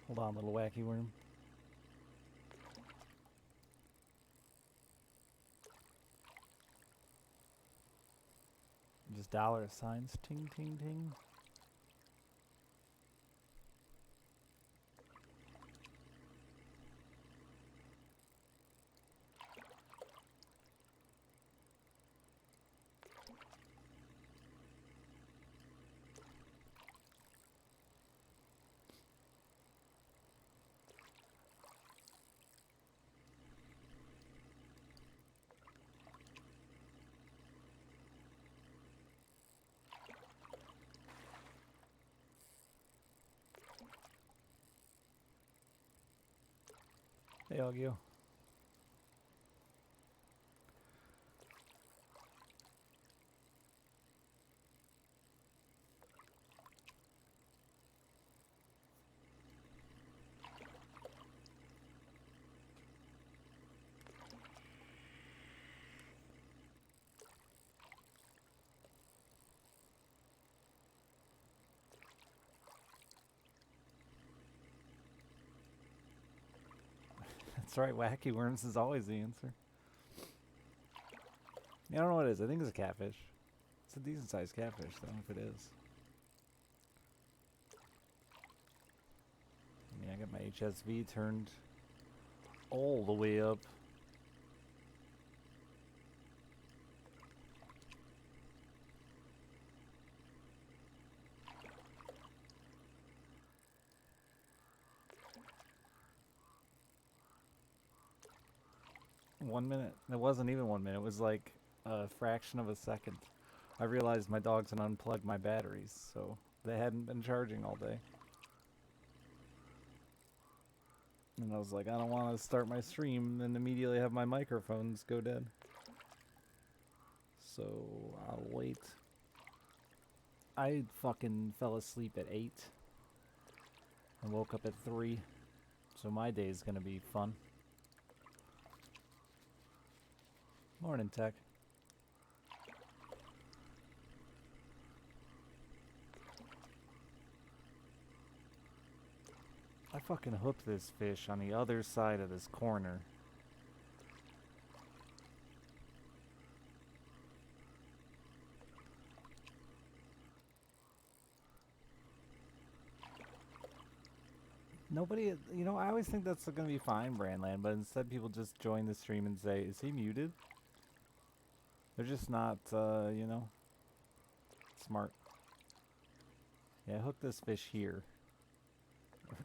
Hold on, little wacky worm. Just dollar signs. Ting, ting, ting. Hey, Ogio. That's right, wacky worms is always the answer. Yeah, I don't know what it is. I think it's a catfish. It's a decent sized catfish, though, if it is. I mean, I got my HSV turned all the way up. One minute. It wasn't even 1 minute. It was like a fraction of a second. I realized my dogs had unplugged my batteries, so they hadn't been charging all day. And I was like, I don't want to start my stream and immediately have my microphones go dead. So I'll wait. I fucking fell asleep at 8 and woke up at 3. So my day's gonna be fun. Morning, Tech. I fucking hooked this fish on the other side of this corner. Nobody, you know, I always think that's gonna be fine, Brandland, but instead people just join the stream and say, is he muted? They're just not, you know, smart. Yeah, I hooked this fish here.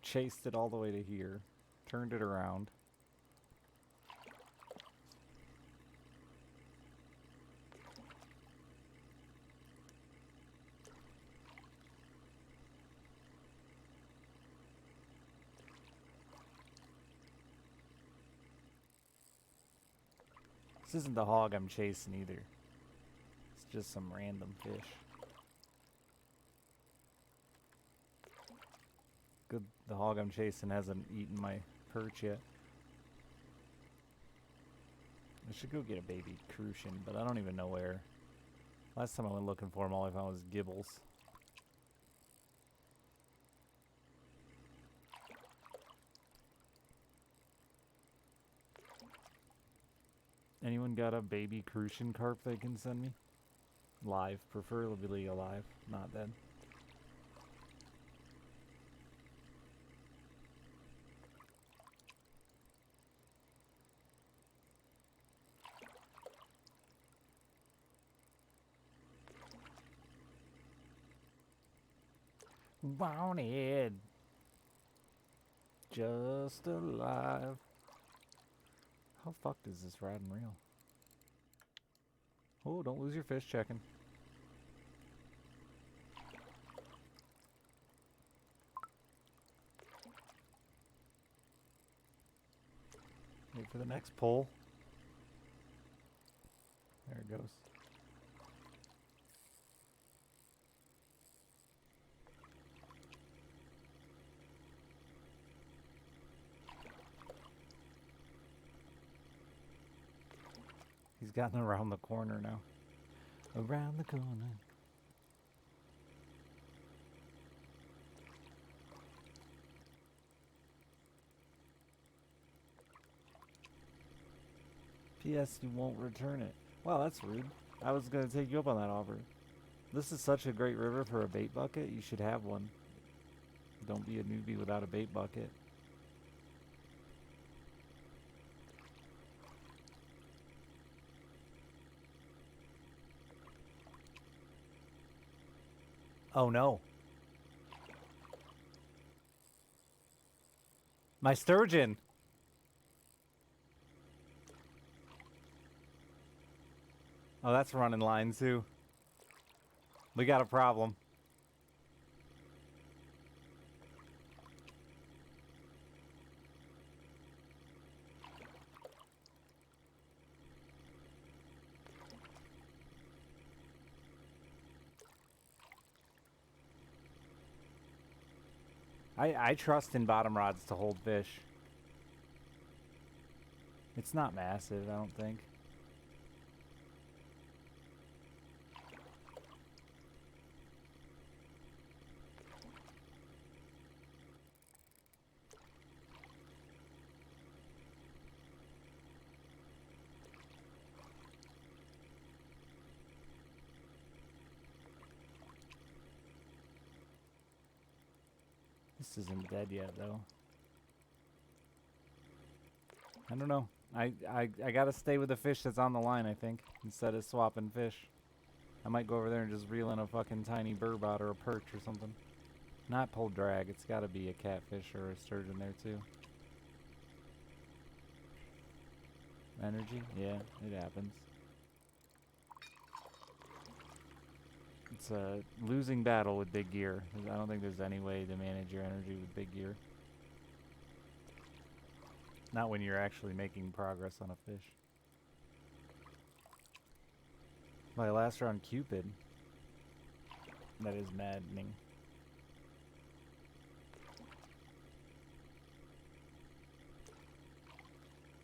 Chased it all the way to here. Turned it around. This isn't the hog I'm chasing either. It's just some random fish. Good, the hog I'm chasing hasn't eaten my perch yet. I should go get a baby crucian, but I don't even know where. Last time I went looking for him, all I found was gibbles. Anyone got a baby crucian carp they can send me? Live, preferably alive, not dead. Wanted. Just alive. How fucked is this rod and reel? Oh, don't lose your fish checking. Wait for the next pull. There it goes. He's gotten around the corner now. Around the corner. P.S. You won't return it. Wow, that's rude. I was gonna take you up on that offer. This is such a great river for a bait bucket. You should have one. Don't be a newbie without a bait bucket. Oh no. My sturgeon! Oh, that's running line too. We got a problem. I trust in bottom rods to hold fish. It's not massive, I don't think. This isn't dead yet, though. I don't know. I gotta stay with the fish that's on the line, I think, instead of swapping fish. I might go over there and just reel in a fucking tiny burbot or a perch or something. Not pull drag. It's gotta be a catfish or a sturgeon there, too. Energy? Yeah, it happens. It's a losing battle with big gear. I don't think there's any way to manage your energy with big gear. Not when you're actually making progress on a fish. My last round Cupid. That is maddening.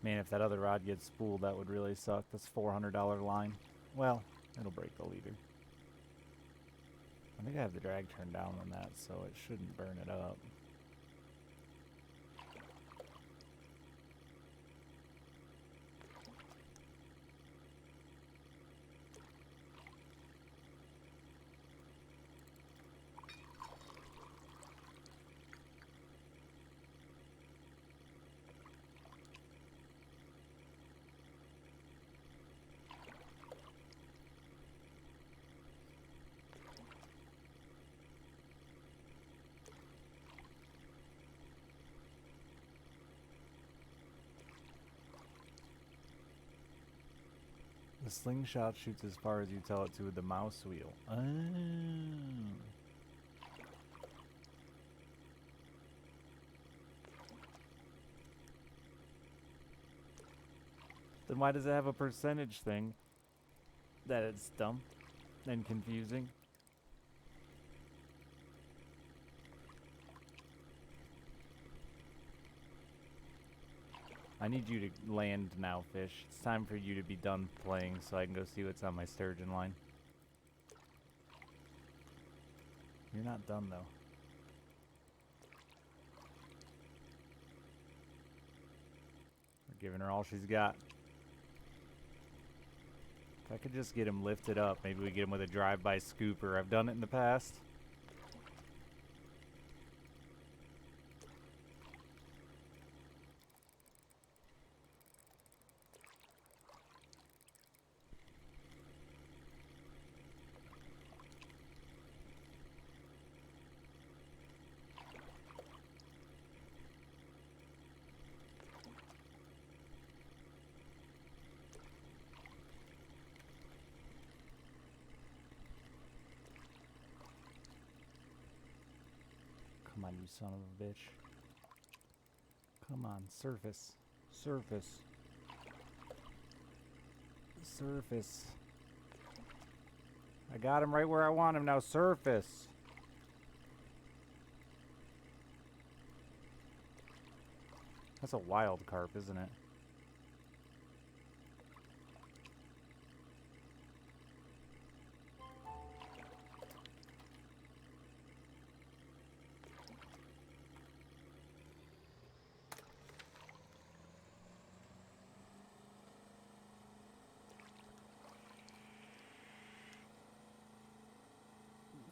Man, if that other rod gets spooled, that would really suck. That's $400 line. Well, it'll break the leader. I think I have the drag turned down on that, so it shouldn't burn it up. The slingshot shoots as far as you tell it to with the mouse wheel. Oh. Then why does it have a percentage thing? That it's dumb and confusing. I need you to land now, fish. It's time for you to be done playing so I can go see what's on my sturgeon line. You're not done, though. We're giving her all she's got. If I could just get him lifted up, maybe we get him with a drive-by scooper. I've done it in the past. Come on, you son of a bitch. Come on, surface. Surface. Surface. I got him right where I want him now. Surface. That's a wild carp, isn't it?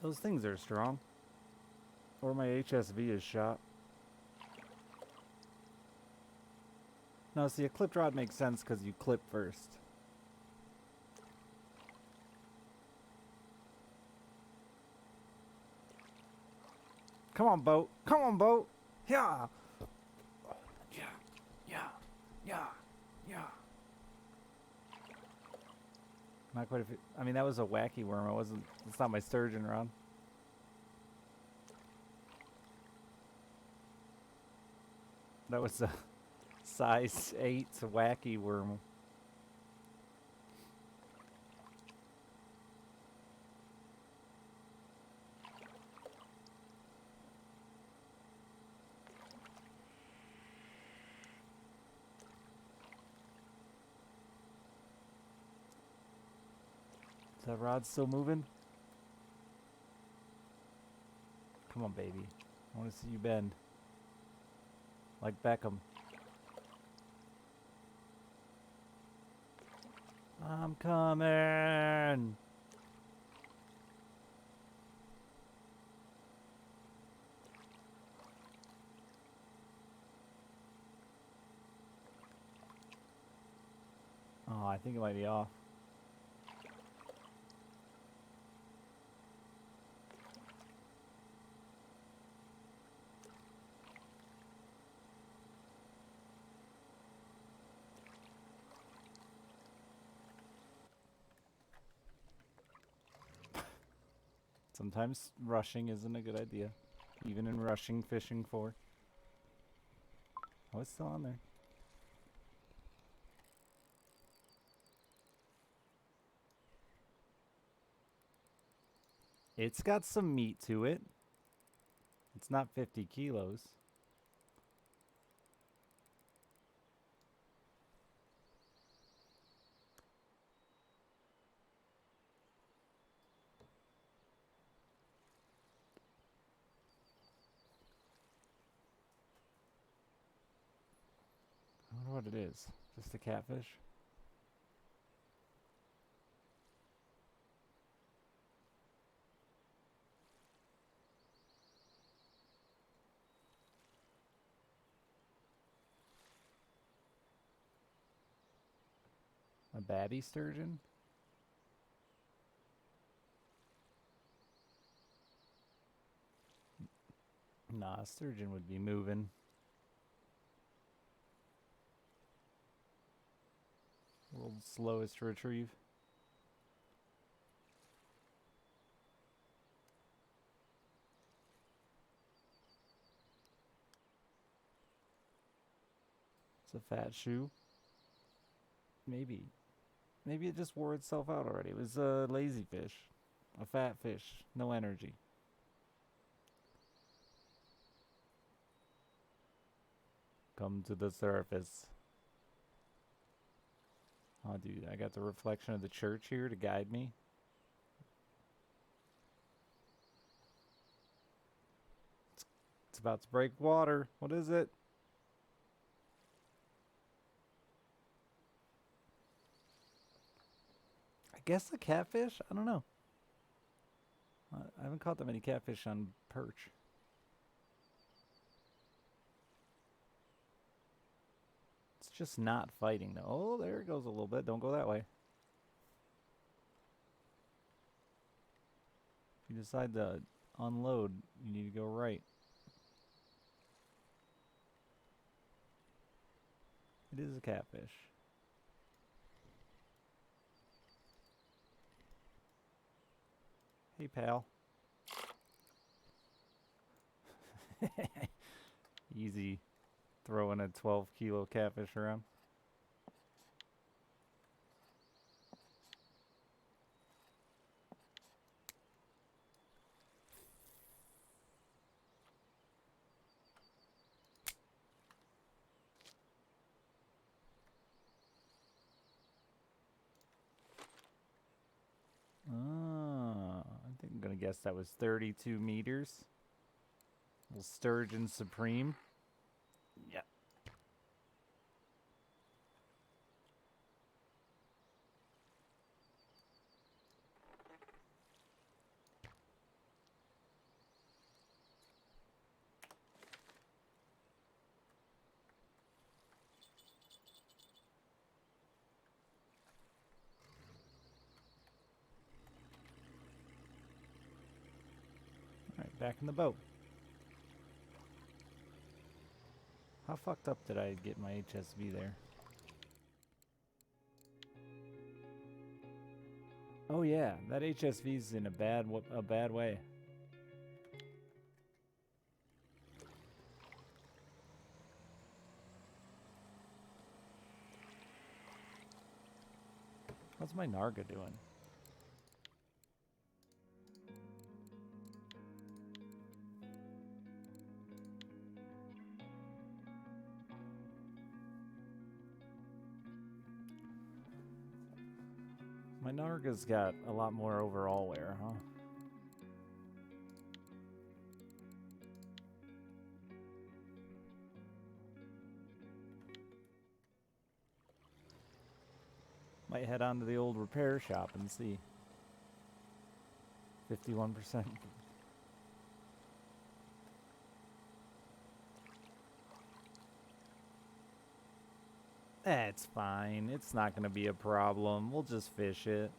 Those things are strong. Or my HSV is shot. No, see, a clipped rod makes sense because you clip first. Come on, boat. Come on, boat. Yeah. Yeah. Yeah. Yeah. Yeah. Not quite a few. I mean, that was a wacky worm. It wasn't. It's not my sturgeon rod. That was a size 8 wacky worm. Is that rod still moving? Come on, baby. I want to see you bend. Like Beckham. I'm coming. Oh, I think it might be off. Sometimes rushing isn't a good idea. Even in rushing fishing for. Oh, it's still on there. It's got some meat to it. It's not 50 kilos. I wonder what it is. Just a catfish? A baby sturgeon? Nah, a sturgeon would be moving. World's slowest to retrieve. It's a fat shoe. Maybe. Maybe it just wore itself out already. It was a lazy fish. A fat fish. No energy. Come to the surface. Oh, dude, I got the reflection of the church here to guide me. It's about to break water. What is it? I guess a catfish? I don't know. I haven't caught that many catfish on perch. It's just not fighting though. Oh, there it goes a little bit. Don't go that way. If you decide to unload, you need to go right. It is a catfish. Hey, pal. Easy throwing a 12-kilo catfish around. I think I'm gonna guess that was 32 meters. Little sturgeon supreme. Yep. back in the boat. How fucked up did I get my HSV there? Oh yeah, that HSV's in a bad way. How's my Narga doing? My Narga's got a lot more overall wear, huh? Might head on to the old repair shop and see. 51%. That's fine. It's not going to be a problem. We'll just fish it.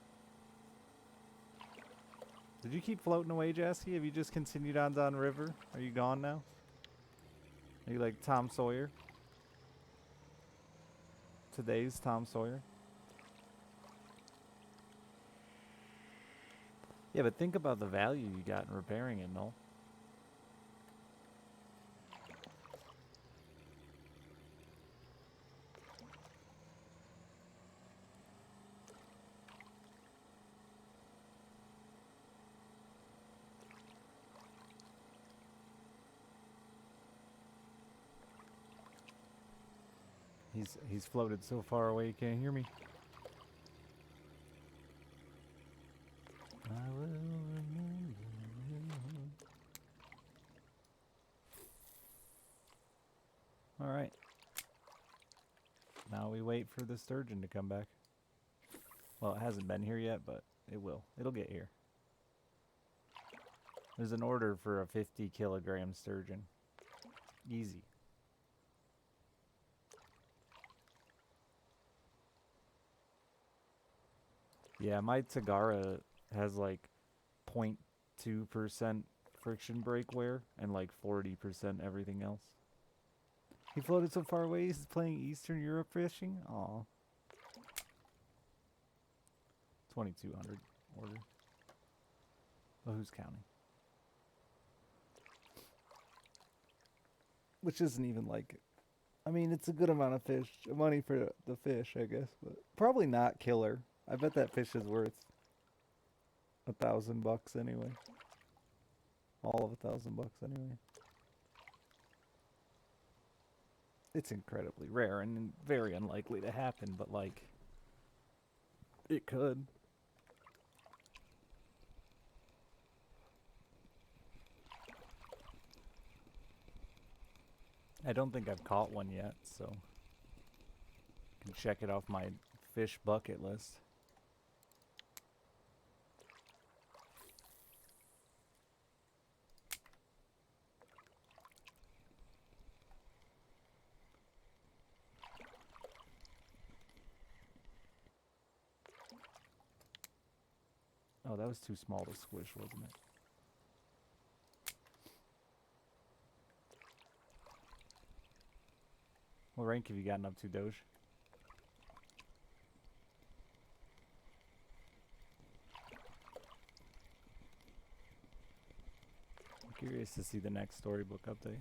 Did you keep floating away, Jesse? Have you just continued on down river? Are you gone now? Are you like Tom Sawyer? Today's Tom Sawyer? Yeah, but think about the value you got in repairing it, Noel. He's floated so far away you can't hear me. I will remember you. All right. Now we wait for the sturgeon to come back. Well, it hasn't been here yet, but it will. It'll get here. There's an order for a 50-kilogram sturgeon. Easy. Yeah, my Tagara has like 0.2% friction brake wear and like 40% everything else. He floated so far away, he's playing Eastern Europe fishing? Aw. 2200 order. Well, who's counting? Which isn't even like... I mean, it's a good amount of fish. Money for the fish, I guess. But probably not killer. I bet that fish is worth $1,000 anyway. All of $1,000 anyway. It's incredibly rare and very unlikely to happen, but like, it could. I don't think I've caught one yet, so I can check it off my fish bucket list. Oh, that was too small to squish, wasn't it? What rank have you gotten up to, Doge? I'm curious to see the next storybook update.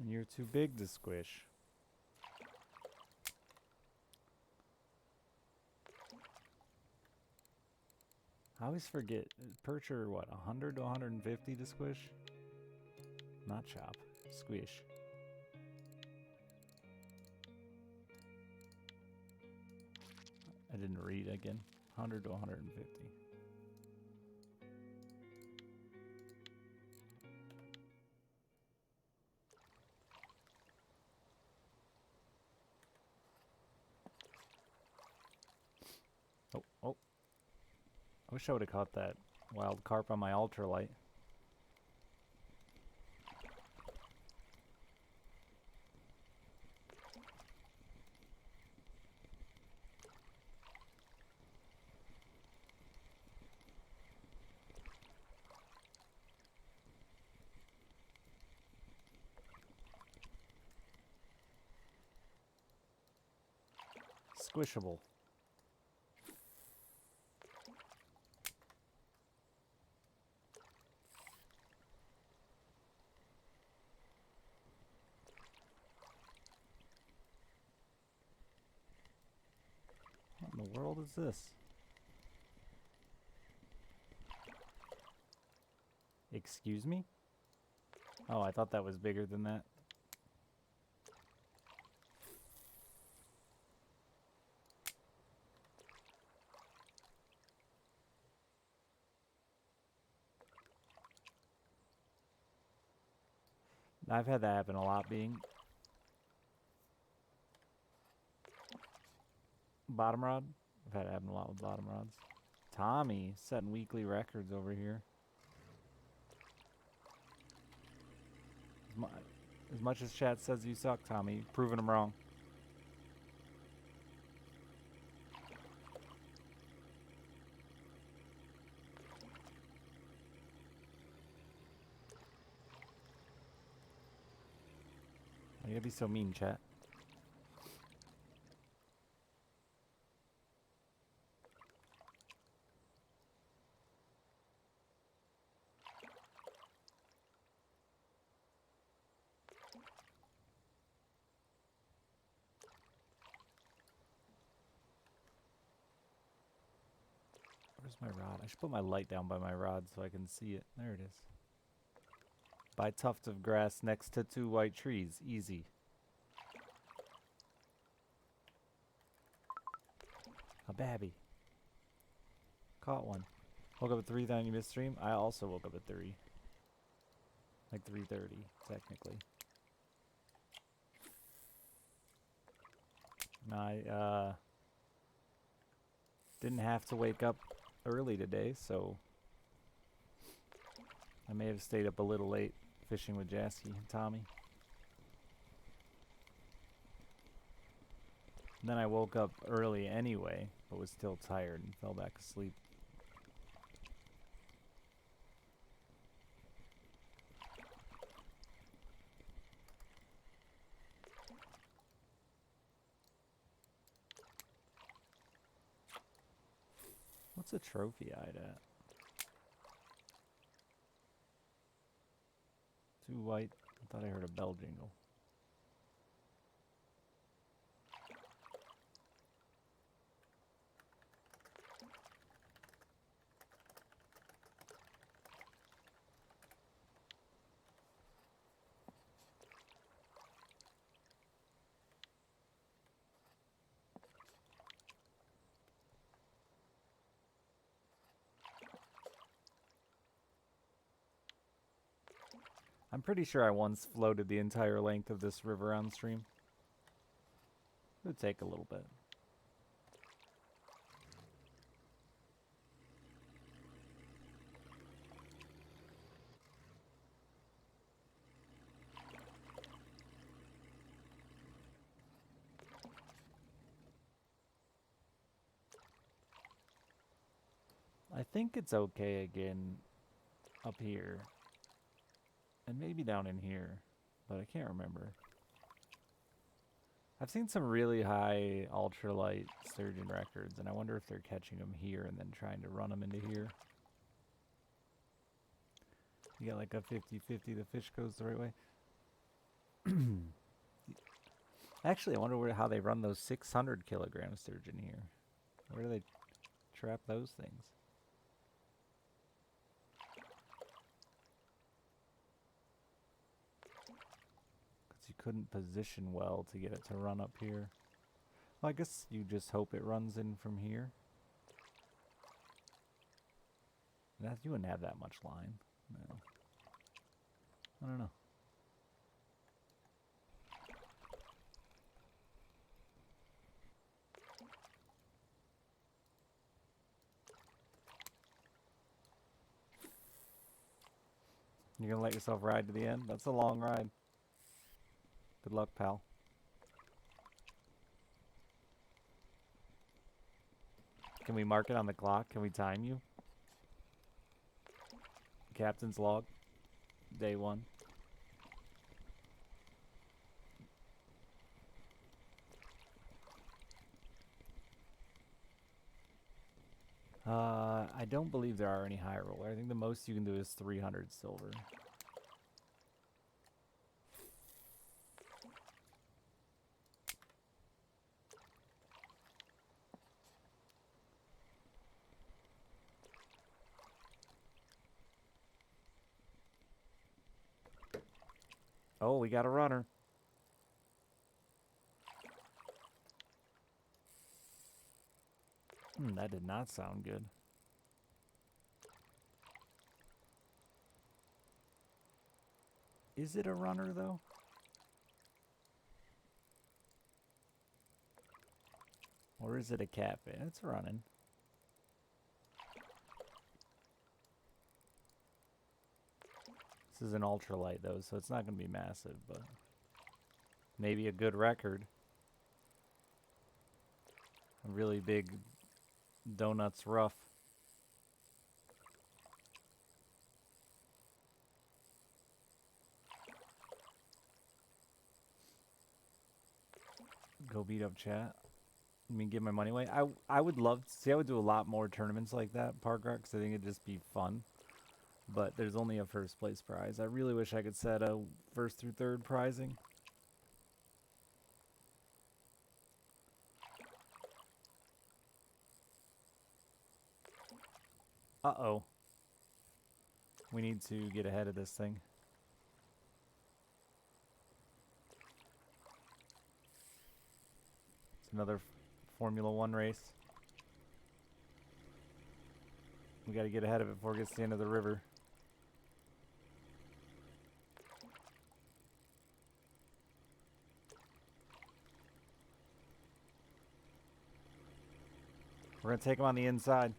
And you're too big to squish. I always forget. Perch are what, 100 to 150 to squish? Not chop. Squish. I didn't read again. 100 to 150. Oh. I wish I would have caught that wild carp on my ultralight. Squishable. What in the world is this? Excuse me? Oh, I thought that was bigger than that. I've had that happen a lot, being bottom rod. I've had it happen a lot with bottom rods. Tommy setting weekly records over here. As much as chat says you suck, Tommy, proving them wrong. You gotta be so mean, chat. Where's my rod? I should put my light down by my rod so I can see it. There it is. By tuft of grass next to 2 white trees. Easy. A babby. Caught one. Woke up at 3, then you missed stream. I also woke up at 3. Like 3:30, technically. And I didn't have to wake up early today, so I may have stayed up a little late fishing with Jasky and Tommy. And then I woke up early anyway, but was still tired and fell back asleep. What's a trophy eyed at? 2 white. I thought I heard a bell jingle. I'm pretty sure I once floated the entire length of this river on stream. It would take a little bit. I think it's okay again up here. And maybe down in here, but I can't remember. I've seen some really high ultralight sturgeon records, and I wonder if they're catching them here and then trying to run them into here. You get like a 50-50, the fish goes the right way. Actually, I wonder how they run those 600 kilogram sturgeon here. Where do they trap those things? You couldn't position well to get it to run up here. Well, I guess you just hope it runs in from here. You wouldn't have that much line. No. I don't know. You're gonna let yourself ride to the end? That's a long ride. Good luck, pal. Can we mark it on the clock? Can we time you? Captain's log. Day 1. I don't believe there are any high roller. I think the most you can do is 300 silver. Oh, we got a runner. That did not sound good. Is it a runner, though? Or is it a catfish? It's running. This is an ultralight, though, so it's not going to be massive, but maybe a good record. A really big donuts rough. Go beat up chat. I mean, give my money away. I would love to see. I would do a lot more tournaments like that, Park Rock, because I think it'd just be fun. But there's only a first place prize. I really wish I could set a first through third prizing. Uh-oh. We need to get ahead of this thing. It's another Formula 1 race. We got to get ahead of it before it gets to the end of the river. We're going to take him on the inside.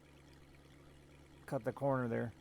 Cut the corner there.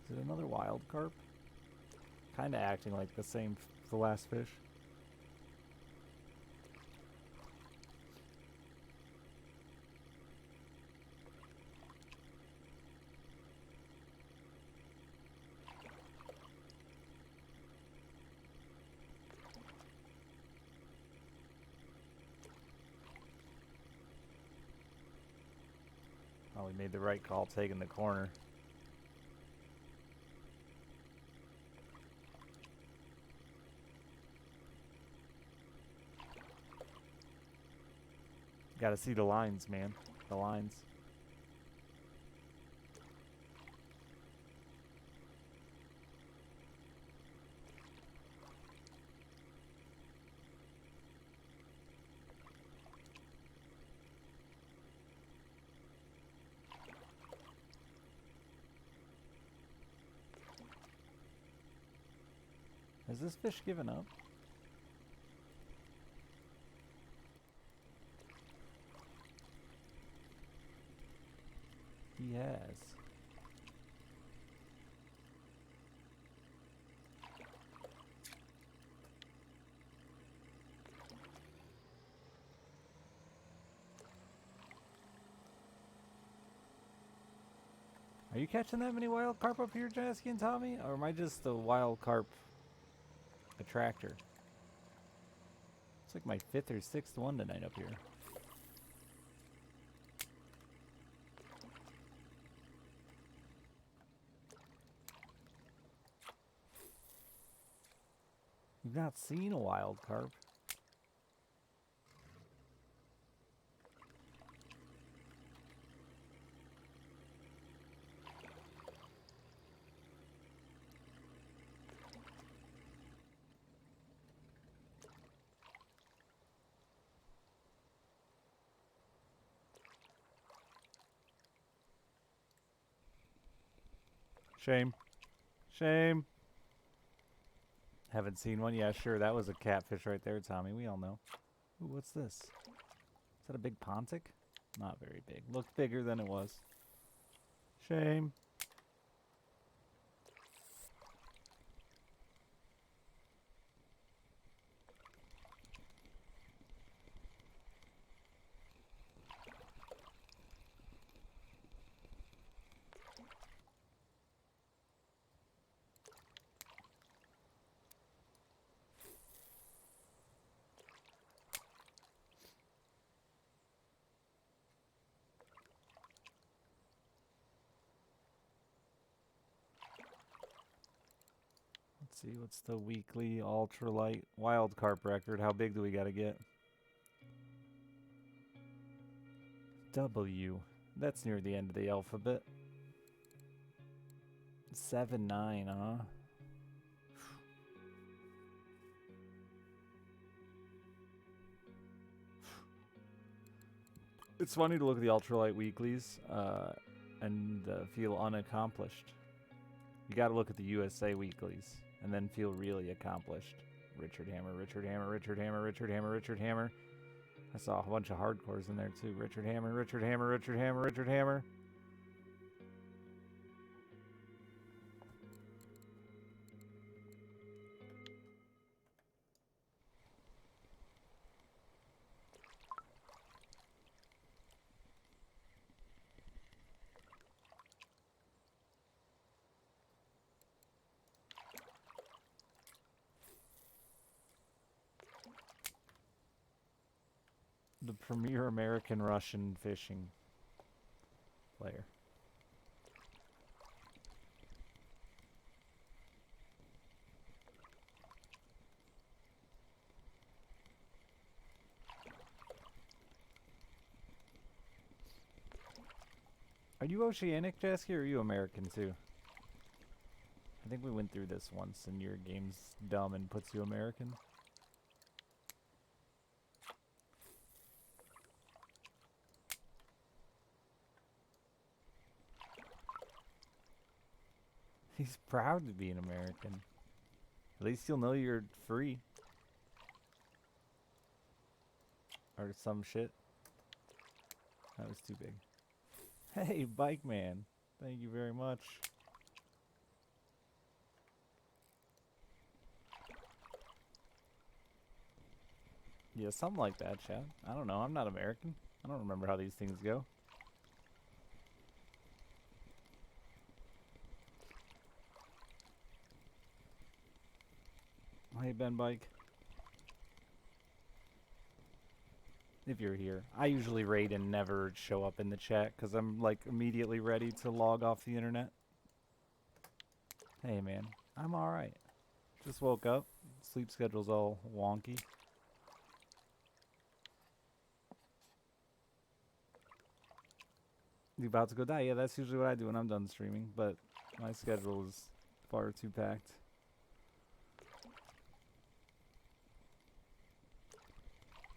Is it another wild carp? Kind of acting like the same, the last fish. Oh, we made the right call taking the corner. Gotta see the lines, man. The lines. Has this fish given up? He has. Are you catching that many wild carp up here, Jasky and Tommy? Or am I just the wild carp attractor? It's like my 5th or 6th one tonight up here. You've not seen a wild carp. Shame. Shame. Haven't seen one? Yeah, sure. That was a catfish right there, Tommy. We all know. Ooh, what's this? Is that a big pontic? Not very big. Looked bigger than it was. Shame. Let's see, what's the weekly ultralight wild carp record? How big do we gotta get? W. That's near the end of the alphabet. 7-9, huh? It's funny to look at the ultralight weeklies and feel unaccomplished. You gotta look at the USA weeklies and then feel really accomplished. Richard Hammer, Richard Hammer, Richard Hammer, Richard Hammer, Richard Hammer. I saw a bunch of hardcores in there too. Richard Hammer, Richard Hammer, Richard Hammer, Richard Hammer. The premier American Russian fishing player. Are you Oceanic, Jesky, or are you American too? I think we went through this once and your game's dumb and puts you American. He's proud to be an American. At least you'll know you're free. Or some shit. That was too big. Hey, Bike Man. Thank you very much. Yeah, something like that, chat. I don't know. I'm not American. I don't remember how these things go. Hey, Ben Bike. If you're here. I usually raid and never show up in the chat because I'm like immediately ready to log off the internet. Hey man, I'm alright. Just woke up. Sleep schedule's all wonky. You about to go die? Yeah, that's usually what I do when I'm done streaming, but my schedule is far too packed.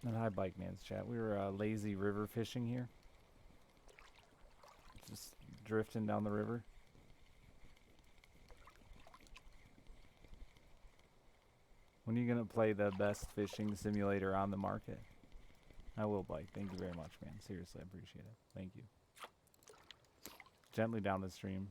And hi, Bike Man's chat. We were lazy river fishing here. Just drifting down the river. When are you going to play the best fishing simulator on the market? I will, Bike. Thank you very much, man. Seriously, I appreciate it. Thank you. Gently down the stream.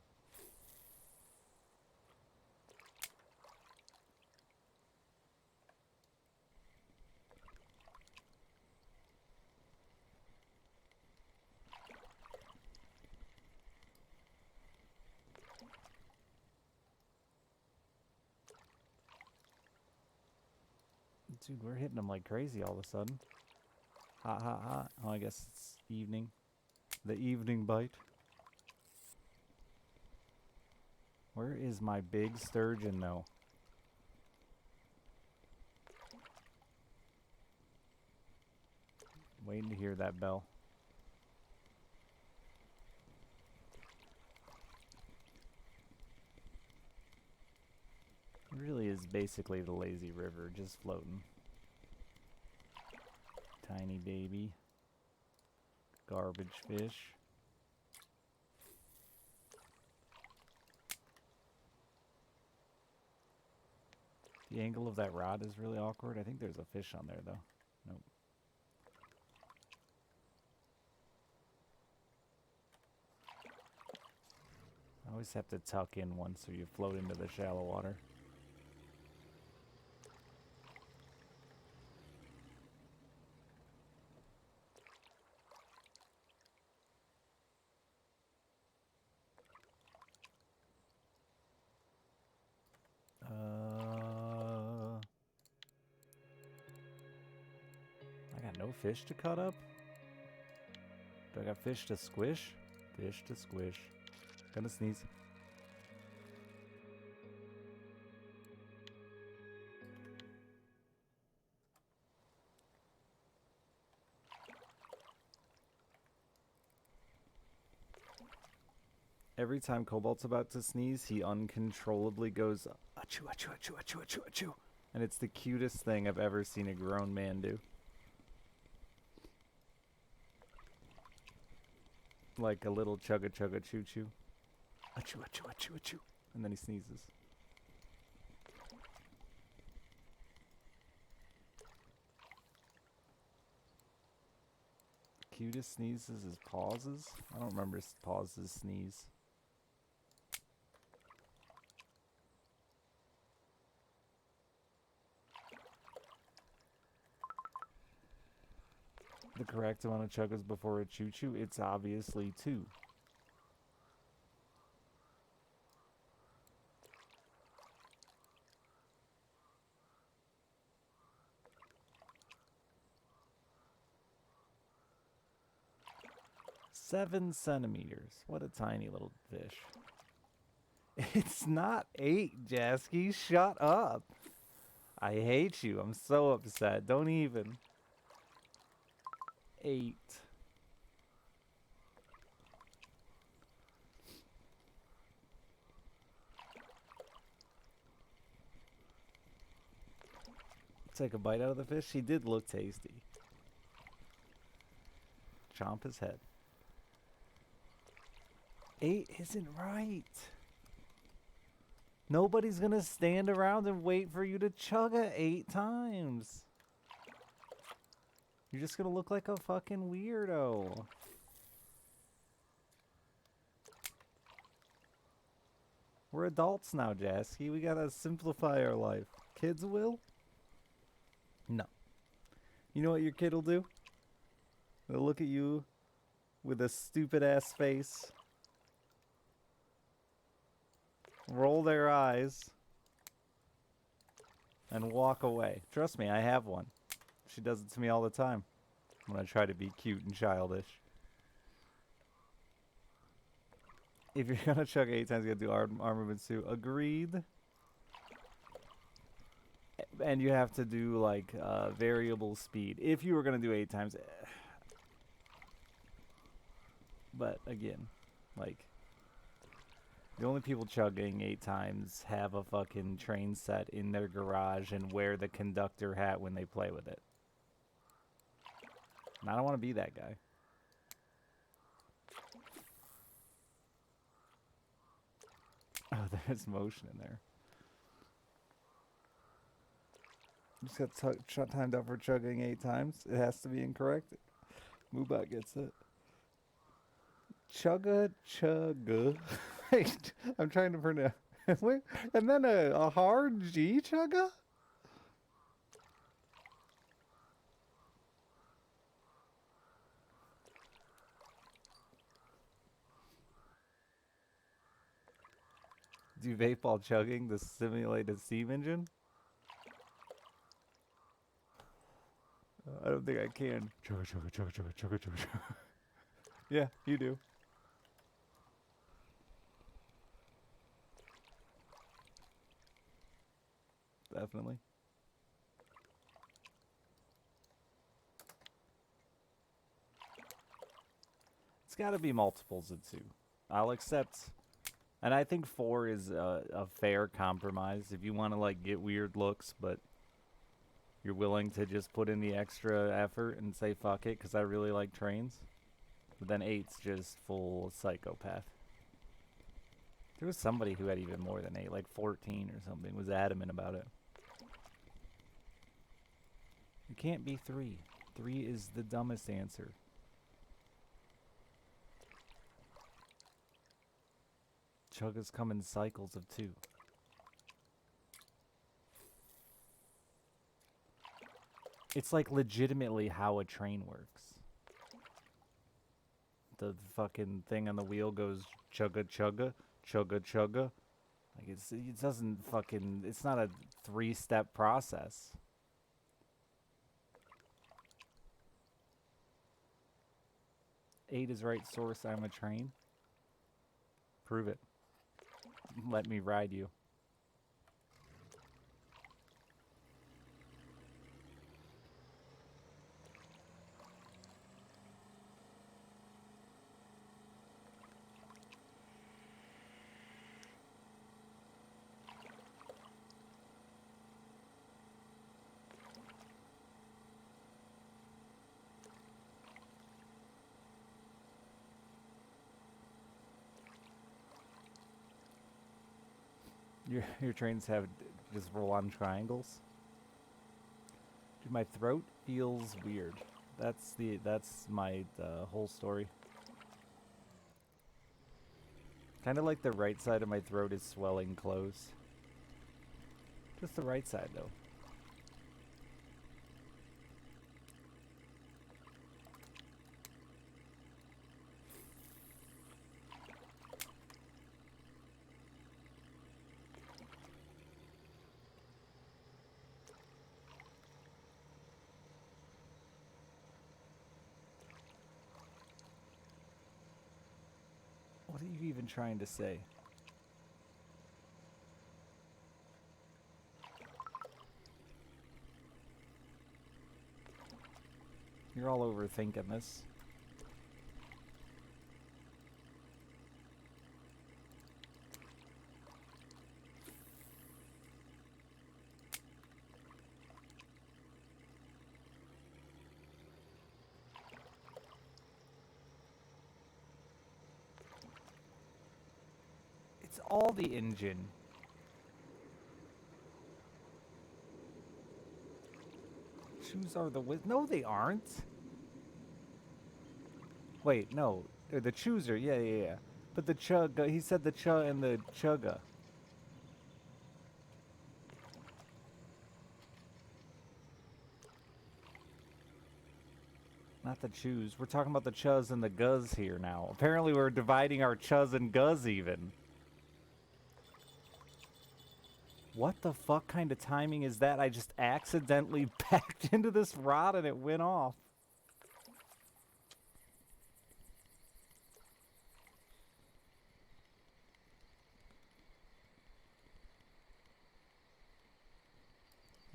Dude, we're hitting them like crazy all of a sudden. Hot, hot, hot. Oh, I guess it's evening. The evening bite. Where is my big sturgeon, though? Waiting to hear that bell. It really is basically the lazy river, just floating. Tiny baby. Garbage fish. The angle of that rod is really awkward. I think there's a fish on there, though. Nope. I always have to tuck in once so you float into the shallow water. I got no fish to cut up? Do I got fish to squish? Fish to squish. Gonna sneeze. Every time Cobalt's about to sneeze, he uncontrollably goes, achoo, achoo, achoo, achoo, achoo, achoo. And it's the cutest thing I've ever seen a grown man do. Like a little chugga chugga choo choo. Achoo, achoo, achoo, achoo. And then he sneezes. Cutest sneezes is pauses? I don't remember pauses sneeze. The correct amount of chuggas before a choo choo? It's obviously 2. "7 centimeters. What a tiny little fish." It's not 8, Jasky. Shut up. I hate you. I'm so upset. Don't even. 8. Take a bite out of the fish. He did look tasty. Chomp his head. 8 isn't right. Nobody's gonna stand around and wait for you to chug it 8 times. You're just gonna look like a fucking weirdo. We're adults now, Jasky. We gotta simplify our life. Kids will? No. You know what your kid will do? They'll look at you with a stupid ass face, roll their eyes, and walk away. Trust me, I have one. She does it to me all the time when I try to be cute and childish. If you're gonna chug 8 times, you gotta do armament suit. Agreed. And you have to do like variable speed if you were gonna do 8 times. But again, like, the only people chugging 8 times have a fucking train set in their garage and wear the conductor hat when they play with it. And I don't want to be that guy. Oh, there's motion in there. Just got timed out for chugging 8 times. It has to be incorrect. Moobot gets it. Chugga chugga. Wait, I'm trying to pronounce. Wait, and then a hard G chugga? Do vape while chugging the simulated steam engine? I don't think I can. Chugga chugga chugga chugga chugga chugga chugga. Yeah, you do. Definitely. It's got to be multiples of 2. I'll accept. And I think 4 is a fair compromise if you want to like get weird looks, but you're willing to just put in the extra effort and say fuck it because I really like trains. But then 8's just full psychopath. There was somebody who had even more than 8, like 14 or something, was adamant about it. It can't be 3. 3 is the dumbest answer. Chuggas come in cycles of 2. It's like legitimately how a train works. The fucking thing on the wheel goes chugga chugga, chugga chugga. Like it doesn't fucking, it's not a 3-step process. Eight is right source, I'm a train. Prove it. Let me ride you. Your trains have just roll on triangles. Dude, my throat feels weird. That's my whole story. Kind of like the right side of my throat is swelling close. Just the right side though. What are you even trying to say? You're all overthinking this. It's all the engine. Shoes are the no, they aren't. Wait, no. They're the chooser, yeah. But the chugga, he said the chug and the chugga. Not the chews. We're talking about the chuz and the guz here now. Apparently we're dividing our chuz and guz even. What the fuck kind of timing is that? I just accidentally backed into this rod and it went off.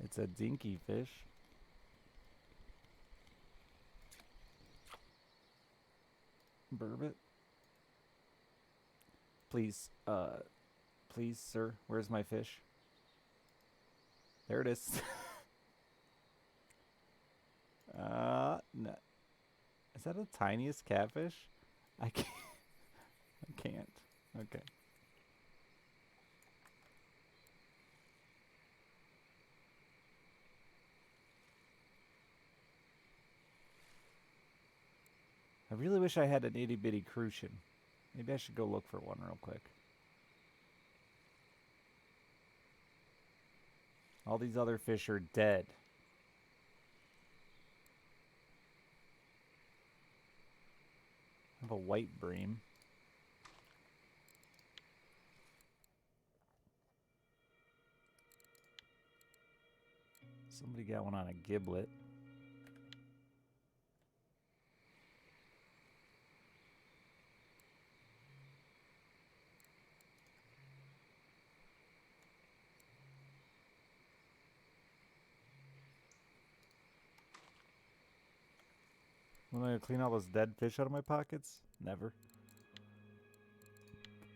It's a dinky fish. Burbot? Please, please, sir, where's my fish? There it is. No. Is that the tiniest catfish? I can't. I can't. Okay. I really wish I had an itty bitty crucian. Maybe I should go look for one real quick. All these other fish are dead. I have a white bream. Somebody got one on a giblet. Am I gonna clean all those dead fish out of my pockets? Never.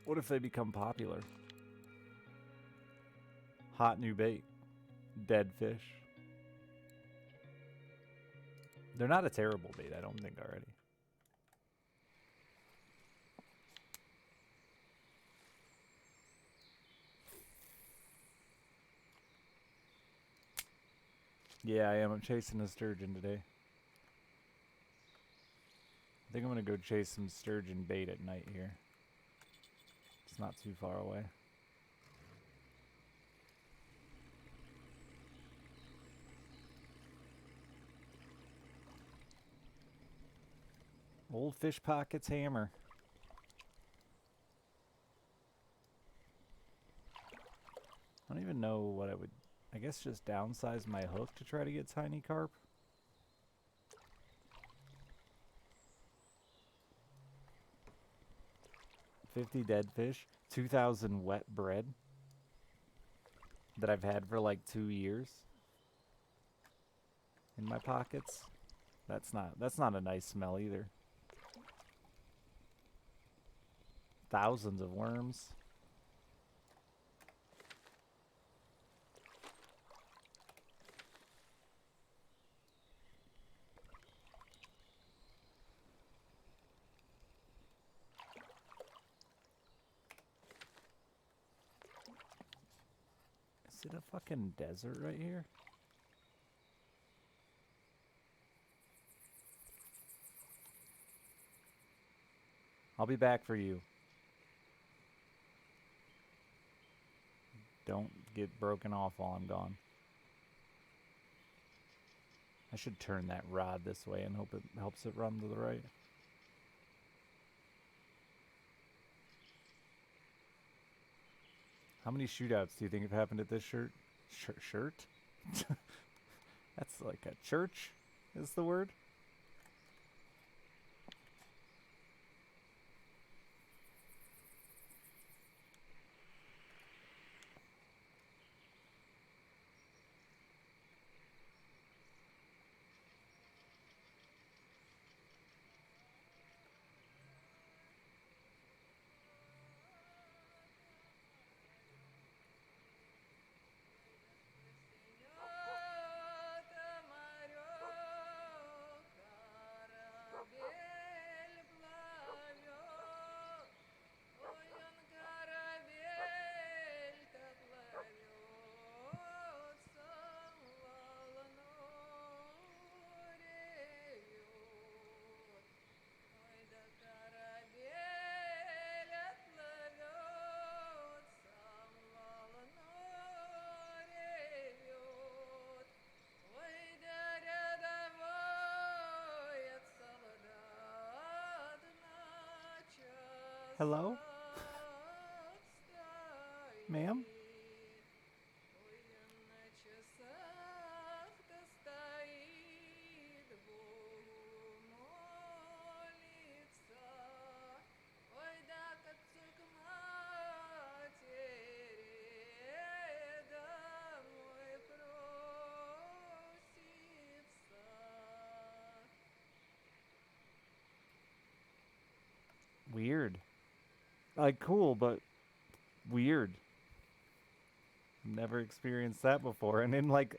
What if they become popular? Hot new bait. Dead fish. They're not a terrible bait, I don't think already. Yeah, I am. I'm chasing a sturgeon today. I think I'm gonna go chase some sturgeon bait at night here. Just not too far away. Old Fish Pockets hammer. I don't even know what I would... I guess just downsize my hook to try to get tiny carp. $50 dead fish. 2,000 wet bread. That I've had for like 2 years. In my pockets. That's not a nice smell either. Thousands of worms. Is it a fucking desert right here? I'll be back for you. Don't get broken off while I'm gone. I should turn that rod this way and hope it helps it run to the right. How many shootouts do you think have happened at this shirt? Shirt? That's like a church, is the word? Hello? Ma'am? Weird. Like, cool, but weird. Never experienced that before. And in, like,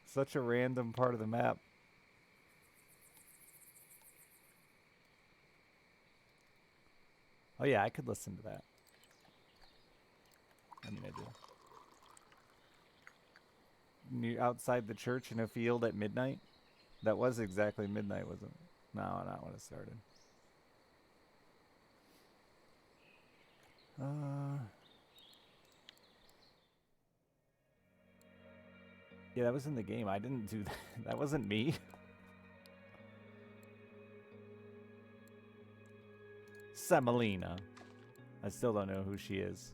such a random part of the map. Oh, yeah, I could listen to that. I mean, I do. Near outside the church in a field at midnight? That was exactly midnight, wasn't it? No, not when it started. Yeah, that was in the game. I didn't do that. That wasn't me. Semolina. I still don't know who she is.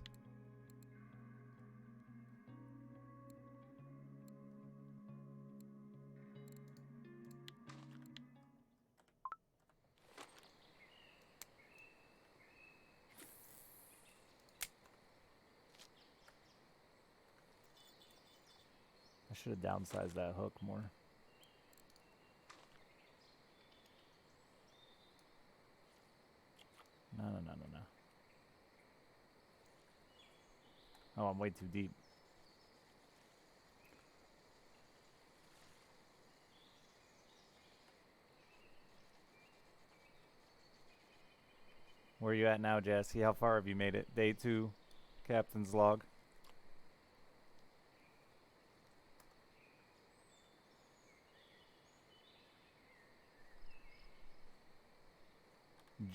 I should have downsized that hook more. No. Oh, I'm way too deep. Where are you at now, Jesse? How far have you made it? Day 2, Captain's log.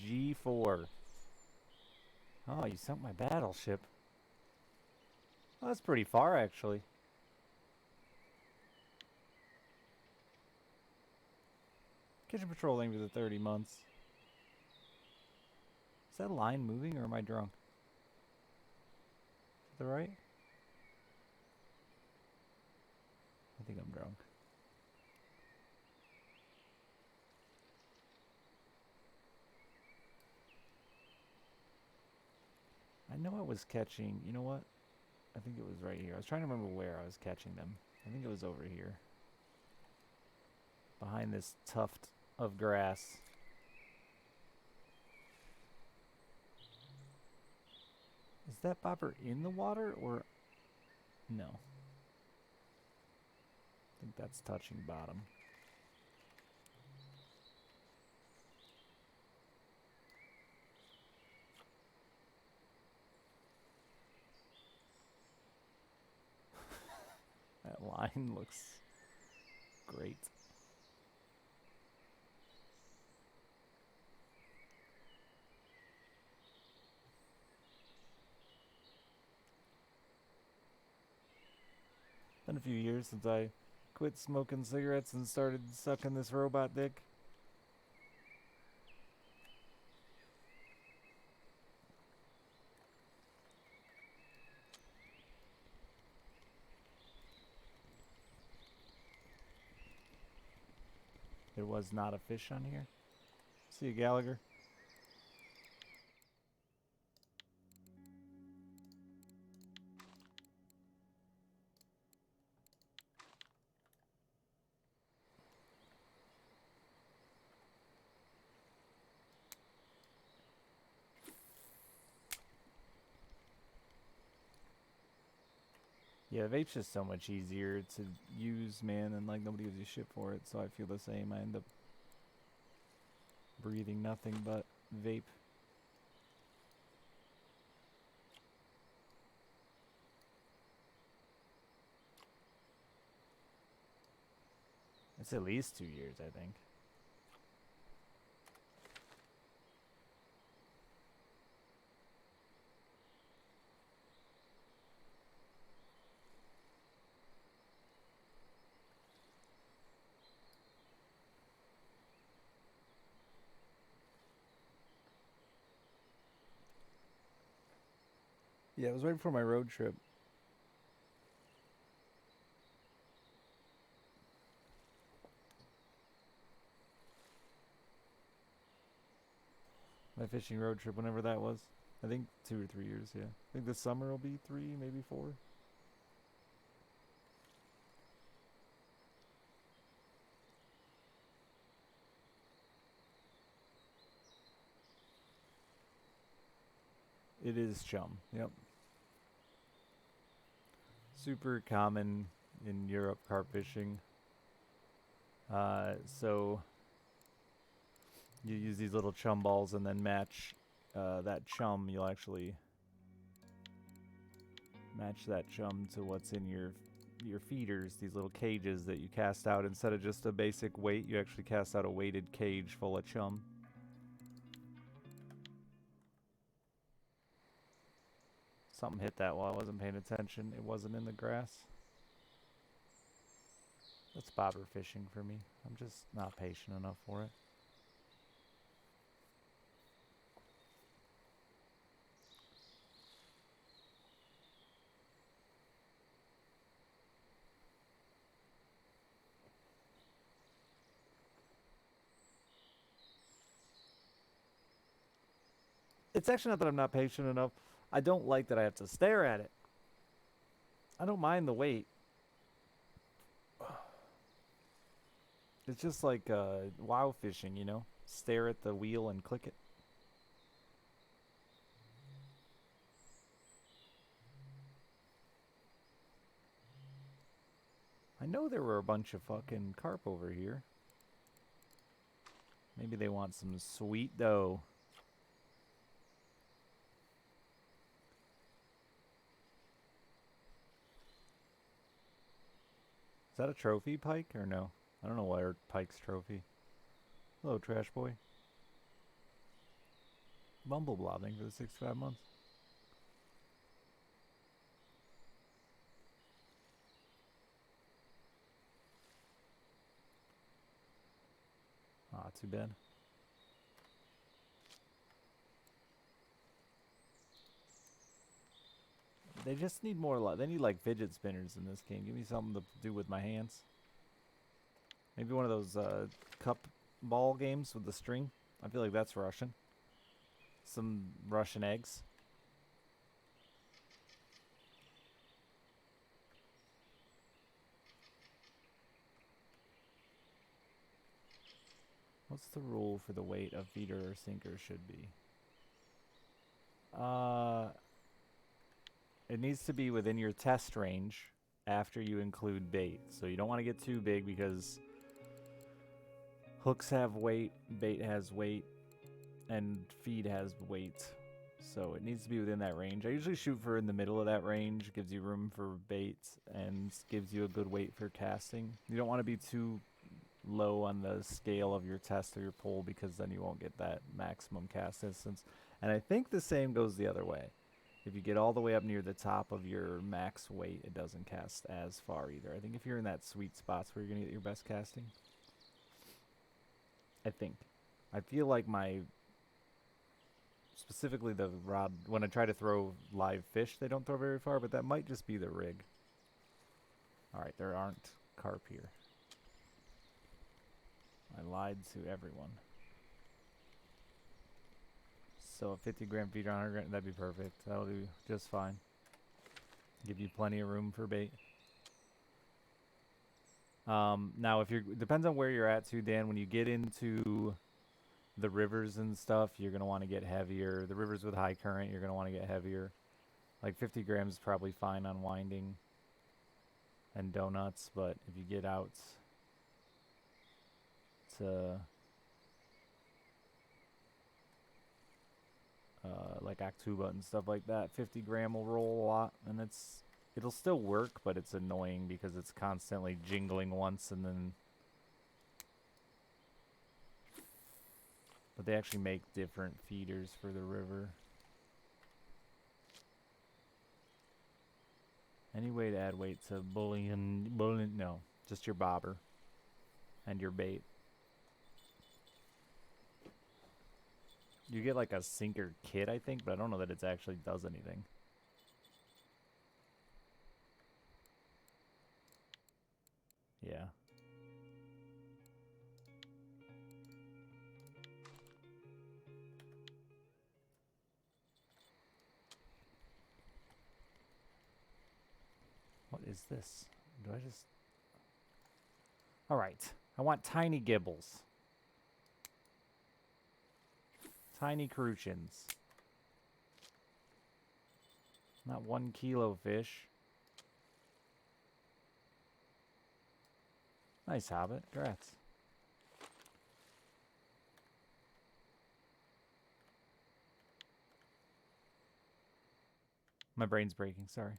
G4. Oh, you sunk my battleship. Oh, that's pretty far, actually. Kitchen patrolling for the 30 months. Is that line moving or am I drunk? Is that right? I think I'm drunk. I know I was catching, you know what? I think it was right here. I was trying to remember where I was catching them. I think it was over here. Behind this tuft of grass. Is that bobber in the water or no? I think that's touching bottom. That line looks great. Been a few years since I quit smoking cigarettes and started sucking this robot dick. There was not a fish on here. See you, Gallagher. Yeah, vape's just so much easier to use, man, and like nobody gives you shit for it, so I feel the same. I end up breathing nothing but vape. It's at least 2 years, I think. Yeah, it was right before my road trip. My fishing road trip, whenever that was. I think 2 or 3 years, yeah. I think this summer will be 3, maybe 4. It is chum, yep. Super common in Europe carp fishing. So you use these little chum balls and then match that chum. You'll actually match that chum to what's in your feeders, these little cages that you cast out. Instead of just a basic weight, you actually cast out a weighted cage full of chum. Something hit that while I wasn't paying attention. It wasn't in the grass. That's bobber fishing for me. I'm just not patient enough for it. It's actually not that I'm not patient enough. I don't like that I have to stare at it. I don't mind the wait. It's just like wow fishing, you know? Stare at the wheel and click it. I know there were a bunch of fucking carp over here. Maybe they want some sweet dough. Is that a trophy pike or no? I don't know why pike's trophy. Hello, trash boy. Bumble blobbing for the 65 months. too bad. They just need more. They need like fidget spinners in this game. Give me something to do with my hands. Maybe one of those cup ball games with the string. I feel like that's Russian. Some Russian eggs. What's the rule for the weight a feeder or sinker should be? It needs to be within your test range after you include bait. So you don't want to get too big because hooks have weight, bait has weight, and feed has weight. So it needs to be within that range. I usually shoot for in the middle of that range. Gives you room for bait and gives you a good weight for casting. You don't want to be too low on the scale of your test or your pull because then you won't get that maximum cast distance. And I think the same goes the other way. If you get all the way up near the top of your max weight, it doesn't cast as far either. I think if you're in that sweet spots where you're going to get your best casting. I think. I feel like specifically the rod, when I try to throw live fish, they don't throw very far, but that might just be the rig. Alright, there aren't carp here. I lied to everyone. So a 50 gram feeder on 100 gram, that'd be perfect. That'll do just fine. Give you plenty of room for bait. Now if depends on where you're at too, Dan. When you get into the rivers and stuff, you're gonna want to get heavier. The rivers with high current, you're gonna want to get heavier. Like 50 grams is probably fine on winding and donuts, but if you get out to like Actuba and stuff like that, 50 gram will roll a lot, and it'll still work, but it's annoying because it's constantly jingling once and then. But they actually make different feeders for the river. Any way to add weight to bullion? No, just your bobber and your bait. You get like a sinker kit, I think, but I don't know that it actually does anything. Yeah. What is this? Do I just... Alright. I want tiny gibbles. Tiny crucians. Not 1 kilo fish. Nice, Hobbit. Congrats. My brain's breaking, sorry.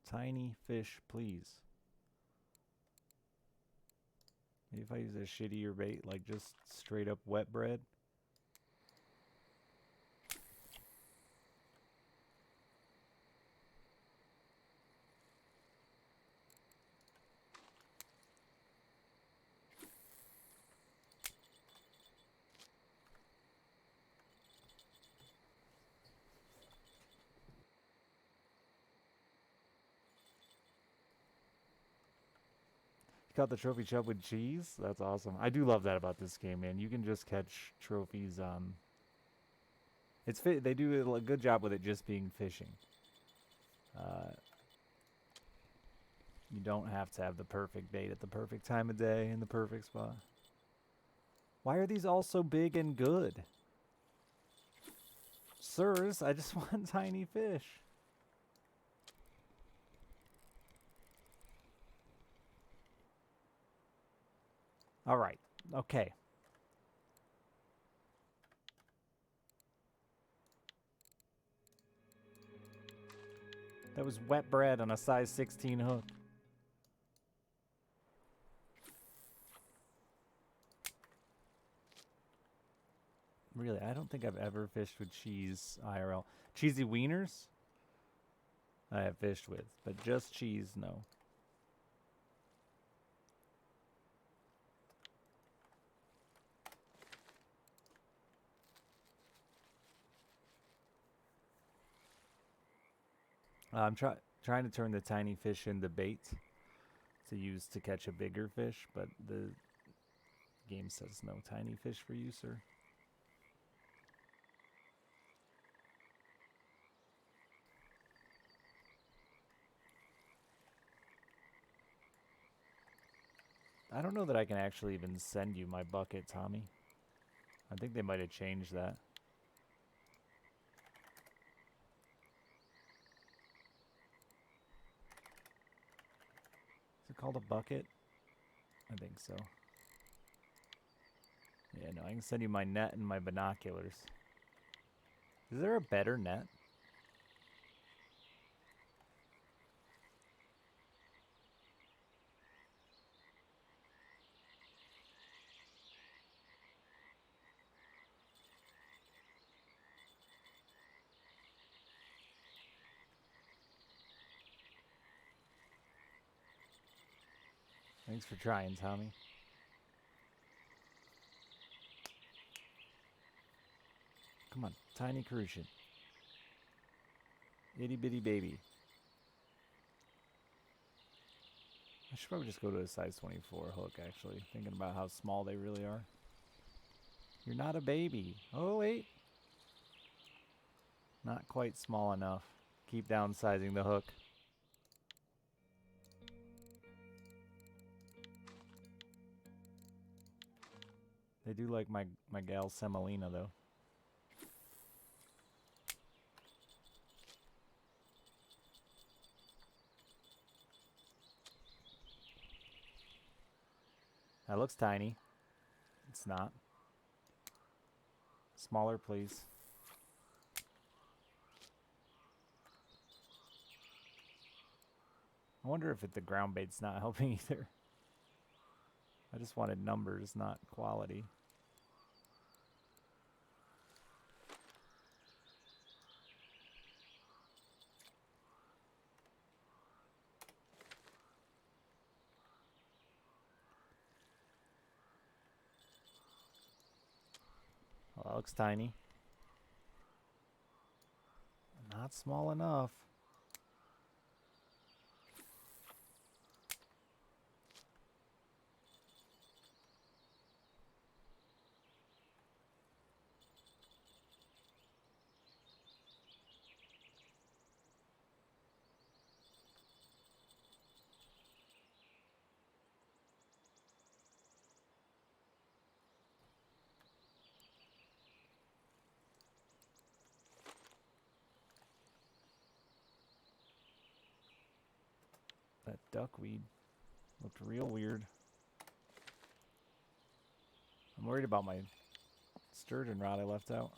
Tiny fish, please. Maybe if I use a shittier bait, like just straight up wet bread. Caught the trophy chub with cheese? That's awesome. I do love that about this game, man. You can just catch trophies on... They do a good job with it just being fishing. You don't have to have the perfect bait at the perfect time of day in the perfect spot. Why are these all so big and good? Sirs, I just want tiny fish. All right. Okay. That was wet bread on a size 16 hook. Really, I don't think I've ever fished with cheese IRL. Cheesy wieners? I have fished with, but just cheese, no. I'm trying to turn the tiny fish into bait to use to catch a bigger fish, but the game says no tiny fish for you, sir. I don't know that I can actually even send you my bucket, Tommy. I think they might have changed that. Is it called a bucket? I think so. Yeah, no, I can send you my net and my binoculars. Is there a better net? Thanks for trying, Tommy. Come on, tiny crucian. Itty bitty baby. I should probably just go to a size 24 hook, actually. Thinking about how small they really are. You're not a baby. Oh, wait. Not quite small enough. Keep downsizing the hook. They do like my gal Semolina, though. That looks tiny. It's not. Smaller, please. I wonder if the ground bait's not helping either. I just wanted numbers, not quality. Well, that looks tiny. Not small enough. That duckweed looked real weird. I'm worried about my sturgeon rod I left out.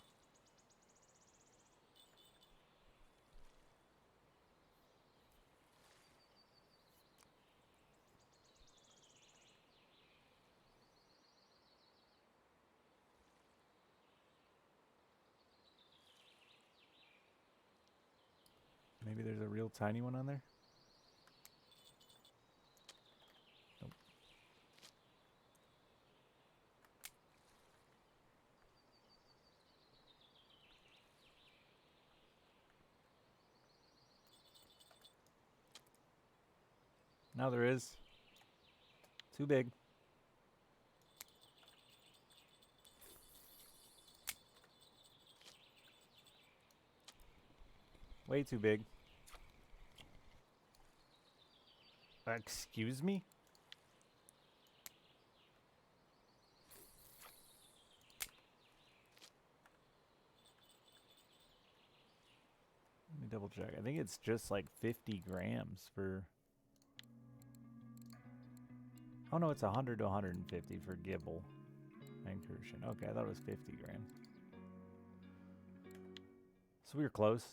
Maybe there's a real tiny one on there? Nope. Now there is. Too big. Way too big. Excuse me? Let me double check. I think it's just like 50 grams for... Oh no, it's 100 to 150 for gibble and crucian. Okay, I thought it was 50 grams. So we were close.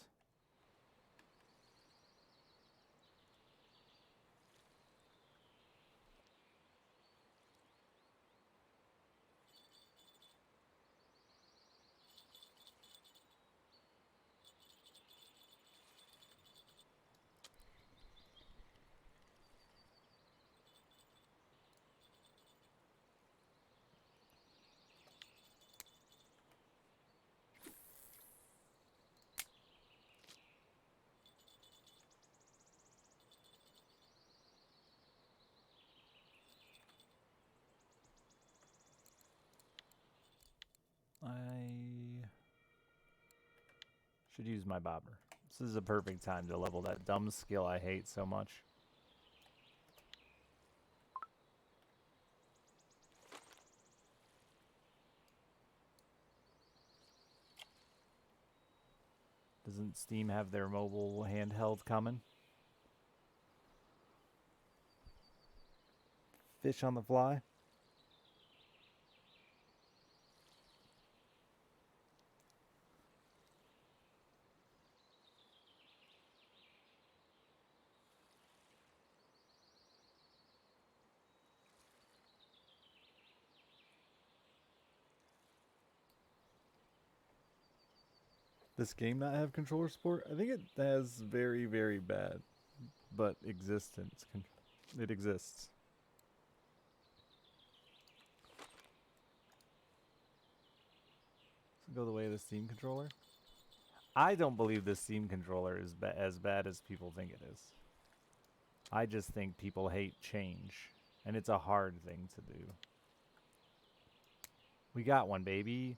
Should use my bobber. This is a perfect time to level that dumb skill I hate so much. Doesn't Steam have their mobile handheld coming? Fish on the fly? This game not have controller support? I think it has very, very bad, but existence. It exists. Does it go the way of the Steam controller? I don't believe the Steam controller is as bad as people think it is. I just think people hate change, and it's a hard thing to do. We got one, baby.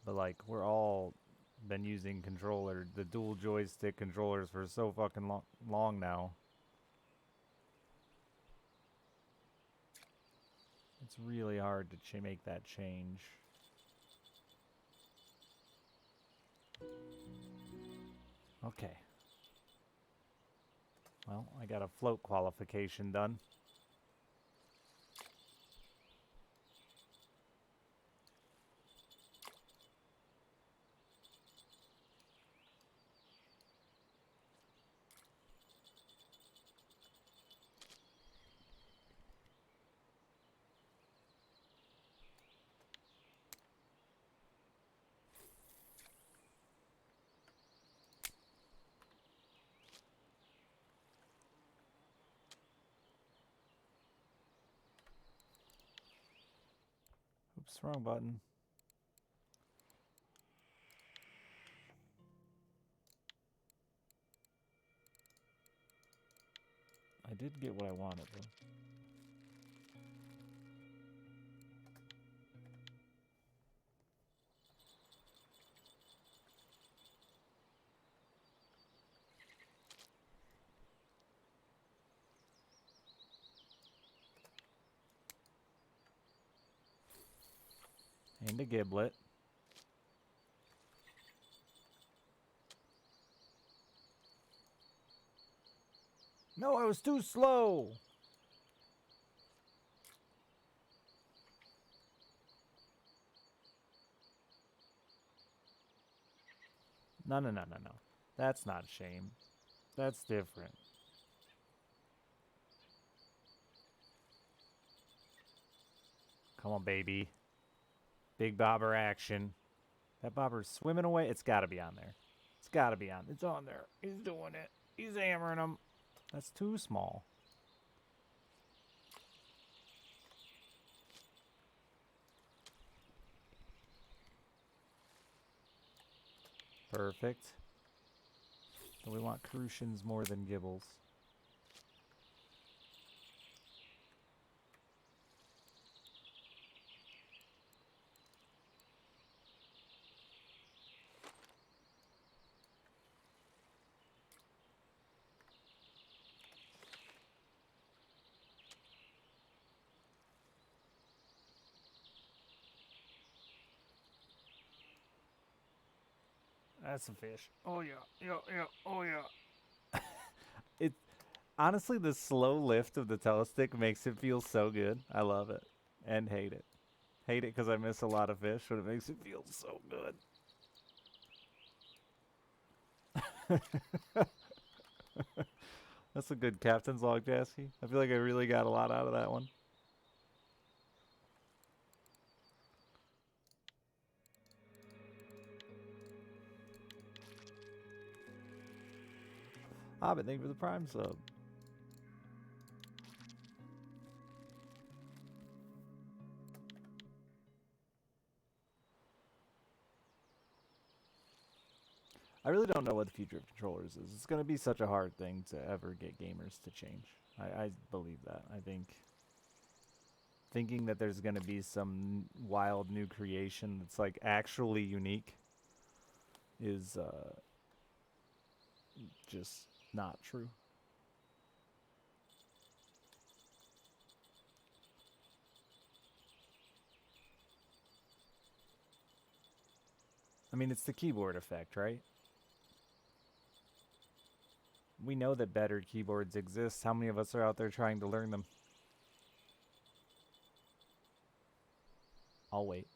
But like, we're all been using the dual joystick controllers for so fucking long now. It's really hard to make that change. Okay. Well, I got a float qualification done. Oops, wrong button. I did get what I wanted, though. And a giblet. No, I was too slow! No. That's not shame. That's different. Come on, baby. Big bobber action. That bobber's swimming away. It's got to be on there. It's got to be on. It's on there. He's doing it. He's hammering them. That's too small. Perfect. So we want crucians more than gibbles. That's a fish. Oh yeah, oh yeah. It honestly, the slow lift of the telestick makes it feel so good. I love it and hate it. Hate it because I miss a lot of fish, but it makes it feel so good. That's a good captain's log, Jassy. I feel like I really got a lot out of that one. Hobbit, thank you for the Prime sub. I really don't know what the future of controllers is. It's going to be such a hard thing to ever get gamers to change. I believe that. I think thinking that there's gonna be some wild new creation that's like actually unique is just not true. I mean, it's the keyboard effect, right? We know that better keyboards exist. How many of us are out there trying to learn them? I'll wait.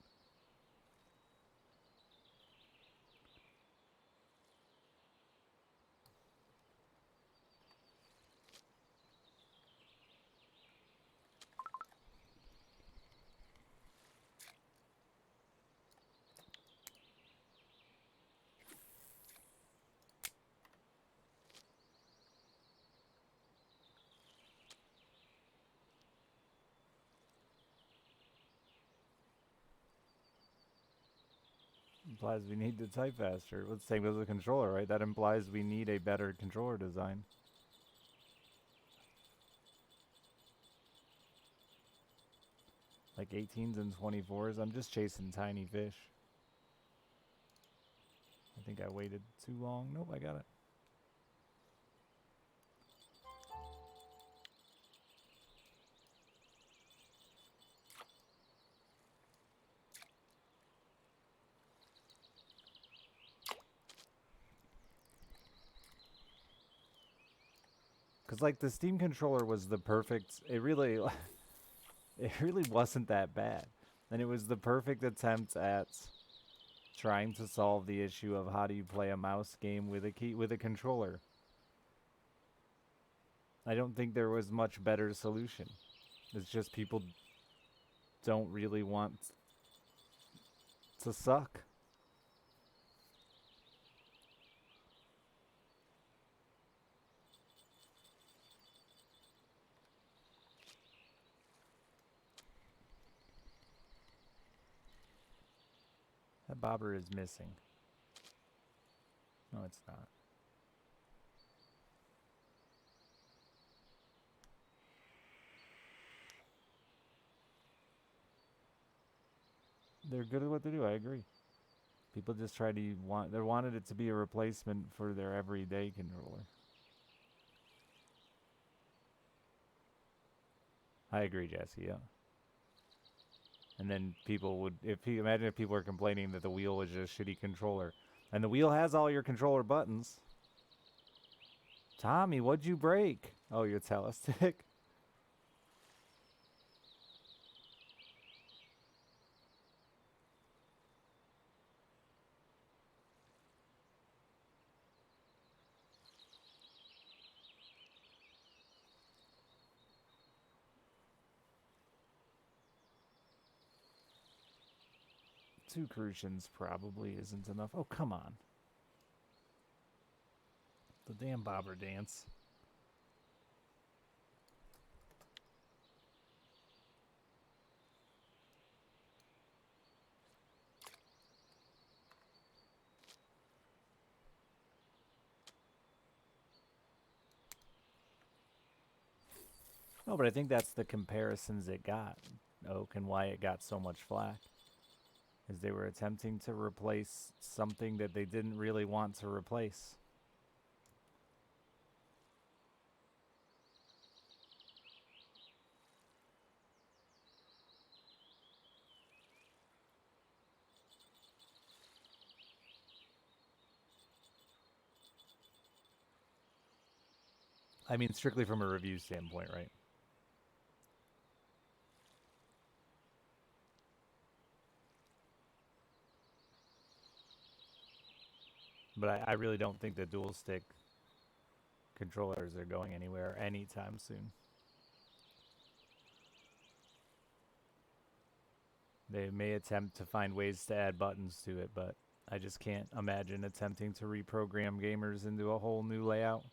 Implies we need to type faster. Let's same as the controller, right? That implies we need a better controller design. Like 18s and 24s. I'm just chasing tiny fish. I think I waited too long. Nope, I got it. Cause like the Steam controller was the perfect. It really, it really wasn't that bad, and it was the perfect attempt at trying to solve the issue of how do you play a mouse game with a controller. I don't think there was much better solution. It's just people don't really want to suck. That bobber is missing. No, it's not. They're good at what they do. I agree. People just try to they wanted it to be a replacement for their everyday controller. I agree, Jesse. Yeah. And then people would, imagine if people were complaining that the wheel was just a shitty controller, and the wheel has all your controller buttons. Tommy, what'd you break? Oh, your telestick. Two crucians probably isn't enough. Oh, come on. The damn bobber dance. No, but I think that's the comparisons it got, Oak, and why it got so much flack. Is they were attempting to replace something that they didn't really want to replace. I mean, strictly from a review standpoint, right? But I really don't think the dual stick controllers are going anywhere anytime soon. They may attempt to find ways to add buttons to it, but I just can't imagine attempting to reprogram gamers into a whole new layout.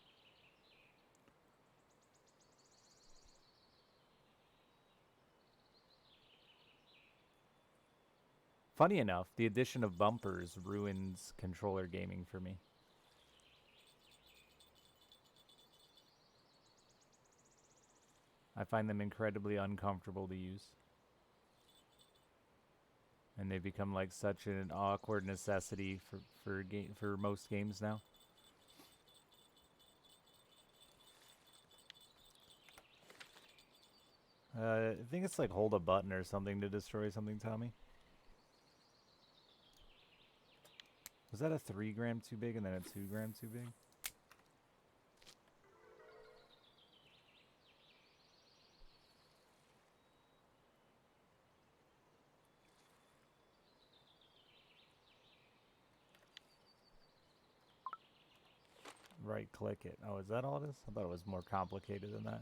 Funny enough, the addition of bumpers ruins controller gaming for me. I find them incredibly uncomfortable to use. and they become like such an awkward necessity for most games now. I think it's like hold a button or something to destroy something, Tommy. Was that a 3 gram too big and then a 2 gram too big? Right click it. Oh, is that all it is? I thought it was more complicated than that.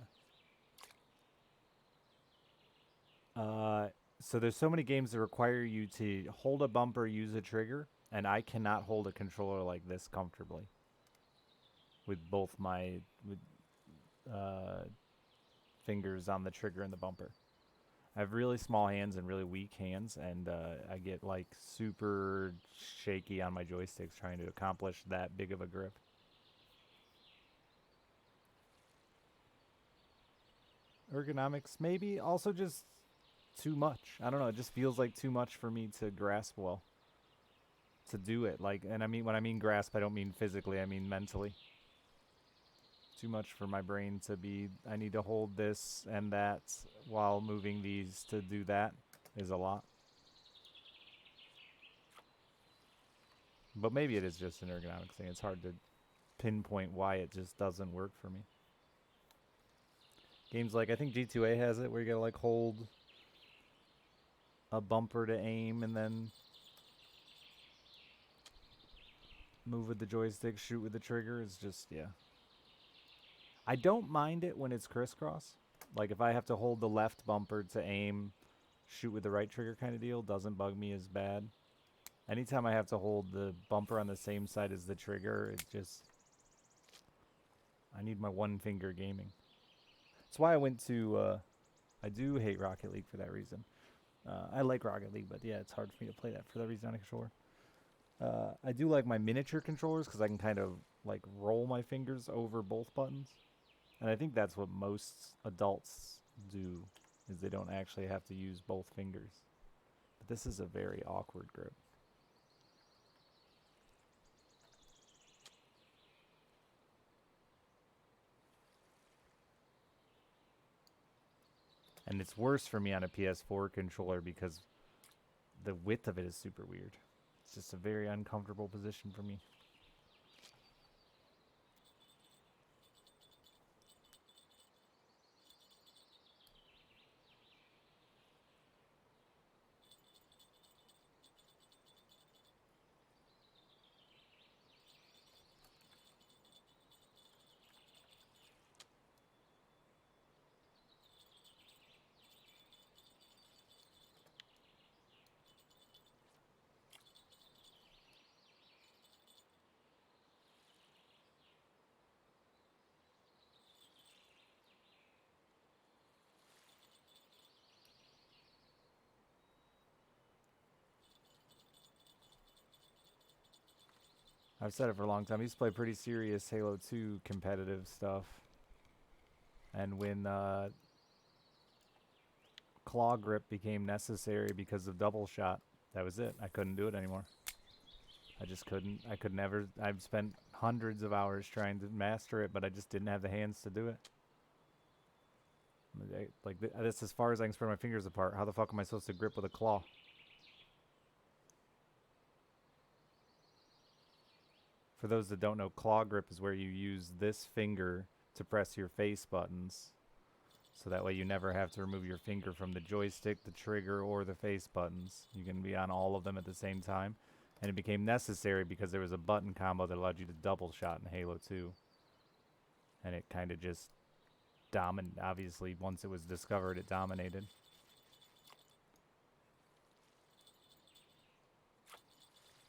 So there's so many games that require you to hold a bumper, use a trigger, and I cannot hold a controller like this comfortably. With both my fingers on the trigger and the bumper. I have really small hands and really weak hands, and I get like super shaky on my joysticks trying to accomplish that big of a grip. Ergonomics, maybe. Also just too much. I don't know. It just feels like too much for me to grasp well. To do it. Like, and I mean, when I mean grasp, I don't mean physically. I mean mentally. Too much for my brain to be, I need to hold this and that while moving these to do that is a lot. But maybe it is just an ergonomics thing. It's hard to pinpoint why it just doesn't work for me. Games like, I think G2A has it, where you gotta like hold a bumper to aim and then move with the joystick, shoot with the trigger. It's just, yeah. I don't mind it when it's crisscross. Like if I have to hold the left bumper to aim, shoot with the right trigger kind of deal, doesn't bug me as bad. Anytime I have to hold the bumper on the same side as the trigger, it just... I need my one finger gaming. That's why I went to... I do hate Rocket League for that reason. I like Rocket League, but yeah, it's hard for me to play that for that reason on a controller. I do like my miniature controllers because I can kind of like roll my fingers over both buttons. And I think that's what most adults do, is they don't actually have to use both fingers. But this is a very awkward grip. And it's worse for me on a PS4 controller because the width of it is super weird. It's just a very uncomfortable position for me. I've said it for a long time. I used to play pretty serious Halo 2 competitive stuff. And when claw grip became necessary because of double shot, that was it. I couldn't do it anymore. I just couldn't. I could never. I've spent hundreds of hours trying to master it, but I just didn't have the hands to do it. Like, that's as far as I can spread my fingers apart. How the fuck am I supposed to grip with a claw? For those that don't know, claw grip is where you use this finger to press your face buttons. So that way you never have to remove your finger from the joystick, the trigger, or the face buttons. You can be on all of them at the same time. And it became necessary because there was a button combo that allowed you to double shot in Halo 2. And it kind of just dominated. Obviously, once it was discovered, it dominated.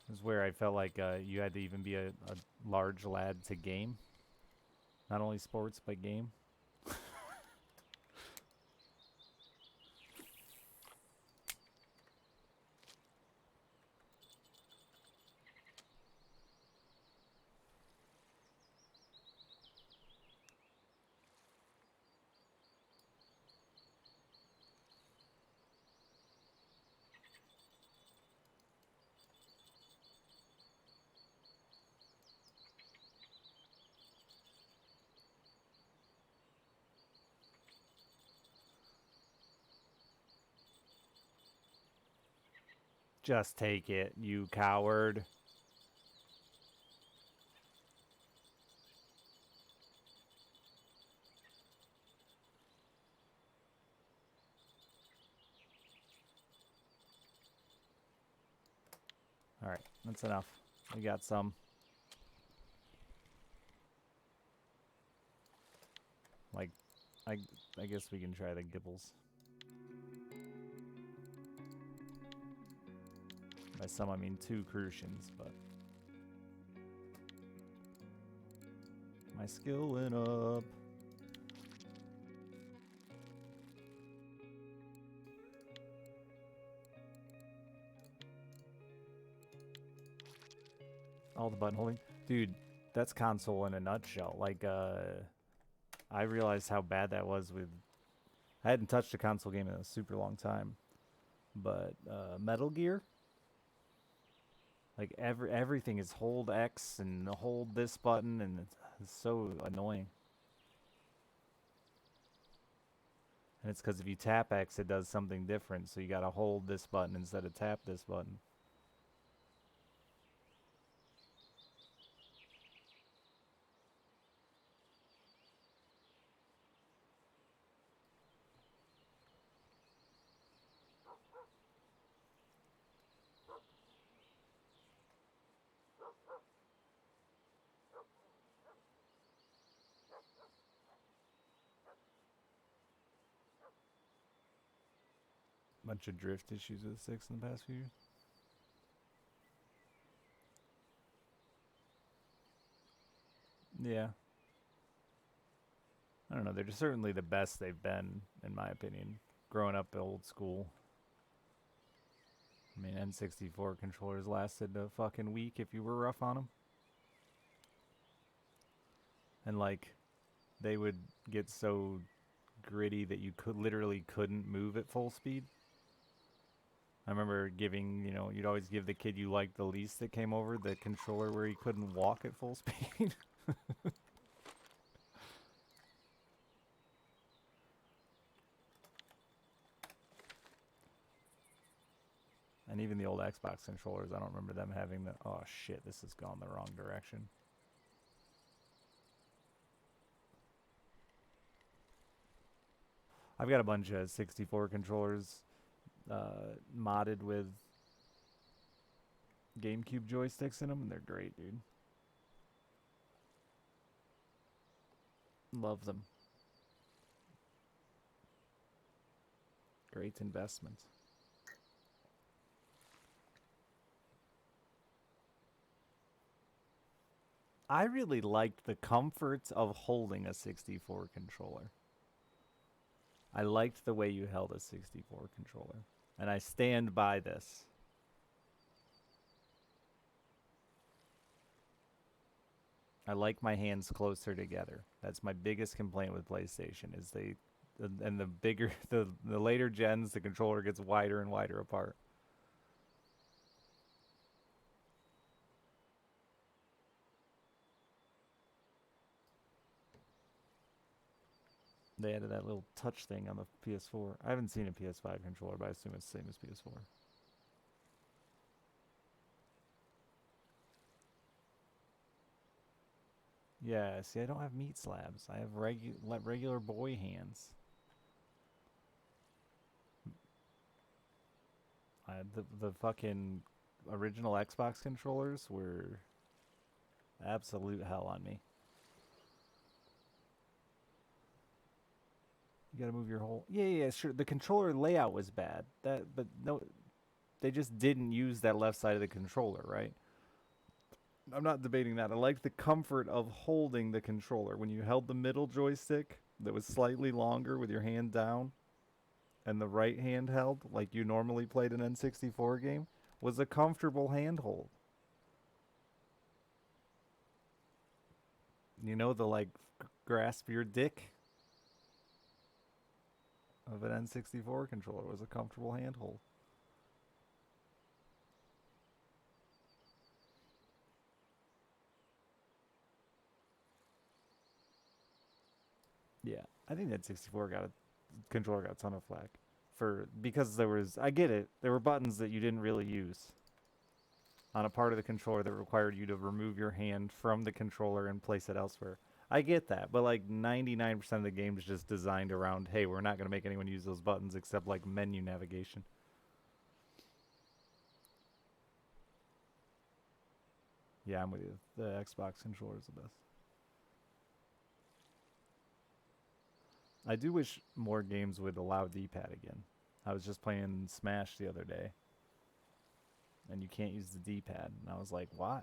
This is where I felt like you had to even be a large lad to game. Not only sports, but game. Just take it, you coward. Alright, that's enough. We got some. Like, I guess we can try the Gibbles. By some, I mean 2 Crucians, but... My skill went up. All the button holding. Dude, that's console in a nutshell. Like, I realized how bad that was with... I hadn't touched a console game in a super long time. But, Metal Gear? Like, everything is hold X and hold this button, and it's so annoying. And it's because if you tap X, it does something different. So you gotta hold this button instead of tap this button. Bunch of drift issues with 6 in the past few years. Yeah. I don't know. They're just certainly the best they've been, in my opinion. Growing up old school. I mean, N64 controllers lasted a fucking week if you were rough on them. And, like, they would get so gritty that you literally couldn't move at full speed. I remember giving, you'd always give the kid you liked the least that came over the controller where he couldn't walk at full speed. And even the old Xbox controllers, I don't remember them having the... Oh, shit, this has gone the wrong direction. I've got a bunch of 64 controllers modded with GameCube joysticks in them, and they're great, dude. Love them. Great investment. I really liked the comforts of holding a 64 controller. I liked the way you held a 64 controller. And I stand by this. I like my hands closer together. That's my biggest complaint with PlayStation is and the bigger the later gens, the controller gets wider and wider apart. They added that little touch thing on the PS4. I haven't seen a PS5 controller, but I assume it's the same as PS4. Yeah, see, I don't have meat slabs. I have regular boy hands. The fucking original Xbox controllers were absolute hell on me. You gotta move your whole... Yeah, sure. The controller layout was bad. But no, they just didn't use that left side of the controller, right? I'm not debating that. I liked the comfort of holding the controller. When you held the middle joystick that was slightly longer with your hand down and the right hand held, like you normally played an N64 game, was a comfortable handhold. You know, the like grasp your dick of an N64 controller was a comfortable handhold. Yeah, I think that 64 controller got a ton of flack. because there was, I get it, there were buttons that you didn't really use on a part of the controller that required you to remove your hand from the controller and place it elsewhere. I get that, but like 99% of the game is just designed around, hey, we're not going to make anyone use those buttons except like menu navigation. Yeah, I'm with you. The Xbox controller is the best. I do wish more games would allow D-pad again. I was just playing Smash the other day, and you can't use the D-pad, and I was like, why?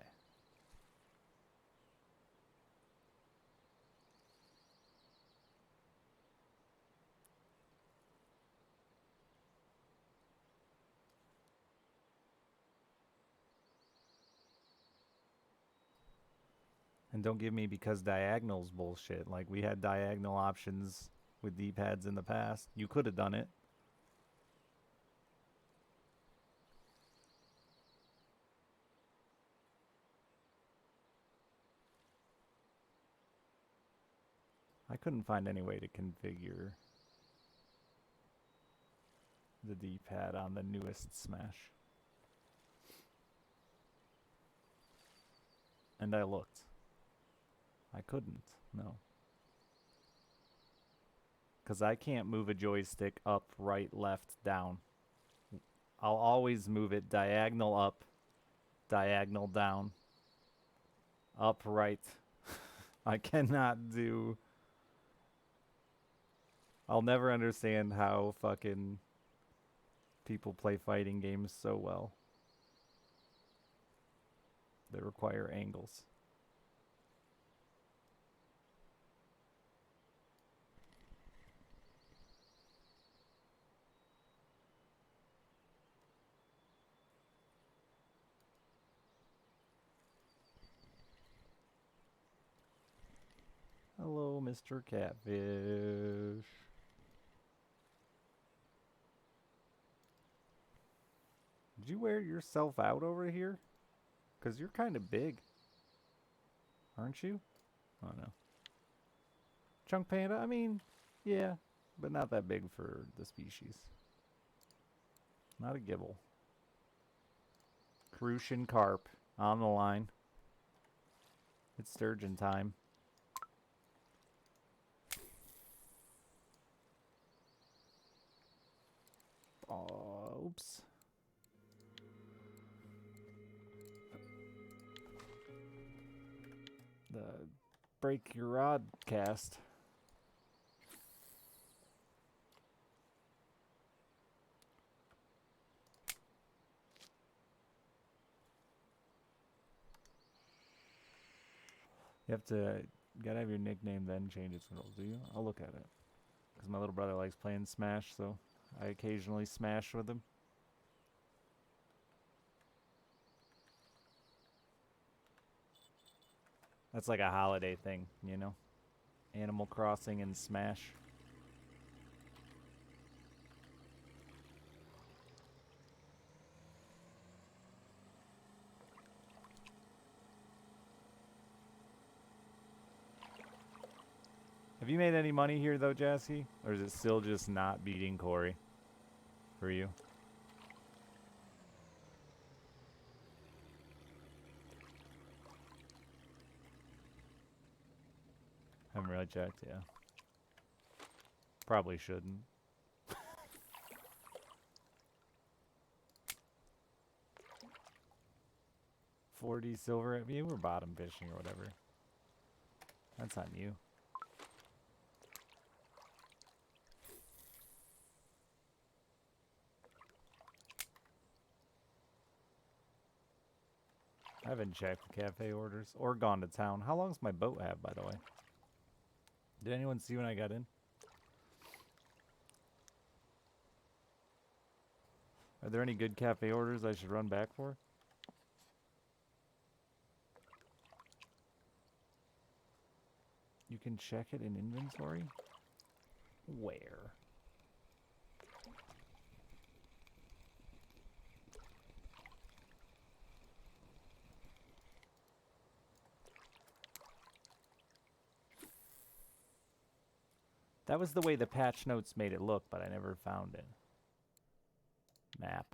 And don't give me because diagonal's bullshit. Like, we had diagonal options with D-pads in the past. You could have done it. I couldn't find any way to configure the D-pad on the newest Smash. And I looked. I couldn't, no. Because I can't move a joystick up, right, left, down. I'll always move it diagonal up, diagonal down, up, right. I cannot do... I'll never understand how fucking people play fighting games so well. They require angles. Hello, Mr. Catfish. Did you wear yourself out over here? Because you're kind of big. Aren't you? Oh, no. Chunk Panda? I mean, yeah, but not that big for the species. Not a Gibble. Crucian Carp on the line. It's sturgeon time. Oh, oops. The break your rod cast. You have to, gotta have your nickname then change its controls, do you? I'll look at it. Because my little brother likes playing Smash, so I occasionally smash with him. That's like a holiday thing, you know? Animal Crossing and Smash. Have you made any money here though, Jassy? Or is it still just not beating Corey for you? Haven't really checked, yeah. Probably shouldn't. $40 silver at me? We're bottom fishing or whatever. That's on you. I haven't checked the cafe orders or gone to town. How long does my boat have, by the way? Did anyone see when I got in? Are there any good cafe orders I should run back for? You can check it in inventory? Where? That was the way the patch notes made it look, but I never found it. Map.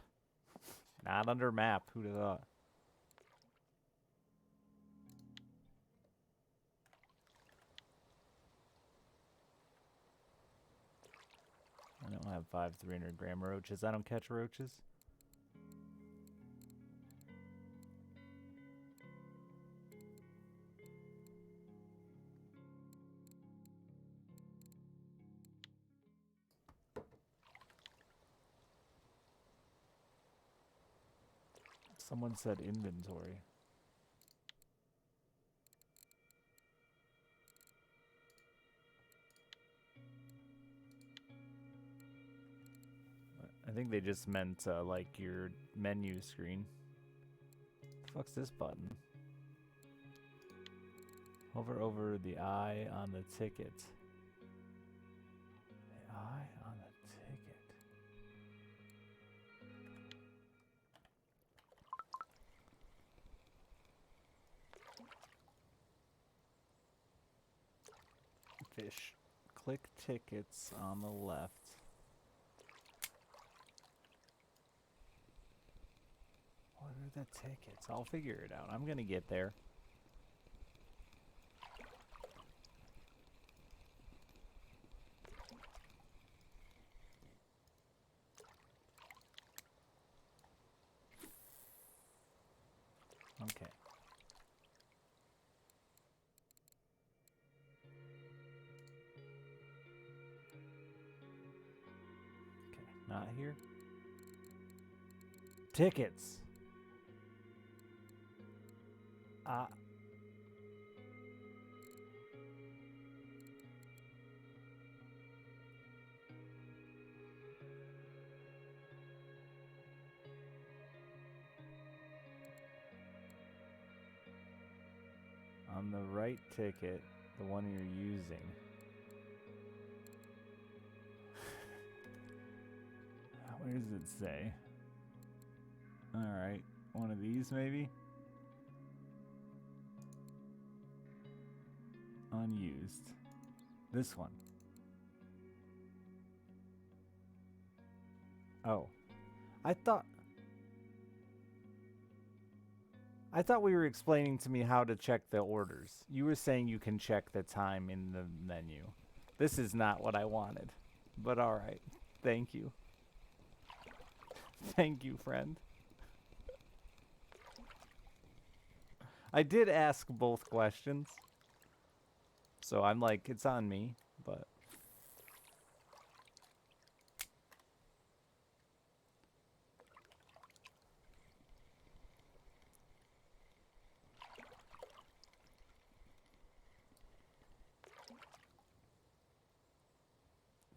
Not under map. Who'd have thought? I don't have 5 300-gram roaches. I don't catch roaches. Someone said inventory. I think they just meant like your menu screen. The fuck's this button? Hover over the eye on the ticket. The eye on the ticket. Fish. Click tickets on the left. What are the tickets? I'll figure it out. I'm gonna get there. Okay. Okay, not here. Tickets. On the right ticket, the one you're using. Where does it say? Alright, one of these maybe? Unused. This one. Oh. I thought we were explaining to me how to check the orders. You were saying you can check the time in the menu. This is not what I wanted. But alright. Thank you. Thank you, friend. I did ask both questions. So I'm like, it's on me, but...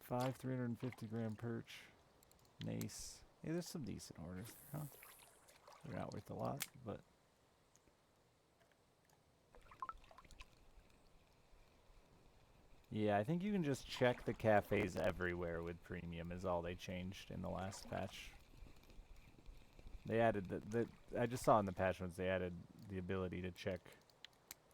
Five 350-gram perch. Nice. Yeah, there's some decent orders there, huh? They're not worth a lot, but... Yeah, I think you can just check the cafes everywhere with premium is all they changed in the last patch. They added I just saw in the patch notes they added the ability to check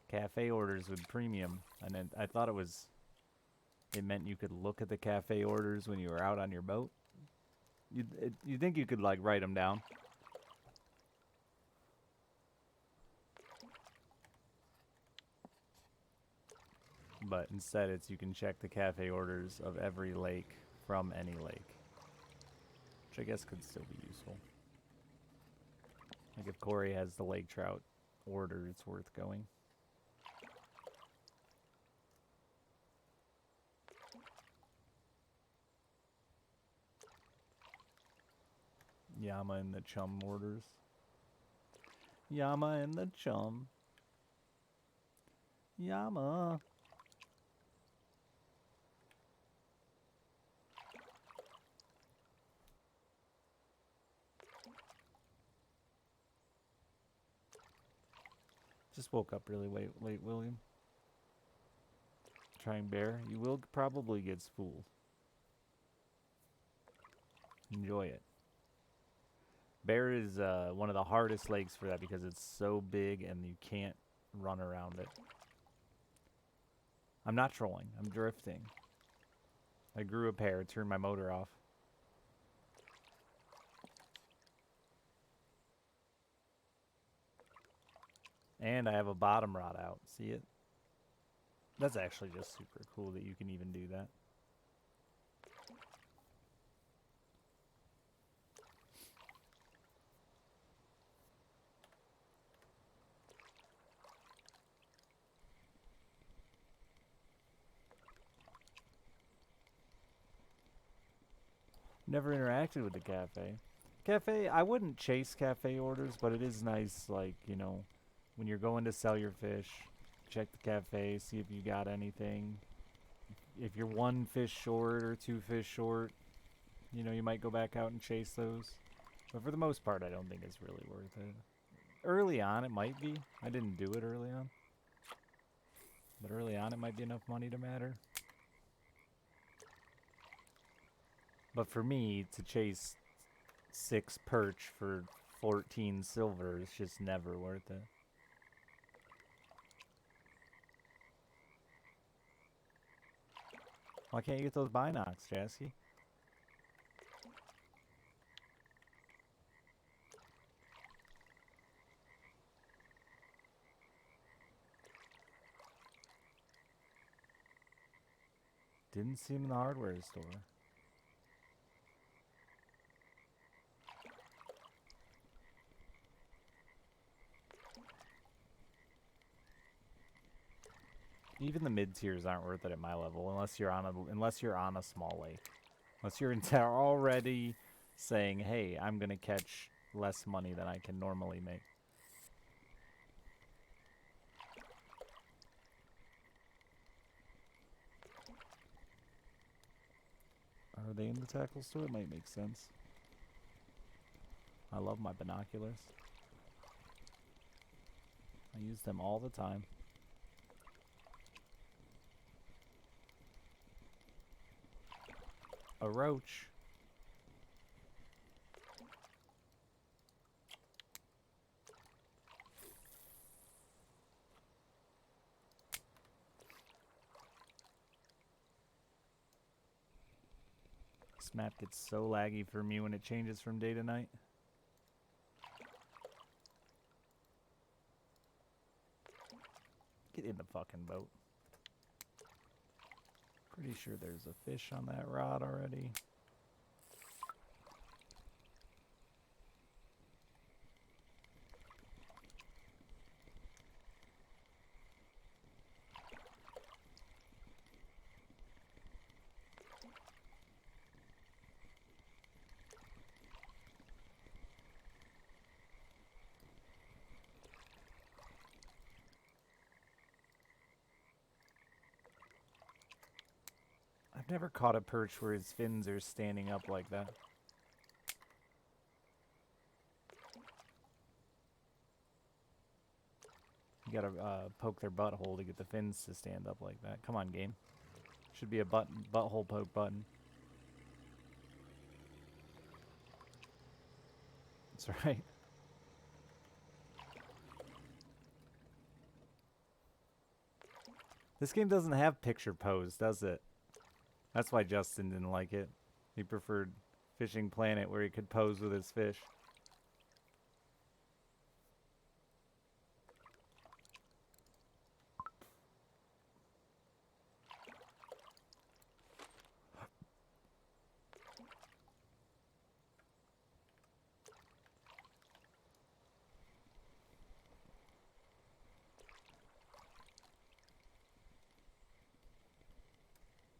cafe orders with premium, and then I thought it meant you could look at the cafe orders when you were out on your boat. You think you could like write them down? But instead it's you can check the cafe orders of every lake from any lake. Which I guess could still be useful. Like if Corey has the lake trout order, it's worth going. Yama and the chum orders. Yama and the chum. Yama. Just woke up really late, William. Trying bear. You will probably get spooled. Enjoy it. Bear is one of the hardest lakes for that because it's so big and you can't run around it. I'm not trolling. I'm drifting. I grew a pair, turned my motor off. And I have a bottom rod out. See it? That's actually just super cool that you can even do that. Never interacted with the cafe. Cafe, I wouldn't chase cafe orders, but it is nice, like, you know, when you're going to sell your fish, check the cafe, see if you got anything. If you're one fish short or two fish short, you know, you might go back out and chase those. But for the most part, I don't think it's really worth it. Early on, it might be. I didn't do it early on. But early on, it might be enough money to matter. But for me, to chase 6 perch for 14 silver is just never worth it. Why can't you get those binocs, Jasky? Didn't see him in the hardware store. Even the mid tiers aren't worth it at my level unless you're on a small lake. Unless you're already saying, "Hey, I'm gonna catch less money than I can normally make." Are they in the tackle store? It might make sense. I love my binoculars. I use them all the time. A roach. This map gets so laggy for me when it changes from day to night. Get in the fucking boat. Pretty sure there's a fish on that rod already. I've never caught a perch where his fins are standing up like that. You gotta poke their butthole to get the fins to stand up like that. Come on, game. Should be a butthole poke button. That's right. This game doesn't have picture pose, does it? That's why Justin didn't like it. He preferred Fishing Planet where he could pose with his fish.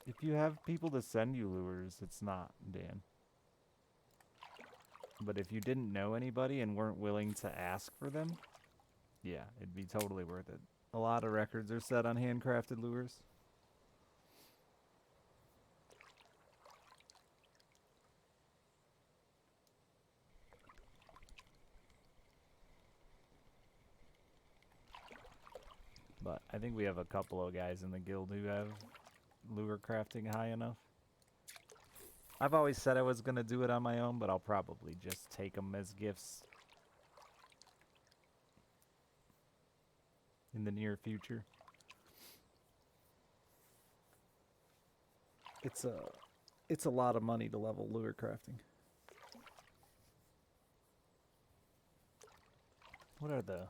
If you have people to send you lures, it's not, Dan. But if you didn't know anybody and weren't willing to ask for them, yeah, it'd be totally worth it. A lot of records are set on handcrafted lures. But I think we have a couple of guys in the guild who have lure crafting high enough. I've always said I was going to do it on my own, but I'll probably just take them as gifts in the near future. It's a lot of money to level lure crafting. What are the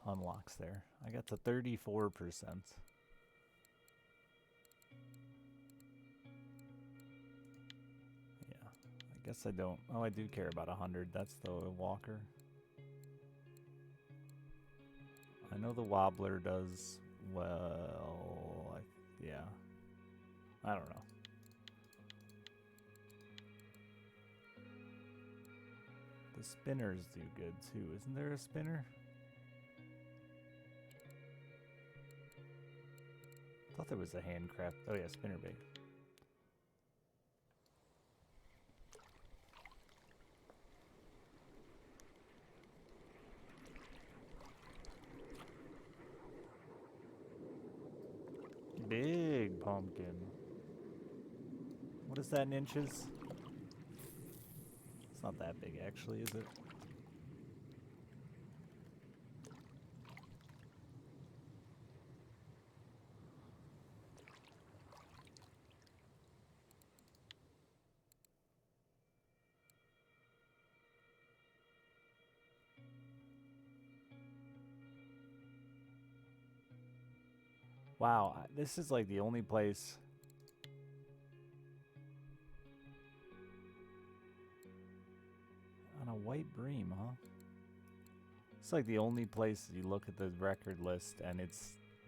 unlocks there. I got to 34%. Yeah, I guess I don't. Oh, I do care about 100. That's the walker. I know the wobbler does well. Yeah. I don't know. The spinners do good too. Isn't there a spinner? I thought there was a handcraft. Oh yeah, spinnerbait. Big pumpkin. What is that in inches? It's not that big actually, is it? Wow, this is like the only place. On a white bream, huh? It's like the only place you look at the record list and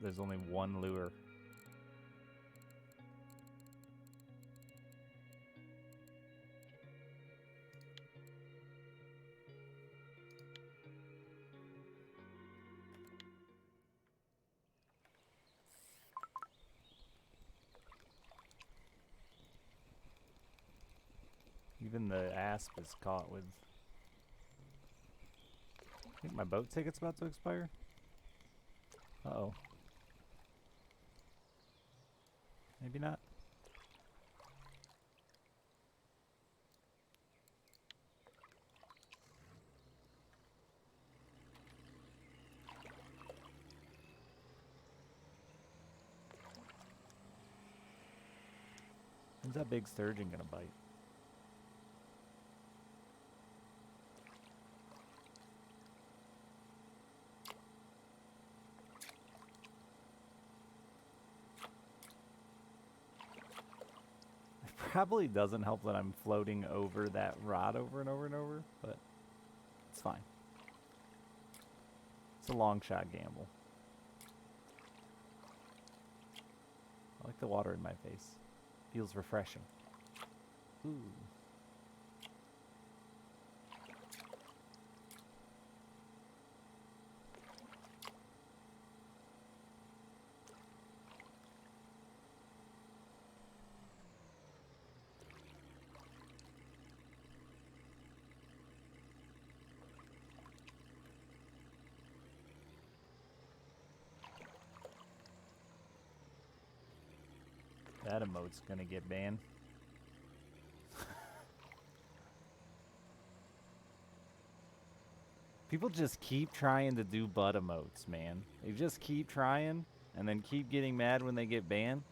there's only one lure. Even the asp is caught with. I think my boat ticket's about to expire. Uh-oh. Maybe not. When's that big sturgeon gonna bite? It probably doesn't help that I'm floating over that rod over and over and over, but it's fine. It's a long shot gamble. I like the water in my face. Feels refreshing. Ooh. That emote's gonna get banned. People just keep trying to do butt emotes, man. They just keep trying and then keep getting mad when they get banned.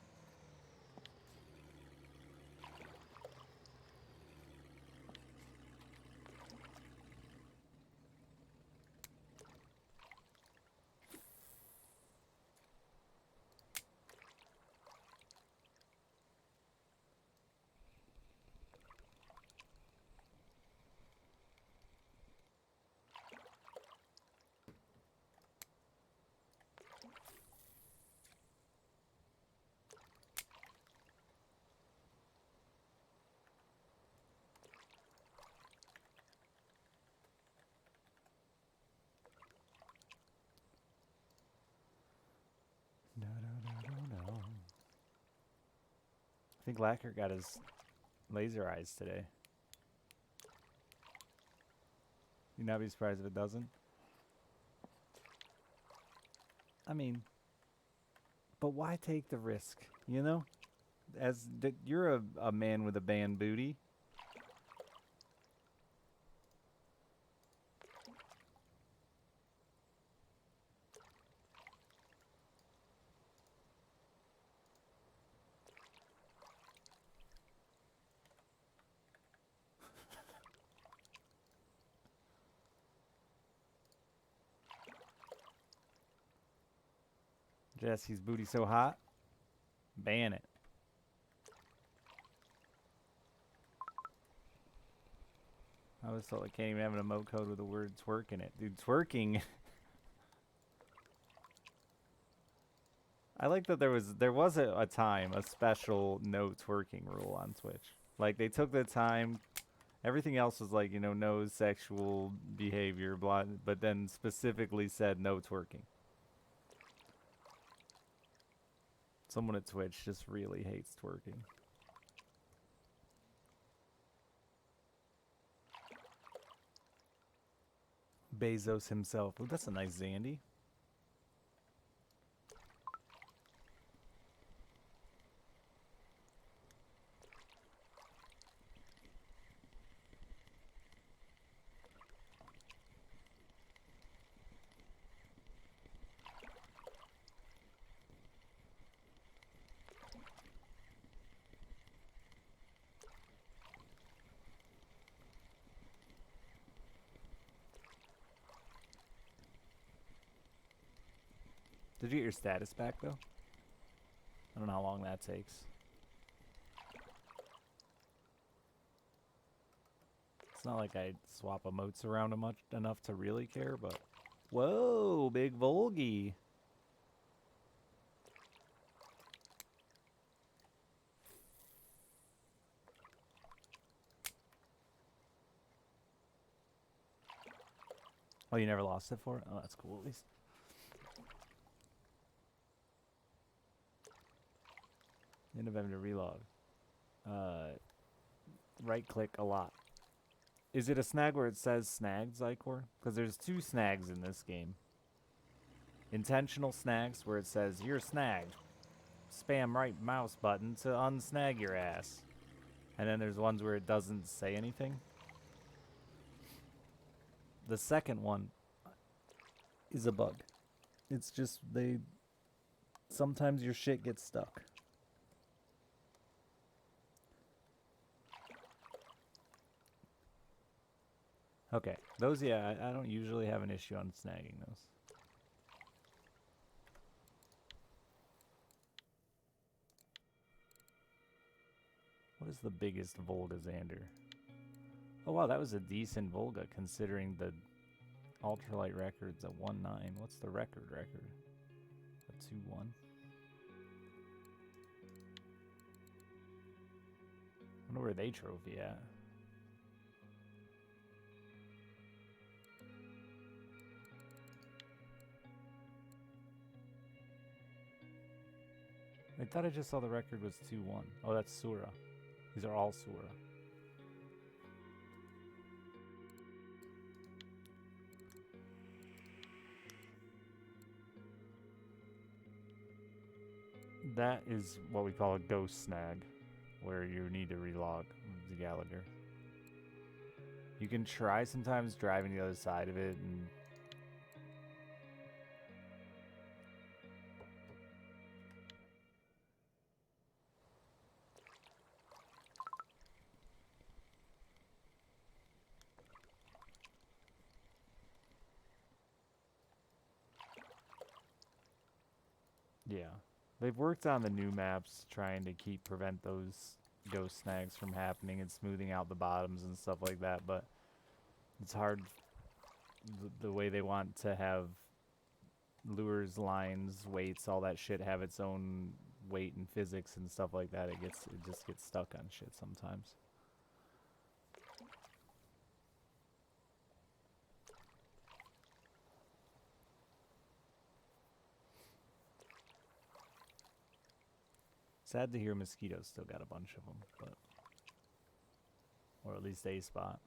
No, no, no, no, no. I think Lacquer got his laser eyes today. You'd not be surprised if it doesn't. I mean, but why take the risk, you know? You're a man with a band booty. Jesse's booty so hot. Ban it. I always thought I can't even have an emote code with the word twerk in it. Dude, twerking. I like that there was a time, a special no twerking rule on Twitch. Like, they took the time. Everything else was like, you know, no sexual behavior, blah, but then specifically said no twerking. Someone at Twitch just really hates twerking. Bezos himself. Oh, that's a nice Zandy. Did you get your status back, though? I don't know how long that takes. It's not like I swap emotes around enough to really care, but... Whoa, big Volgy! Oh, you never lost it for it? Oh, that's cool at least. End of having to relog. Right click a lot. Is it a snag where it says snagged, Zycor? Because there's 2 snags in this game. Intentional snags where it says you're snagged. Spam right mouse button to unsnag your ass. And then there's ones where it doesn't say anything. The second one is a bug. It's just sometimes your shit gets stuck. Okay, those, yeah, I don't usually have an issue on snagging those. What is the biggest Volga Xander? Oh wow, that was a decent Volga considering the ultralight record's a 1.9. What's the record? A 2.1. I wonder where they trophy at. I thought I just saw the record was 2.1. Oh, that's Sura. These are all Sura. That is what we call a ghost snag, where you need to relog the Gallagher. You can try sometimes driving the other side of it and... Yeah. They've worked on the new maps trying to prevent those ghost snags from happening and smoothing out the bottoms and stuff like that, but it's hard the way they want to have lures, lines, weights, all that shit have its own weight and physics and stuff like that. It just gets stuck on shit sometimes. Sad to hear Mosquito's still got a bunch of them, but... Or at least a spot.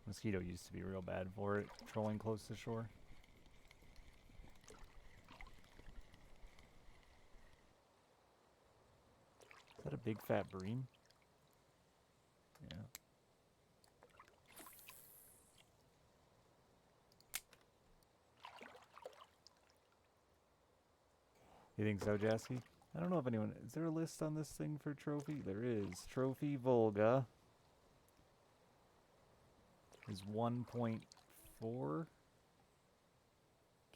Mosquito used to be real bad for it, trolling close to shore. Is that a big fat bream? Yeah. You think so, Jasky? I don't know if anyone... Is there a list on this thing for trophy? There is. Trophy Volga is 1.4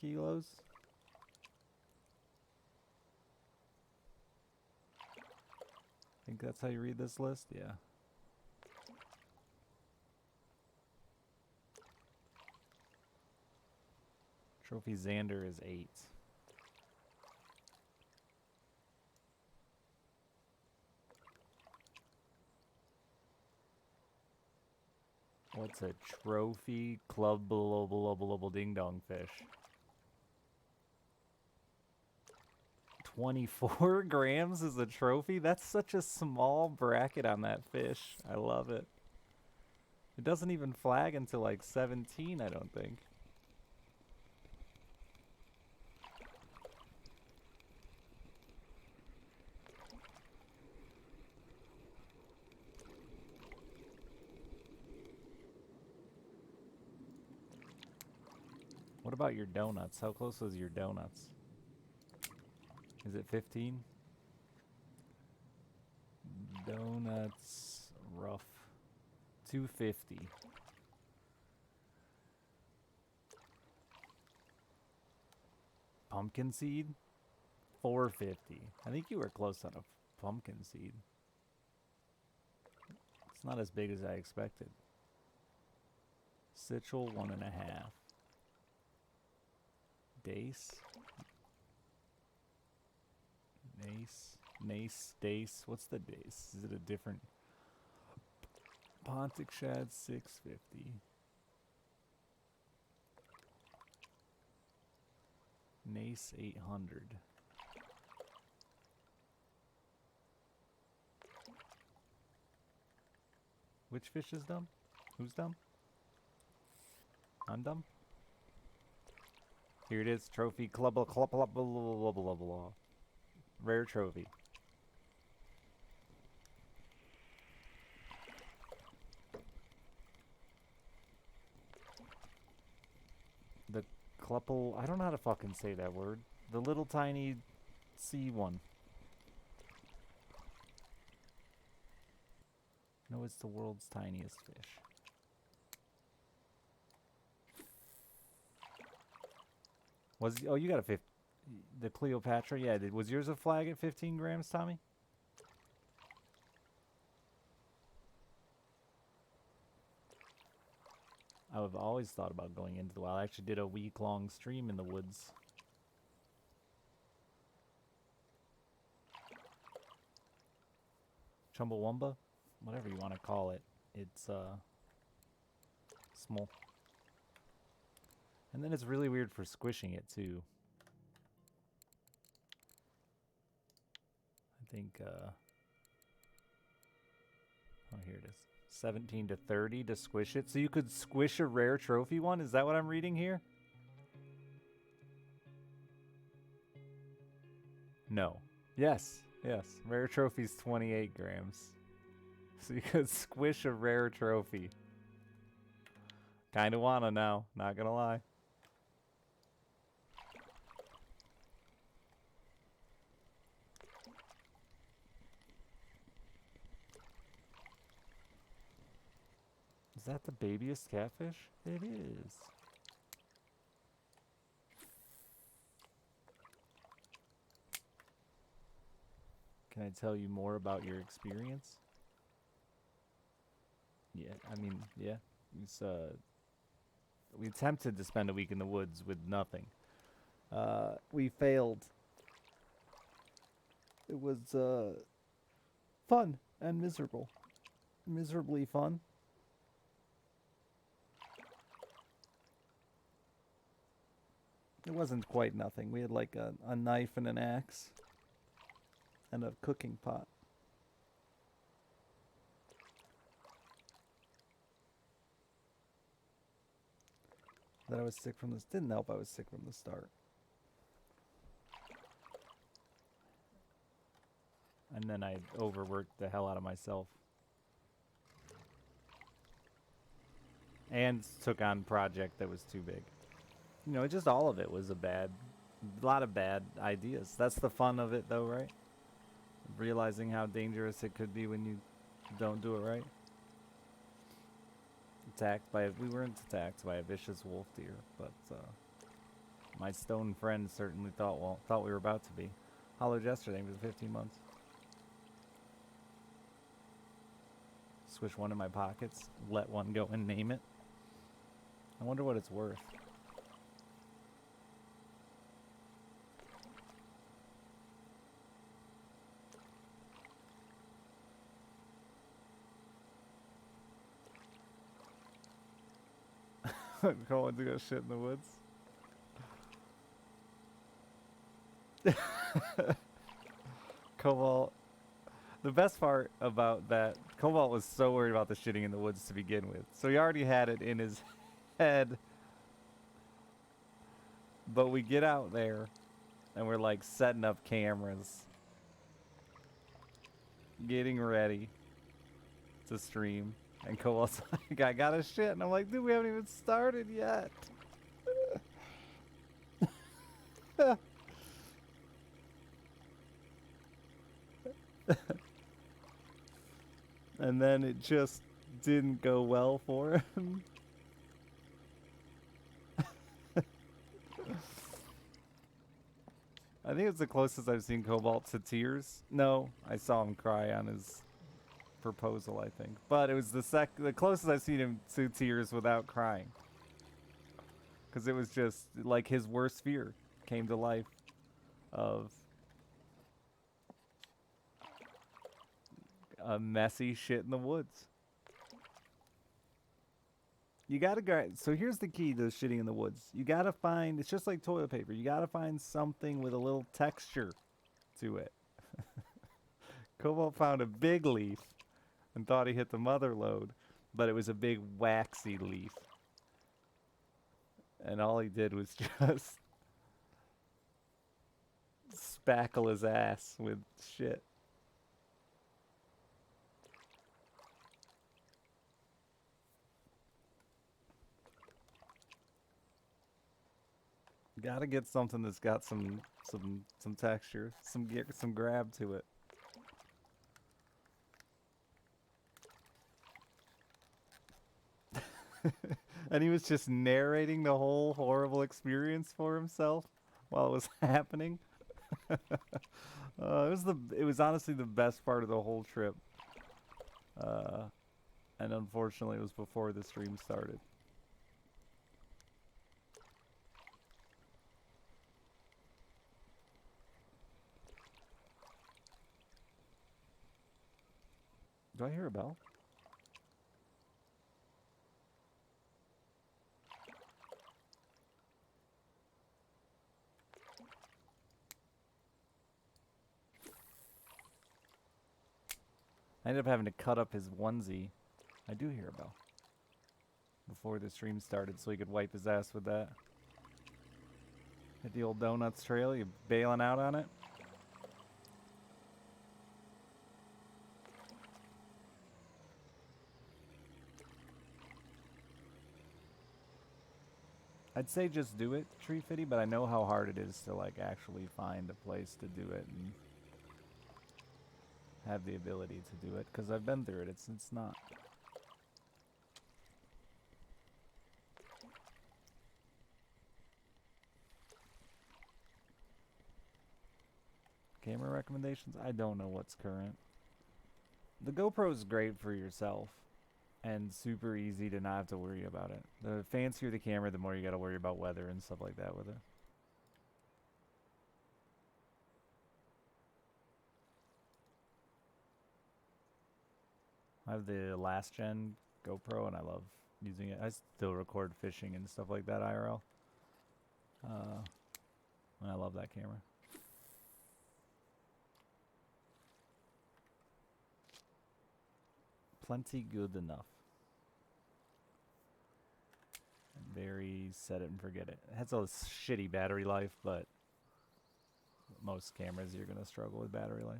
kilos. I think that's how you read this list? Yeah. Trophy Xander is 8. What's a trophy club ding dong fish? 24 grams is a trophy? That's such a small bracket on that fish. I love it. It doesn't even flag until like 17, I don't think. What about your donuts? How close was your donuts? Is it 15? Donuts rough. 250. Pumpkin seed? 450. I think you were close on a pumpkin seed. It's not as big as I expected. Citral 1.5. Dace. Dace. What's the dace? Is it a different? Pontic shad 650. Nace 800. Which fish is dumb? Who's dumb? I'm dumb. Here it is, trophy club, rare trophy. The clupple, I don't know how to fucking say that word. The little tiny sea one. No, it's the world's tiniest fish. Oh, you got a 50. The Cleopatra, yeah. Was yours a flag at 15 grams, Tommy? I've always thought about going into the wild. I actually did a week-long stream in the woods. Chumbawamba? Whatever you want to call it. It's, small. And then it's really weird for squishing it, too. I think, oh, here it is. 17 to 30 to squish it. So you could squish a rare trophy one? Is that what I'm reading here? No. Yes. Yes. Rare trophy's 28 grams. So you could squish a rare trophy. Kinda wanna now. Not gonna lie. Is that the babiest catfish? It is. Can I tell you more about your experience? Yeah, I mean, yeah. It's, we attempted to spend a week in the woods with nothing. We failed. It was, fun and miserable. Miserably fun. It wasn't quite nothing. We had like a knife and an axe. And a cooking pot. That I was sick from this. Didn't help I was sick from the start. And then I overworked the hell out of myself. And took on a project that was too big. You know, just all of it was a lot of bad ideas. That's the fun of it though, right? Realizing how dangerous it could be when you don't do it right. We weren't attacked by a vicious wolf deer, but My stone friend certainly thought we were about to be. Hollow Jester, thank you for the 15 months. Swish one in my pockets, let one go and name it. I wonder what it's worth. Going to go shit in the woods. Cobalt. The best part about that, Cobalt was so worried about the shitting in the woods to begin with. So he already had it in his head. But we get out there and we're like setting up cameras. Getting ready to stream. And Cobalt's like, I got a shit. And I'm like, dude, we haven't even started yet. And then it just didn't go well for him. I think it's the closest I've seen Cobalt to tears. No, I saw him cry on his proposal, I think. But it was the closest I've seen him to tears without crying. Because it was just like his worst fear came to life of a messy shit in the woods. You gotta go. So here's the key to shitting in the woods. You gotta find, it's just like toilet paper. You gotta find something with a little texture to it. Cobalt found a big leaf and thought he hit the mother lode, but it was a big waxy leaf. And all he did was just spackle his ass with shit. Gotta get something that's got some texture, some grab to it. And he was just narrating the whole horrible experience for himself while it was happening. It was honestly the best part of the whole trip. And unfortunately, it was before the stream started. Do I hear a bell? I ended up having to cut up his onesie. I do hear a bell. Before the stream started so he could wipe his ass with that. Hit the old Donuts trail, you bailing out on it? I'd say just do it, Tree Fitty, but I know how hard it is to like actually find a place to do it and have the ability to do it, because I've been through it. It's not. Camera recommendations? I don't know what's current. The GoPro's great for yourself and super easy to not have to worry about it. The fancier the camera, the more you gotta worry about weather and stuff like that with it. I have the last gen GoPro and I love using it. I still record fishing and stuff like that IRL. And I love that camera. Plenty good enough. Very set it and forget it. It has a shitty battery life, but most cameras you're gonna struggle with battery life.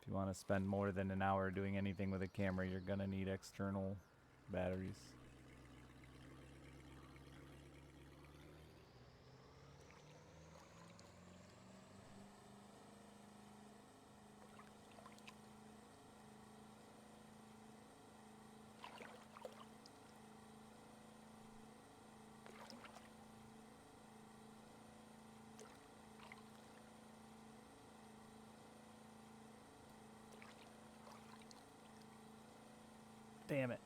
If you want to spend more than an hour doing anything with a camera, you're gonna need external batteries. Damn it.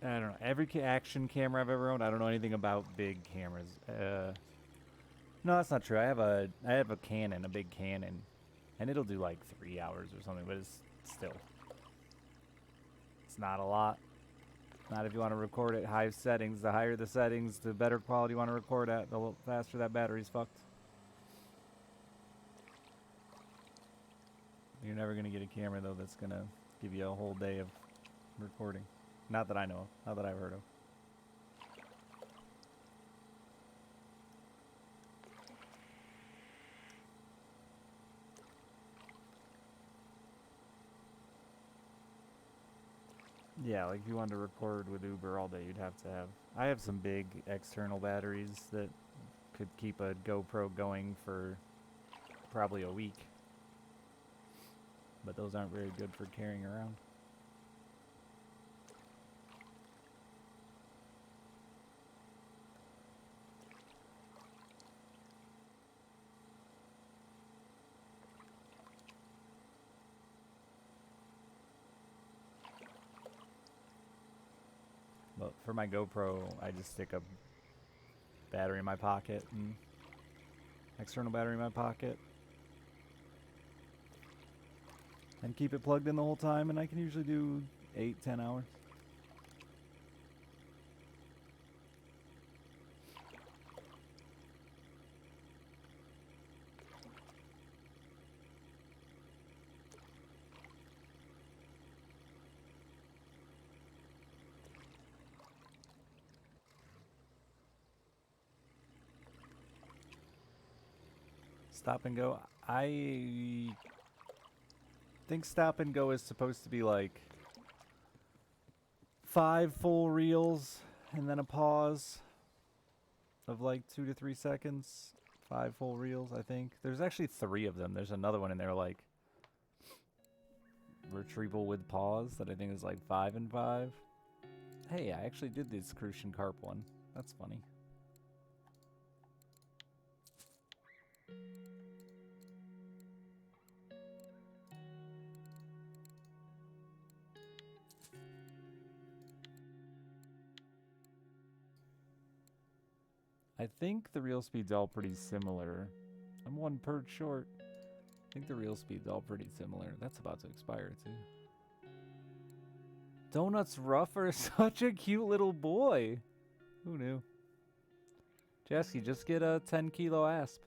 I don't know. Every action camera I've ever owned, I don't know anything about big cameras. No, that's not true. I have a Canon, a big Canon, and it'll do like 3 hours or something, but it's still, it's not a lot. Not if you want to record at high settings. The higher the settings, the better quality you want to record at, the faster that battery's fucked. You're never gonna get a camera though that's gonna give you a whole day of recording. Not that I know of. Not that I've heard of. Yeah, like if you wanted to record with Uber all day, you'd have to have... I have some big external batteries that could keep a GoPro going for probably a week. But those aren't very good for carrying around. But for my GoPro, I just stick a battery in my pocket and external battery in my pocket and keep it plugged in the whole time, and I can usually do 8-10 hours. Stop and go. I think stop and go is supposed to be like 5 full reels and then a pause of like 2 to 3 seconds. 5 full reels, I think. There's actually 3 of them. There's another one in there like retrieval with pause that I think is like 5 and 5. Hey, I actually did this Crucian Carp one. That's funny. I think the reel speed's all pretty similar. I'm 1 perch short. I think the reel speed's all pretty similar. That's about to expire too. Donut's Rougher, such a cute little boy. Who knew? Jesse, just get a 10 kilo asp.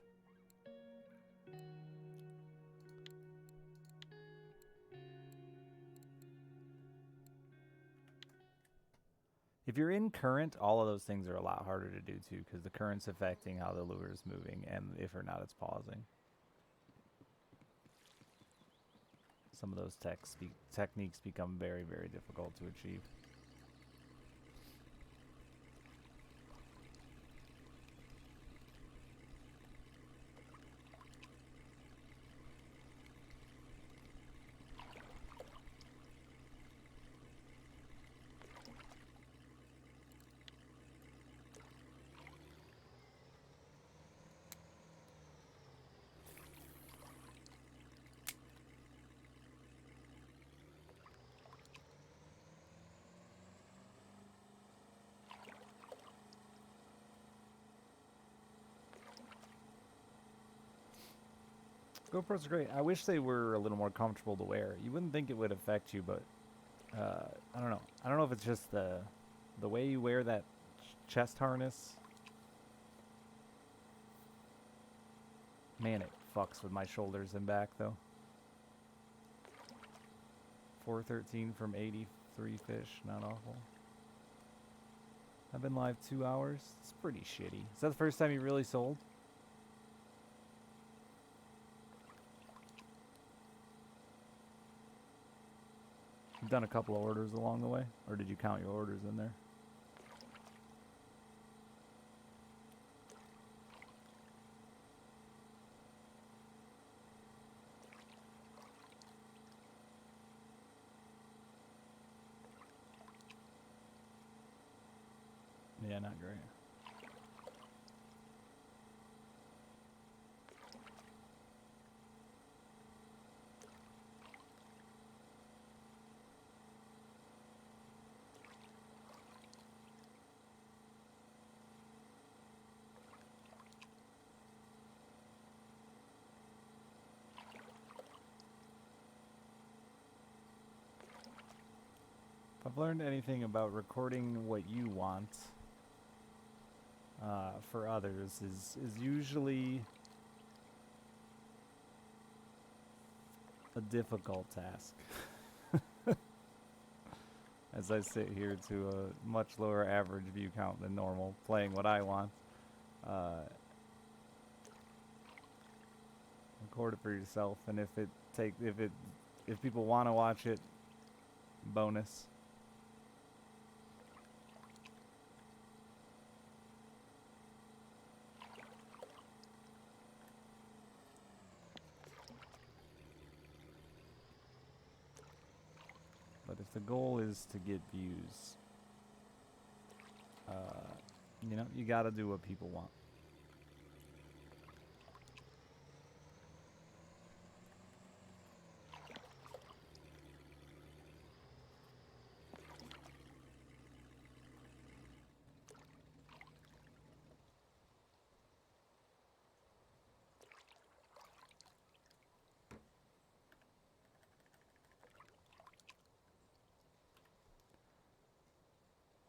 If you're in current, all of those things are a lot harder to do too, because the current's affecting how the lure is moving, and if or not it's pausing. Some of those techniques become very, very difficult to achieve. GoPros are great. I wish they were a little more comfortable to wear. You wouldn't think it would affect you, but I don't know. I don't know if it's just the way you wear that chest harness. Man, it fucks with my shoulders and back though. 413 from 83 fish, not awful. I've been live 2 hours. It's pretty shitty. Is that the first time you really sold? You've done a couple of orders along the way? Or did you count your orders in there? Yeah, not great. If I've learned anything about recording what you want for others is usually a difficult task. As I sit here to a much lower average view count than normal, playing what I want. Record it for yourself, and if people want to watch it, bonus. But if the goal is to get views, you know, you gotta do what people want.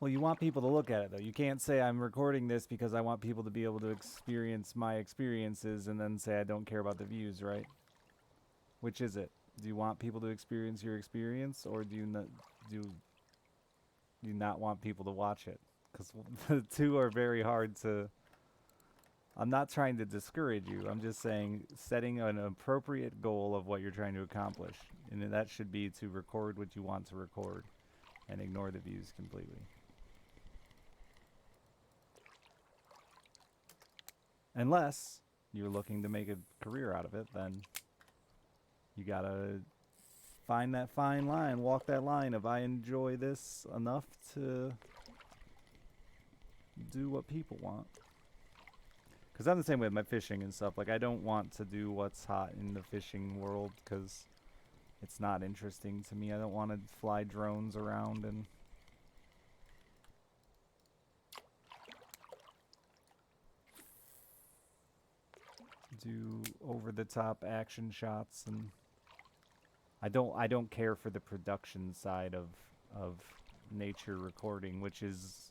Well, you want people to look at it, though. You can't say I'm recording this because I want people to be able to experience my experiences and then say I don't care about the views, right? Which is it? Do you want people to experience your experience, or do you not want people to watch it? Because the two are very hard to... I'm not trying to discourage you. I'm just saying setting an appropriate goal of what you're trying to accomplish. And that should be to record what you want to record and ignore the views completely. Unless you're looking to make a career out of it, then you gotta find that fine line, walk that line of I enjoy this enough to do what people want. Because I'm the same way with my fishing and stuff. Like, I don't want to do what's hot in the fishing world because it's not interesting to me. I don't want to fly drones around and... do over-the-top action shots, and I don't care for the production side of nature recording, which is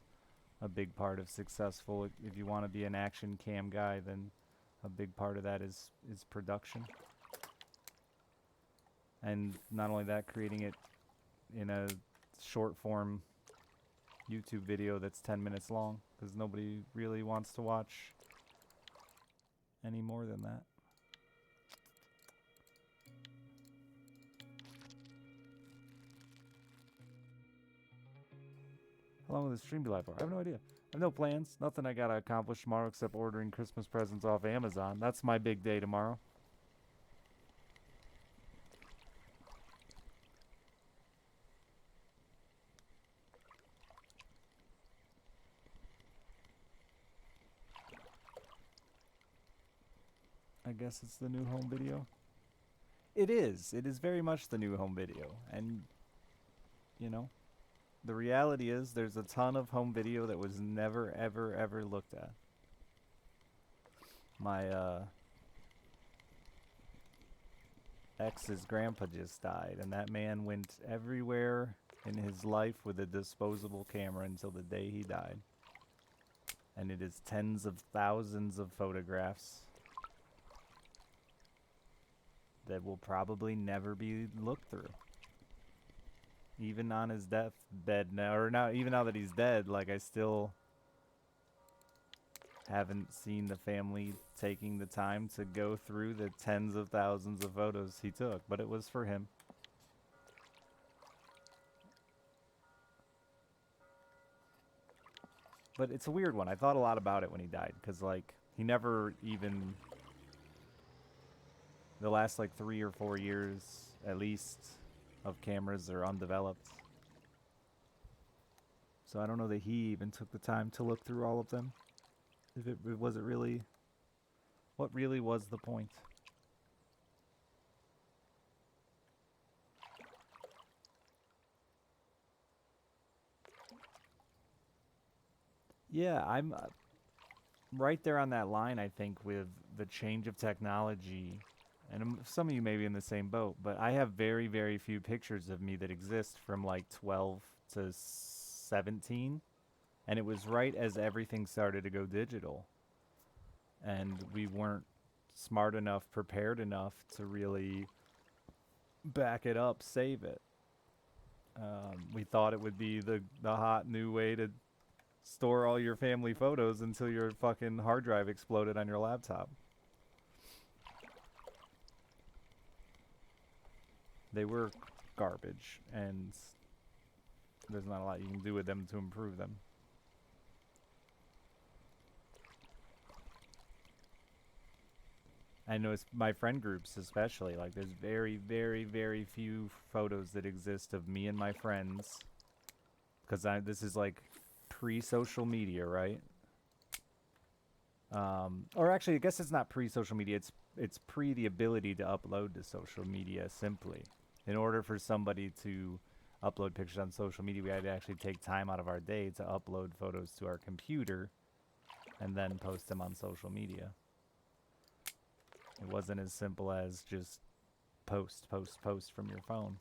a big part of successful. If you want to be an action cam guy, then a big part of that is production. And not only that, creating it in a short form YouTube video that's 10 minutes long, because nobody really wants to watch any more than that. How long will the stream be live for? I have no idea. I have no plans. Nothing I gotta accomplish tomorrow except ordering Christmas presents off Amazon. That's my big day tomorrow. I guess it's the new home video. It is. It is very much the new home video. And, you know, the reality is there's a ton of home video that was never, ever, ever looked at. My ex's grandpa just died, and that man went everywhere in his life with a disposable camera until the day he died. And it is tens of thousands of photographs that will probably never be looked through. Even on his deathbed now, or now, even now that he's dead, like, I still haven't seen the family taking the time to go through the tens of thousands of photos he took, but it was for him. But it's a weird one. I thought a lot about it when he died, because, like, he never even... The last, like, 3 or 4 years, at least, of cameras are undeveloped. So I don't know that he even took the time to look through all of them. If it was it really, what really was the point? Yeah, I'm right there on that line, I think, with the change of technology. And some of you may be in the same boat, but I have very, very few pictures of me that exist from like 12 to 17. And it was right as everything started to go digital. And we weren't smart enough, prepared enough to really back it up, save it. We thought it would be the hot new way to store all your family photos until your fucking hard drive exploded on your laptop. They were garbage, and there's not a lot you can do with them to improve them. I know it's my friend groups especially, like there's very, very, very few photos that exist of me and my friends. Because this is like pre-social media, right? Or actually, I guess it's not pre-social media. It's pre the ability to upload to social media simply. In order for somebody to upload pictures on social media, we had to actually take time out of our day to upload photos to our computer and then post them on social media. It wasn't as simple as just post from your phone.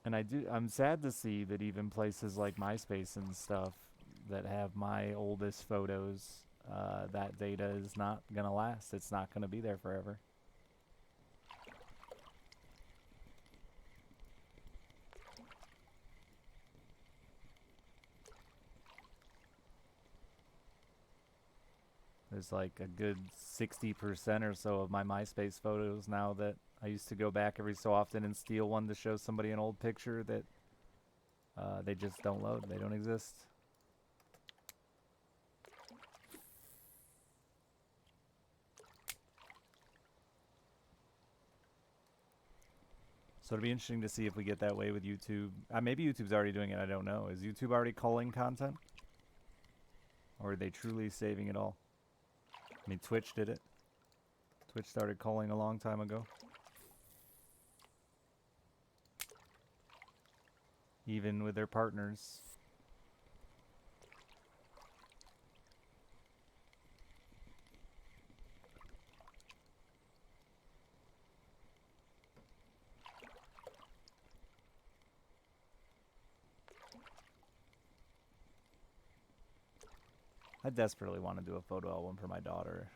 And I'm sad to see that even places like MySpace and stuff that have my oldest photos, that data is not gonna last. It's not gonna be there forever. There's like a good 60% or so of my MySpace photos now that I used to go back every so often and steal one to show somebody an old picture that they just don't load. They don't exist. So it'll be interesting to see if we get that way with YouTube. Maybe YouTube's already doing it. I don't know. Is YouTube already culling content? Or are they truly saving it all? I mean, Twitch did it. Twitch started culling a long time ago. Even with their partners. I desperately want to do a photo album for my daughter.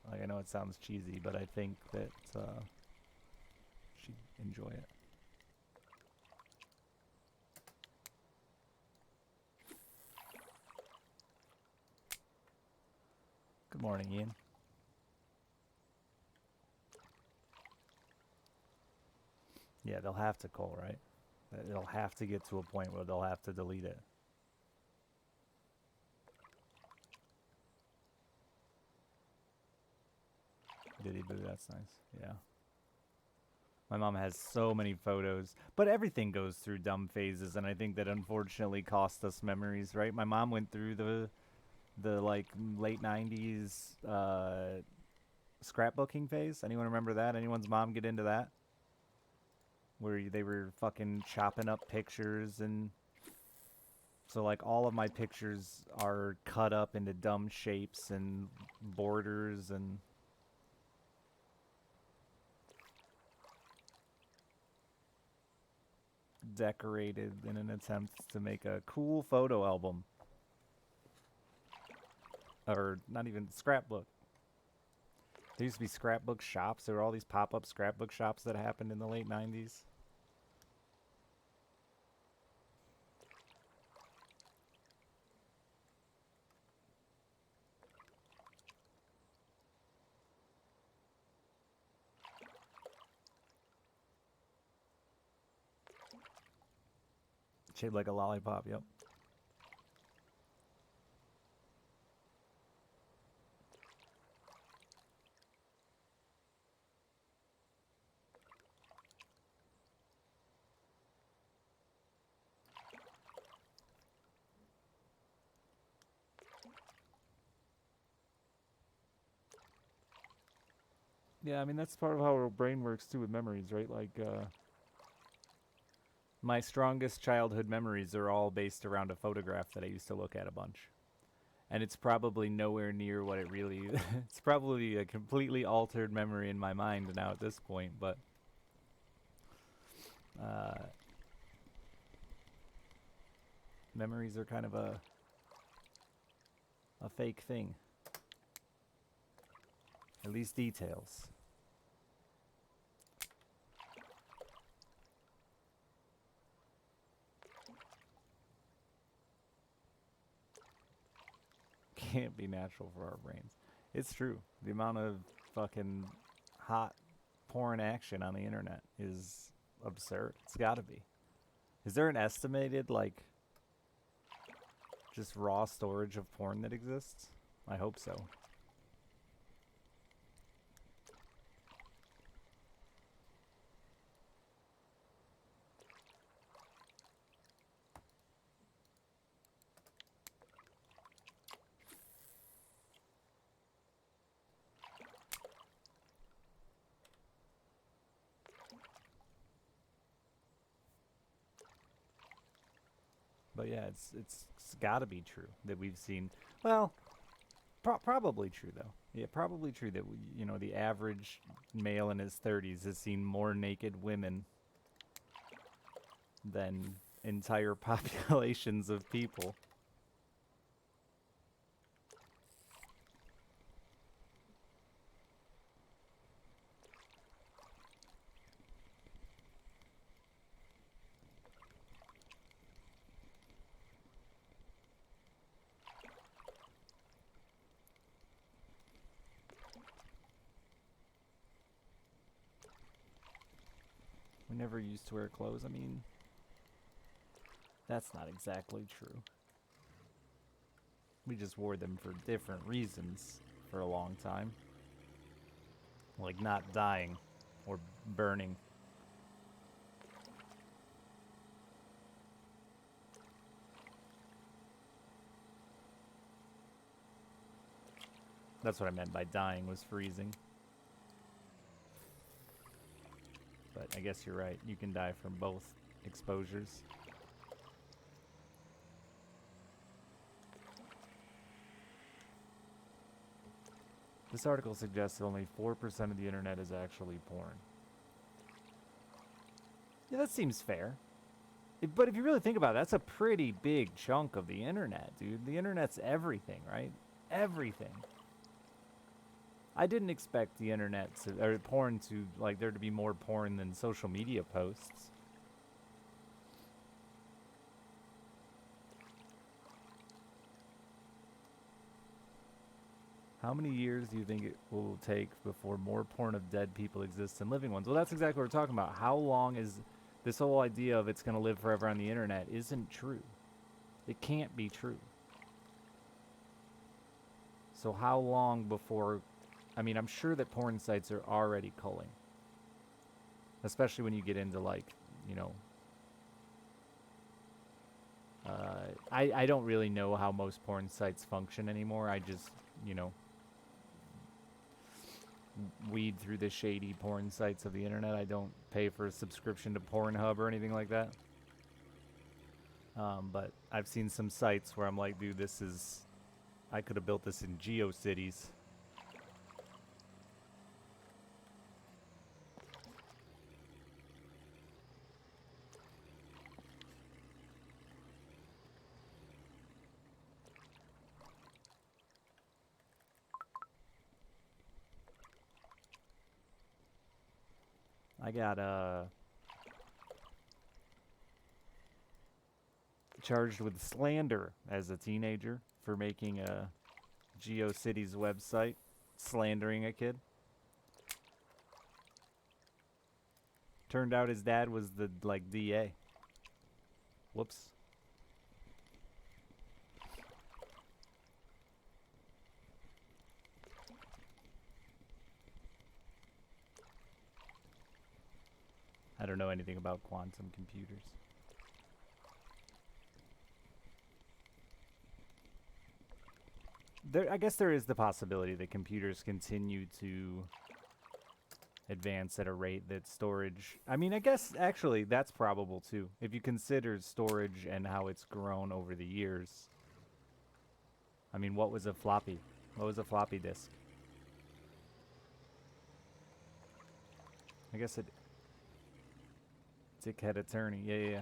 Like, I know it sounds cheesy, but I think that she'd enjoy it. Good morning, Ian. Yeah, they'll have to cull, right? It'll have to get to a point where they'll have to delete it. Diddy Boo, that's nice. Yeah. My mom has so many photos, but everything goes through dumb phases, and I think that unfortunately cost us memories, right? My mom went through the like late 90s scrapbooking phase. Anyone remember that? Anyone's mom get into that? Where they were fucking chopping up pictures, and so like all of my pictures are cut up into dumb shapes and borders and decorated in an attempt to make a cool photo album. Or not even scrapbook. There used to be scrapbook shops. There were all these pop-up scrapbook shops that happened in the late 90s. Shaped like a lollipop, yep. Yeah, I mean, that's part of how our brain works too with memories, right? Like, my strongest childhood memories are all based around a photograph that I used to look at a bunch. And it's probably nowhere near what it really it's probably a completely altered memory in my mind now at this point, but uh, memories are kind of a fake thing. At least details. Can't be natural for our brains. It's true. The amount of fucking hot porn action on the internet is absurd. It's gotta be. Is there an estimated, like, just raw storage of porn that exists? I hope so. But yeah, it's got to be true that we've seen. Well, probably true though. Yeah, probably true that you know, the average male in his 30s has seen more naked women than entire populations of people. We never used to wear clothes. I mean, that's not exactly true. We just wore them for different reasons for a long time. Like not dying or burning. That's what I meant by dying, was freezing. But I guess you're right. You can die from both exposures. This article suggests that only 4% of the internet is actually porn. Yeah, that seems fair. But if you really think about it, that's a pretty big chunk of the internet, dude. The internet's everything, right? Everything. I didn't expect the internet to, or porn to, like, there to be more porn than social media posts. How many years do you think it will take before more porn of dead people exists than living ones? Well, that's exactly what we're talking about. How long is this whole idea of it's going to live forever on the internet isn't true. It can't be true. So how long before, I mean, I'm sure that porn sites are already culling. Especially when you get into, like, you know, I don't really know how most porn sites function anymore. I just, you know, weed through the shady porn sites of the internet. I don't pay for a subscription to Pornhub or anything like that. But I've seen some sites where I'm like, dude, this is, I could have built this in GeoCities. I got charged with slander as a teenager for making a GeoCities website, slandering a kid. Turned out his dad was the, like, DA. Whoops. I don't know anything about quantum computers. I guess there is the possibility that computers continue to advance at a rate that storage... I mean, I guess, actually, that's probable, too. If you consider storage and how it's grown over the years. I mean, what was a floppy? What was a floppy disk? I guess it... Dickhead attorney. Yeah.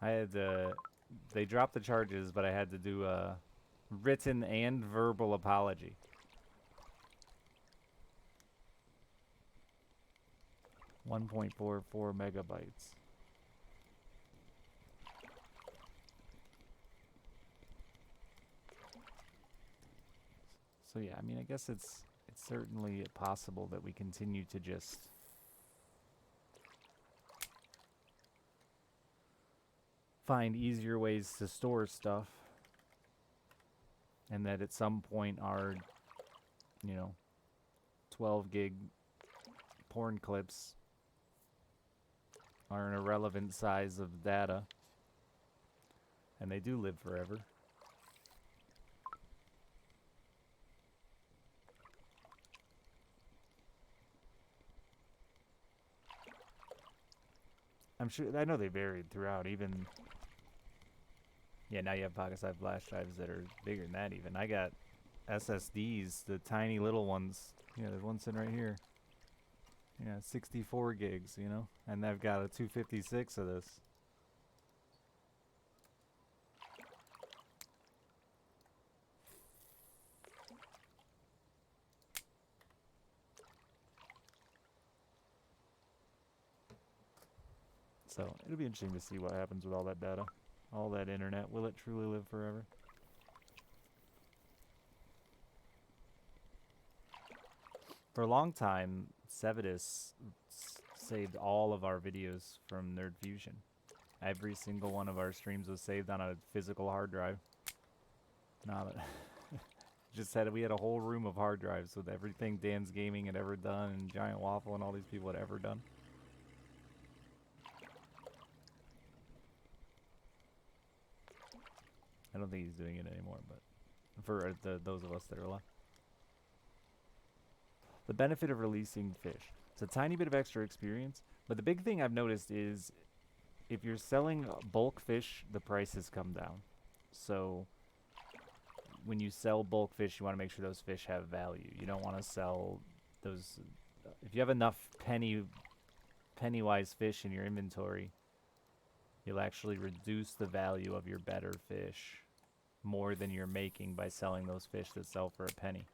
I had to... They dropped the charges, but I had to do a written and verbal apology. .44 megabytes. So yeah, I mean, I guess it's certainly possible that we continue to just find easier ways to store stuff, and that at some point our, 12 gig porn clips are an irrelevant size of data, and they do live forever. I'm sure, I know they varied throughout, even... Yeah, now you have pocket-sized flash drives that are bigger than that even. I got SSDs, the tiny little ones. Yeah, there's one sitting right here. Yeah, 64 gigs, And I've got a 256 of this. So, it'll be interesting to see what happens with all that data. All that internet. Will it truly live forever? For a long time, Sevidus saved all of our videos from Nerd Fusion. Every single one of our streams was saved on a physical hard drive. Not just said we had a whole room of hard drives with everything Dan's Gaming had ever done, and Giant Waffle and all these people had ever done. I don't think he's doing it anymore, but for those of us that are alive. The benefit of releasing fish. It's a tiny bit of extra experience, but the big thing I've noticed is if you're selling bulk fish, the prices come down. So when you sell bulk fish, you want to make sure those fish have value. You don't want to sell those... If you have enough pennywise fish in your inventory, you'll actually reduce the value of your better fish more than you're making by selling those fish that sell for a penny.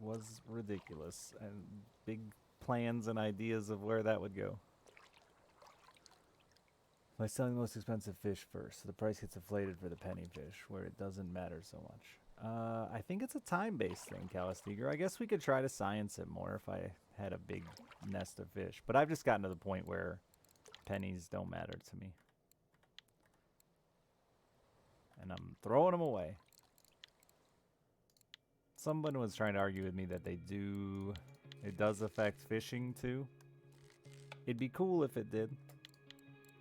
Was ridiculous, and big plans and ideas of where that would go. By selling the most expensive fish first, so the price gets inflated for the penny fish, where it doesn't matter so much. I think it's a time-based thing, Calistiger. I guess we could try to science it more if I had a big nest of fish, but I've just gotten to the point where pennies don't matter to me. And I'm throwing them away. Someone was trying to argue with me that it does affect fishing too. It'd be cool if it did.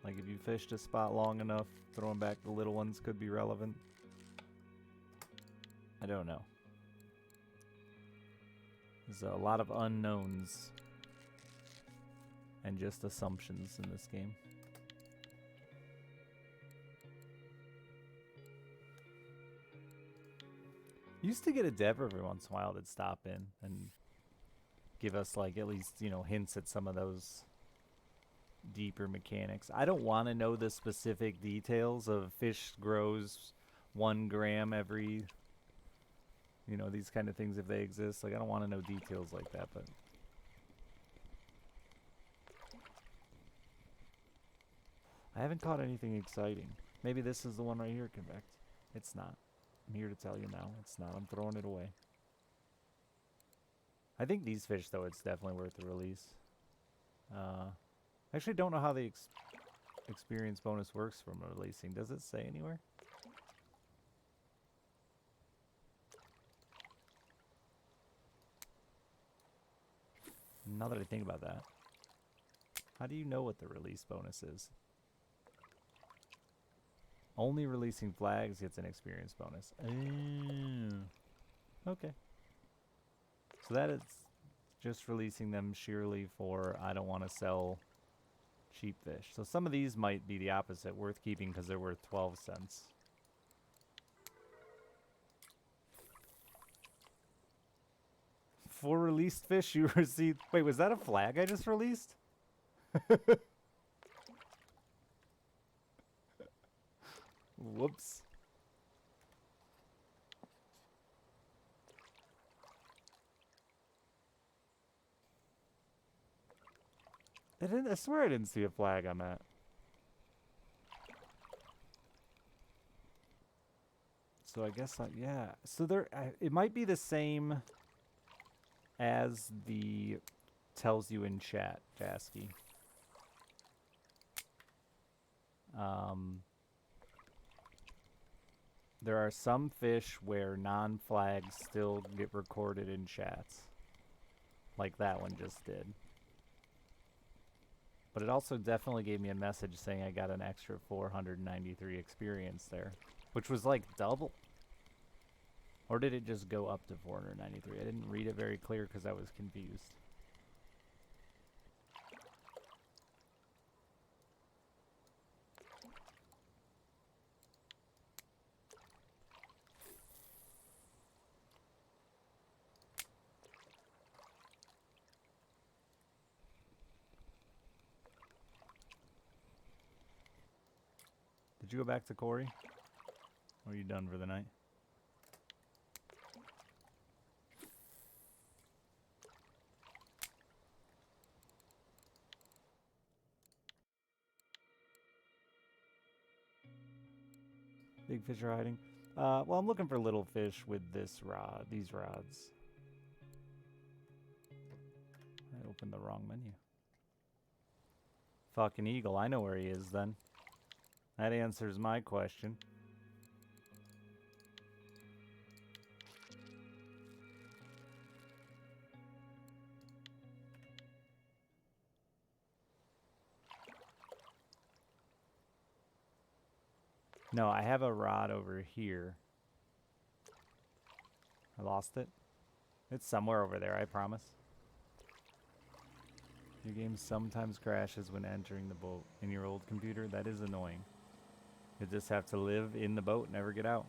Like if you fished a spot long enough, throwing back the little ones could be relevant. I don't know. There's a lot of unknowns and just assumptions in this game. Used to get a dev every once in a while that'd stop in and give us like at least, hints at some of those deeper mechanics. I don't want to know the specific details of fish grows 1 gram every, you know, these kind of things if they exist. Like, I don't want to know details like that, but I haven't caught anything exciting. Maybe this is the one right here, Convect. It's not. I'm here to tell you now. It's not. I'm throwing it away. I think these fish, though, it's definitely worth the release. I actually don't know how the experience bonus works from releasing. Does it say anywhere? Now that I think about that, how do you know what the release bonus is? Only releasing flags gets an experience bonus. Okay. So that is just releasing them sheerly for I don't want to sell cheap fish. So some of these might be the opposite, worth keeping because they're worth 12 cents. For released fish, you received... Wait, was that a flag I just released? Whoops. I swear I didn't see a flag on that. So I guess, yeah. So there, it might be the same as the tells you in chat, Jasky. There are some fish where non-flags still get recorded in chats. Like that one just did. But it also definitely gave me a message saying I got an extra 493 experience there. Which was like double. Or did it just go up to 493? I didn't read it very clear because I was confused. Did you go back to Corey? Or are you done for the night? Big fish are hiding. Well, I'm looking for little fish with this rod, these rods. I opened the wrong menu. Fucking eagle, I know where he is then. That answers my question. No, I have a rod over here. I lost it. It's somewhere over there, I promise. Your game sometimes crashes when entering the boat in your old computer. That is annoying. You just have to live in the boat, never get out.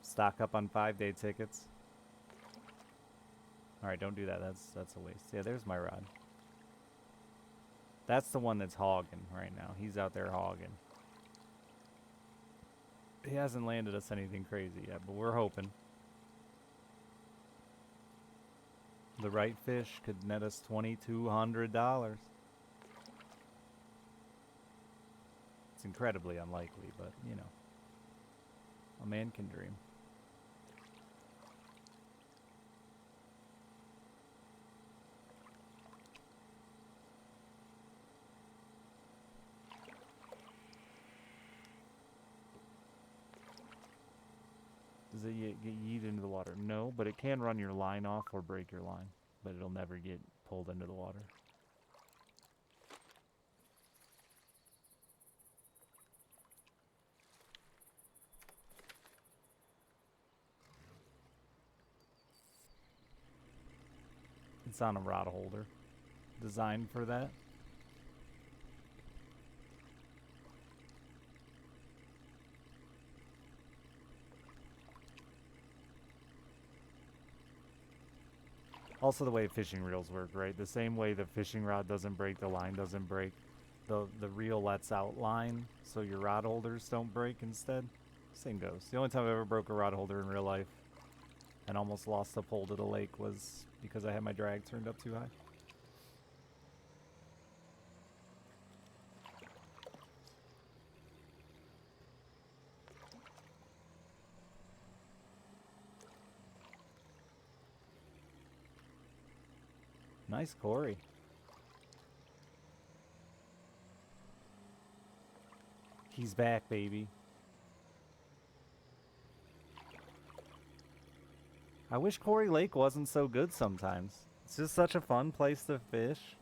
Stock up on 5-day tickets. Alright, don't do that. That's a waste. Yeah, there's my rod. That's the one that's hogging right now. He's out there hogging. He hasn't landed us anything crazy yet, but we're hoping. The right fish could net us $2,200. It's incredibly unlikely, but, you know. A man can dream. Does it get yeeted into the water? No, but it can run your line off or break your line. But it'll never get pulled into the water. It's on a rod holder. Designed for that. Also the way fishing reels work, right? The same way the fishing rod doesn't break, the line doesn't break. The reel lets out line so your rod holders don't break instead. Same goes. The only time I ever broke a rod holder in real life and almost lost the pole to the lake was because I had my drag turned up too high. Nice Corey. He's back, baby. I wish Corey Lake wasn't so good sometimes. It's just such a fun place to fish.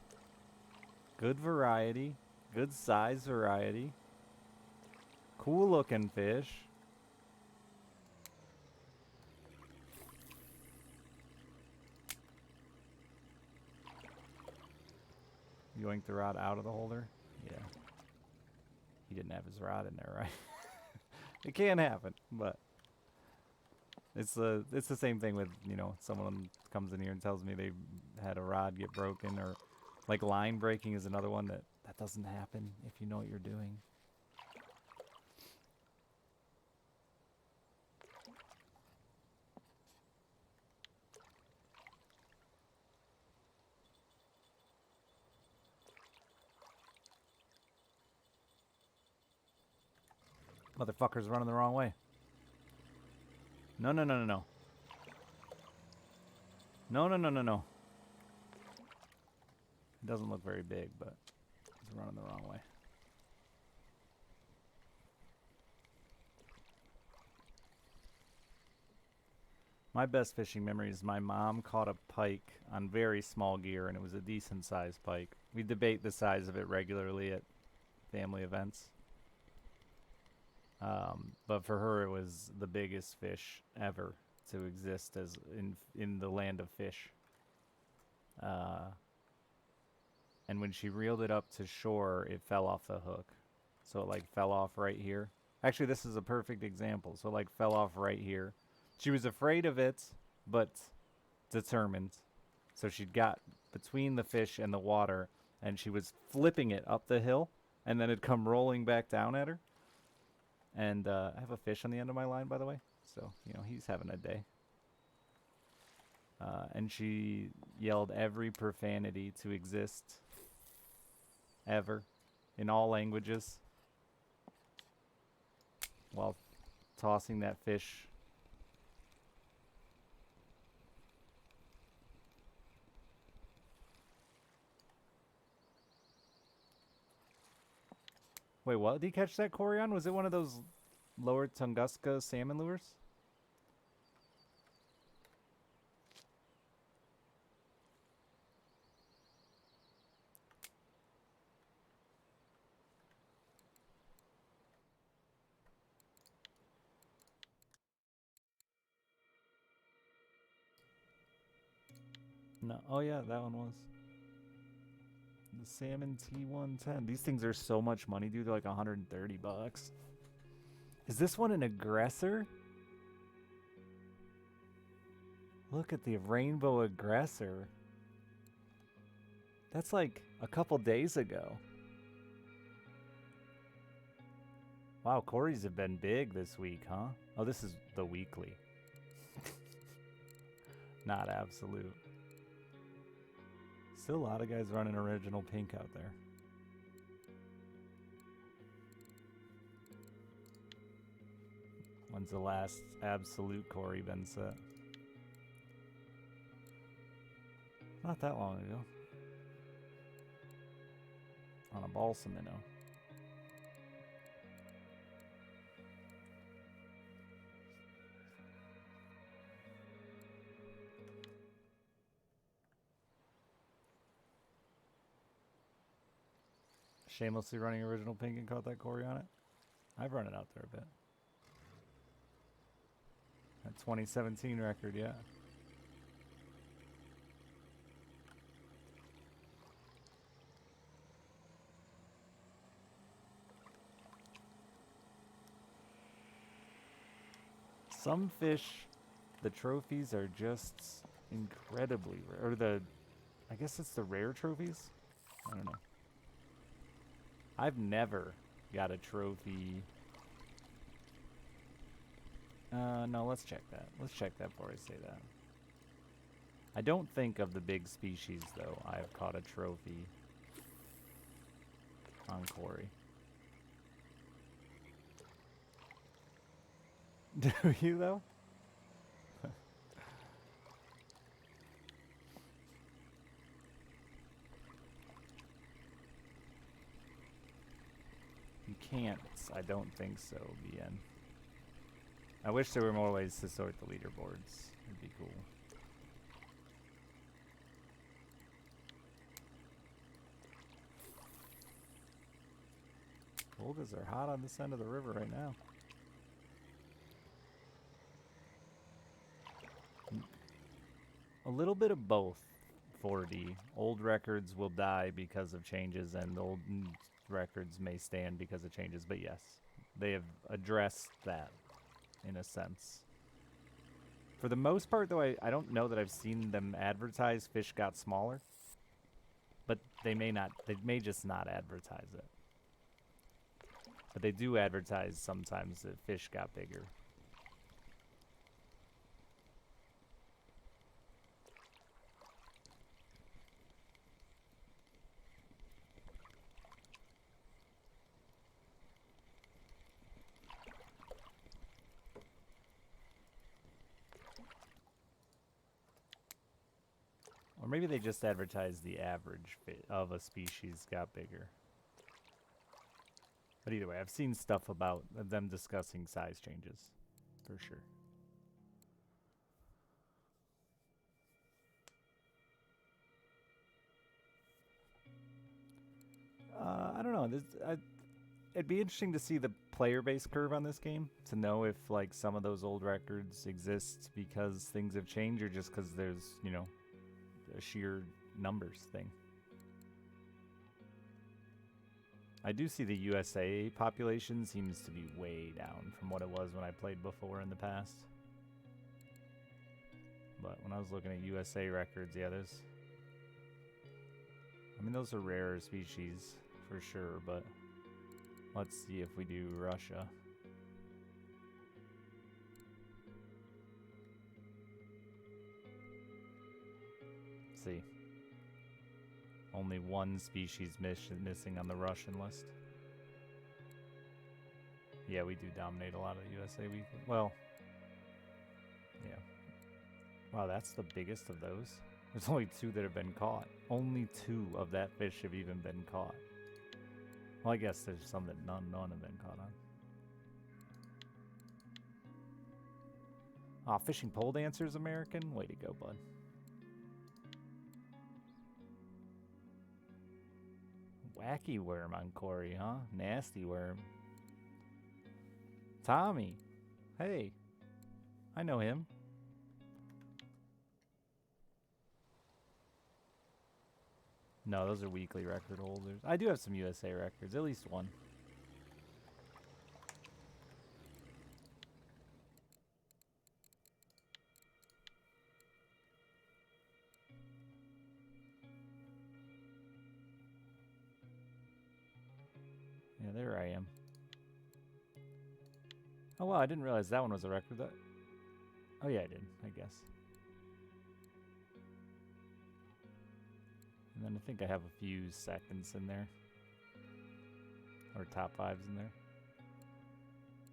Good variety. Good size variety. Cool looking fish. Yoink the rod out of the holder? Yeah. He didn't have his rod in there, right? It can happen, but it's the same thing with, you know, someone comes in here and tells me they had a rod get broken, or like line breaking is another one that doesn't happen if you know what you're doing. Motherfucker's running the wrong way. No, no, no, no, no. No, no, no, no, no. It doesn't look very big, but he's running the wrong way. My best fishing memory is my mom caught a pike on very small gear, and it was a decent sized pike. We debate the size of it regularly at family events. But for her, it was the biggest fish ever to exist as in the land of fish. And when she reeled it up to shore, it fell off the hook. So it like fell off right here. Actually, this is a perfect example. So it like fell off right here. She was afraid of it, but determined. So she'd got between the fish and the water, and she was flipping it up the hill, and then it'd come rolling back down at her. And I have a fish on the end of my line, by the way. So, you know, he's having a day. And she yelled every profanity to exist ever in all languages while tossing that fish. Wait, what did he catch that Corey on? Was it one of those lower Tunguska salmon lures? No. Oh, yeah, that one was. The Salmon T110. These things are so much money, dude. They're like 130 bucks. Is this one an aggressor? Look at the rainbow aggressor. That's like a couple days ago. Wow, Corey's have been big this week, huh? Oh, this is the weekly. Not absolute. Still a lot of guys running original pink out there. When's the last absolute Corey been set? Not that long ago. On a balsa minnow. Shamelessly running original pink and caught that Corey on it. I've run it out there a bit. That 2017 record, yeah. Some fish, the trophies are just incredibly rare. Or the, I guess it's the rare trophies? I don't know. I've never got a trophy. No, let's check that. Let's check that before I say that. I don't think of the big species, though. I have caught a trophy on Quarry. Do you, though? You can't. I don't think so, BN. I wish there were more ways to sort the leaderboards. It'd be cool. Volgas are hot on this end of the river right now. A little bit of both, 4D. Old records will die because of changes, and old records may stand because of changes. But yes, they have addressed that in a sense. For the most part, though, I don't know that I've seen them advertise fish got smaller. But they may not. They may just not advertise it. But they do advertise sometimes that fish got bigger. Or maybe they just advertise the average of a species got bigger. But either way, I've seen stuff about them discussing size changes, for sure. I don't know. It'd be interesting to see the player base curve on this game to know if like some of those old records exist because things have changed or just because there's, you know, a sheer numbers thing. I do see the USA population seems to be way down from what it was when I played before in the past. But when I was looking at USA records, yeah, there's... I mean, those are rarer species for sure, but let's see if we do Russia. Let's see. Only one species missing on the Russian list. Yeah, we do dominate a lot of the USA. Well, yeah. Wow, that's the biggest of those. There's only 2 that have been caught. Only 2 of that fish have even been caught. Well, I guess there's some that none have been caught on. Aw, fishing pole dancer's American? Way to go, bud. Wacky worm on Corey, huh? Nasty worm. Tommy. Hey. I know him. No, those are weekly record holders. I do have some USA records, at least one. Yeah, there I am. Oh wow, I didn't realize that one was a record. Oh yeah, I did, I guess. And then I think I have a few seconds in there. Or top 5s in there.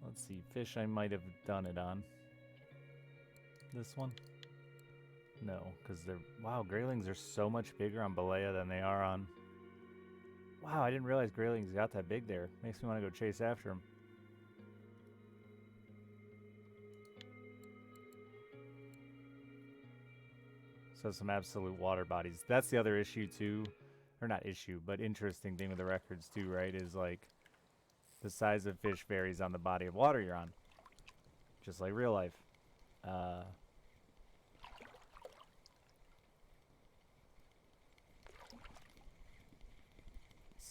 Let's see, fish I might have done it on. This one? No, because they're... Wow, graylings are so much bigger on Balea than they are on... Wow, I didn't realize graylings got that big there. Makes me want to go chase after them. So some absolute water bodies. That's the other issue too. Or not issue, but interesting thing with the records too, right? Is like the size of fish varies on the body of water you're on. Just like real life.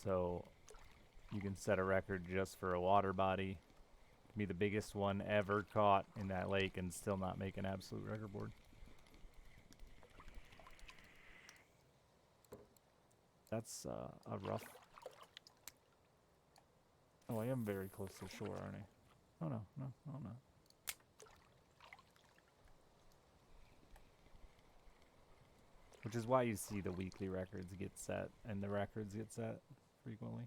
So you can set a record just for a water body. Be the biggest one ever caught in that lake and still not make an absolute record board. That's a rough. Oh, I am very close to shore, aren't I? Oh no, no, no, no. Which is why you see the weekly records get set and the records get set frequently.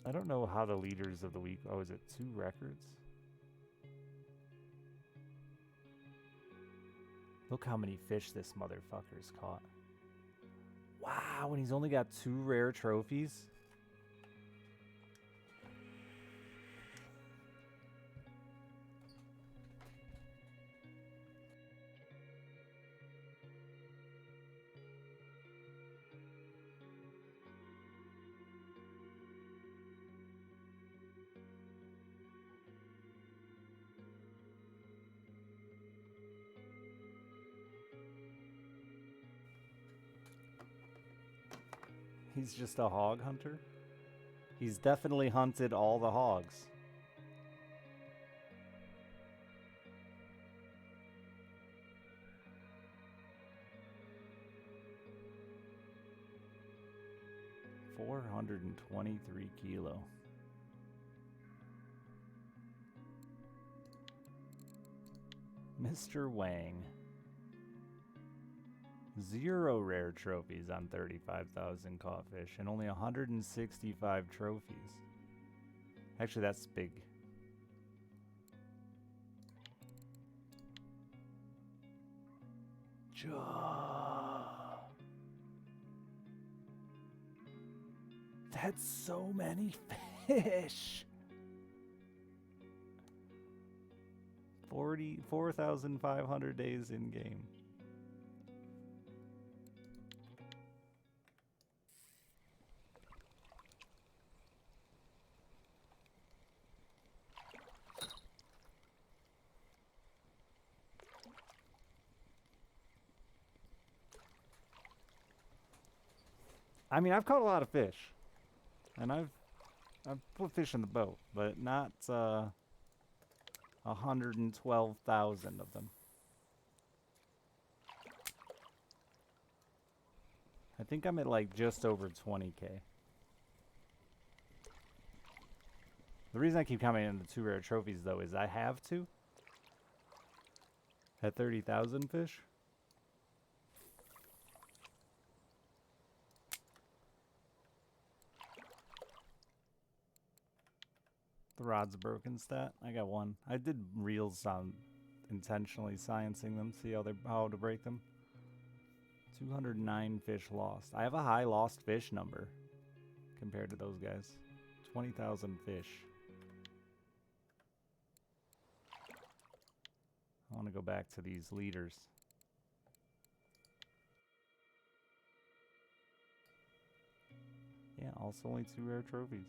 I don't know how the leaders of the week. Oh, is it 2 records? Look how many fish this motherfucker's caught. Wow, and he's only got 2 rare trophies. He's just a hog hunter. He's definitely hunted all the hogs. $423 kilo. Mr. Wang. 0 rare trophies on 35,000 caught fish and only 165 trophies. Actually, that's big. That's so many fish. 4,500 days in game. I mean, I've caught a lot of fish, and I've put fish in the boat, but not 112,000 of them. I think I'm at like just over 20K. The reason I keep coming in the 2 rare trophies though is I have to. At 30,000 fish. The rod's broken stat. I got 1. I did reels on intentionally sciencing them, see how to break them. 209 fish lost. I have a high lost fish number compared to those guys. 20,000 fish. I want to go back to these leaders. Yeah, also only 2 rare trophies.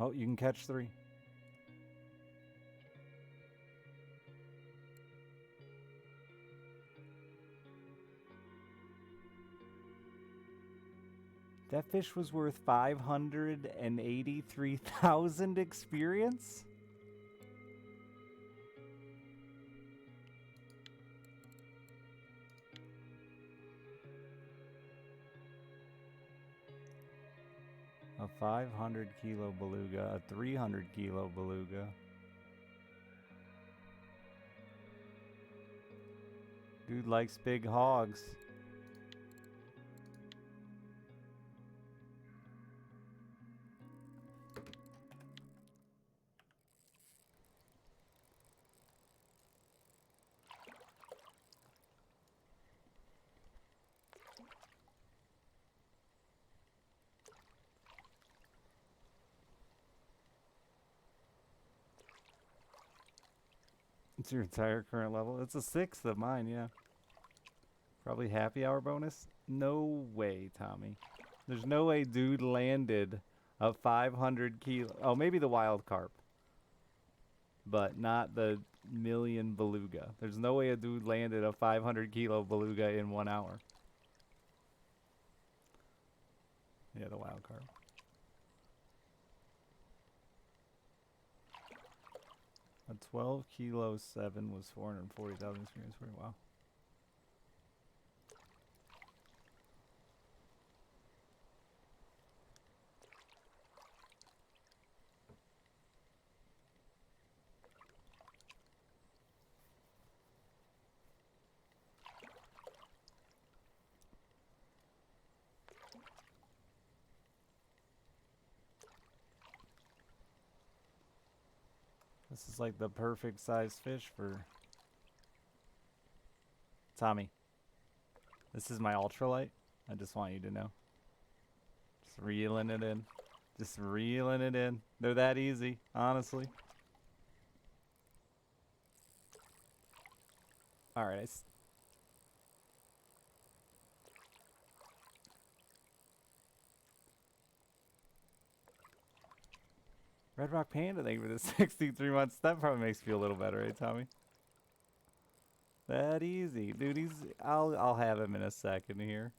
Oh, you can catch 3. That fish was worth 583,000 experience? A 500 kilo beluga, a 300 kilo beluga. Dude likes big hogs. It's your entire current level. It's a sixth of mine, yeah. Probably happy hour bonus? No way, Tommy. There's no way dude landed a 500 kilo. Oh, maybe the wild carp. But not the million beluga. There's no way a dude landed a 500 kilo beluga in 1 hour. Yeah, the wild carp. A 12 kilo 7 was 440,000 experience for wow. This is like the perfect size fish for Tommy. This is my ultralight. I just want you to know. Just reeling it in. Just reeling it in. They're that easy, honestly. Alright, Red Rock Panda, thank you for the 63 months. That probably makes you feel a little better, eh, Tommy? That easy. Dude, I'll have him in a second here.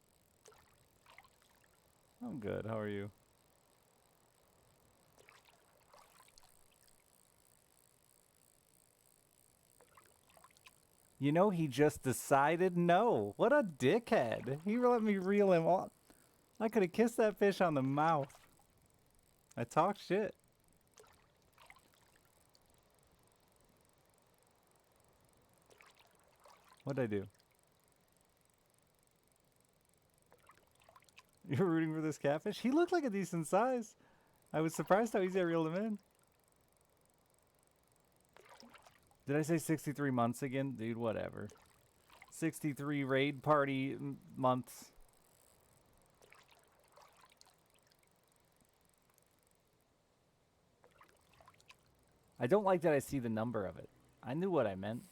I'm good. How are you? You know, he just decided no. What a dickhead. He let me reel him off. I could have kissed that fish on the mouth. I talked shit. What'd I do? You're rooting for this catfish? He looked like a decent size. I was surprised how easy I reeled him in. Did I say 63 months again? Dude, whatever. 63 raid party months. I don't like that I see the number of it. I knew what I meant.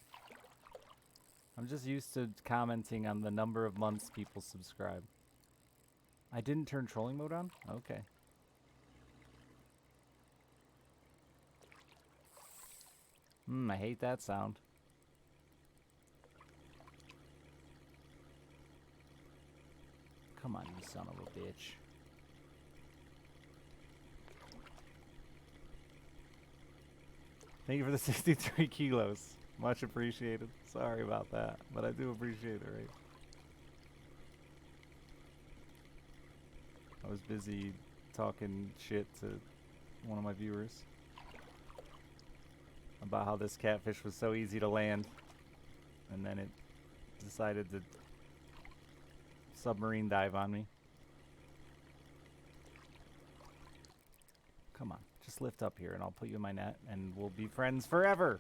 I'm just used to commenting on the number of months people subscribe. I didn't turn trolling mode on? Okay. I hate that sound. Come on, you son of a bitch. Thank you for the 63 kilos. Much appreciated. Sorry about that, but I do appreciate it, right? I was busy talking shit to one of my viewers about how this catfish was so easy to land, and then it decided to submarine dive on me. Come on, just lift up here and I'll put you in my net and we'll be friends forever.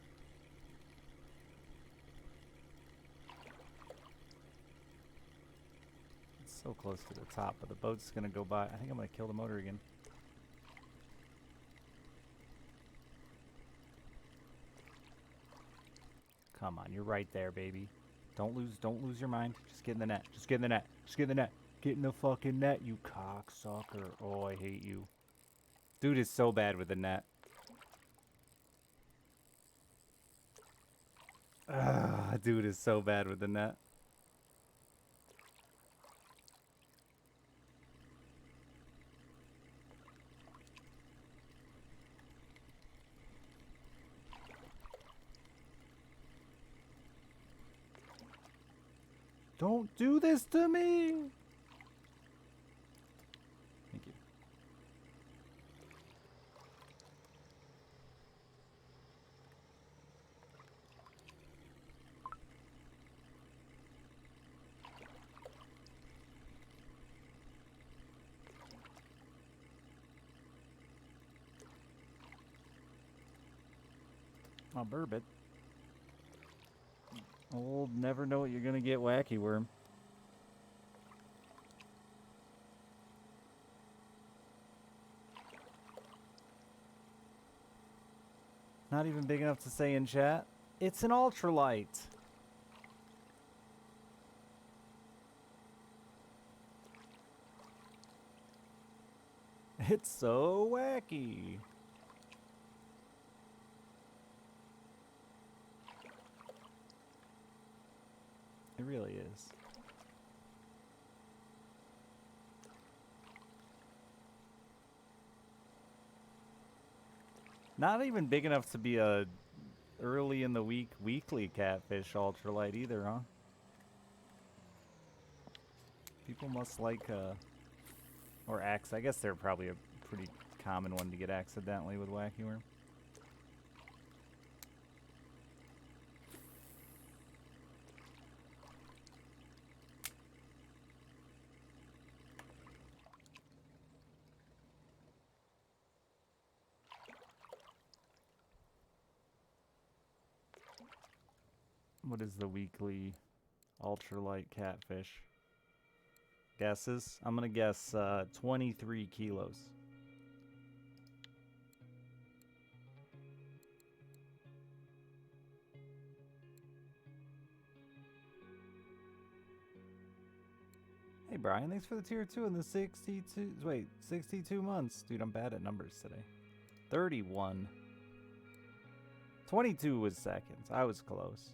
It's so close to the top, but the boat's gonna go by. I think I'm gonna kill the motor again. Come on, you're right there, baby. Don't lose your mind. Just get in the net. Just get in the net. Just get in the net. Get in the fucking net, you cocksucker. Oh, I hate you. Dude is so bad with the net. Ugh, dude is so bad with the net. Don't do this to me! Thank you. I'll burb it. Old never know what you're gonna get, wacky worm. Not even big enough to say in chat. It's an ultralight. It's so wacky. It really is. Not even big enough to be a early in the week weekly catfish ultralight either, huh? People must like or axe. I guess they're probably a pretty common one to get accidentally with wacky worm. What is the weekly ultralight catfish? Guesses? I'm gonna guess 23 kilos. Hey Brian, thanks for the tier 2 and the 62 months. Dude, I'm bad at numbers today. 31. 22 was seconds. I was close.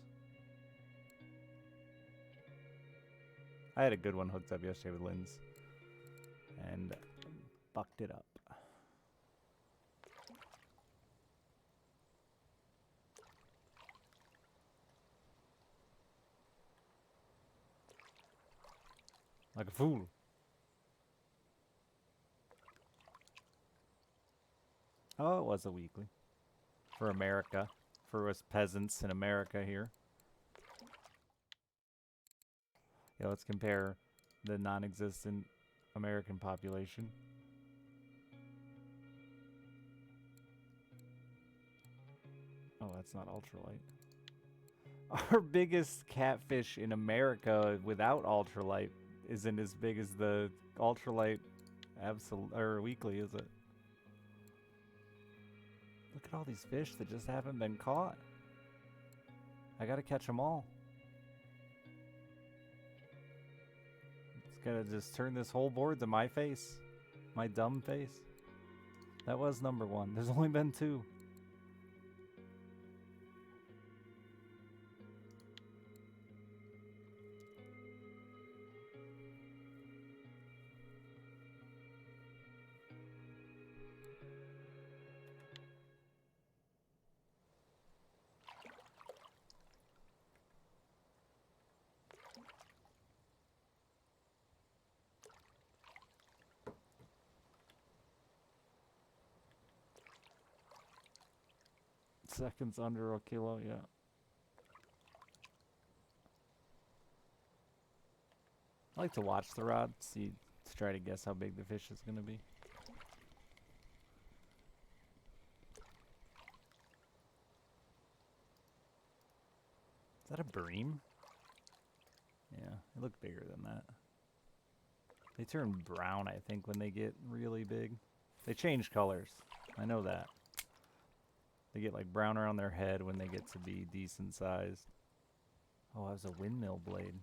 I had a good one hooked up yesterday with Lynn's. And fucked it up. Like a fool. Oh, it was a weekly. For America. For us peasants in America here. Yeah, let's compare the non-existent American population. Oh, that's not ultralight. Our biggest catfish in America without ultralight isn't as big as the ultralight or weekly, is it? Look at all these fish that just haven't been caught. I gotta catch them all. It's gonna just turn this whole board to my face. My dumb face. That was number 1. There's only been 2. Seconds under a kilo, yeah. I like to watch the rod, to try to guess how big the fish is gonna be. Is that a bream? Yeah, it looked bigger than that. They turn brown, I think, when they get really big. They change colors. I know that. They get like brown around their head when they get to be decent sized. Oh, that was a windmill blade.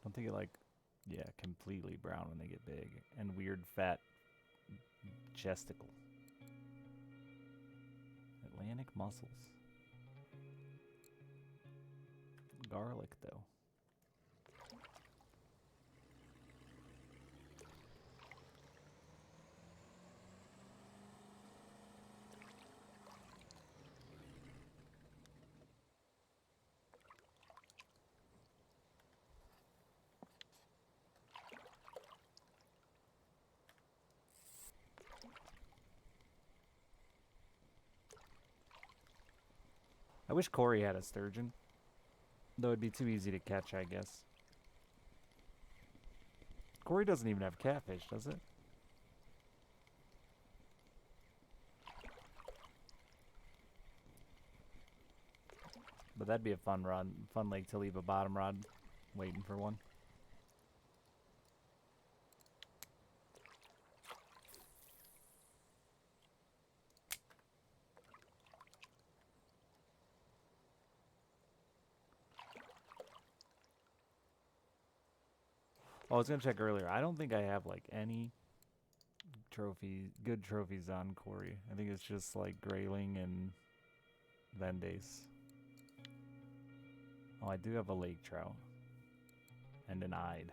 Don't they get like, yeah, completely brown when they get big. And weird fat chesticle. Atlantic mussels. Garlic, though. I wish Corey had a sturgeon. Though it'd be too easy to catch, I guess. Corey doesn't even have catfish, does it? But that'd be a fun lake to leave a bottom rod waiting for one. Oh, I was gonna check earlier. I don't think I have like any good trophies on Corey. I think it's just like Grayling and Vendace. Oh, I do have a lake trout and an eyed.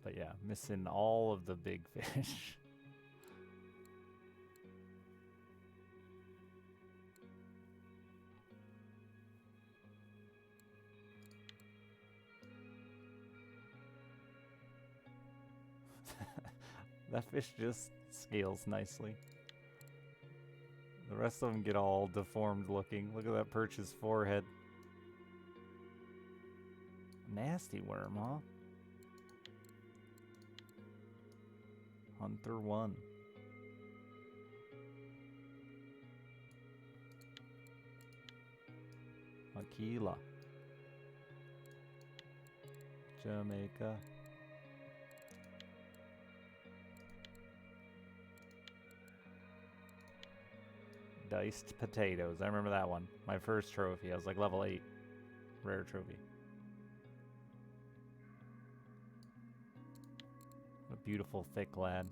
But yeah, missing all of the big fish. That fish just scales nicely. The rest of them get all deformed looking. Look at that perch's forehead. Nasty worm, huh? Hunter 1. Aquila. Jamaica. Diced potatoes. I remember that one. My first trophy. I was like level 8. Rare trophy. A beautiful thick lad.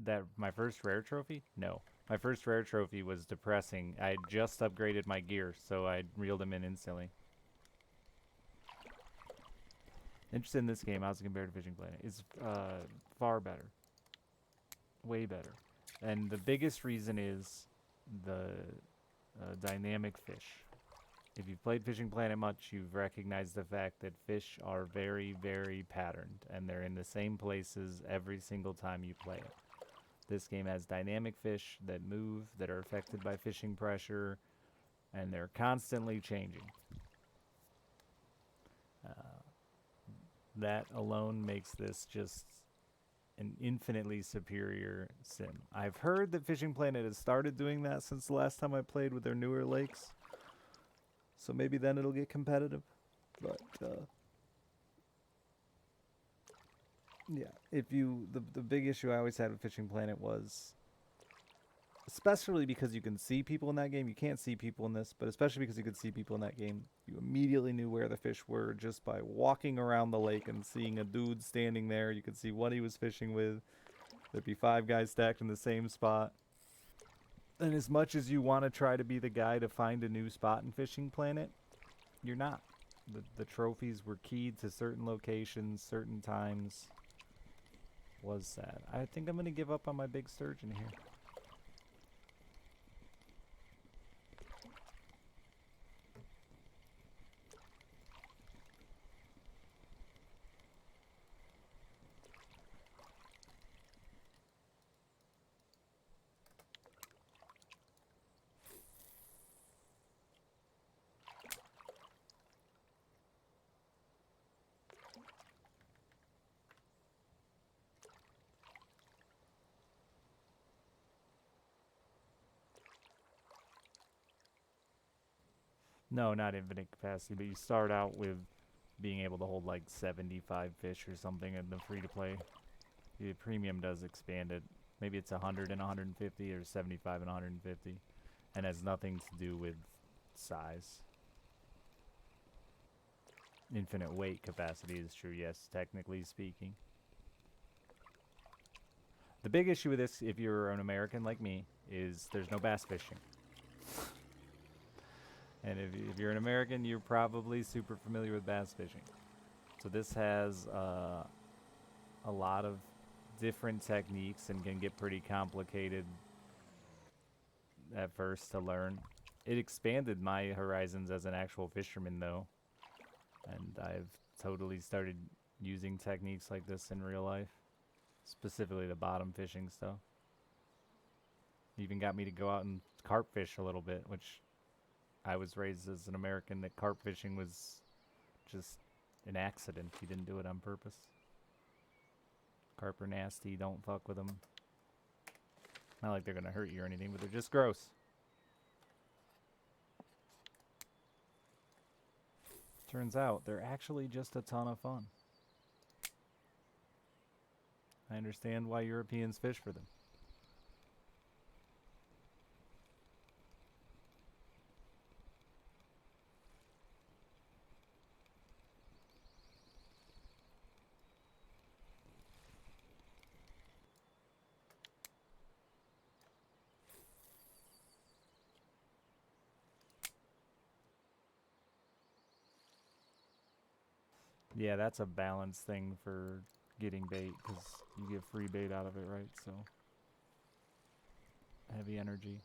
That my first rare trophy? No. My first rare trophy was depressing. I just upgraded my gear, so I reeled him in instantly. Interested in this game. How's it compared to Fishing Planet? It's far better. Way better. And the biggest reason is the dynamic fish. If you've played Fishing Planet much, you've recognized the fact that fish are very, very patterned, and they're in the same places every single time you play it. This game has dynamic fish that move, that are affected by fishing pressure, and they're constantly changing. That alone makes this just an infinitely superior sim. I've heard that Fishing Planet has started doing that since the last time I played with their newer lakes. So maybe then it'll get competitive. But, yeah, if you, the big issue I always had with Fishing Planet was, especially because you can see people in that game, you can't see people in this, but especially because you could see people in that game, you immediately knew where the fish were just by walking around the lake and seeing a dude standing there. You could see what he was fishing with. There'd be 5 guys stacked in the same spot. And as much as you want to try to be the guy to find a new spot in Fishing Planet, you're not. The trophies were keyed to certain locations, certain times. Was sad. I think I'm going to give up on my big sturgeon here. No, not infinite capacity, but you start out with being able to hold like 75 fish or something in the free-to-play. The premium does expand it. Maybe it's 100 and 150 or 75 and 150, and has nothing to do with size. Infinite weight capacity is true, yes, technically speaking. The big issue with this, if you're an American like me, is there's no bass fishing. And if you're an American, you're probably super familiar with bass fishing. So this has a lot of different techniques and can get pretty complicated at first to learn. It expanded my horizons as an actual fisherman, though. And I've totally started using techniques like this in real life. Specifically the bottom fishing stuff. Even got me to go out and carp fish a little bit, which I was raised as an American that carp fishing was just an accident. You didn't do it on purpose. Carp are nasty. Don't fuck with them. Not like they're going to hurt you or anything, but they're just gross. Turns out they're actually just a ton of fun. I understand why Europeans fish for them. Yeah, that's a balance thing for getting bait, because you get free bait out of it, right? So, heavy energy.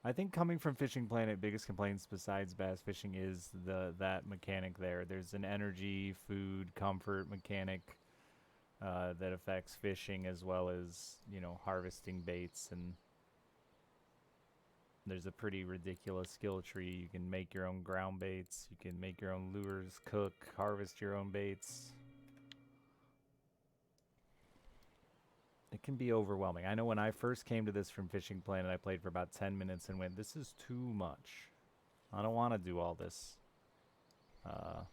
I think coming from Fishing Planet, biggest complaints besides bass fishing is that mechanic there. There's an energy, food, comfort mechanic that affects fishing as well as, you know, harvesting baits, and there's a pretty ridiculous skill tree. You can make your own ground baits, you can make your own lures, cook, harvest your own baits. It can be overwhelming. I know when I first came to this from Fishing Planet, I played for about 10 minutes and went, this is too much. I don't want to do all this. But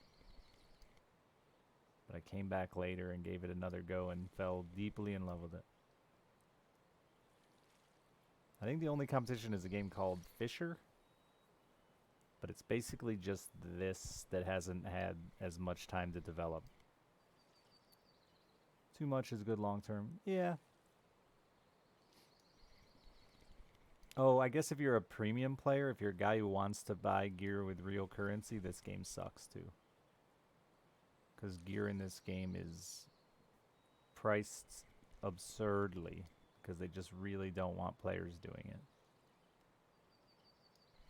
I came back later and gave it another go and fell deeply in love with it. I think the only competition is a game called Fisher. But it's basically just this that hasn't had as much time to develop. Too much is good long term. Yeah. Oh, I guess if you're a premium player, if you're a guy who wants to buy gear with real currency, this game sucks too. Because gear in this game is priced absurdly because they just really don't want players doing it.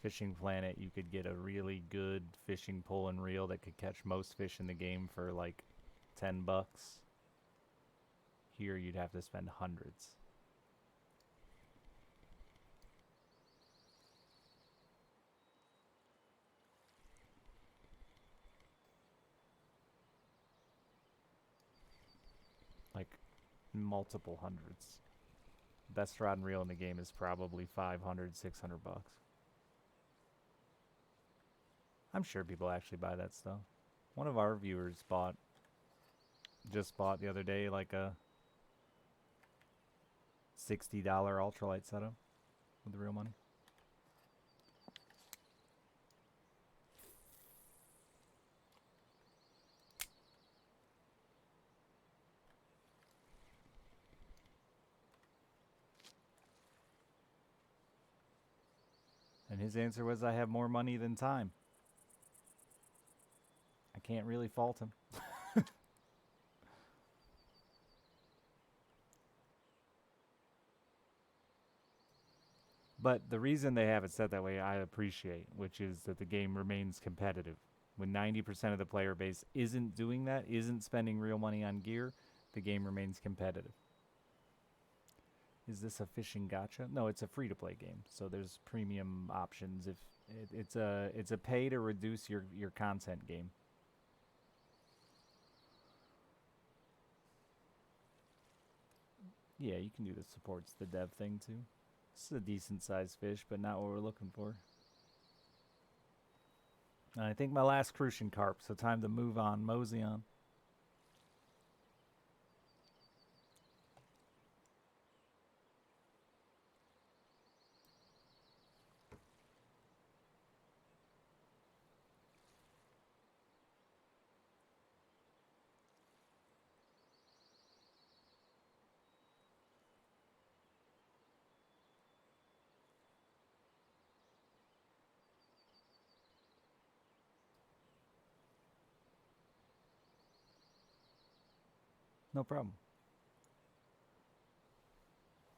Fishing Planet, you could get a really good fishing pole and reel that could catch most fish in the game for like $10. Here you'd have to spend hundreds. Like multiple hundreds. Best rod and reel in the game is probably 500, 600 bucks. I'm sure people actually buy that stuff. One of our viewers just bought the other day like a $60 ultralight setup with the real money. And his answer was, I have more money than time. I can't really fault him. But the reason they have it set that way, I appreciate, which is that the game remains competitive. When 90% of the player base isn't doing that, isn't spending real money on gear, the game remains competitive. Is this a fishing gacha? No, it's a free-to-play game, so there's premium options. If it's a pay to reduce your content game. Yeah, you can do the supports the dev thing too. This is a decent sized fish, but not what we're looking for. And I think my last crucian carp, so time to move on, mosey on. No problem.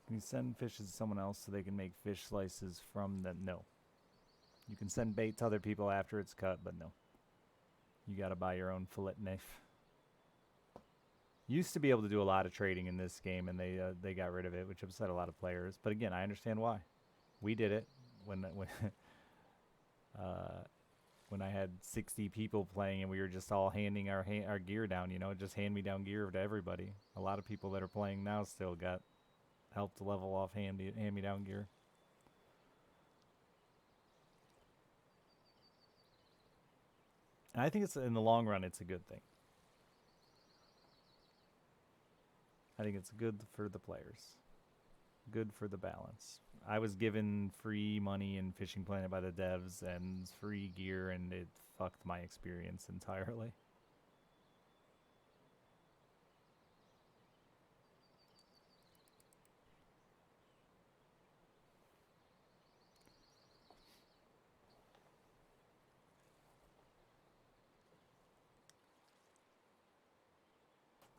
Can you send fishes to someone else so they can make fish slices from them? No. You can send bait to other people after it's cut, but no. You gotta buy your own fillet knife. Used to be able to do a lot of trading in this game, and they got rid of it, which upset a lot of players. But again, I understand why. We did it when when I had 60 people playing, and we were just all handing our gear down. You know, just hand me down gear to everybody. A lot of people that are playing now still got help to level off hand me down gear. And I think it's in the long run, it's a good thing. I think it's good for the players. Good for the balance. I was given free money in Fishing Planet by the devs and free gear, and it fucked my experience entirely.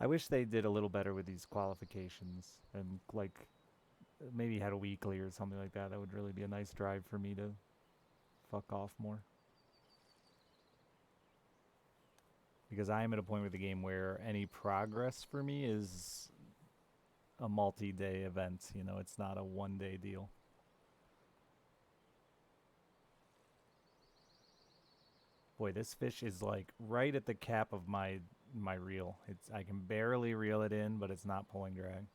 I wish they did a little better with these qualifications and like maybe had a weekly or something like that. That would really be a nice drive for me to fuck off more. Because I am at a point with the game where any progress for me is a multi-day event. You know, it's not a one-day deal. Boy, this fish is like right at the cap of my reel. I can barely reel it in, but it's not pulling drag.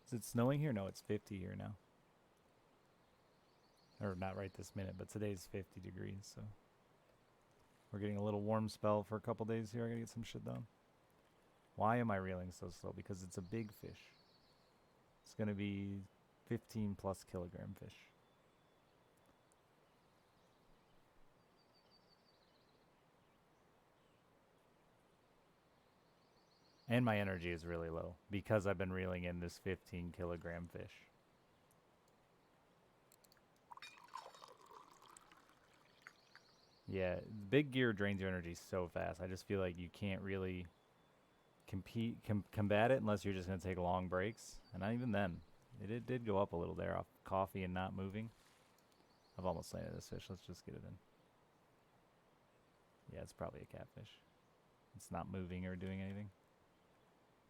Is it snowing here? No, it's 50 here now. Or not right this minute, but today's 50 degrees, so we're getting a little warm spell for a couple days here. I gotta get some shit done. Why am I reeling so slow? Because it's a big fish. It's gonna be 15 plus kilogram fish. And my energy is really low because I've been reeling in this 15 kilogram fish. Yeah, big gear drains your energy so fast. I just feel like you can't really combat it unless you're just going to take long breaks. And not even then. It did go up a little there off coffee and not moving. I've almost landed this fish. Let's just get it in. Yeah, it's probably a catfish. It's not moving or doing anything.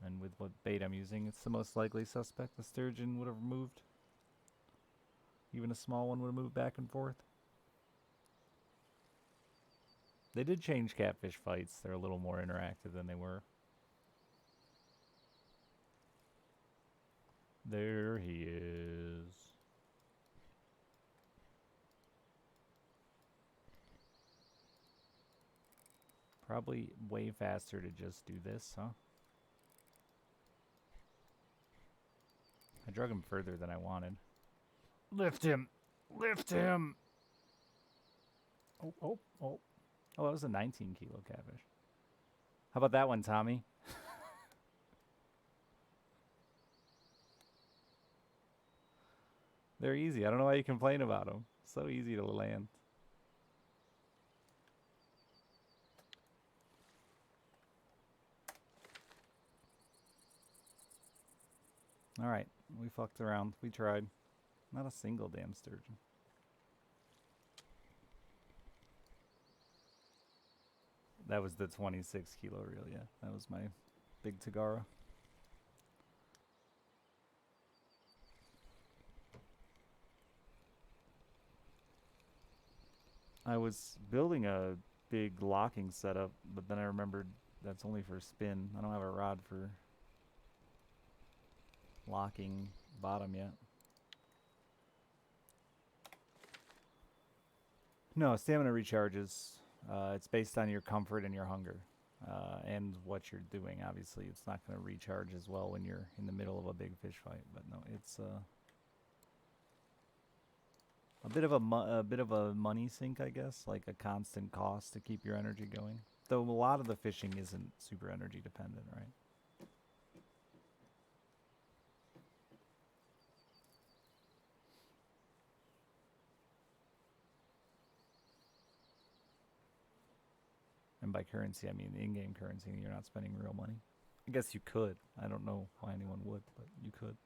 And with what bait I'm using, it's the most likely suspect. The sturgeon would have moved. Even a small one would have moved back and forth. They did change catfish fights. They're a little more interactive than they were. There he is. Probably way faster to just do this, huh? I drug him further than I wanted. Lift him! Lift him! Oh, oh, oh. Oh, that was a 19 kilo catfish. How about that one, Tommy? They're easy. I don't know why you complain about them. So easy to land. Alright, we fucked around. We tried. Not a single damn sturgeon. That was the 26 kilo reel, yeah. That was my big Tagara. I was building a big locking setup, but then I remembered that's only for spin. I don't have a rod for locking bottom yet. No, stamina recharges. It's based on your comfort and your hunger, and what you're doing. Obviously, it's not going to recharge as well when you're in the middle of a big fish fight. But no, it's a bit of a money sink, I guess, like a constant cost to keep your energy going. Though a lot of the fishing isn't super energy dependent, right? And by currency, I mean in-game currency. You're not spending real money. I guess you could. I don't know why anyone would, but you could.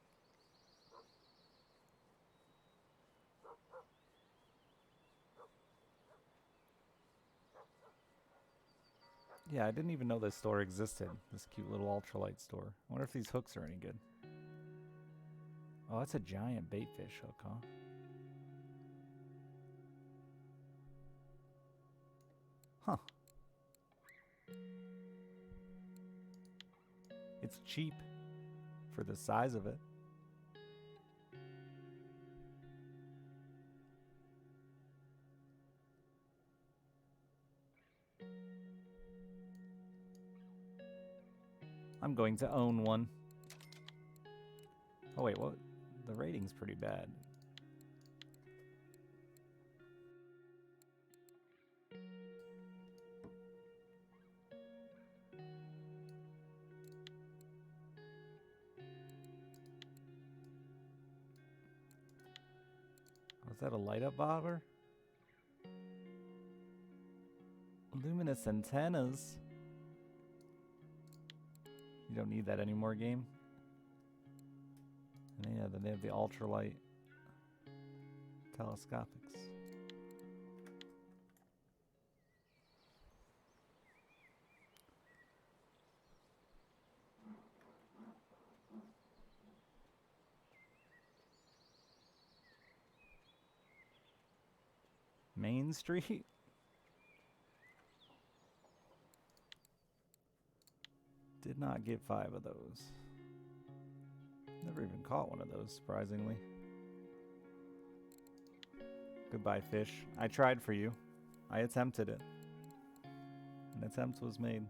Yeah, I didn't even know this store existed. This cute little ultralight store. I wonder if these hooks are any good. Oh, that's a giant baitfish hook, huh? Huh. It's cheap for the size of it. I'm going to own one. Oh wait, what? The rating's pretty bad. Was that a light up bobber? Luminous antennas. You don't need that anymore, game. And yeah, then they have the ultralight telescopics. Main Street? Did not get 5 of those. Never even caught one of those, surprisingly. Goodbye, fish. I tried for you. I attempted it. An attempt was made.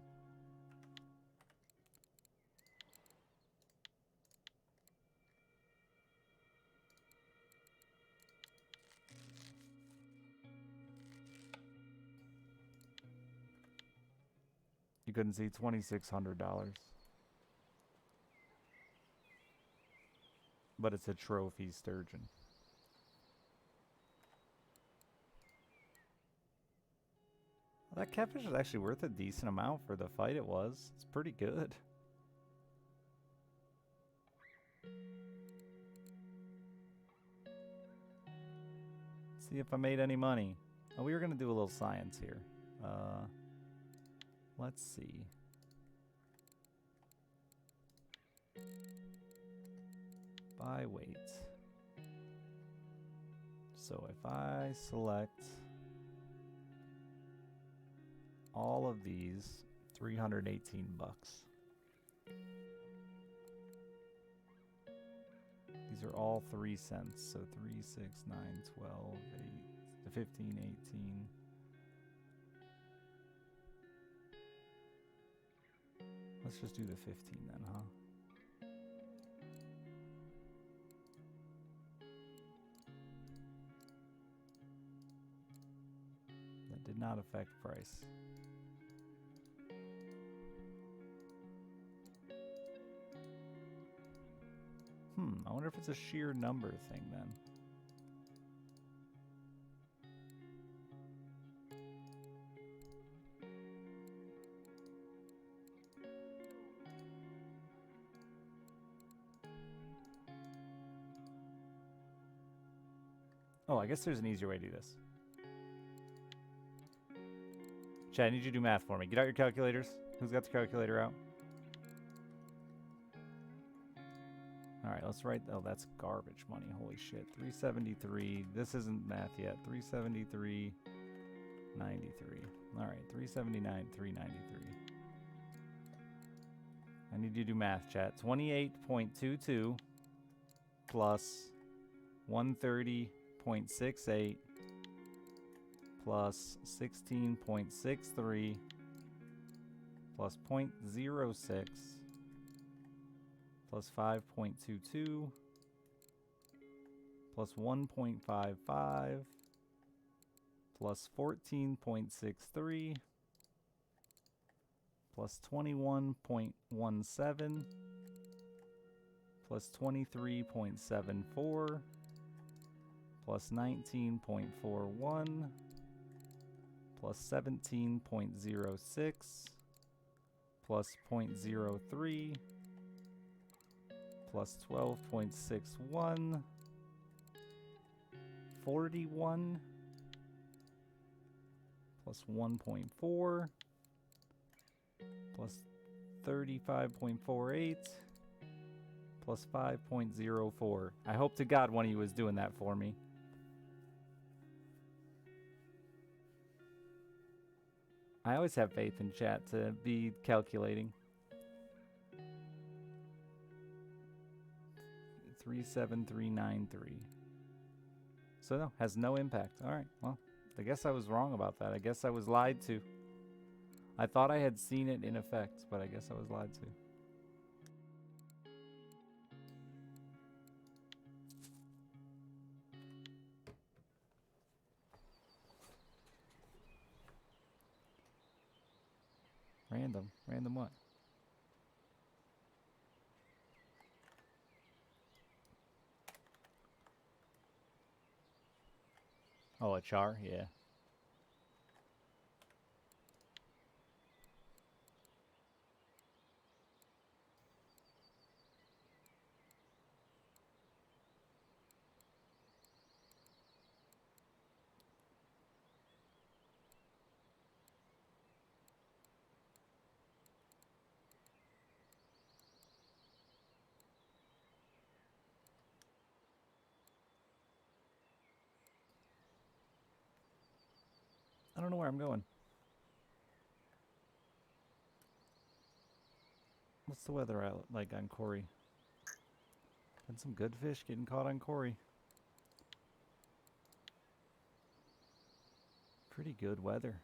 You couldn't see $2,600. But it's a trophy sturgeon. That catfish is actually worth a decent amount for the fight it was. It's pretty good. See if I made any money. Oh, we were going to do a little science here. Let's see. By weight. So if I select all of these, 318 bucks. These are all 3 cents. So 3, 6, 9, 12, 8, 15, 18. Let's just do the 15 then, huh? That did not affect price. I wonder if it's a sheer number thing then. Oh, I guess there's an easier way to do this. Chad, I need you to do math for me. Get out your calculators. Who's got the calculator out? Alright, let's write... Oh, that's garbage money. Holy shit. 373. This isn't math yet. 373. 93. Alright, 379, 393. I need you to do math, chat. 28.22 plus 130.68 plus 16.63 plus 0.06 plus 5.22 plus 1.55 plus 14.63 plus 21.17 plus 23.74 plus 19.41 plus 17.06 plus 0.03 plus 12.61 41 plus 1.4 plus 35.48 plus 5.04. I hope to God one of you is doing that for me. I always have faith in chat to be calculating. 37393. So no, has no impact. All right, well, I guess I was wrong about that. I guess I was lied to. I thought I had seen it in effect, but I guess I was lied to. Random. Random what? Oh, a char? Yeah. I don't know where I'm going. What's the weather out like on Corey? Been some good fish getting caught on Corey. Pretty good weather.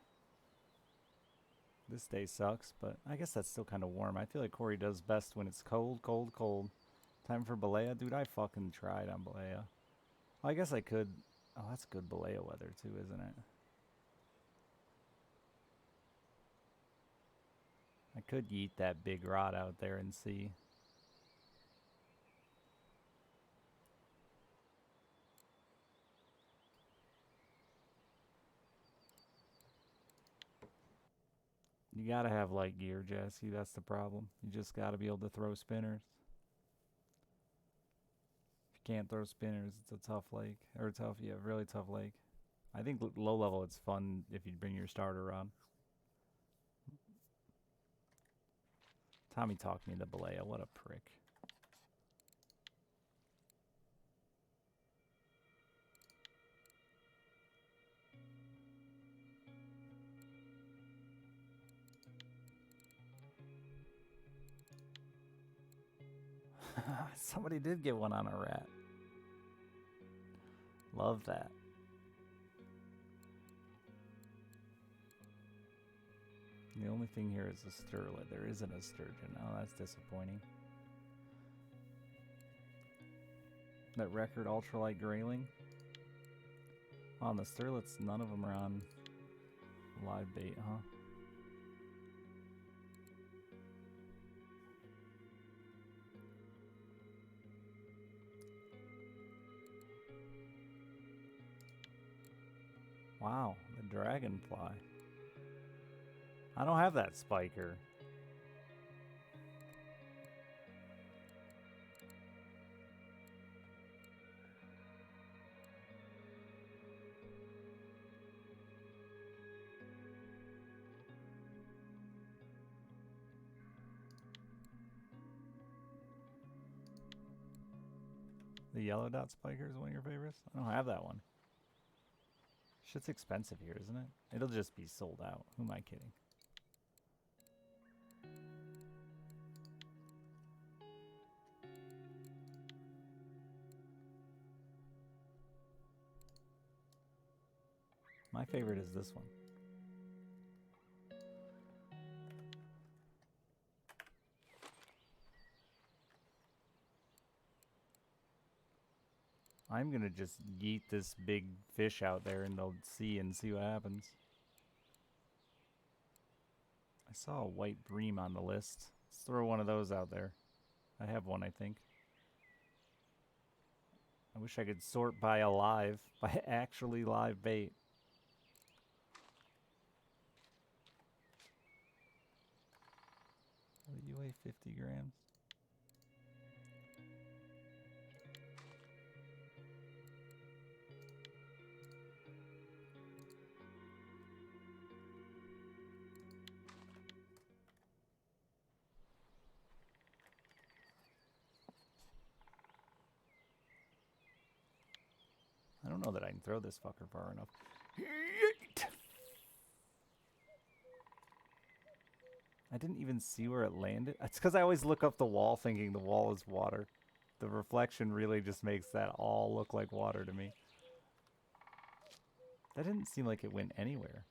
This day sucks, but I guess that's still kind of warm. I feel like Corey does best when it's cold, cold, cold. Time for Balea? Dude, I fucking tried on Balea. Well, I guess I could. Oh, that's good Balea weather too, isn't it? I could yeet that big rod out there and see. You gotta have light gear, Jesse. That's the problem. You just gotta be able to throw spinners. If you can't throw spinners, it's a tough lake. Or tough, yeah, really tough lake. I think low level it's fun if you bring your starter rod. Tommy talked me into Balea. What a prick. Somebody did get one on a rat. Love that. The only thing here is a sterlet. There isn't a sturgeon. Oh, that's disappointing. That record ultralight grayling. On the sterlets, none of them are on live bait, huh? Wow, the dragonfly. I don't have that spiker. The yellow dot spiker is one of your favorites? I don't have that one. Shit's expensive here, isn't it? It'll just be sold out. Who am I kidding? My favorite is this one. I'm gonna just yeet this big fish out there and they'll see what happens. I saw a white bream on the list. Let's throw one of those out there. I have one, I think. I wish I could sort by alive, by actually live bait. You weigh 50 grams. I don't know that I can throw this fucker far enough. I didn't even see where it landed. It's because I always look up the wall thinking the wall is water. The reflection really just makes that all look like water to me. That didn't seem like it went anywhere.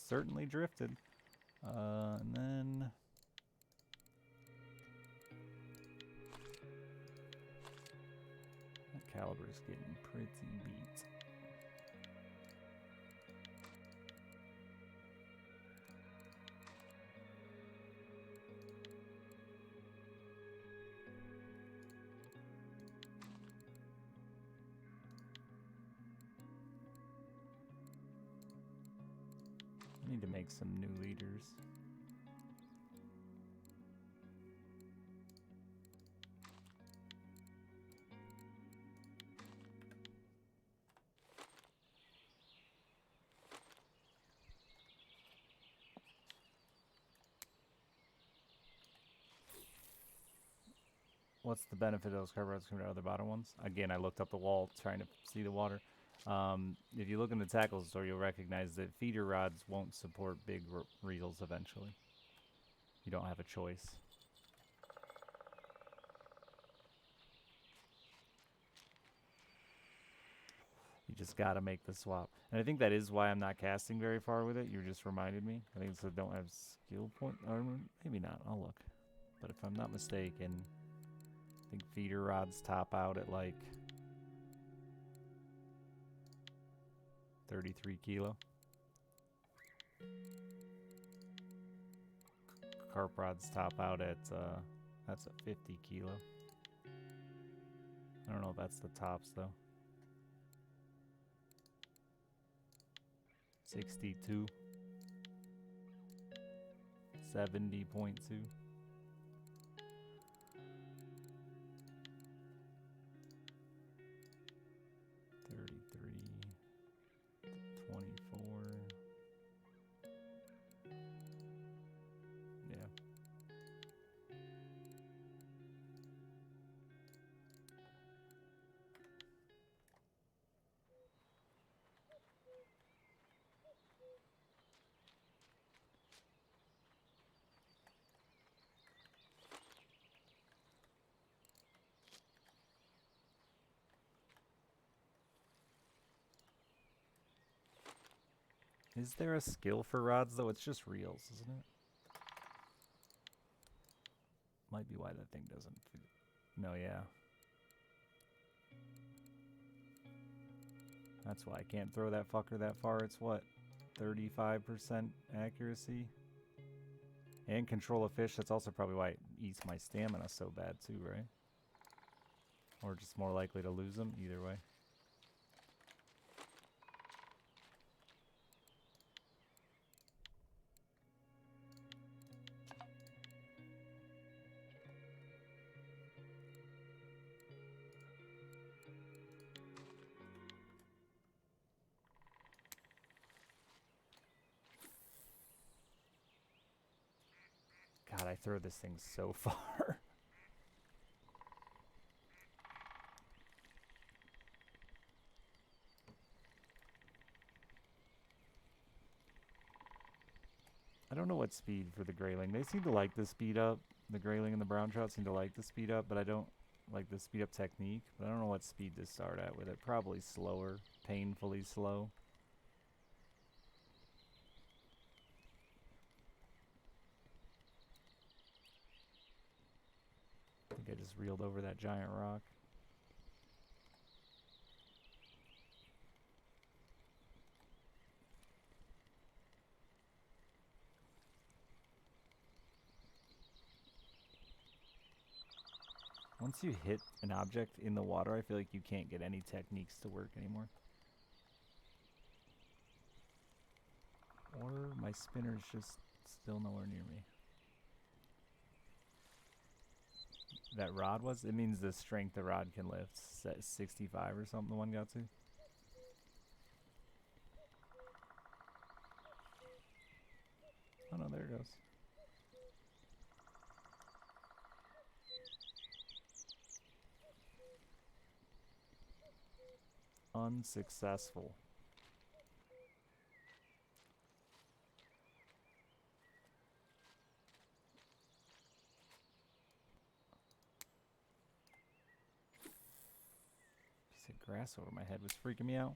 certainly drifted. And then... that caliber's getting pretty beat. I need to make some new leaders. What's the benefit of those carp rods compared to other bottom ones? Again, I looked up the wall trying to see the water. If you look in the tackle store, you'll recognize that feeder rods won't support big reels eventually. You don't have a choice. You just gotta make the swap. And I think that is why I'm not casting very far with it. You just reminded me. I think it's I don't have skill point. Or maybe not. I'll look. But if I'm not mistaken, I think feeder rods top out at like 33 kilo. Carp rods top out at that's a 50 kilo. I don't know if that's the tops though. 62. 70.2. 33. 24. Yeah. Is there a skill for rods though? It's just reels, isn't it? Might be why that thing doesn't. No, yeah. That's why I can't throw that fucker that far. It's what? 35% accuracy? And control of fish. That's also probably why it eats my stamina so bad too, right? Or just more likely to lose them. Either way. God, I throw this thing so far. I don't know what speed for the grayling. They seem to like the speed up. The grayling and the brown trout seem to like the speed up, but I don't like the speed up technique. But I don't know what speed to start at with it. Probably slower. Painfully slow. I think I just reeled over that giant rock. Once you hit an object in the water, I feel like you can't get any techniques to work anymore. Or my spinner's just still nowhere near me. That rod was? It means the strength the rod can lift. Set 65 or something the one got to. Oh no, there it goes. Unsuccessful. Piece of grass over my head was freaking me out.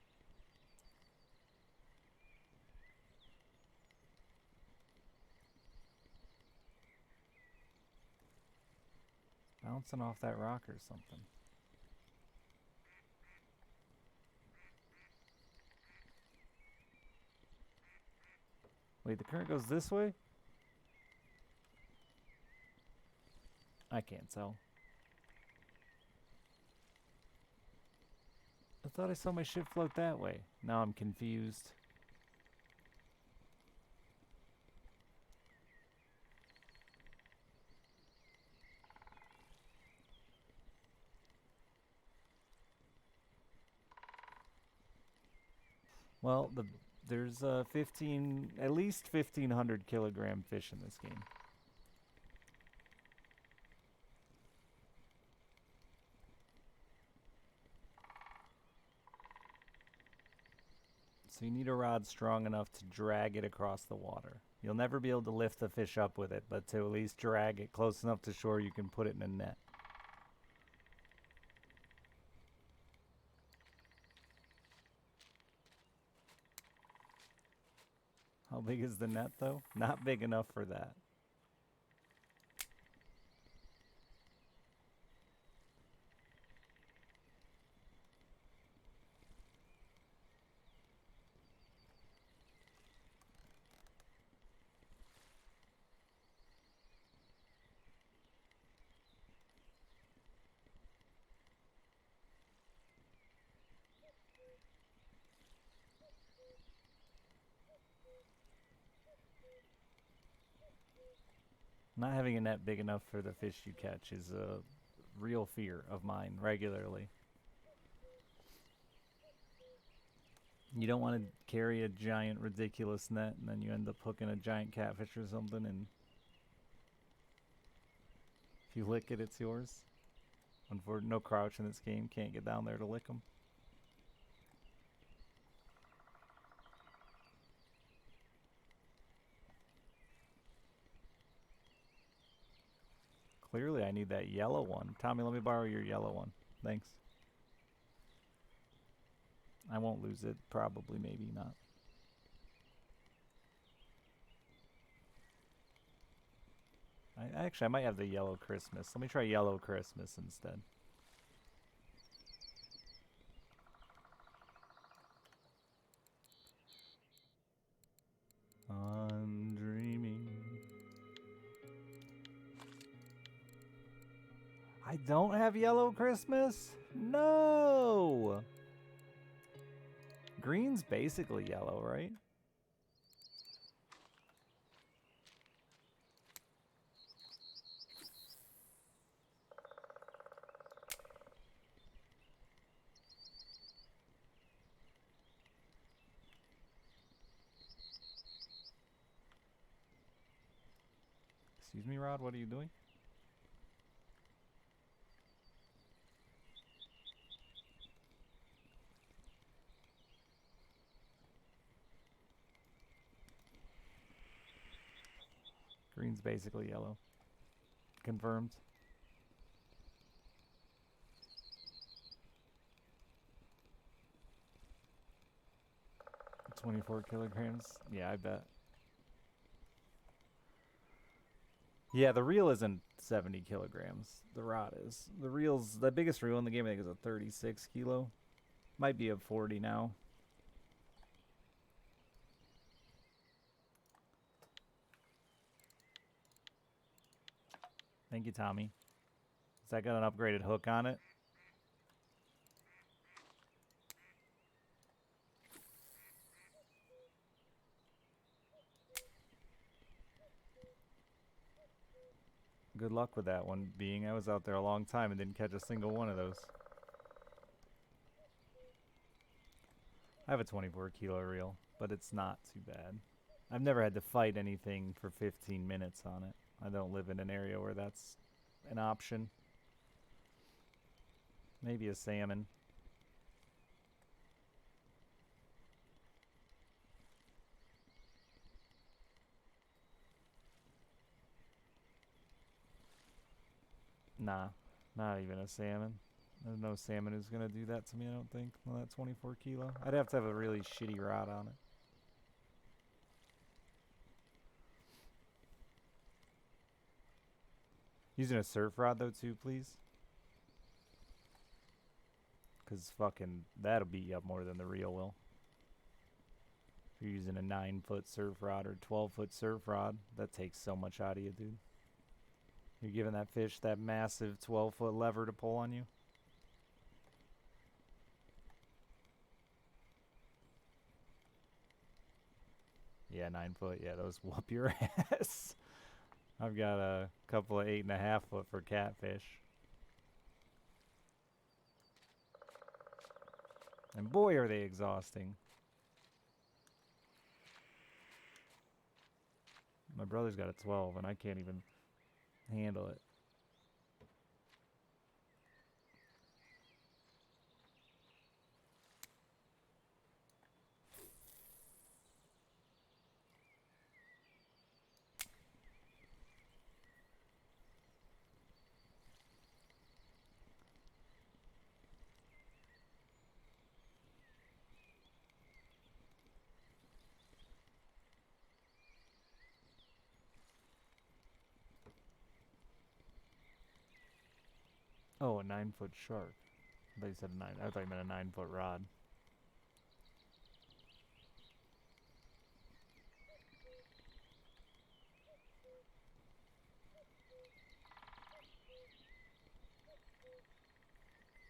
bouncing off that rock or something. Wait, the current goes this way? I can't tell. I thought I saw my ship float that way. Now I'm confused. Well, there's at least 1,500 kilogram fish in this game. So you need a rod strong enough to drag it across the water. You'll never be able to lift the fish up with it, but to at least drag it close enough to shore you can put it in a net. How big is the net, though? Not big enough for that. Not having a net big enough for the fish you catch is a real fear of mine regularly. You don't want to carry a giant, ridiculous net and then you end up hooking a giant catfish or something, and if you lick it, it's yours. Unfortunately, no crouch in this game. Can't get down there to lick them. Clearly, I need that yellow one. Tommy, let me borrow your yellow one. Thanks. I won't lose it. Probably, maybe not. Actually, I might have the yellow Christmas. Let me try yellow Christmas instead. I'm dreaming. I don't have yellow Christmas? No! Green's basically yellow, right? Excuse me, Rod, what are you doing? Green's basically yellow. Confirmed. 24 kilograms? Yeah, I bet. Yeah, the reel isn't 70 kilograms. The rod is. The biggest reel in the game, I think, is a 36 kilo. Might be a 40 now. Thank you, Tommy. Has that got an upgraded hook on it? Good luck with that one, being I was out there a long time and didn't catch a single one of those. I have a 24 kilo reel, but it's not too bad. I've never had to fight anything for 15 minutes on it. I don't live in an area where that's an option. Maybe a salmon. Nah, not even a salmon. There's no salmon who's gonna do that to me, I don't think. Well, that 24 kilo. I'd have to have a really shitty rod on it. Using a surf rod though too, please. Cause fucking that'll beat you up more than the reel will. If you're using a 9-foot surf rod or 12-foot surf rod, that takes so much out of you, dude. You're giving that fish that massive 12-foot lever to pull on you. Yeah, 9-foot. Yeah, those whoop your ass. I've got a couple of 8.5-foot for catfish. And boy, are they exhausting. My brother's got a 12, and I can't even handle it. Oh, a 9-foot shark. I thought you said a 9. I thought you meant a 9-foot rod.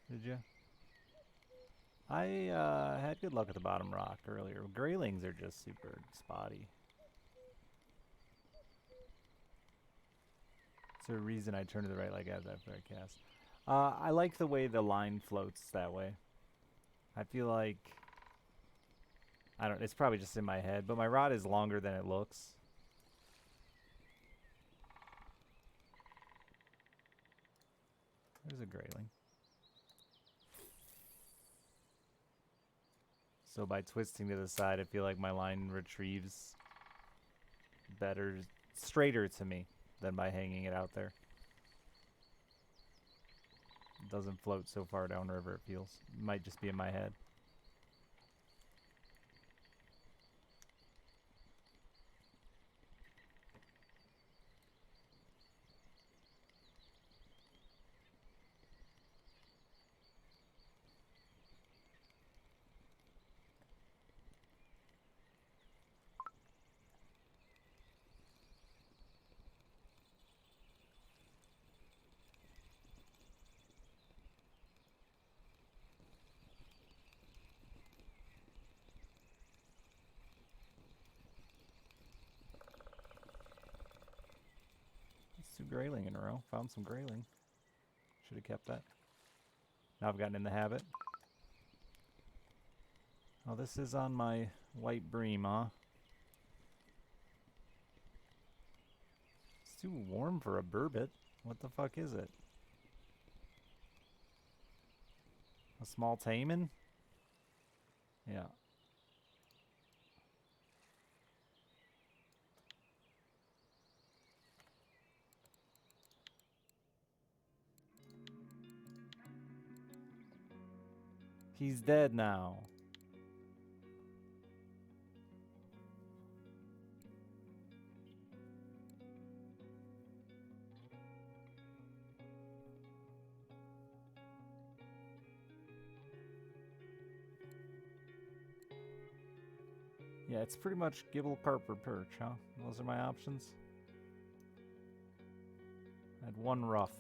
Did you? I had good luck at the bottom rock earlier. Graylings are just super spotty. It's a reason I turn to the right like as after I cast. I like the way the line floats that way. I feel like it's probably just in my head, but my rod is longer than it looks. There's a grayling. So by twisting to the side, I feel like my line retrieves better, straighter to me than by hanging it out there. It doesn't float so far downriver, it feels. It might just be in my head. Let's do grayling in a row. Found some grayling. Should have kept that. Now I've gotten in the habit. Oh, this is on my white bream, huh? It's too warm for a burbot. What the fuck is it? A small taimen? Yeah. He's dead now. Yeah, it's pretty much gibble, carp, or perch, huh? Those are my options. I had one rough.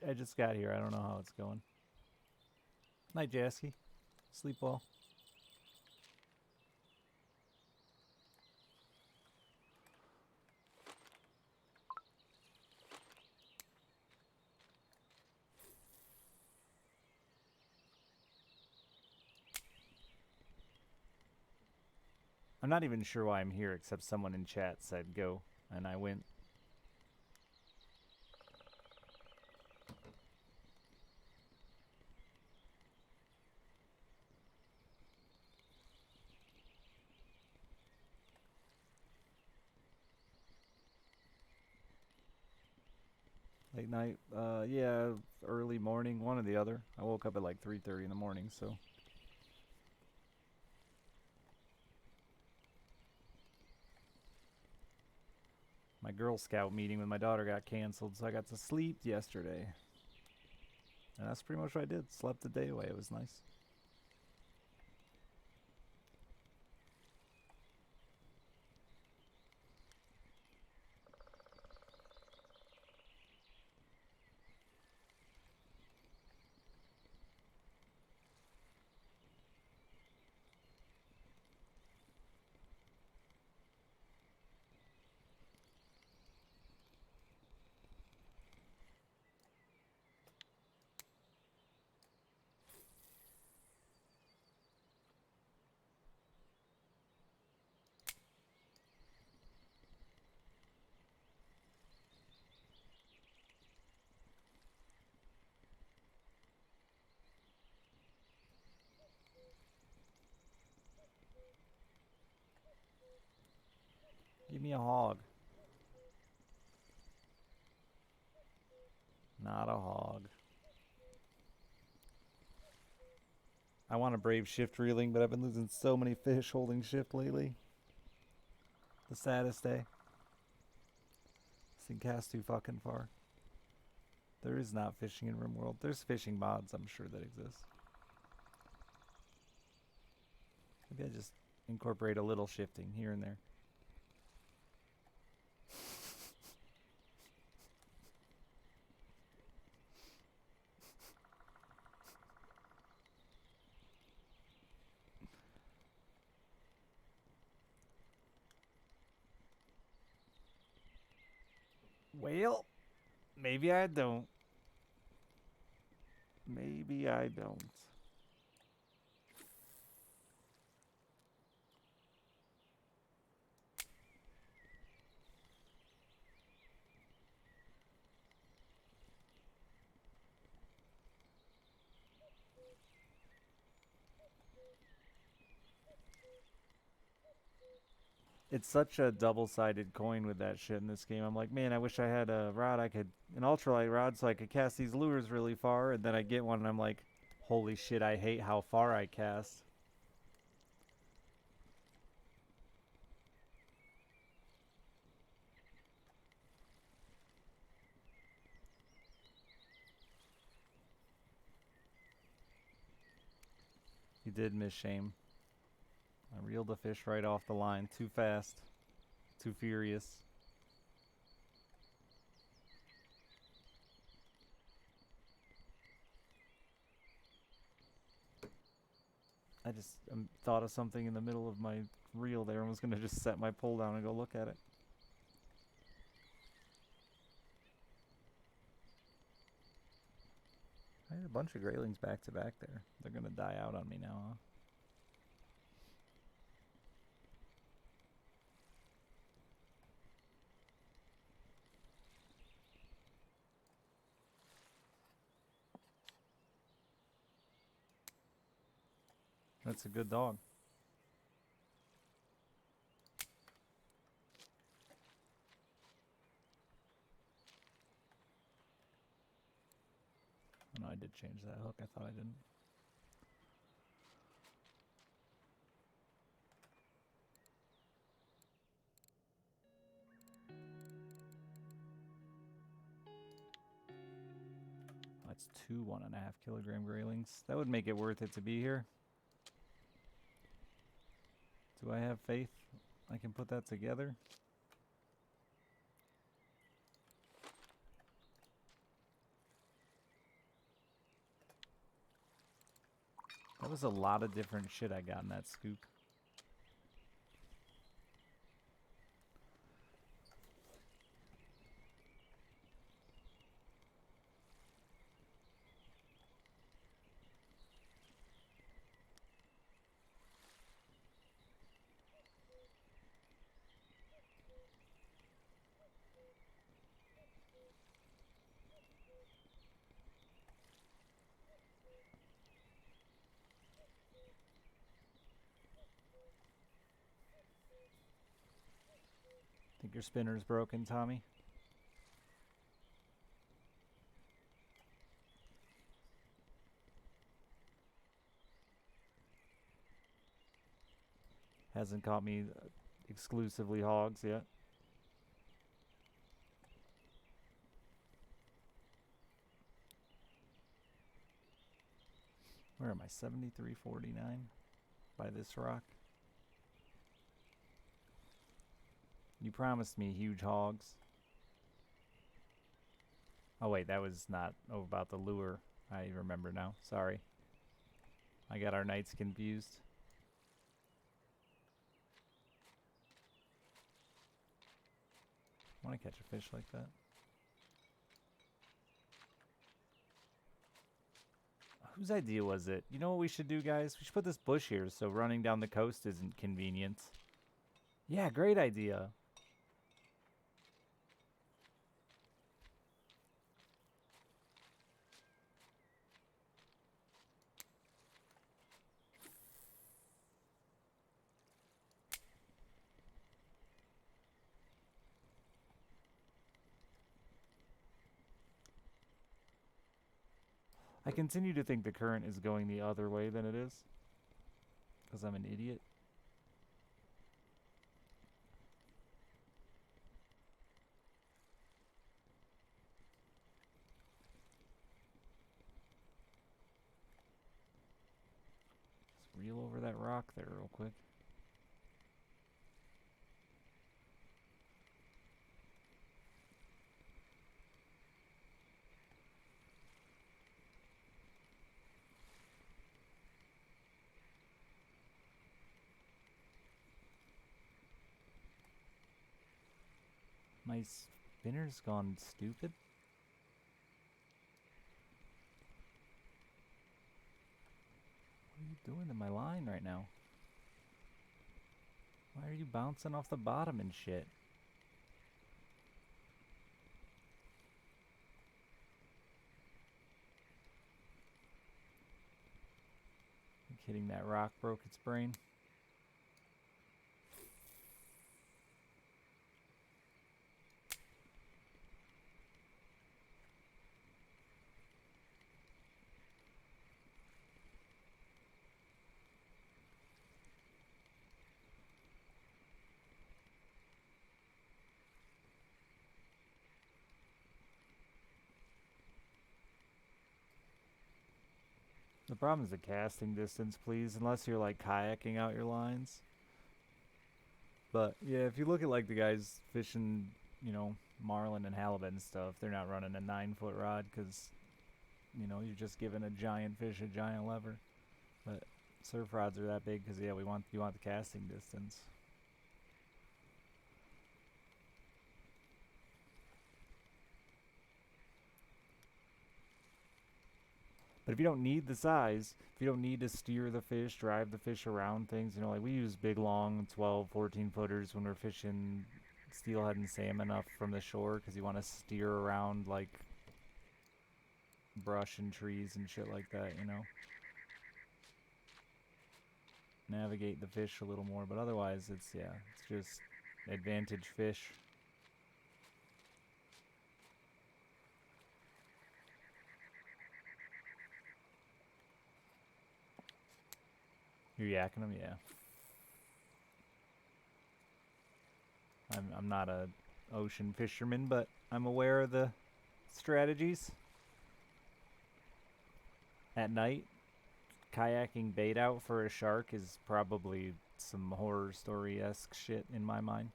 I just got here. I don't know how it's going. Night, Jasky. Sleep well. I'm not even sure why I'm here, except someone in chat said go, and I went. Late night, yeah, early morning, one or the other. I woke up at like 3:30 in the morning, so. My Girl Scout meeting with my daughter got canceled, so I got to sleep yesterday. And that's pretty much what I did. Slept the day away. It was nice. Give me a hog. Not a hog. I want to brave shift reeling, but I've been losing so many fish holding shift lately. The saddest day. This thing casts too fucking far. There is not fishing in RimWorld. There's fishing mods, I'm sure, that exist. Maybe I just incorporate a little shifting here and there. Well, maybe I don't. Maybe I don't. It's such a double-sided coin with that shit in this game. I'm like, man, I wish I had a rod an ultralight rod so I could cast these lures really far, and then I get one and I'm like, holy shit, I hate how far I cast. You did miss shame. I reeled the fish right off the line. Too fast. Too furious. I just thought of something in the middle of my reel there and was going to just set my pole down and go look at it. I had a bunch of graylings back to back there. They're going to die out on me now, huh? That's a good dog. Oh, no, I did change that hook. I thought I didn't. That's two 1.5 kilogram graylings. That would make it worth it to be here. Do I have faith I can put that together? That was a lot of different shit I got in that scoop. Think your spinner's broken, Tommy? Hasn't caught me exclusively hogs yet. Where am I? 73.49 by this rock. You promised me huge hogs. Oh wait, that was not about the lure. I remember now. Sorry. I got our nights confused. I want to catch a fish like that. Whose idea was it? You know what we should do, guys? We should put this bush here so running down the coast isn't convenient. Yeah, great idea. I continue to think the current is going the other way than it is. Because I'm an idiot. Let's reel over that rock there real quick. My spinner's gone stupid. What are you doing to my line right now? Why are you bouncing off the bottom and shit? I'm kidding, that rock broke its brain. The problem is the casting distance, please, unless you're like kayaking out your lines. But yeah, if you look at like the guys fishing, you know, marlin and halibut and stuff, they're not running a 9-foot rod because, you know, you're just giving a giant fish a giant lever. But surf rods are that big because yeah, you want the casting distance. But if you don't need the size, if you don't need to steer the fish, drive the fish around things, you know, like we use big, long 12, 14 footers when we're fishing steelhead and salmon up from the shore because you want to steer around like brush and trees and shit like that, you know. Navigate the fish a little more, but otherwise it's, yeah, it's just advantage fish. You're yakking them, yeah. I'm not a ocean fisherman, but I'm aware of the strategies. At night, kayaking bait out for a shark is probably some horror story-esque shit in my mind.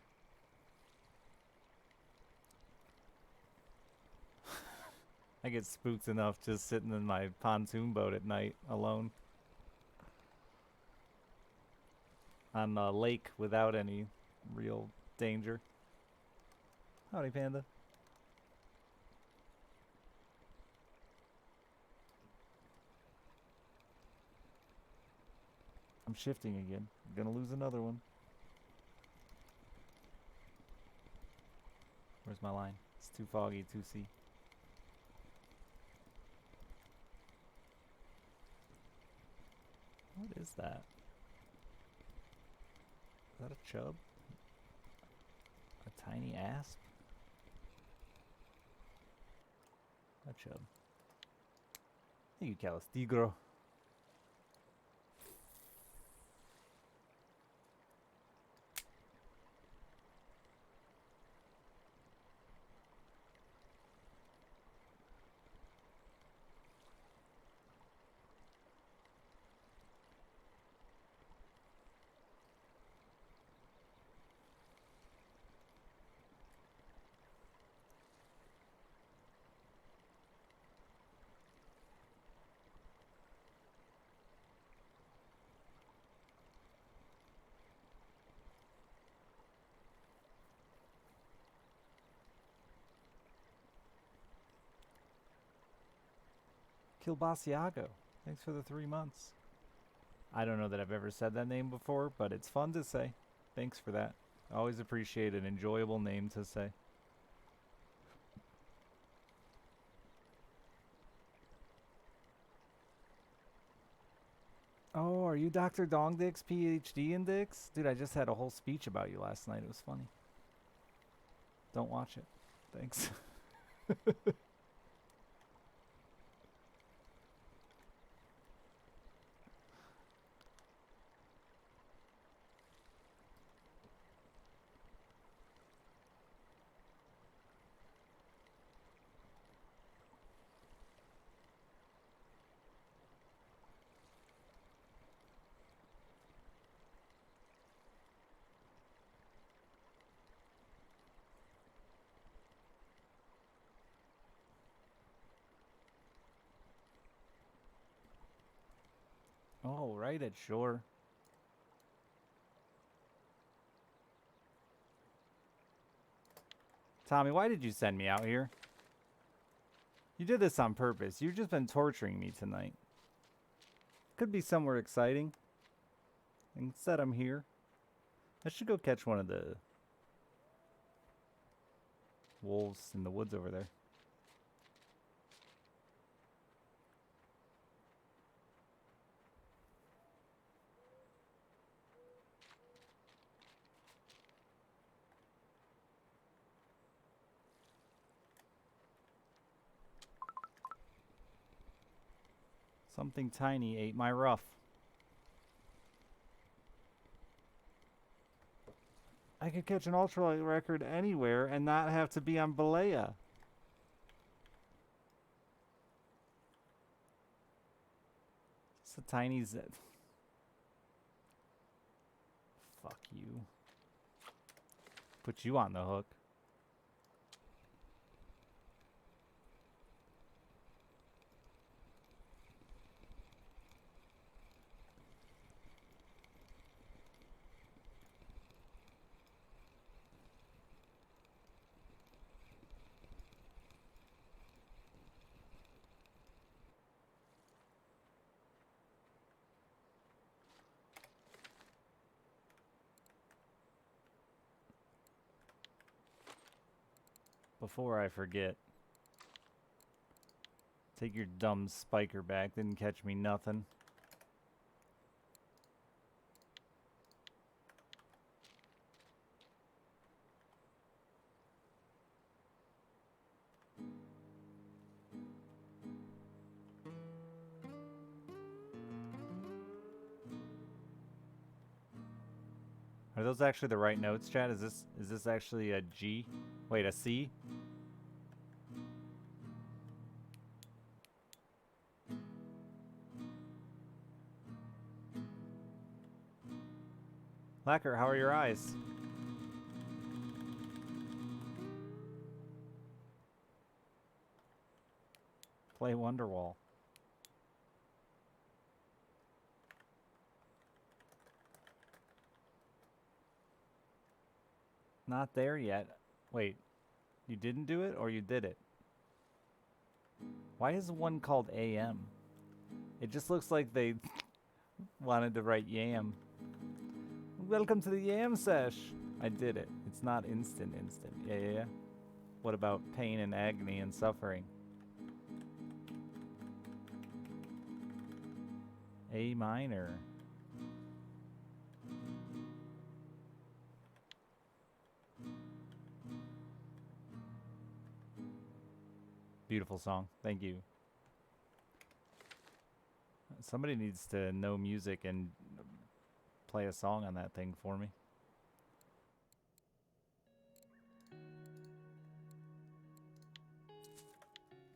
I get spooked enough just sitting in my pontoon boat at night alone on a lake without any real danger. Howdy, Panda. I'm shifting again. I'm gonna lose another one. Where's my line? It's too foggy, 2C. What is that? Is that a chub? A tiny asp? A chub. Thank you, Calastigro. Kilbasiago. Thanks for the 3 months. I don't know that I've ever said that name before, but it's fun to say. Thanks for that. I always appreciate an enjoyable name to say. Oh, are you Dr. Dongdix, PhD in Dix? Dude, I just had a whole speech about you last night. It was funny. Don't watch it. Thanks. Oh, right at shore. Tommy, why did you send me out here? You did this on purpose. You've just been torturing me tonight. Could be somewhere exciting. Instead, I'm here. I should go catch one of the wolves in the woods over there. Something tiny ate my ruff. I could catch an ultralight record anywhere and not have to be on Balea. It's a tiny zip. Fuck you. Put you on the hook. Before I forget. Take your dumb spiker back. Didn't catch me nothing. Are those actually the right notes, chat? Is this actually a G? Wait, a C? Lacquer, how are your eyes? Play Wonderwall. Not there yet. Wait, you didn't do it or you did it? Why is one called AM? It just looks like they wanted to write yam. Welcome to the yam sesh. I did it. It's not instant. Yeah. What about pain and agony and suffering? A minor. Beautiful song. Thank you. Somebody needs to know music and play a song on that thing for me.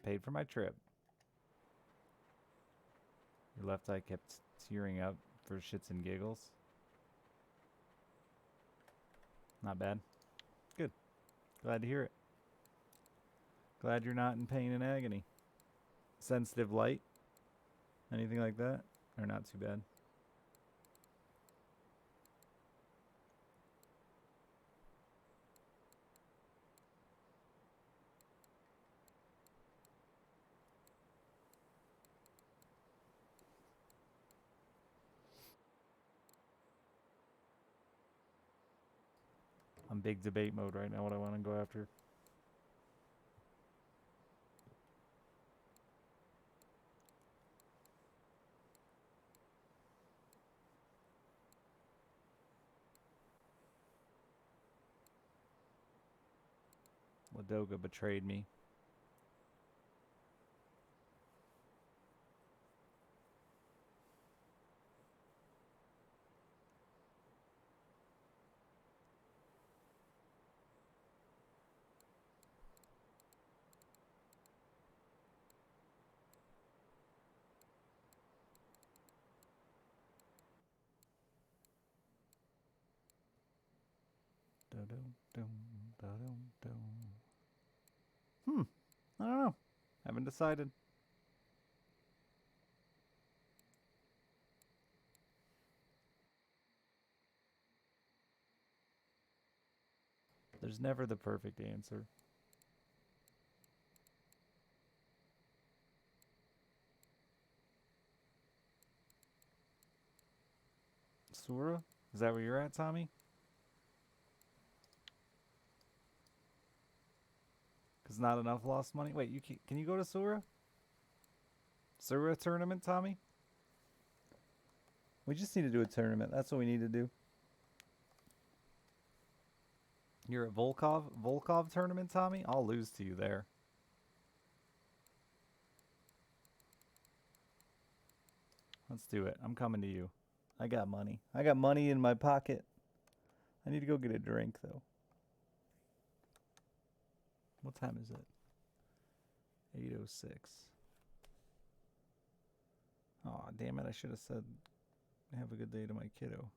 Paid for my trip. Your left eye kept tearing up for shits and giggles. Not bad. Good. Glad to hear it. Glad you're not in pain and agony. Sensitive light? Anything like that? Or not too bad? I'm big debate mode right now, what I want to go after. Ladoga betrayed me. I don't know. Haven't decided. There's never the perfect answer. Sura? Is that where you're at, Tommy? Because not enough lost money? Wait, can you go to Sura? Sura tournament, Tommy? We just need to do a tournament. That's what we need to do. You're at Volkov? Volkov tournament, Tommy? I'll lose to you there. Let's do it. I'm coming to you. I got money. I got money in my pocket. I need to go get a drink, though. What time is it? 8:06. Aw, damn it. I should have said, have a good day to my kiddo.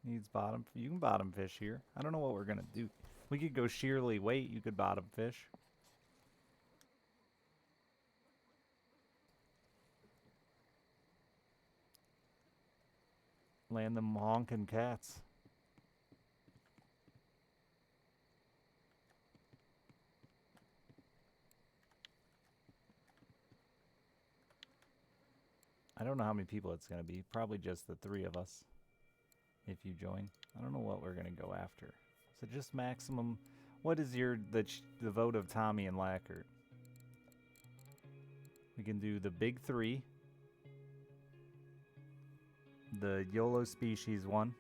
Needs bottom. You can bottom fish here. I don't know what we're going to do. We could go sheerly weight. You could bottom fish. Land them honking cats. I don't know how many people it's going to be. Probably just the 3 of us. If you join. I don't know what we're going to go after. So just maximum. What is the vote of Tommy and Lackert? We can do the big 3. The YOLO species one.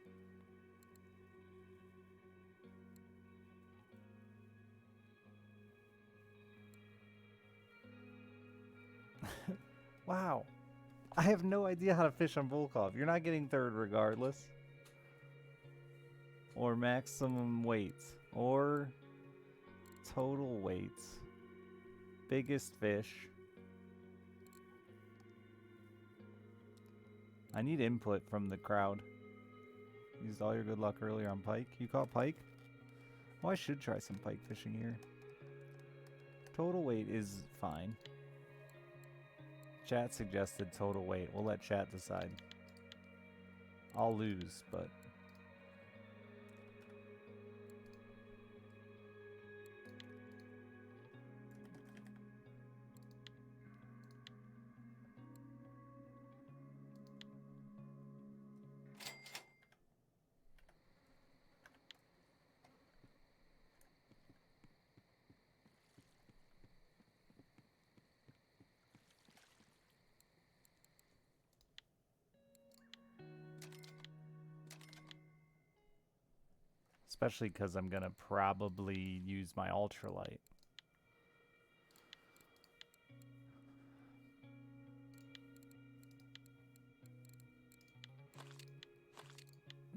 Wow. I have no idea how to fish on Volkov. You're not getting 3rd regardless. Or maximum weight. Or total weight. Biggest fish. I need input from the crowd. Used all your good luck earlier on pike. You caught pike? Oh, I should try some pike fishing here. Total weight is fine. Chat suggested total weight. We'll let chat decide. I'll lose, but... Especially because I'm going to probably use my ultralight.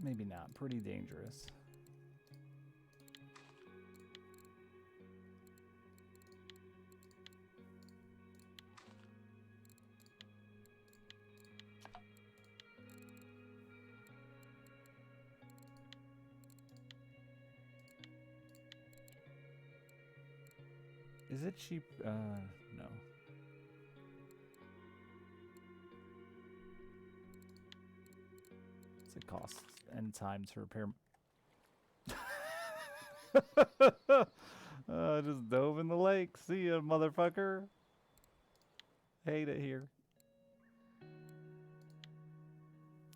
Maybe not. Pretty dangerous. Is it cheap? No. What's it cost and time to repair? I just dove in the lake. See ya, motherfucker. Hate it here.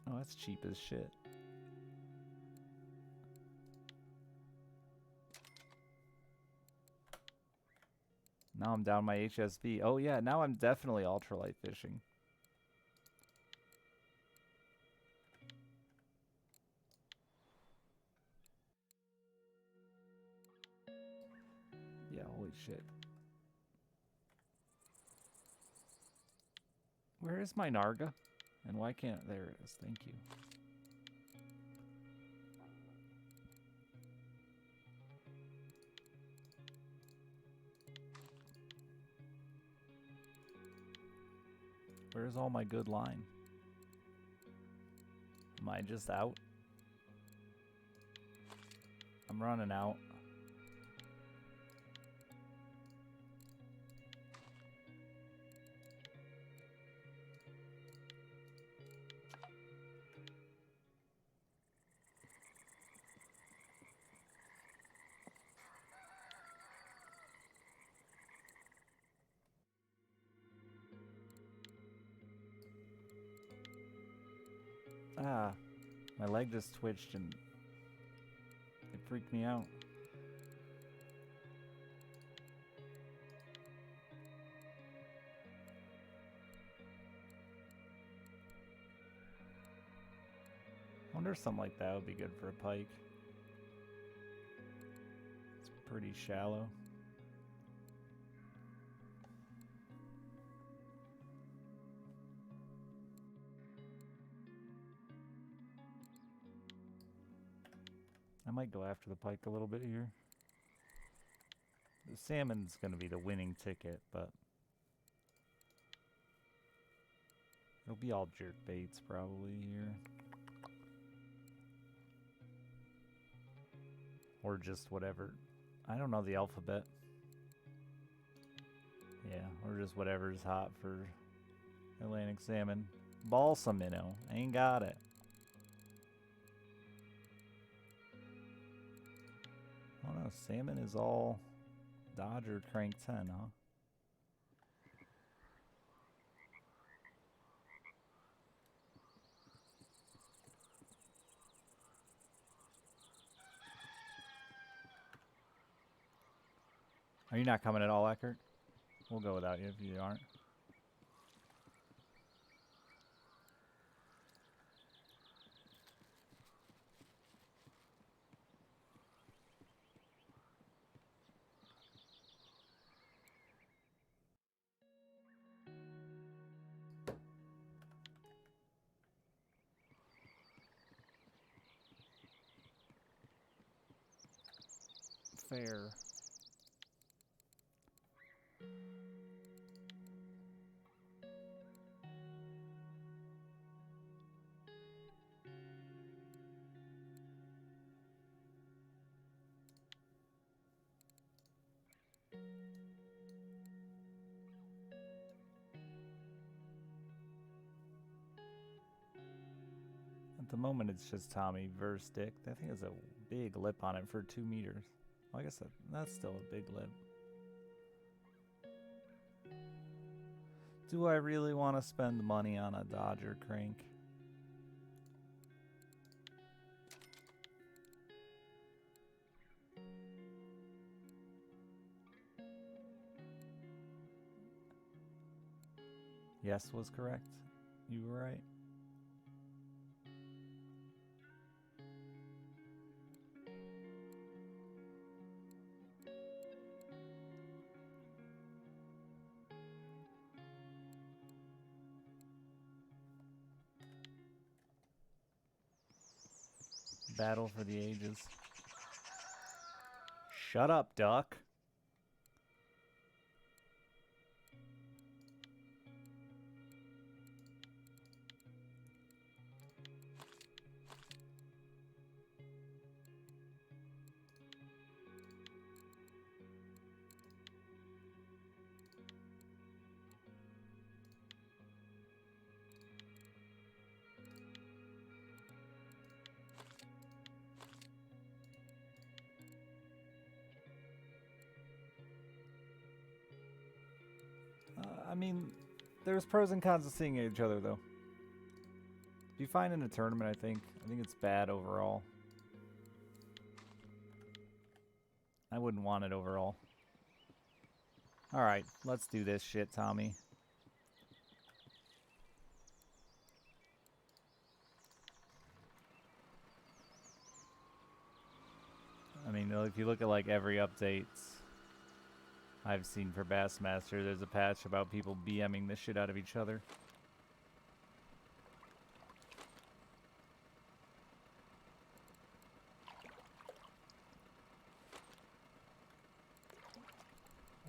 Oh, that's cheap as shit. Now I'm down my HSV. Oh yeah, now I'm definitely ultralight fishing. Yeah, holy shit. Where is my Narga? And why can't... There it is. Thank you. Where's all my good line? Am I just out? I'm running out. Ah, my leg just twitched and it freaked me out. I wonder if something like that would be good for a pike. It's pretty shallow. I might go after the pike a little bit here. The salmon's going to be the winning ticket, but it'll be all jerk baits probably here. Or just whatever. I don't know the alphabet. Yeah, or just whatever's hot for Atlantic salmon. Balsa minnow. Ain't got it. Oh no, salmon is all Dodger crank 10, huh? Are you not coming at all, Eckert? We'll go without you if you aren't. Fair. At the moment, it's just Tommy versus Dick. That thing has a big lip on it for 2 meters. Well, I guess that's still a big lip. Do I really want to spend money on a Dodger crank? Yes was correct. You were right. Battle for the ages. Shut up, duck. I mean, there's pros and cons to seeing each other, though. If Be fine in a tournament, I think. I think it's bad overall. I wouldn't want it overall. Alright, let's do this shit, Tommy. I mean, if you look at like every update I've seen for Bassmaster, there's a patch about people BMing the shit out of each other.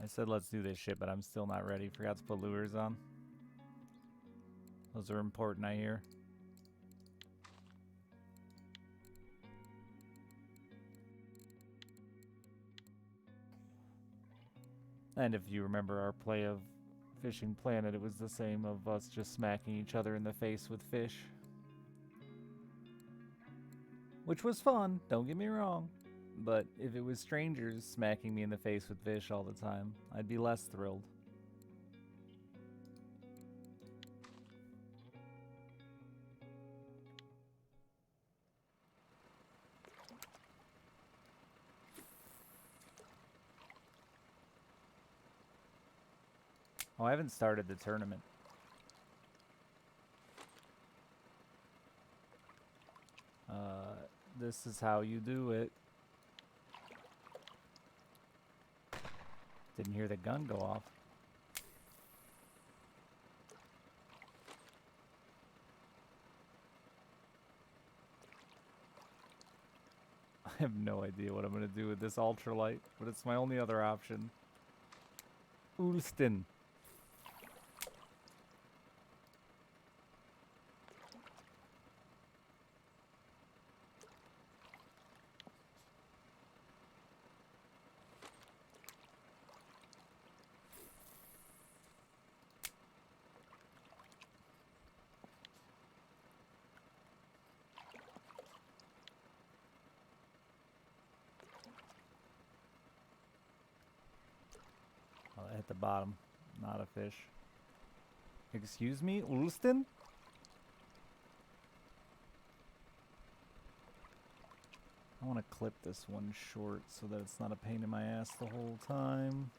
I said let's do this shit, but I'm still not ready. Forgot to put lures on. Those are important, I hear. And if you remember our play of Fishing Planet, it was the same of us just smacking each other in the face with fish. Which was fun, don't get me wrong. But if it was strangers smacking me in the face with fish all the time, I'd be less thrilled. Oh, I haven't started the tournament. This is how you do it. Didn't hear the gun go off. I have no idea what I'm going to do with this ultralight, but it's my only other option. Ulston. Oh, that hit the bottom. Not a fish. Excuse me, Ulston? I want to clip this one short so that it's not a pain in my ass the whole time.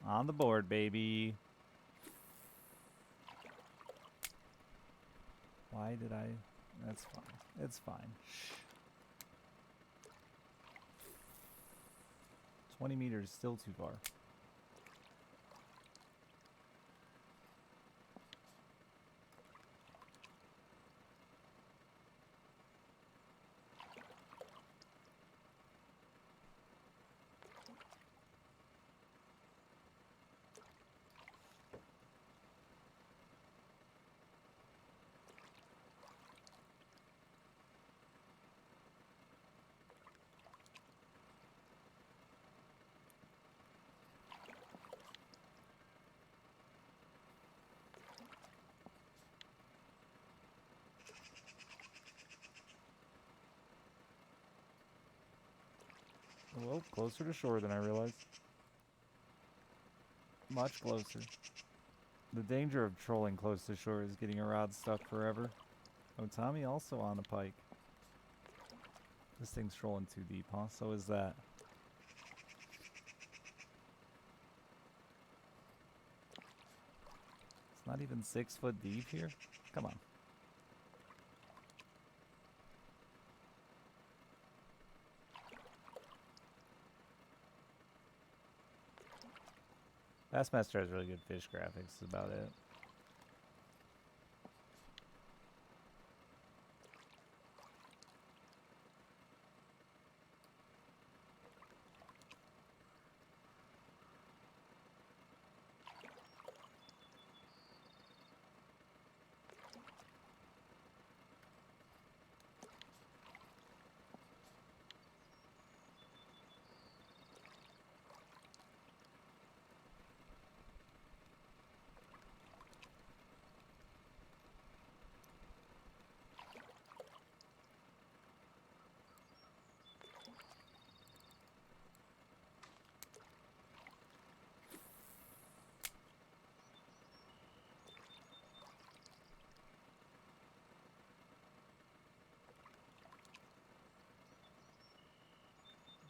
On the board, baby. Why did I? That's fine. It's fine. Shh. 20 meters, still too far. Well, closer to shore than I realized. Much closer. The danger of trolling close to shore is getting a rod stuck forever. Oh, Tommy also on the pike. This thing's trolling too deep, huh? So is that. It's not even 6 foot deep here? Come on. Bassmaster has really good fish graphics, is about it.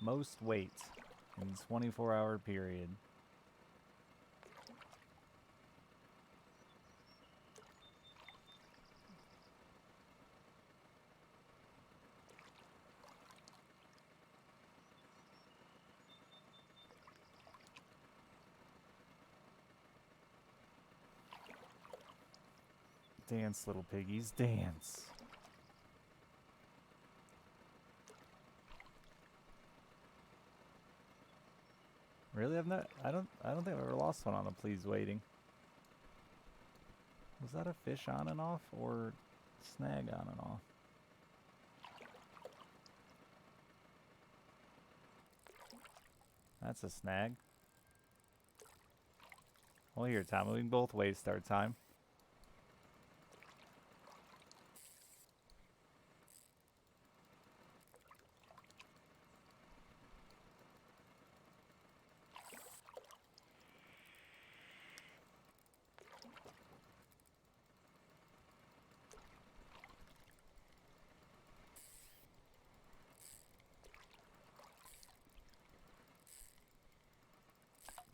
Most weight in 24-hour period. Dance, little piggies, dance. Really? I don't think I've ever lost one on a please waiting. Was that a fish on and off or snag on and off? That's a snag. Well, here, Tom, we can both waste our time.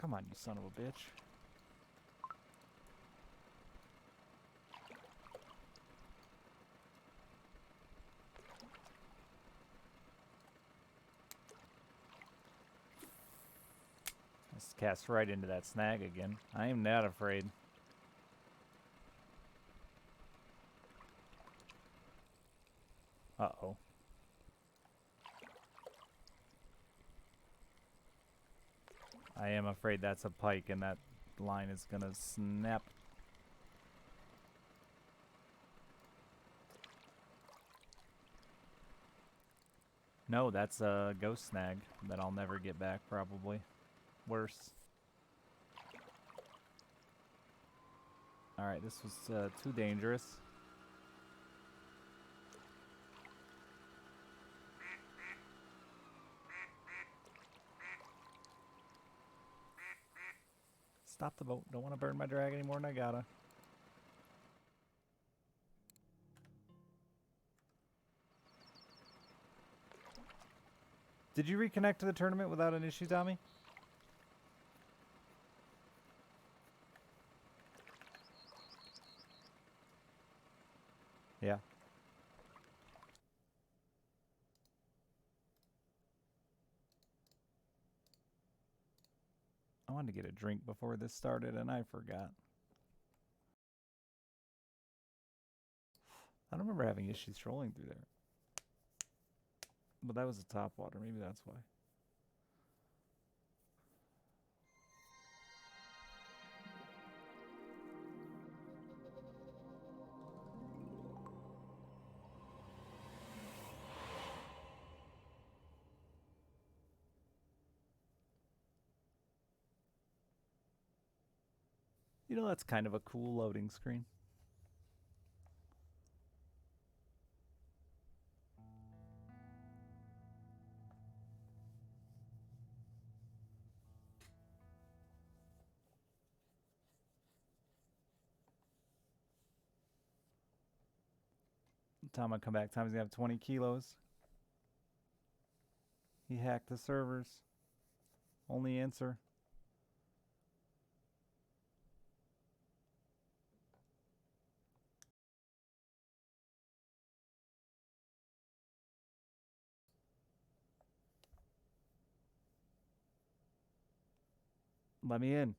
Come on, you son of a bitch. Let's cast right into that snag again. I am not afraid. Uh-oh. I am afraid that's a pike and that line is gonna snap. No, that's a ghost snag that I'll never get back, probably. Worse. Alright, this was too dangerous. Stop the boat. Don't want to burn my drag any more than I gotta. Did you reconnect to the tournament without an issue, Tommy? Yeah. I wanted to get a drink before this started and I forgot. I don't remember having issues trolling through there. But that was the top water. Maybe that's why. You know, that's kind of a cool loading screen. Time I come back, Tommy's gonna have 20 kilos. He hacked the servers. Only answer. Let me in.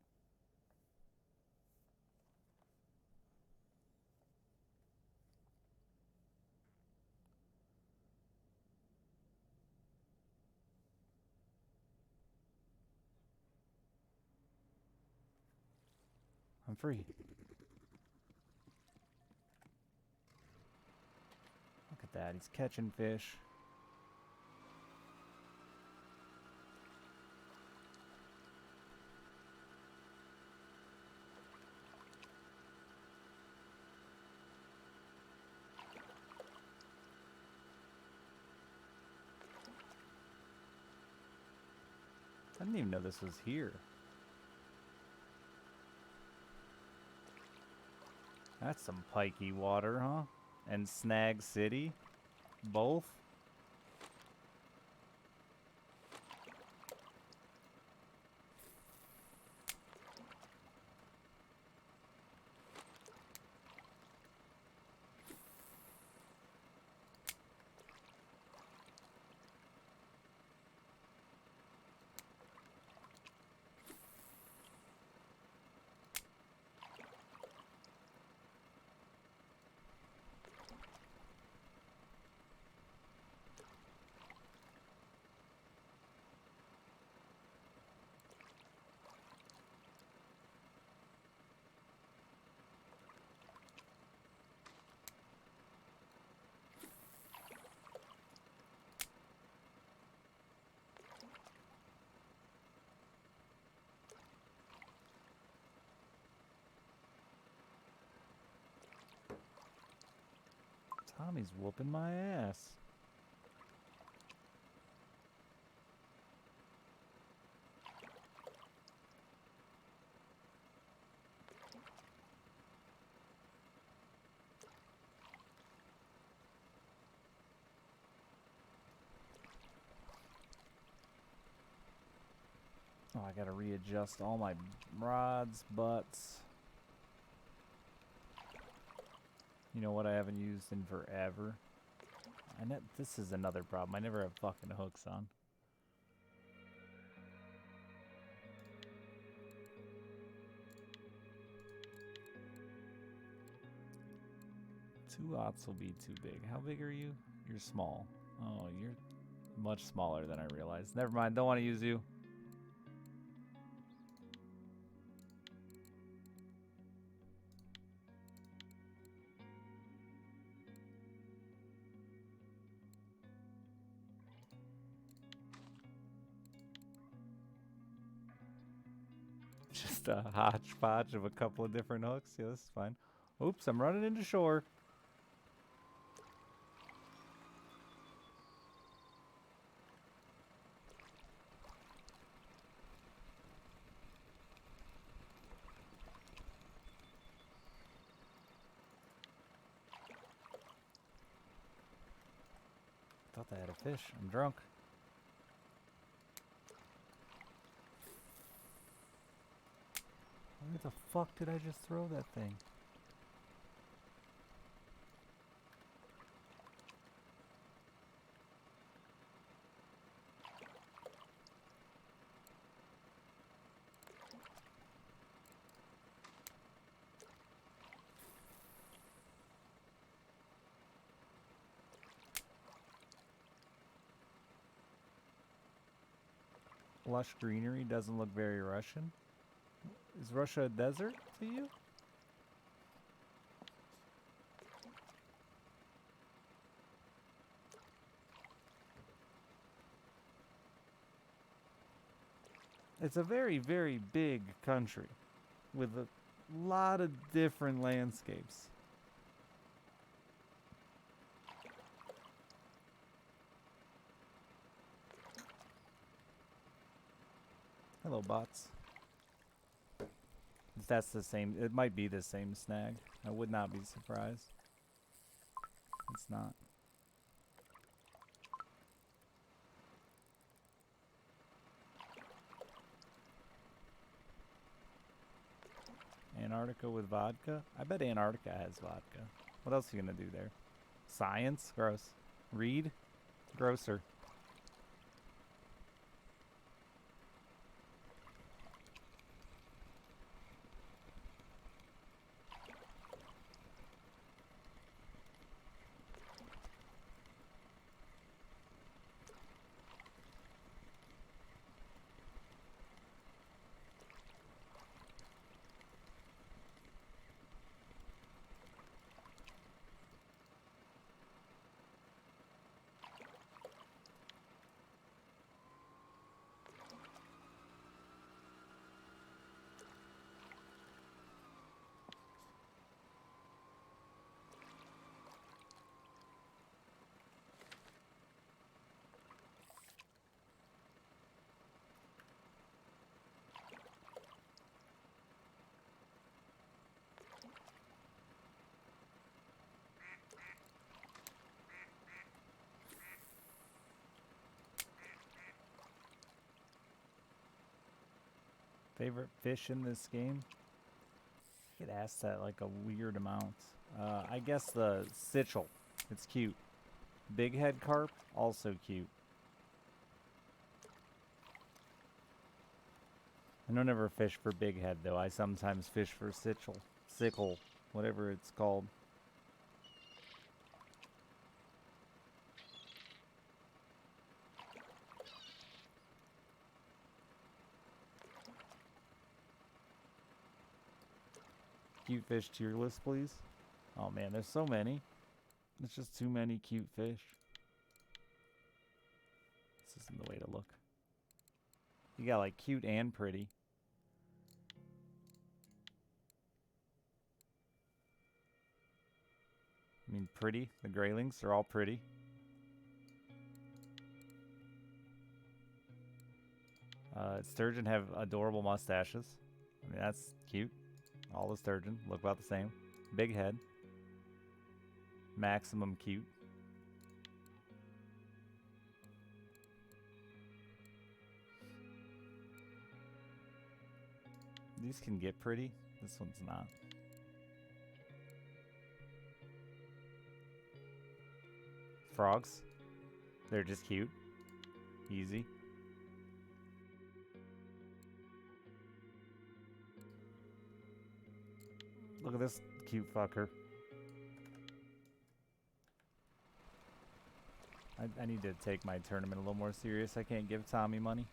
I'm free. Look at that. He's catching fish. I didn't even know this was here. That's some pikey water, huh? And Snag City? Both? Tommy's whooping my ass. Oh, I gotta readjust all my rods, butts. You know what I haven't used in forever? This is another problem. I never have fucking hooks on. Two aughts will be too big. How big are you? You're small. Oh, you're much smaller than I realized. Never mind. Don't want to use you. Just a hodgepodge of a couple of different hooks. Yeah, this is fine. Oops, I'm running into shore. Thought I had a fish. I'm drunk. Where the fuck did I just throw that thing? Lush greenery doesn't look very Russian. Is Russia a desert to you? It's a very, very big country with a lot of different landscapes. Hello, bots. If that's the same, it might be the same snag. I would not be surprised. It's not. Antarctica with vodka? I bet Antarctica has vodka. What else are you gonna do there? Science? Gross. Read? Grosser. Favorite fish in this game? I get asked that like a weird amount. I guess the Sichel. It's cute. Big head carp, also cute. I don't ever fish for big head though. I sometimes fish for Sichel. Sickle, whatever it's called. Cute fish tier list, please. Oh man, there's so many. There's just too many cute fish. This isn't the way to look. You got like cute and pretty. I mean, pretty. The graylings are all pretty. Sturgeon have adorable mustaches. I mean, that's cute. All the sturgeon look about the same. Big head. Maximum cute. These can get pretty. This one's not. Frogs. They're just cute. Easy. Look at this cute fucker. I need to take my tournament a little more serious. I can't give Tommy money.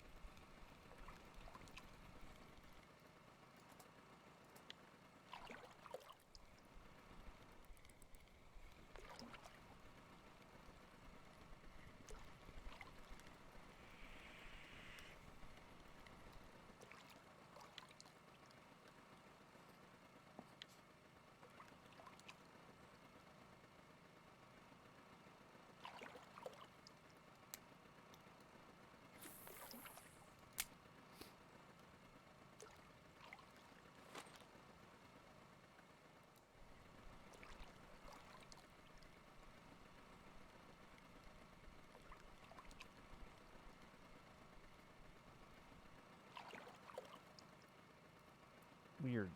Weird.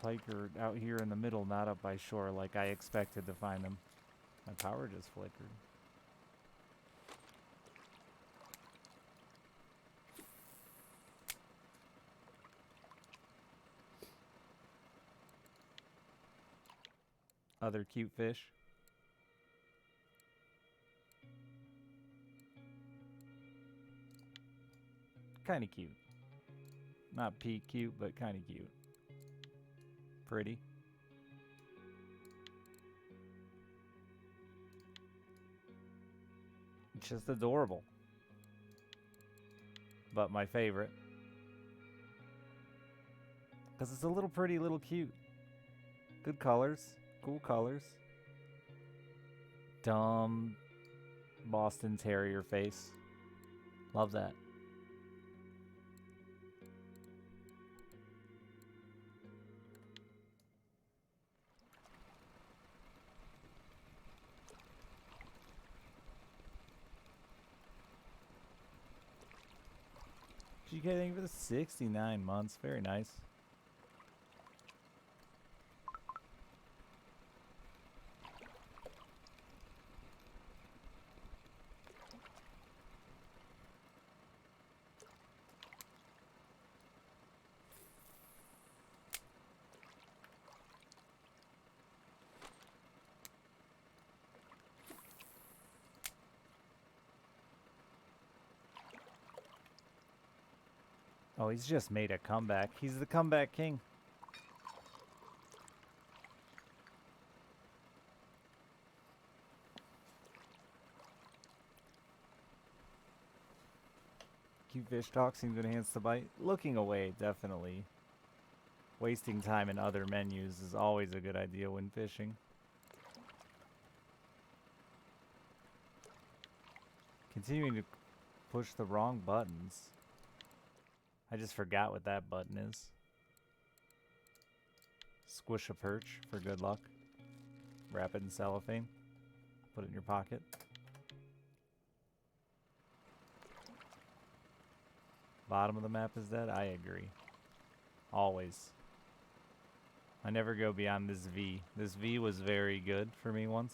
Pike are out here in the middle, not up by shore like I expected to find them. My power just flickered. Other cute fish. Kinda cute. Not peak cute, but kinda cute. Pretty. It's just adorable. But my favorite. Because it's a little pretty, little cute. Good colors. Cool colors. Dumb Boston Terrier face. Love that. GK, thank you for the 69 months. Very nice. Oh, he's just made a comeback. He's the comeback king. Cute fish talk seems to enhance the bite. Looking away, definitely. Wasting time in other menus is always a good idea when fishing. Continuing to push the wrong buttons. I just forgot what that button is. Squish a perch for good luck. Wrap it in cellophane. Put it in your pocket. Bottom of the map is dead? I agree. Always. I never go beyond this V. This V was very good for me once.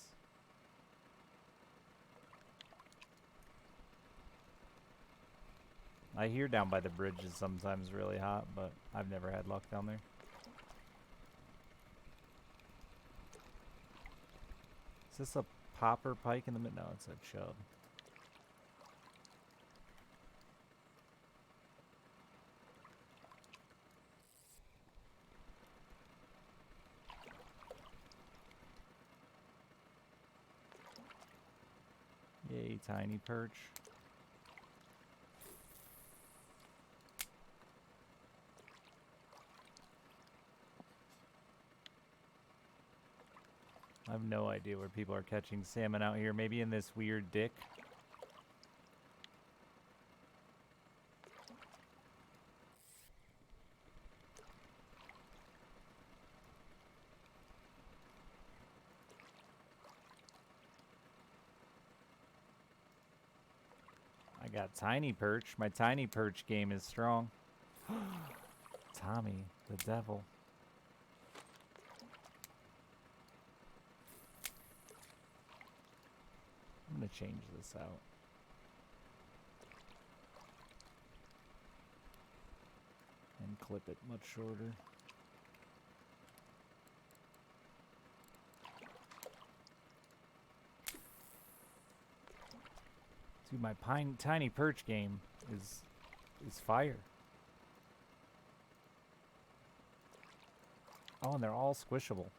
I hear down by the bridge is sometimes really hot, but I've never had luck down there. Is this a popper pike in the middle? No, it's a chub. Yay, tiny perch. I have no idea where people are catching salmon out here. Maybe in this weird dick. I got tiny perch. My tiny perch game is strong. Tommy, the devil. I'm gonna change this out. And clip it much shorter. Dude, my tiny perch game is fire. Oh, and they're all squishable.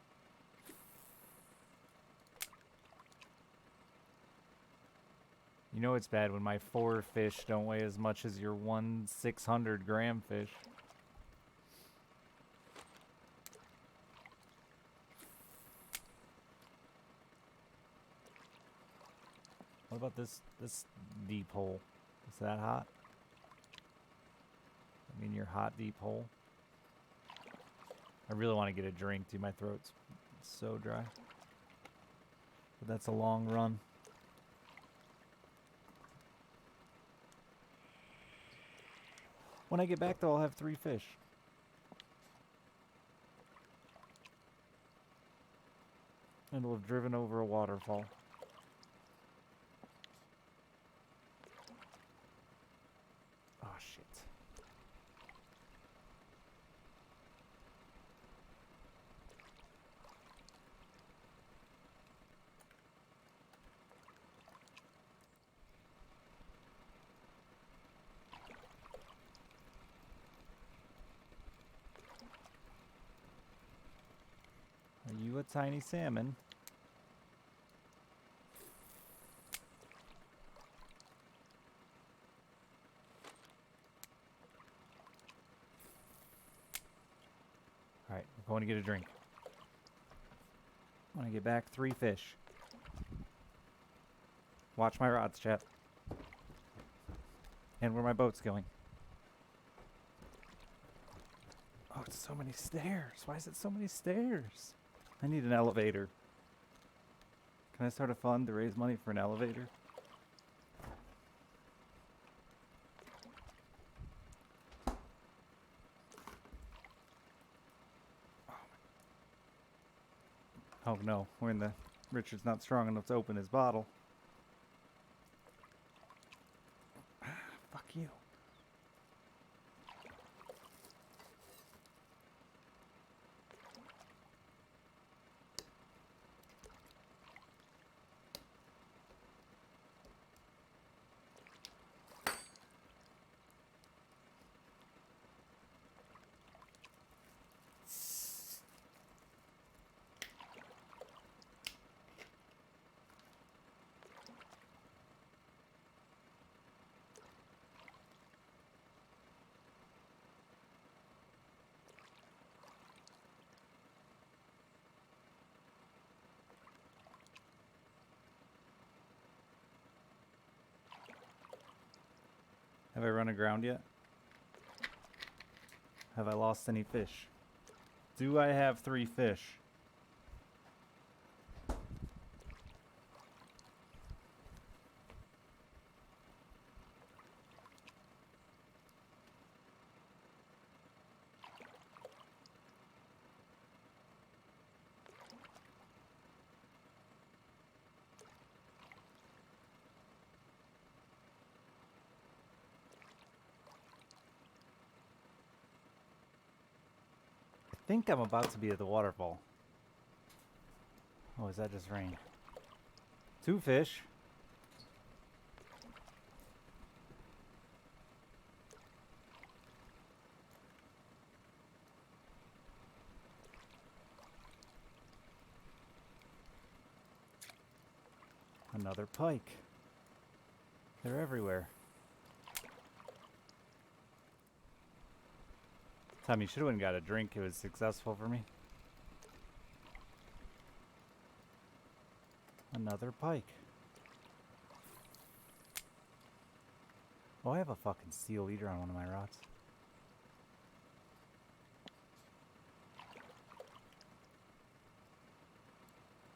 You know it's bad when my 4 fish don't weigh as much as your 1/600-gram fish. What about this deep hole? Is that hot? I mean your hot deep hole? I really want to get a drink, dude. My throat's so dry. But that's a long run. When I get back, though, I'll have 3 fish. And we'll have driven over a waterfall. Oh, shit. Are you a tiny salmon? Alright, we're going to get a drink. When I get back, 3 fish. Watch my rods, chat. And where my boat's going. Oh, it's so many stairs. Why is it so many stairs? I need an elevator. Can I start a fund to raise money for an elevator? Oh no, we're in the... Richard's not strong enough to open his bottle. Fuck you. Have I run aground yet? Have I lost any fish? Do I have 3 fish? I think I'm about to be at the waterfall. Oh, is that just rain? 2 fish. Another pike. They're everywhere. Tom, you should have went and got a drink. It was successful for me. Another pike. Oh, I have a fucking steel eater on one of my rods.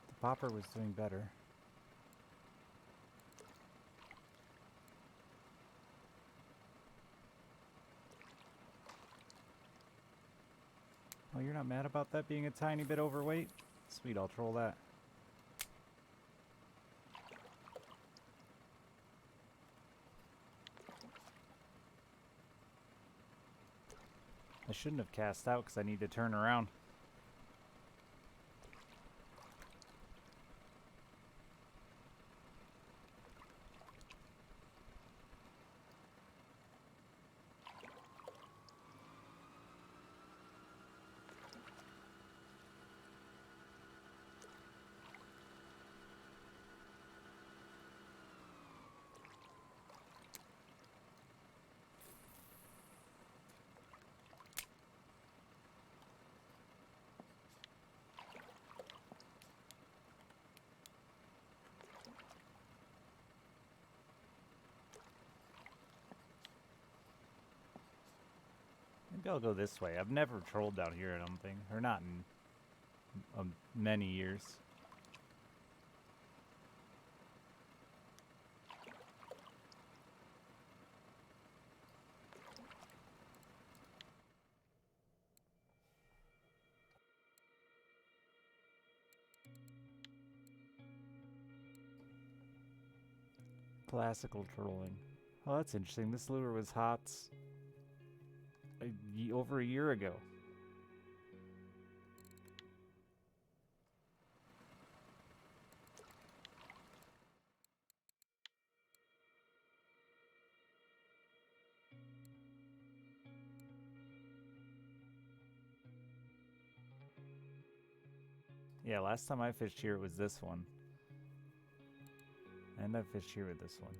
The popper was doing better. Oh, you're not mad about that being a tiny bit overweight? Sweet, I'll troll that. I shouldn't have cast out because I need to turn around. Maybe I'll go this way. I've never trolled down here, I don't think. Or not in many years. Classical trolling. Oh, that's interesting. This lure was hot over a year ago. Yeah, last time I fished here it was this one. And I fished here with this one.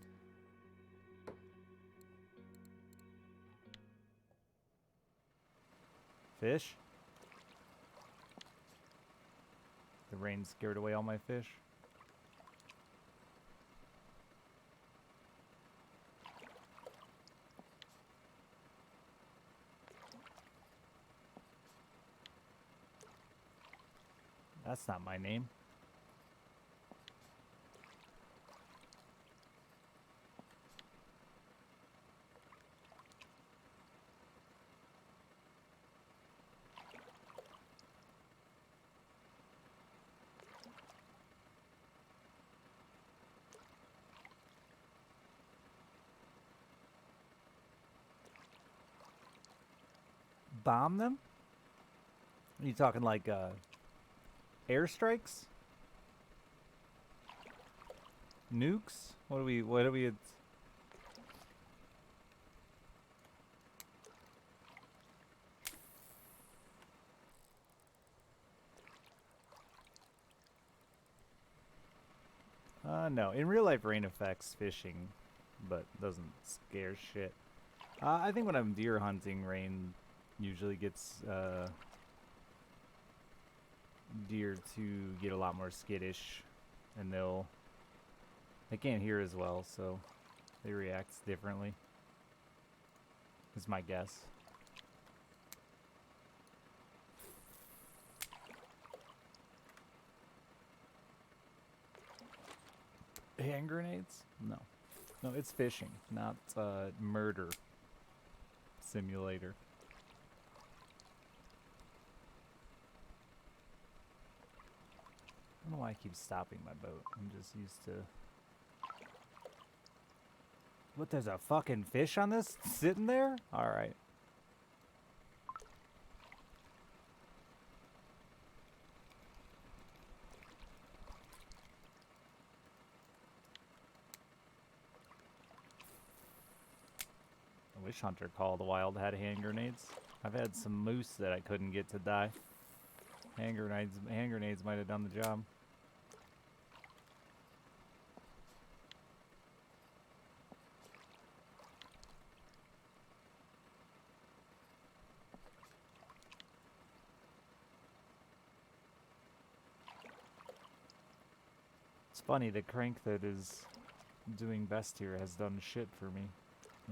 Fish? The rain scared away all my fish. That's not my name. Bomb them? Are you talking like airstrikes? Nukes? What do we no. In real life, rain affects fishing, but doesn't scare shit. I think when I'm deer hunting, rain usually gets deer to get a lot more skittish, and they can't hear as well, so they react differently. Is my guess. Hand grenades? No. No, it's fishing, not murder simulator. I don't know why I keep stopping my boat. I'm just used to... What, there's a fucking fish on this? Sitting there? Alright. I wish Hunter Call of the Wild had hand grenades. I've had some moose that I couldn't get to die. Hand grenades might have done the job. It's funny, the crank that is doing best here has done shit for me.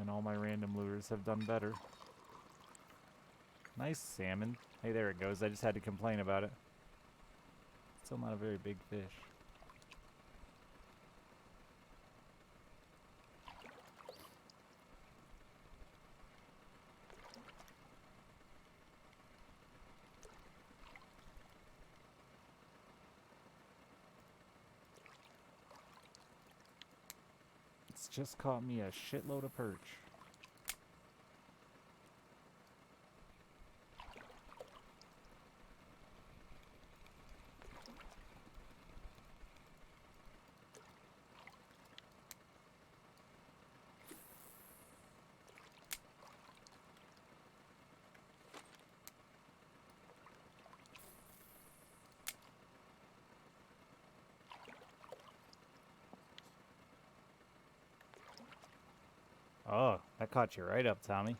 And all my random lures have done better. Nice salmon. Hey, there it goes. I just had to complain about it. Still not a very big fish. It's just caught me a shitload of perch. Oh, that caught you right up, Tommy.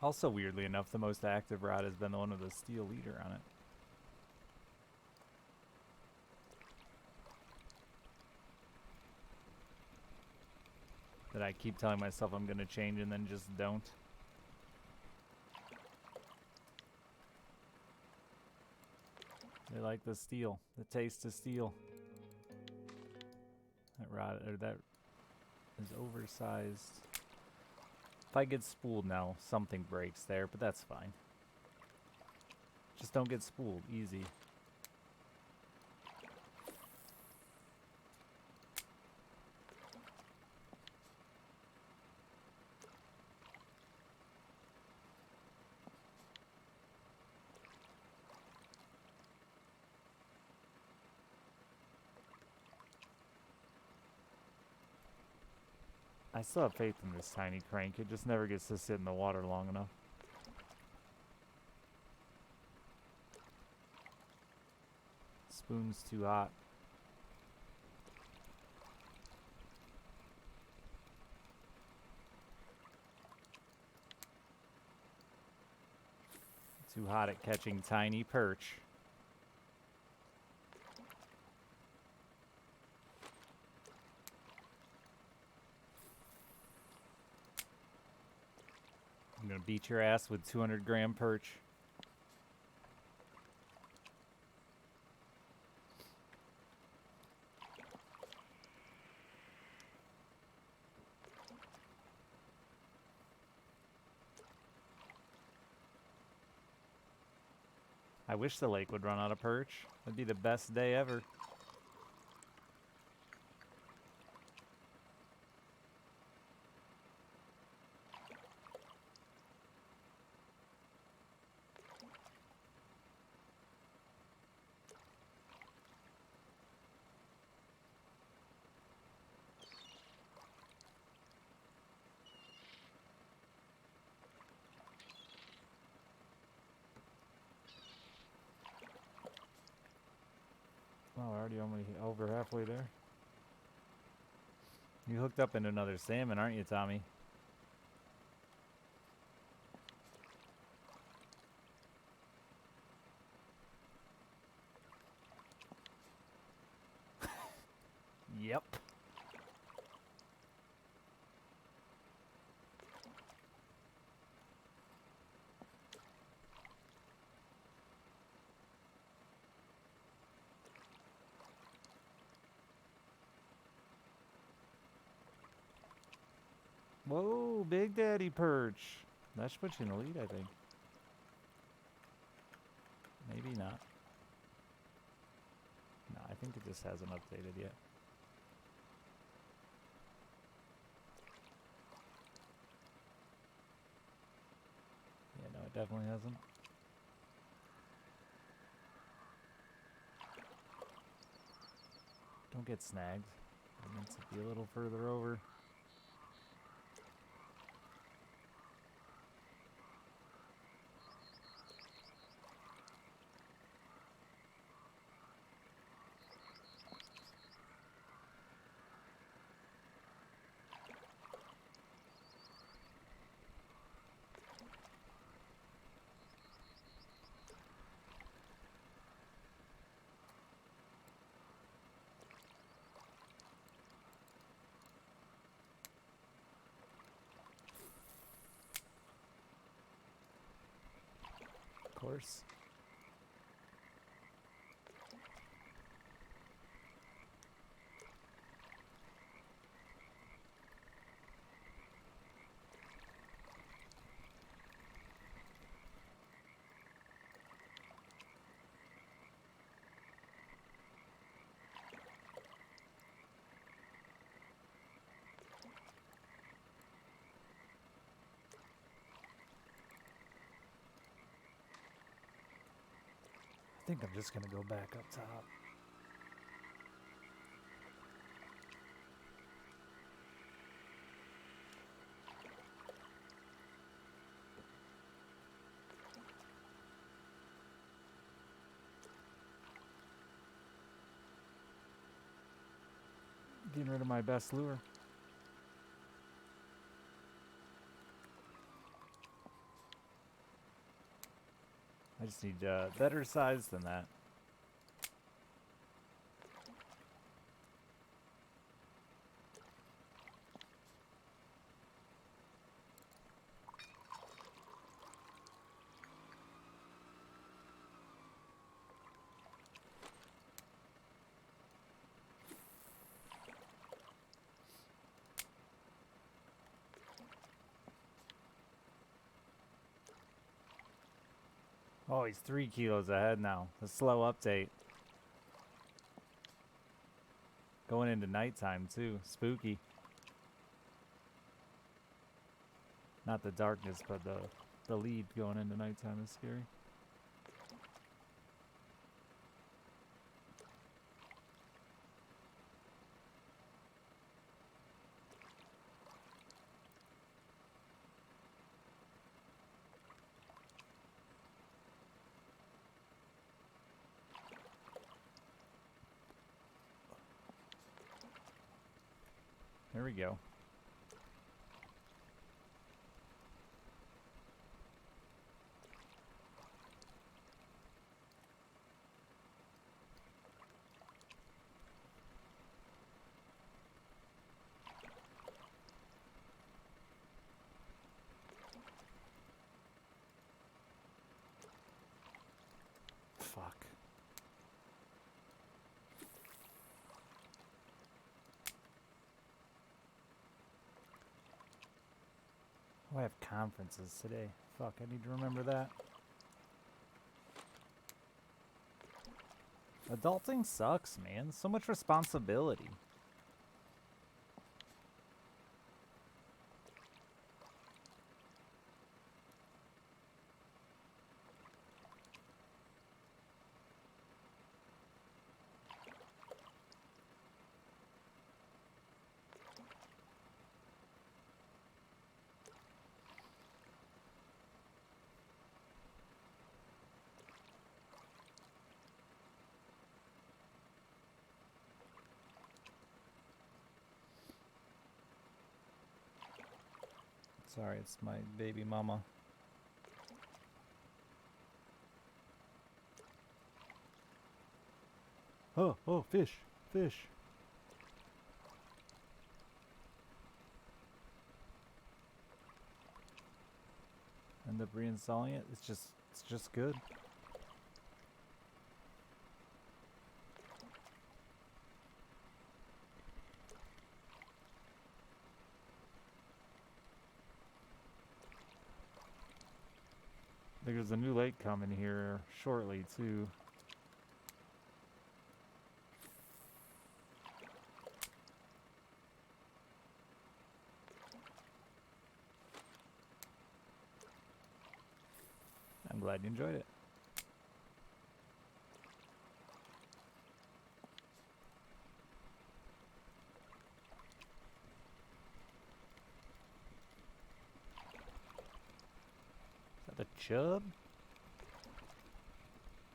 Also, weirdly enough, the most active rod has been the one with the steel leader on it. That I keep telling myself I'm going to change and then just don't. They like the steel, the taste of steel. That rod, or that is oversized. If I get spooled now, something breaks there, but that's fine. Just don't get spooled, easy. I still have faith in this tiny crank. It just never gets to sit in the water long enough. Spoon's too hot. Too hot at catching tiny perch. I'm gonna beat your ass with 200-gram perch. I wish the lake would run out of perch. That'd be the best day ever. Oh, we're already only over halfway there. You hooked up into another salmon, aren't you, Tommy? Yep. Whoa, Big Daddy perch. That should put you in the lead, I think. Maybe not. No, I think it just hasn't updated yet. Yeah, no, it definitely hasn't. Don't get snagged. It needs to be a little further over. course. I think I'm just gonna go back up top. Getting rid of my best lure. I just need better size than that. Oh, he's 3 kilos ahead now. A slow update. Going into nighttime too. Spooky. Not the darkness, but the lead going into nighttime is scary. There we go. Fuck. Oh, I have conferences today. Fuck, I need to remember that. Adulting sucks, man. So much responsibility. Sorry, it's my baby mama. Oh, fish, fish. End up reinstalling it. It's just good. I think there's a new lake coming here shortly too. I'm glad you enjoyed it. Is that a chub?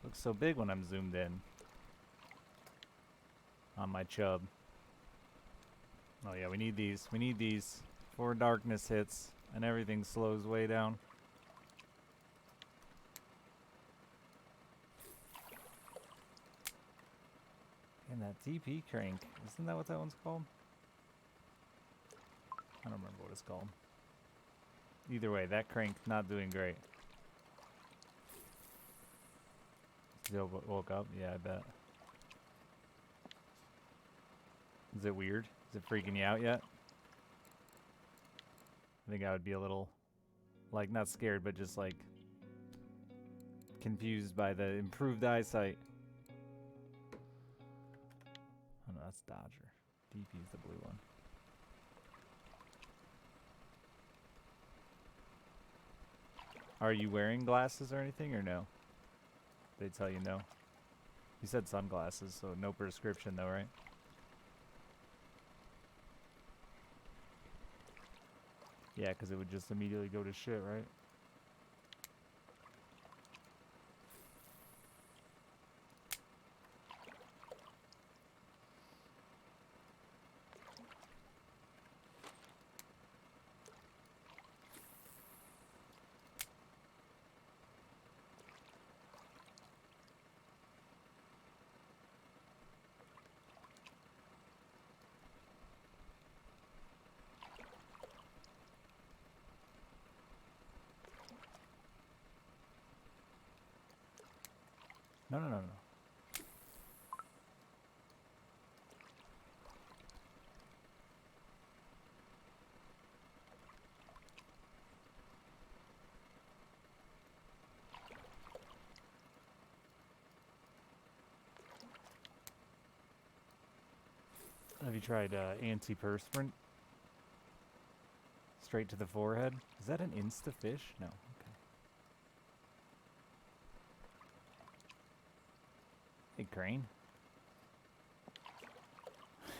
Looks so big when I'm zoomed in on my chub. Oh yeah, we need these. We need these before darkness hits and everything slows way down. And that DP crank, isn't that what that one's called? I don't remember what it's called. Either way, that crank not doing great. Still woke up? Yeah, I bet. Is it weird? Is it freaking you out yet? I think I would be a little, like, not scared, but just, like, confused by the improved eyesight. Oh, no, that's Dodger. DP's the blue one. Are you wearing glasses or anything, or no? They tell you no. You said sunglasses, so no prescription though, right? Yeah, because it would just immediately go to shit, right? No, no, no, no. Have you tried antiperspirant? Straight to the forehead? Is that an insta-fish? No. Okay. Hey, Crane.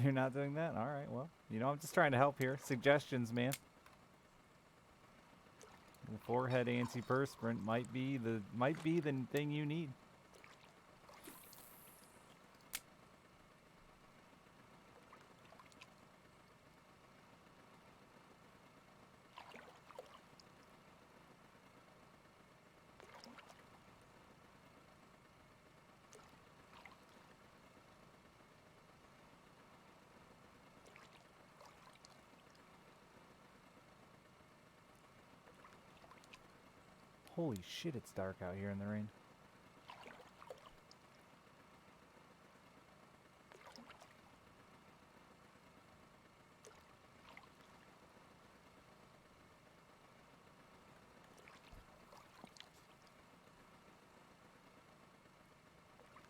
You're not doing that? Alright, well. You know, I'm just trying to help here. Suggestions, man. The forehead antiperspirant might be the thing you need. Holy shit, it's dark out here in the rain.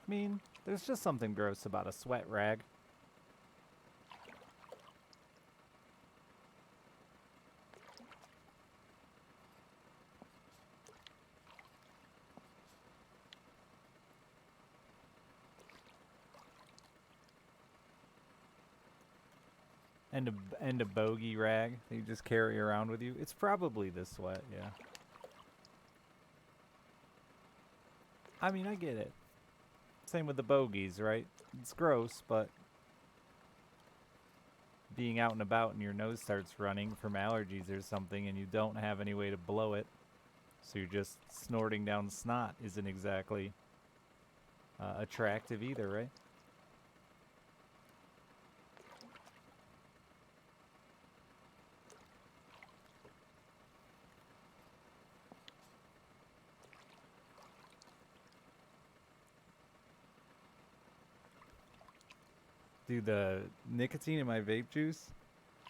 I mean, there's just something gross about a sweat rag. And a bogey rag that you just carry around with you. It's probably the sweat, yeah. I mean, I get it. Same with the bogeys, right? It's gross, but being out and about and your nose starts running from allergies or something and you don't have any way to blow it, so you're just snorting down snot isn't exactly attractive either, right? Dude, the nicotine in my vape juice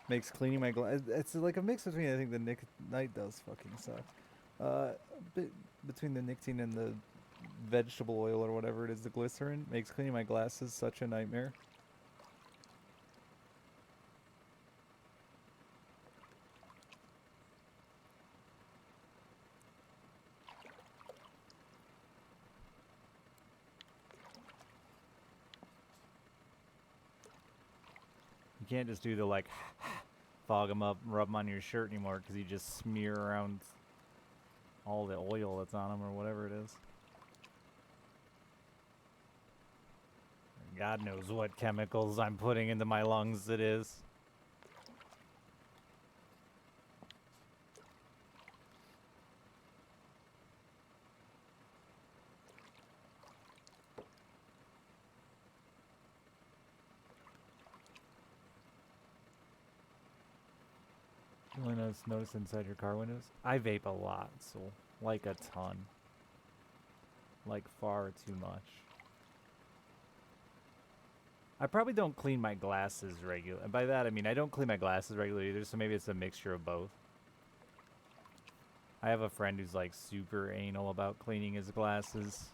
makes cleaning my glass. It's like a mix between, I think the Night does fucking suck. Bit between the nicotine and the vegetable oil or whatever it is, the glycerin, makes cleaning my glasses such a nightmare. You can't just do the like fog them up, rub them on your shirt anymore because you just smear around all the oil that's on them or whatever it is. God knows what chemicals I'm putting into my lungs it is. You only notice inside your car windows? I vape a lot, so like a ton. like far too much. I probably don't clean my glasses regularly. And by that, I mean I don't clean my glasses regularly either, so maybe it's a mixture of both. I have a friend who's like super anal about cleaning his glasses.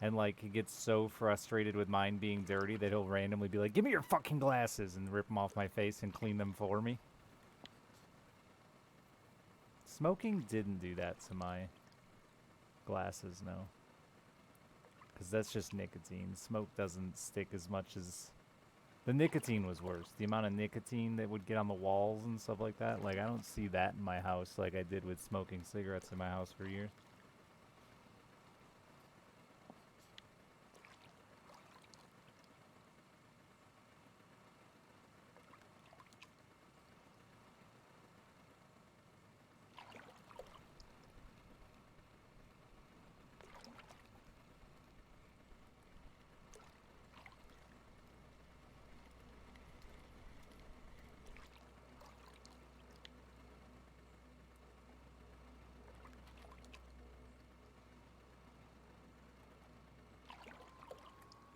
And like he gets so frustrated with mine being dirty that he'll randomly be like, "Give me your fucking glasses," and rip them off my face and clean them for me. Smoking didn't do that to my glasses, no. Because that's just nicotine. Smoke doesn't stick as much as... The nicotine was worse. The amount of nicotine that would get on the walls and stuff like that. Like, I don't see that in my house like I did with smoking cigarettes in my house for years.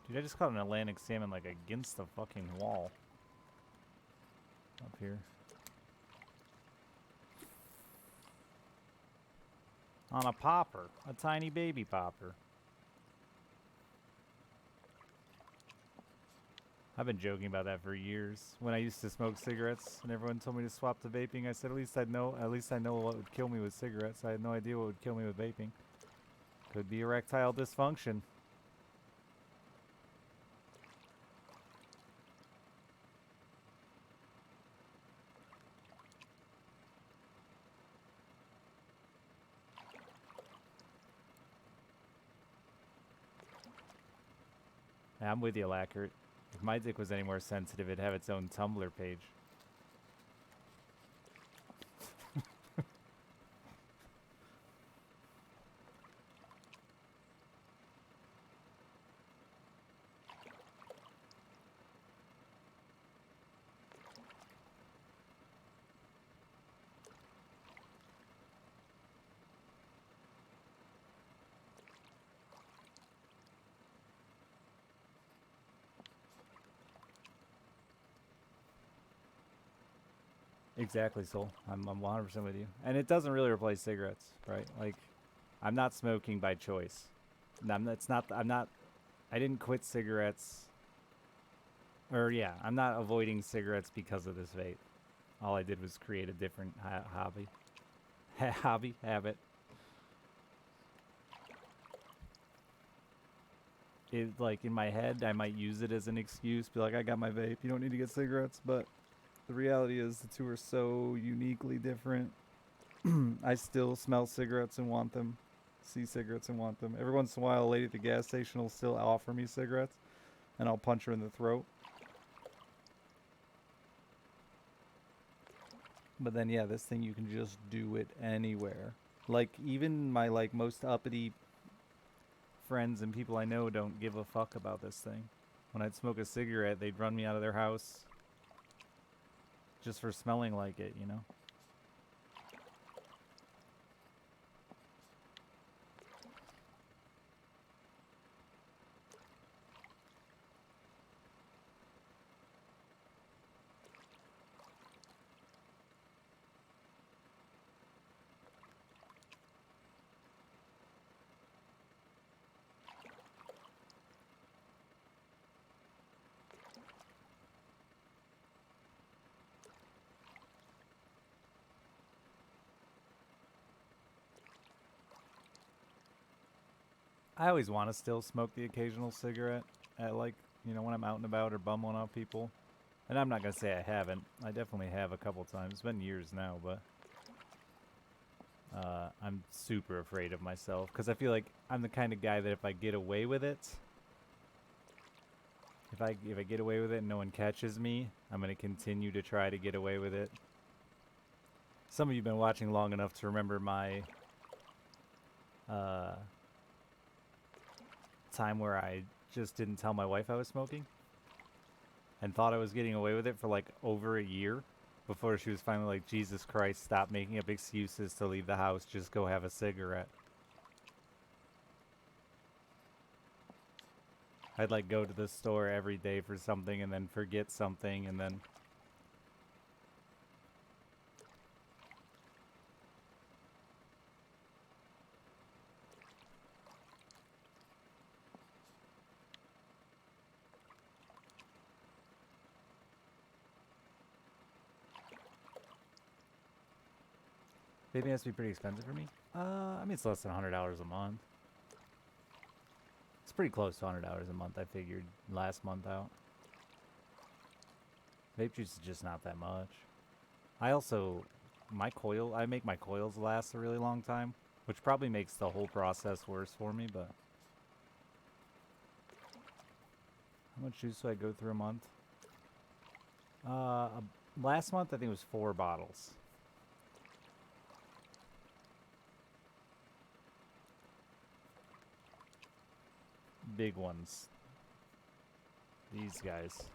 Dude, I just caught an Atlantic salmon like against the fucking wall. Up here. On a popper. A tiny baby popper. I've been joking about that for years. When I used to smoke cigarettes and everyone told me to swap to vaping, I said at least I know what would kill me with cigarettes. I had no idea what would kill me with vaping. Could be erectile dysfunction. Yeah, I'm with you, Lackert. If my dick was any more sensitive, it'd have its own Tumblr page. Exactly, Soul. I'm 100% with you. And it doesn't really replace cigarettes, right? Like, I'm not smoking by choice. I didn't quit cigarettes. Or, yeah, I'm not avoiding cigarettes because of this vape. All I did was create a different hobby. Habit. It, like, in my head, I might use it as an excuse. Be like, I got my vape. You don't need to get cigarettes. But the reality is the two are so uniquely different. I still smell cigarettes and want them. See cigarettes and want them. Every once in a while, a lady at the gas station will still offer me cigarettes. And I'll punch her in the throat. But then, yeah, this thing, you can just do it anywhere. Like, even my, like, most uppity friends and people I know don't give a fuck about this thing. When I'd smoke a cigarette, they'd run me out of their house just for smelling like it, you know? I always want to still smoke the occasional cigarette at, like, you know, when I'm out and about or bum one off people. And I'm not going to say I haven't. I definitely have a couple times. It's been years now, but I'm super afraid of myself because I feel like I'm the kind of guy that if I get away with it, if I get away with it and no one catches me, I'm going to continue to try to get away with it. Some of you have been watching long enough to remember my time where I just didn't tell my wife I was smoking and thought I was getting away with it for like over a year before she was finally like, Jesus Christ, stop making up excuses to leave the house, just go have a cigarette. I'd like go to the store every day for something and then forget something and then... Vaping has to be pretty expensive for me. I mean, it's less than $100 a month. It's pretty close to $100 a month, I figured, last month out. Vape juice is just not that much. I also, I make my coils last a really long time, which probably makes the whole process worse for me, but... How much juice do I go through a month? Last month, I think it was 4 bottles. Big ones. These guys.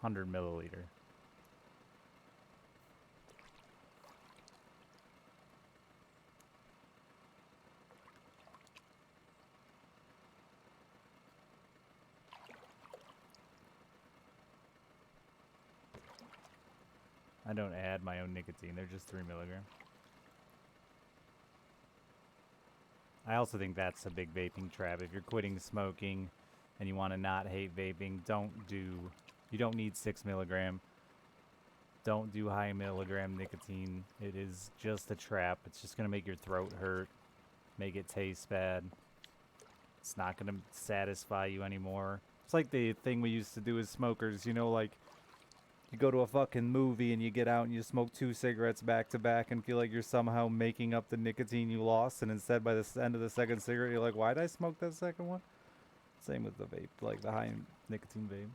100 milliliter. I don't add my own nicotine. They're just 3 milligram. I also think that's a big vaping trap. If you're quitting smoking and you want to not hate vaping, you don't need 6 milligram. Don't do high milligram nicotine. It is just a trap. It's just going to make your throat hurt, make it taste bad. It's not going to satisfy you anymore. It's like the thing we used to do as smokers, you know, like you go to a fucking movie and you get out and you smoke 2 cigarettes back to back and feel like you're somehow making up the nicotine you lost, and instead by the end of the second cigarette you're like, why'd I smoke that second one? Same with the vape, like the high nicotine vape.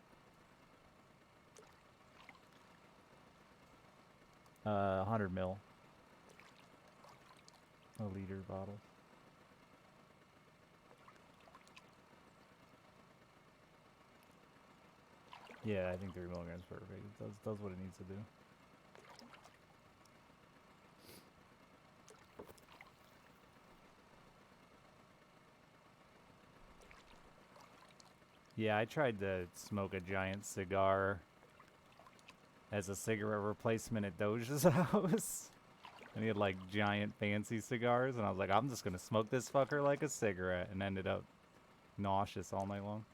100 mil. A liter bottle. Yeah, I think 3 milligrams is perfect. It does what it needs to do. Yeah, I tried to smoke a giant cigar as a cigarette replacement at Doja's house. And he had like giant fancy cigars, and I was like, I'm just gonna smoke this fucker like a cigarette, and ended up nauseous all night long.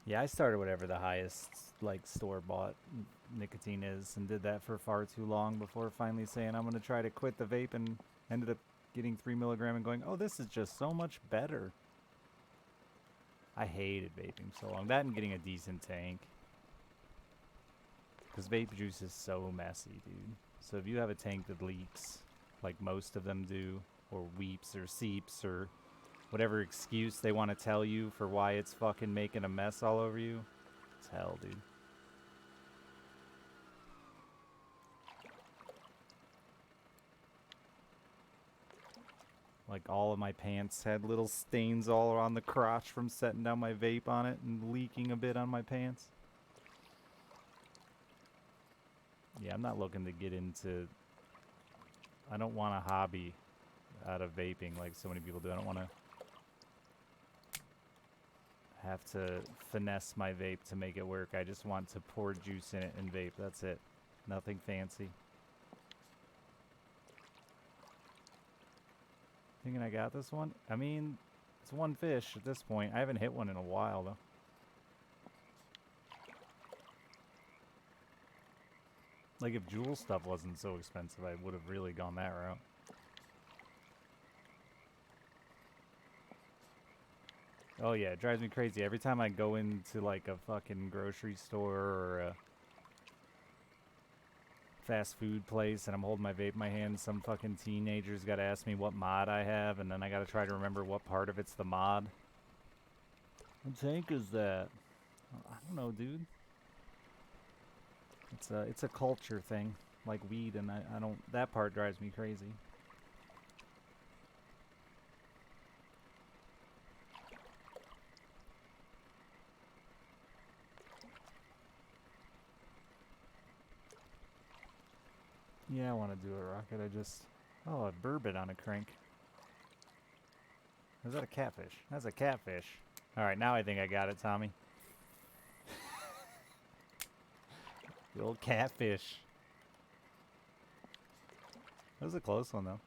Yeah, I started whatever the highest, like, store-bought nicotine is, and did that for far too long before finally saying I'm going to try to quit the vape, and ended up getting 3 milligram and going, oh, this is just so much better. I hated vaping so long. That and getting a decent tank. Because vape juice is so messy, dude. So if you have a tank that leaks, like most of them do, or weeps or seeps or whatever excuse they want to tell you for why it's fucking making a mess all over you, it's hell, dude. Like, all of my pants had little stains all around the crotch from setting down my vape on it and leaking a bit on my pants. Yeah, I'm not looking to get into... I don't want a hobby out of vaping like so many people do. I don't want to have to finesse my vape to make it work. I just want to pour juice in it and vape. That's it. Nothing fancy. Thinking I got this one? I mean, it's one fish at this point. I haven't hit one in a while, though. Like, if Juul stuff wasn't so expensive, I would have really gone that route. Oh yeah, it drives me crazy. Every time I go into, like, a fucking grocery store or a fast food place and I'm holding my vape in my hand, some fucking teenager's gotta ask me what mod I have, and then I gotta try to remember what part of it's the mod. What tank is that? I don't know, dude. It's a culture thing, like weed, and I don't. That part drives me crazy. Yeah, I want to do a rocket. I just. Oh, a burbot on a crank. Is that a catfish? That's a catfish. All right, now I think I got it, Tommy. The old catfish. That was a close one, though.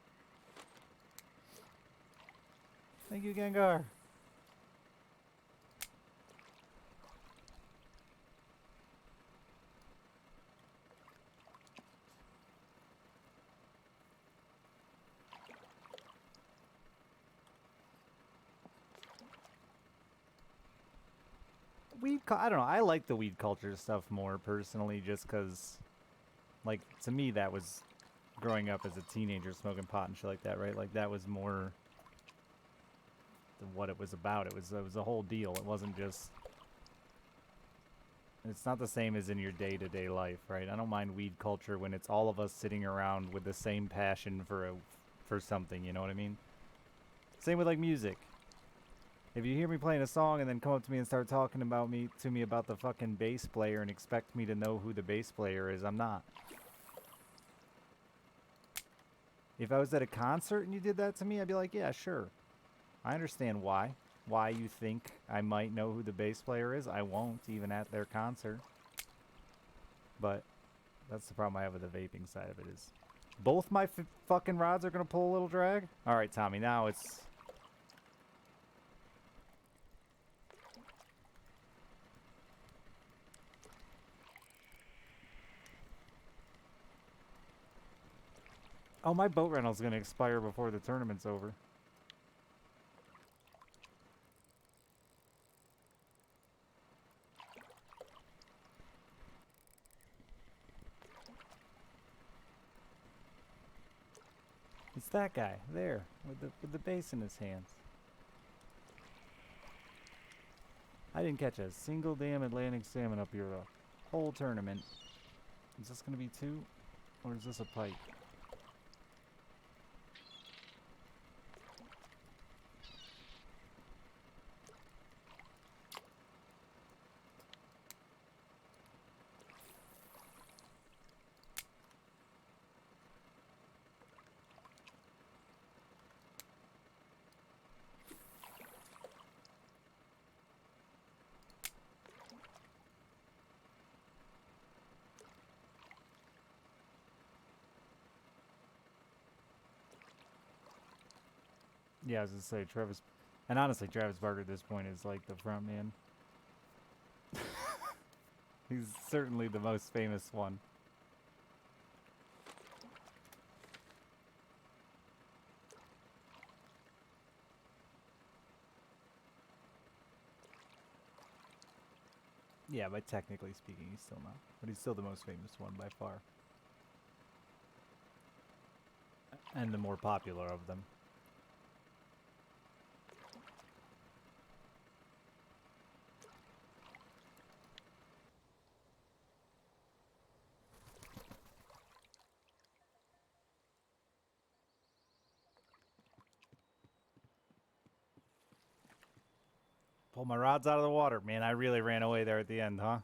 Thank you, Gengar. I don't know. I like the weed culture stuff more personally, just because, like, to me, that was growing up as a teenager smoking pot and shit like that, right? Like, that was more than what it was about. It was a whole deal. It wasn't just. It's not the same as in your day-to-day life, right? I don't mind weed culture when it's all of us sitting around with the same passion for something. You know what I mean? Same with like music. If you hear me playing a song and then come up to me and start talking about me about the fucking bass player and expect me to know who the bass player is, I'm not. If I was at a concert and you did that to me, I'd be like, yeah, sure. I understand why. Why you think I might know who the bass player is. I won't, even at their concert. But that's the problem I have with the vaping side of it is both my fucking rods are going to pull a little drag. All right, Tommy, now it's... Oh, my boat rental's going to expire before the tournament's over. It's that guy, there, with the bass in his hands. I didn't catch a single damn Atlantic salmon up here the whole tournament. Is this going to be 2? Or is this a pike? Yeah, I was going to say, Travis... And honestly, Travis Barker at this point is like the front man. He's certainly the most famous one. Yeah, but technically speaking, he's still not. But he's still the most famous one by far. And the more popular of them. Pull my rods out of the water. Man, I really ran away there at the end, huh?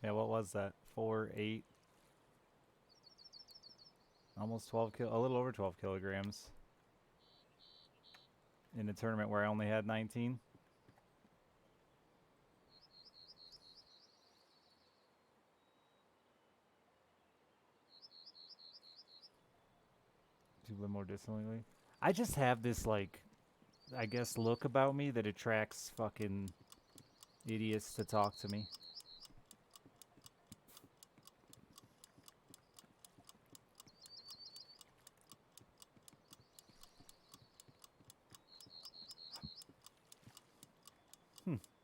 Yeah, what was that? 4, 8... Almost 12 a little over 12 kilograms. In a tournament where I only had 19. Do a little more distantly. I just have this, like, I guess, look about me that attracts fucking idiots to talk to me.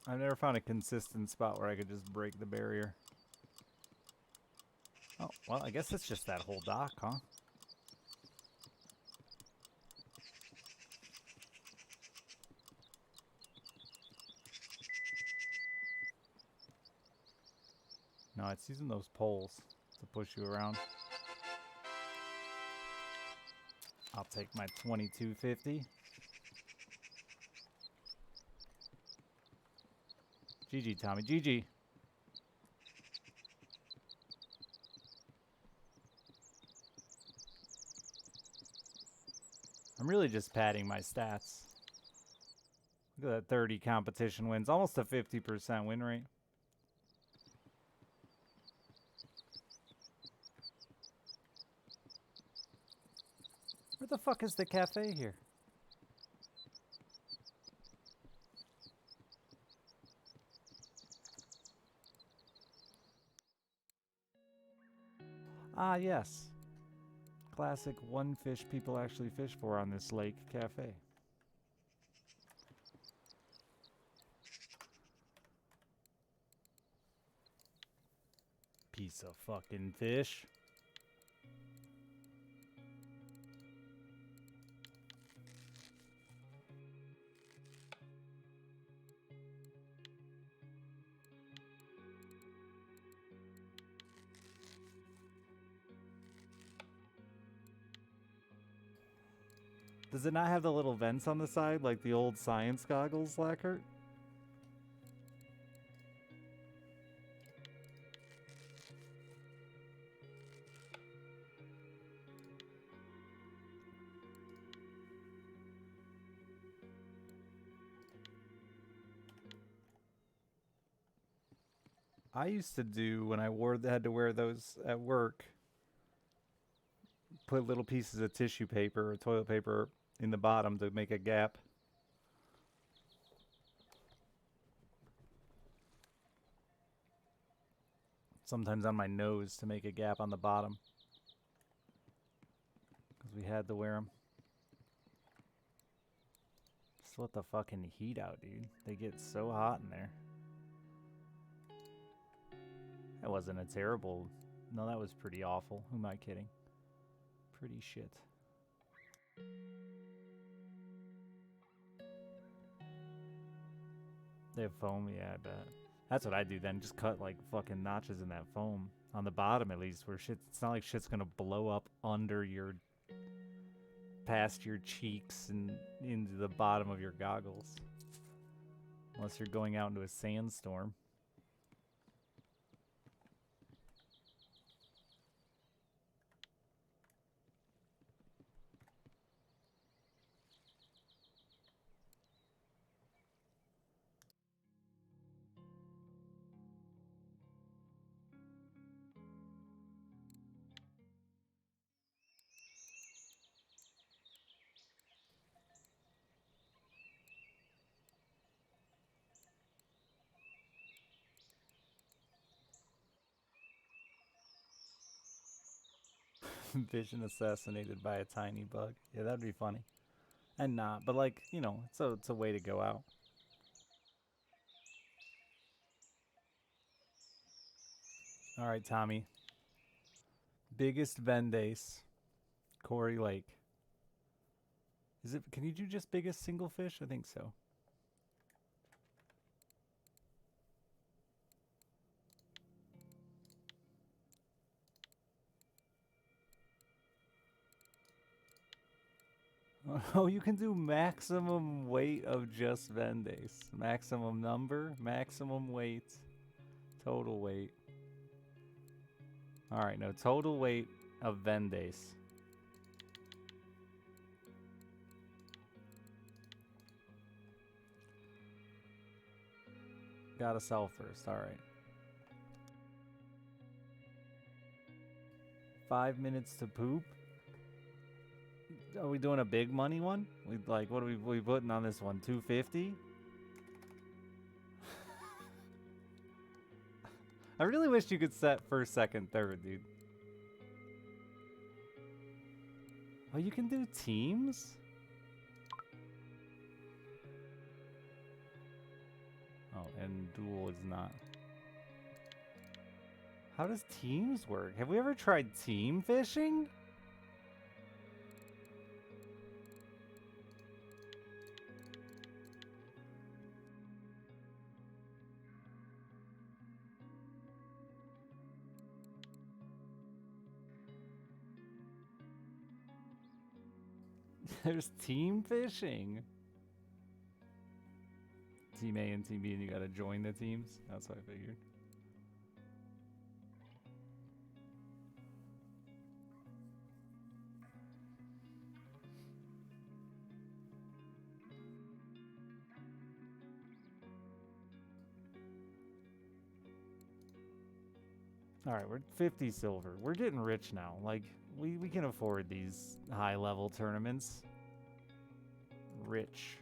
I've never found a consistent spot where I could just break the barrier. Oh, well, I guess it's just that whole dock, huh? No, it's using those poles. to push you around. I'll take my 2250. GG, Tommy. GG. I'm really just padding my stats. Look at that 30 competition wins. Almost a 50% win rate. Where the fuck is the cafe here? Ah, yes. Classic one fish people actually fish for on this lake cafe. Piece of fucking fish. Does it not have the little vents on the side like the old science goggles, Lacquert? I used to do when I had to wear those at work. Put little pieces of tissue paper or toilet paper in the bottom to make a gap. Sometimes on my nose to make a gap on the bottom. Because we had to wear them. Just let the fucking heat out, dude. They get so hot in there. That wasn't a terrible... No, that was pretty awful. Who am I kidding? Pretty shit. They have foam? Yeah, I bet. That's what I do then. Just cut like fucking notches in that foam. On the bottom at least, where shit... It's not like shit's gonna blow up under your... past your cheeks and into the bottom of your goggles. Unless you're going out into a sandstorm. Vision assassinated by a tiny bug. Yeah, that'd be funny. And not, but like, you know, it's a way to go out. All right, Tommy. Biggest Vendace, Corey Lake. Is it? Can you do just biggest single fish? I think so. Oh, you can do maximum weight of just Vendace. Maximum number, maximum weight, total weight. All right, no, total weight of Vendace. Gotta sell first, all right. 5 minutes to poop? Are we doing a big money one? We like, what are we putting on this one? 250? I really wish you could set first, second, third, dude. Oh, you can do teams? Oh, and duel is not. How does teams work? Have we ever tried team fishing? There's team fishing. Team A and Team B, and you gotta join the teams. That's what I figured. Alright, we're 50 silver. We're getting rich now. Like, we can afford these high-level tournaments. Rich.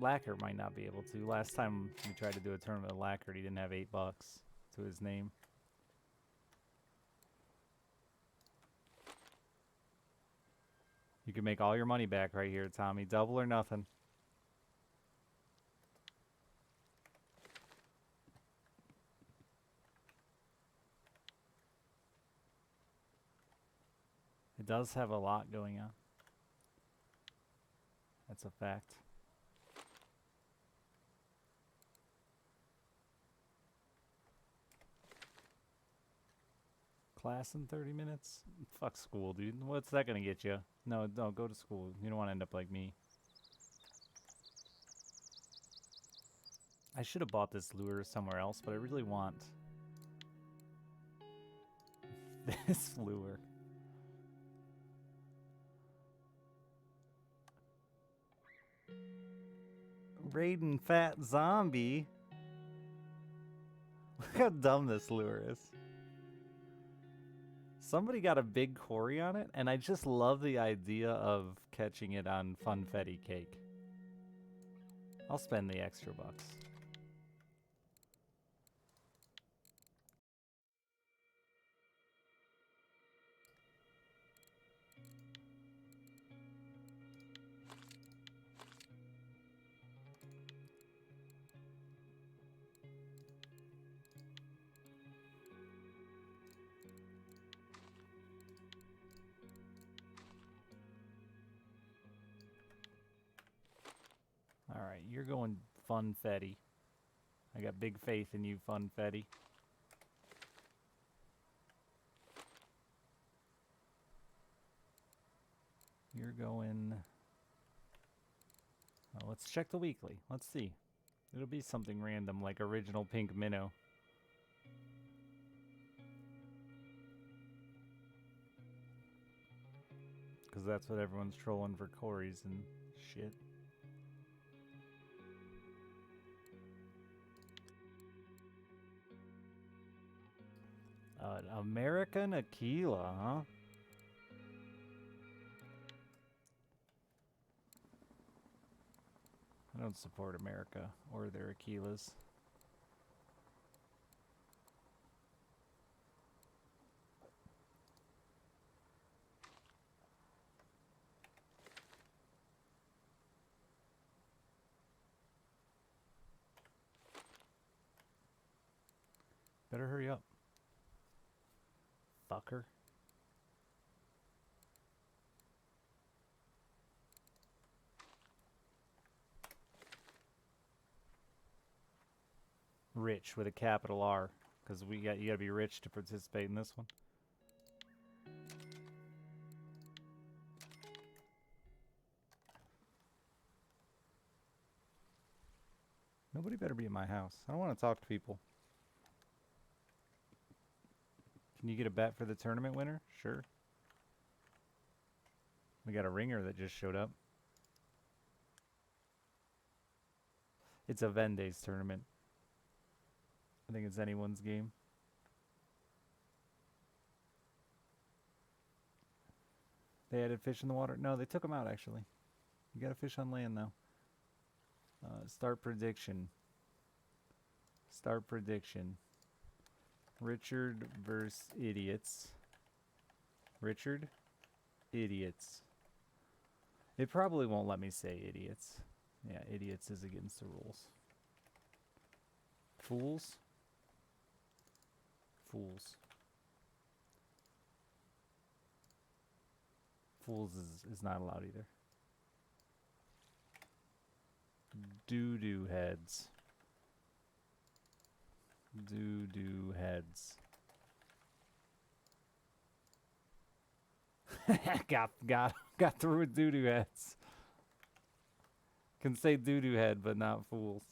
Lacquer might not be able to. Last time we tried to do a tournament with Lacquer, he didn't have $8 to his name. You can make all your money back right here, Tommy. Double or nothing. It does have a lot going on. That's a fact. Class in 30 minutes? Fuck school, dude. What's that gonna get you? No, go to school. You don't want to end up like me. I should have bought this lure somewhere else, but I really want this lure. Raiden Fat Zombie. Look how dumb this lure is. Somebody got a big Cory on it, and I just love the idea of catching it on Funfetti cake. I'll spend the extra bucks. Alright, you're going Funfetti. I got big faith in you, Funfetti. You're going... Oh, let's check the weekly. Let's see. It'll be something random like original pink minnow. Because that's what everyone's trolling for Corys and shit. American Aquila, huh? I don't support America or their Aquilas. Better hurry up. Fucker. Rich with a capital R, because you gotta be rich to participate in this one. Nobody better be in my house. I don't want to talk to people. Can you get a bet for the tournament winner? Sure. We got a ringer that just showed up. It's a Vendays tournament. I think it's anyone's game. They added fish in the water? No, they took them out, actually. You got a fish on land now. Start prediction. Start prediction. Richard versus idiots. Richard? Idiots. It probably won't let me say idiots. Yeah, idiots is against the rules. Fools? Fools. Fools is not allowed either. Doo-doo heads. Doo-doo heads. got through with doo-doo heads. Can say doo-doo head, but not fools.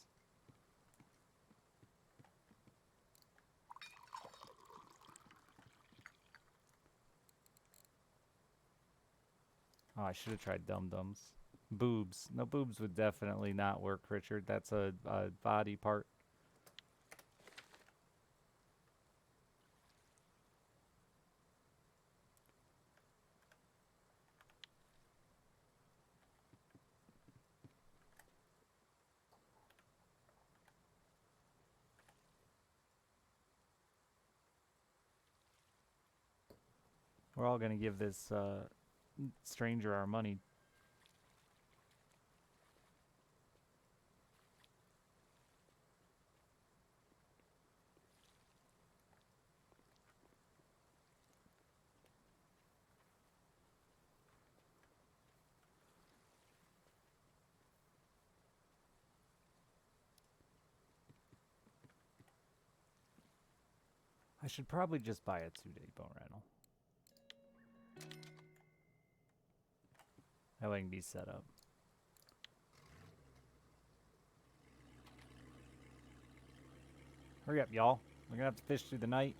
Oh, I should have tried dum-dums. Boobs. No, boobs would definitely not work, Richard. That's a body part. We're all gonna give this stranger our money. I should probably just buy a 2-day bone rental. That way I can be set up. Hurry up, y'all. We're gonna have to fish through the night.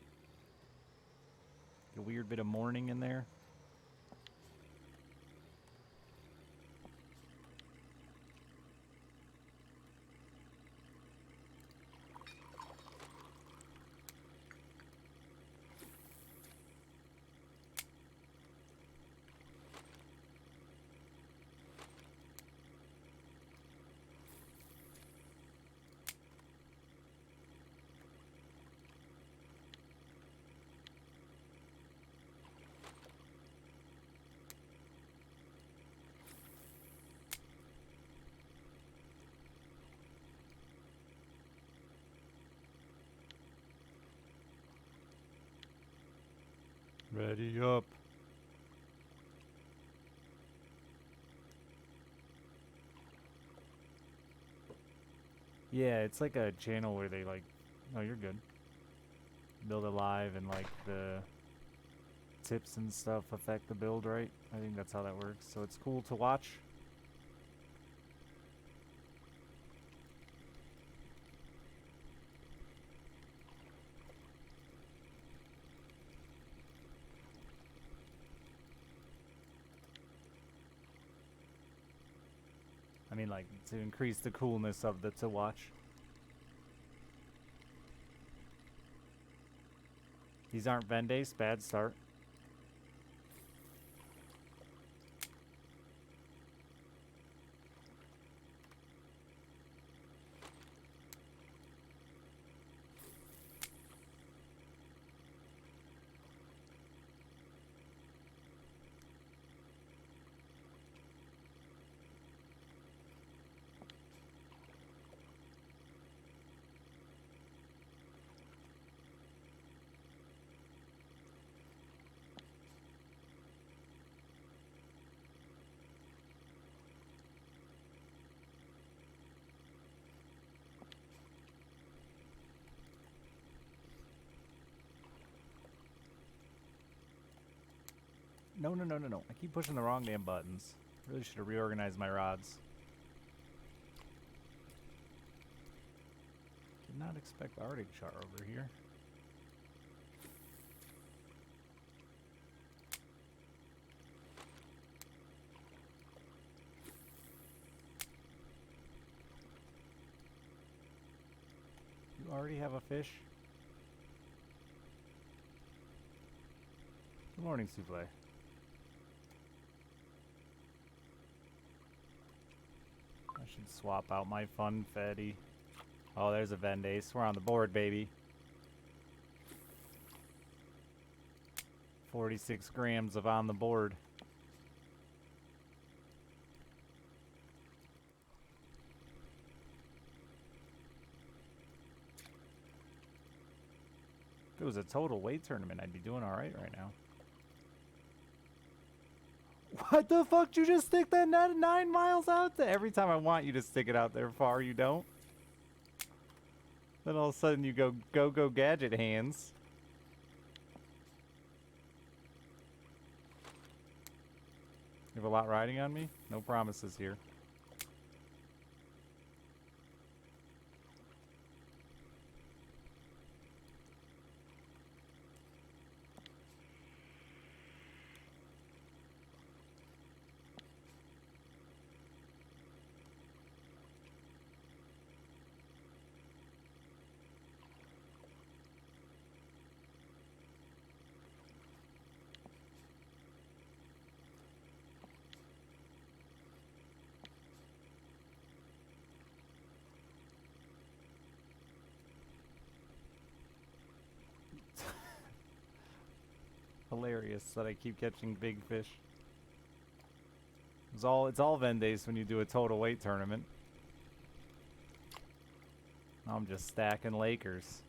Get a weird bit of morning in there. Ready up. Yeah, it's like a channel where they like, oh, you're good. Build it live and like the tips and stuff affect the build, right? I think that's how that works. So it's cool to watch. I mean, like, to increase the coolness of the to watch. These aren't Vendays, bad start. No, no, no, no, no. I keep pushing the wrong damn buttons. Really should have reorganized my rods. Did not expect Arctic char over here. You already have a fish? Good morning, Souffle. I should swap out my Funfetti. Oh, there's a Vendace. We're on the board, baby. 46 grams of on the board. If it was a total weight tournament, I'd be doing alright right now. What the fuck? Did you just stick that net 9 miles out there? Every time I want you to stick it out there far, you don't. Then all of a sudden you go gadget hands. You have a lot riding on me? No promises here. Hilarious that I keep catching big fish. It's all Vendays when you do a total weight tournament. I'm just stacking Lakers.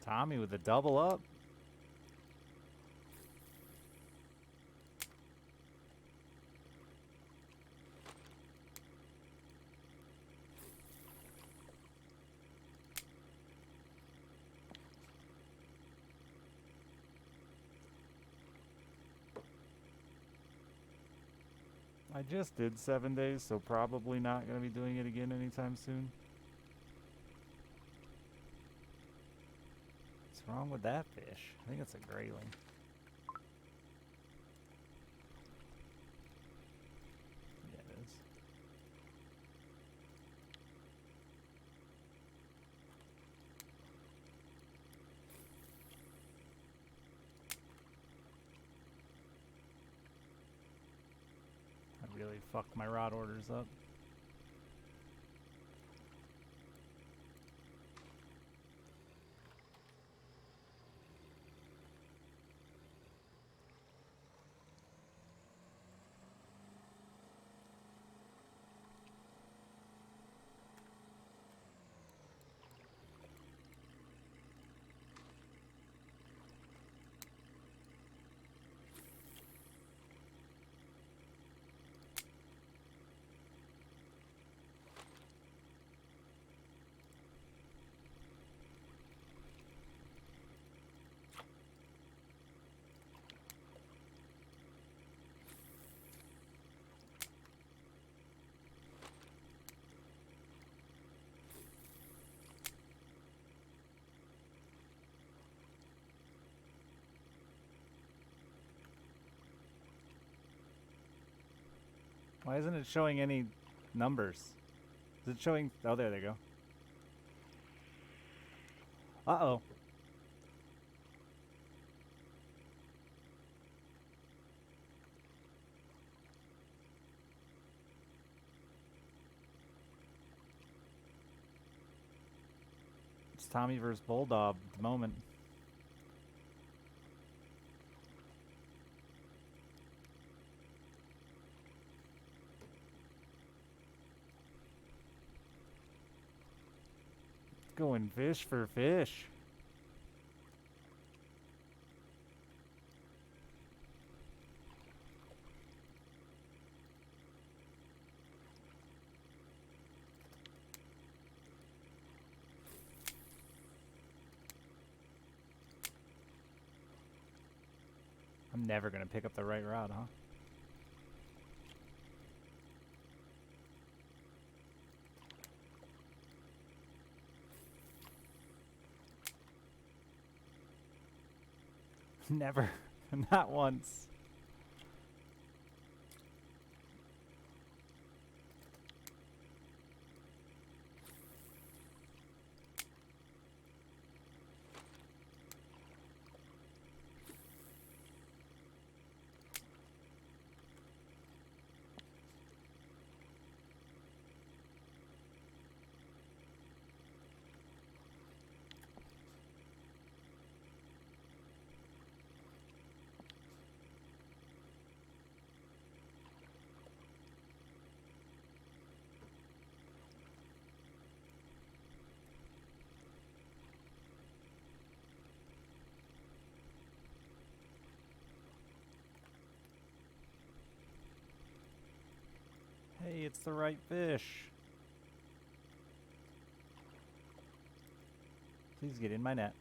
Tommy with a double up. I just did 7 days, so probably not going to be doing it again anytime soon. What's wrong with that fish? I think it's a grayling. Yeah, it is. I really fucked my rod orders up. Why isn't it showing any numbers? Is it showing? Oh, there they go. Uh-oh. It's Tommy versus Bulldog at the moment. Going fish for fish. I'm never gonna pick up the right rod, huh? Never. Not once. Hey, it's the right fish. Please get in my net.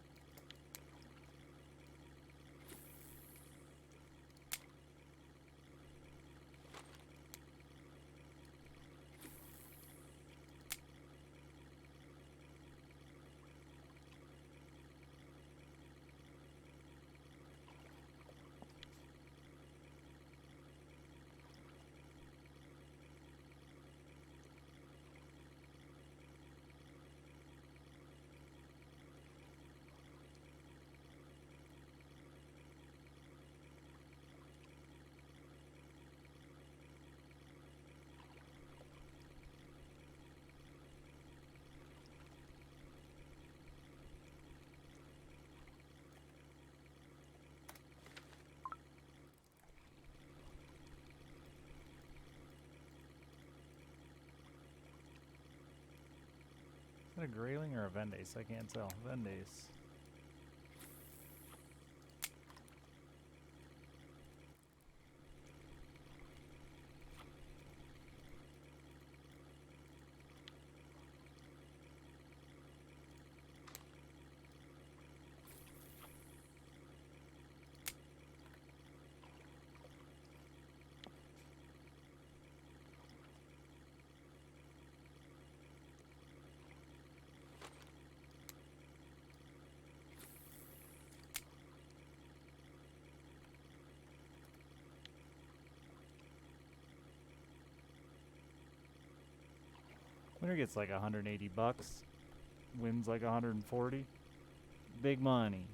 Is that a grayling or a Vendace? I can't tell. Vendace. Winner gets like 180 bucks. Wins like 140. Big money.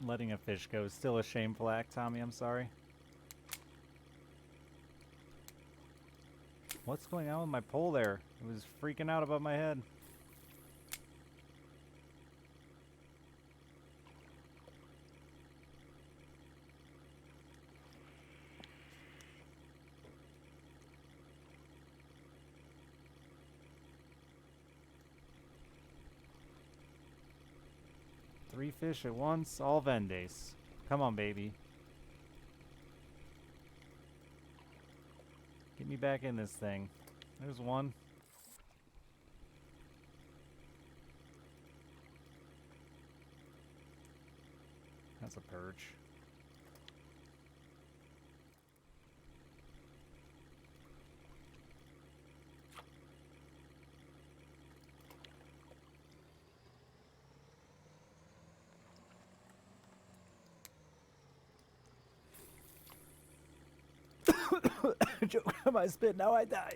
Letting a fish go is still a shameful act, Tommy. I'm sorry. What's going on with my pole there? It was freaking out above my head. Three fish at once, all Vendace. Come on, baby. Get me back in this thing. There's one. That's a perch. Joke on my spit, now I die.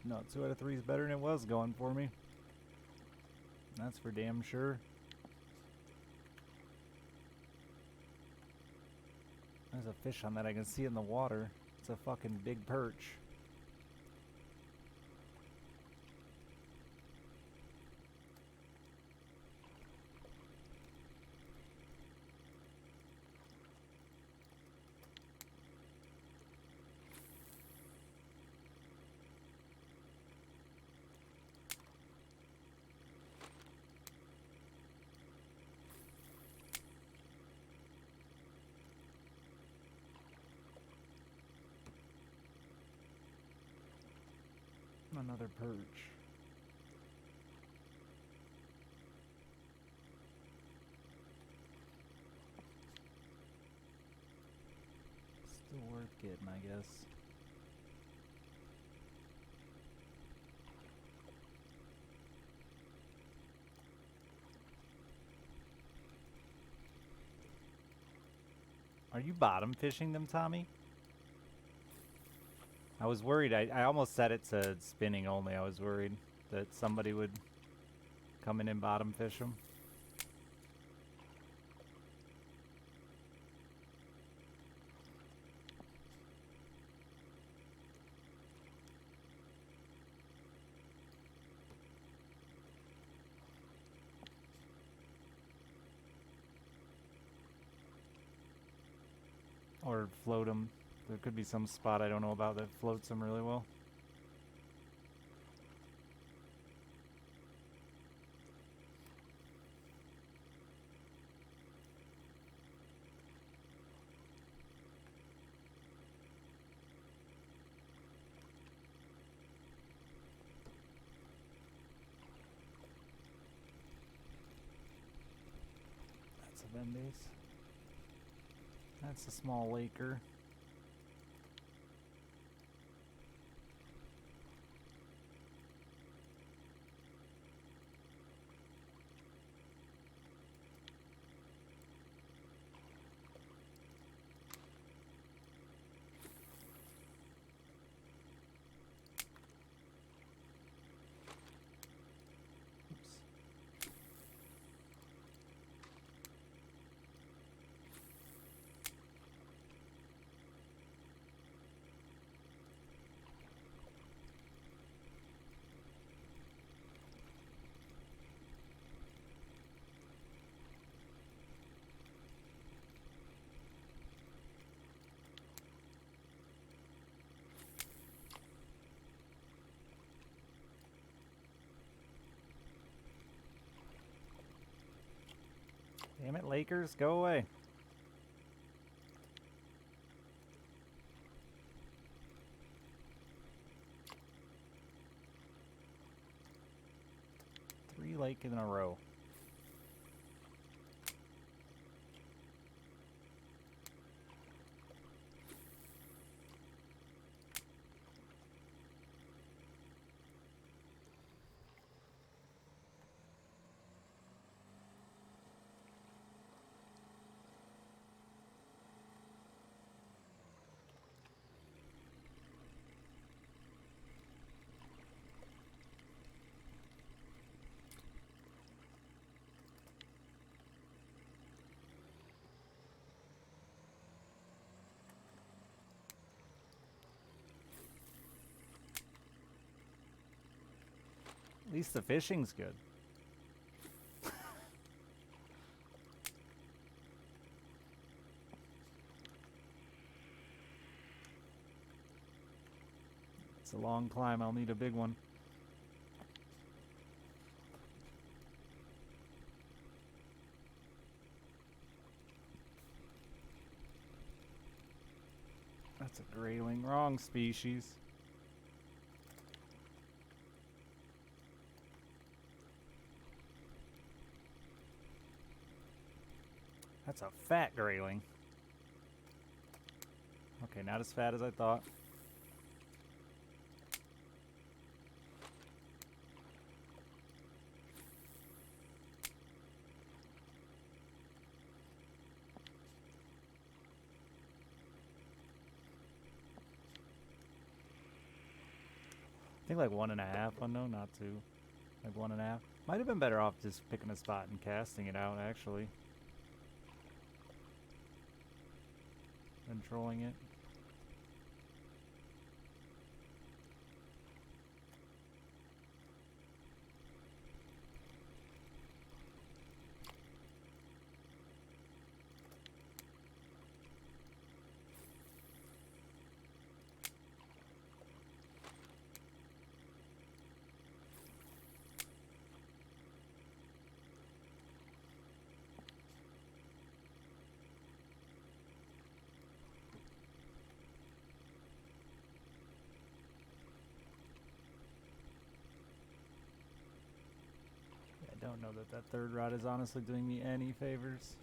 No, 2 out of 3 is better than it was going for me. That's for damn sure. There's a fish on that I can see in the water. It's a fucking big perch. Another perch. Still worth getting, I guess. Are you bottom fishing them, Tommy? I was worried. I almost set it to spinning only. I was worried that somebody would come in and bottom fish them. or float them. There could be some spot I don't know about that floats them really well. That's a Vendace. That's a small Laker. Damn it, Lakers, go away. Three Lake in a row. At least the fishing's good. It's a long climb, I'll need a big one. That's a grayling, wrong species. That's a fat grayling. Okay, not as fat as I thought. I think like 1.5 unknown, not 2. Like 1.5. Might have been better off just picking a spot and casting it out, actually, than trolling it. I don't know that that third rod is honestly doing me any favors.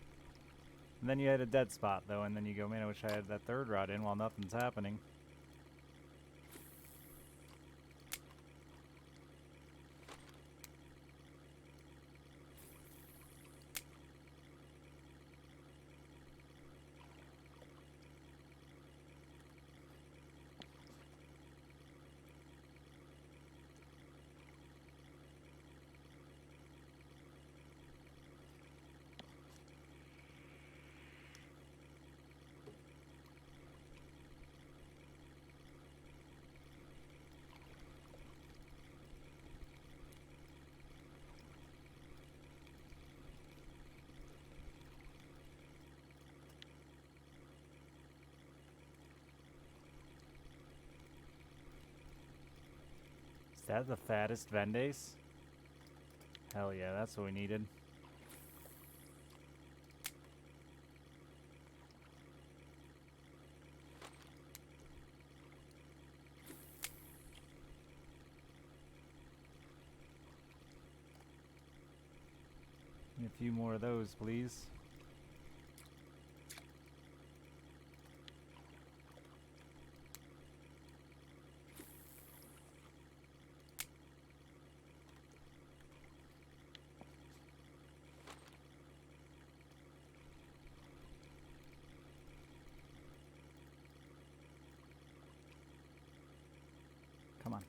And then you had a dead spot though, and then you go, man, I wish I had that third rod in while nothing's happening. that the fattest Vendace? Hell yeah, that's what we needed. A few more of those, please. Come on.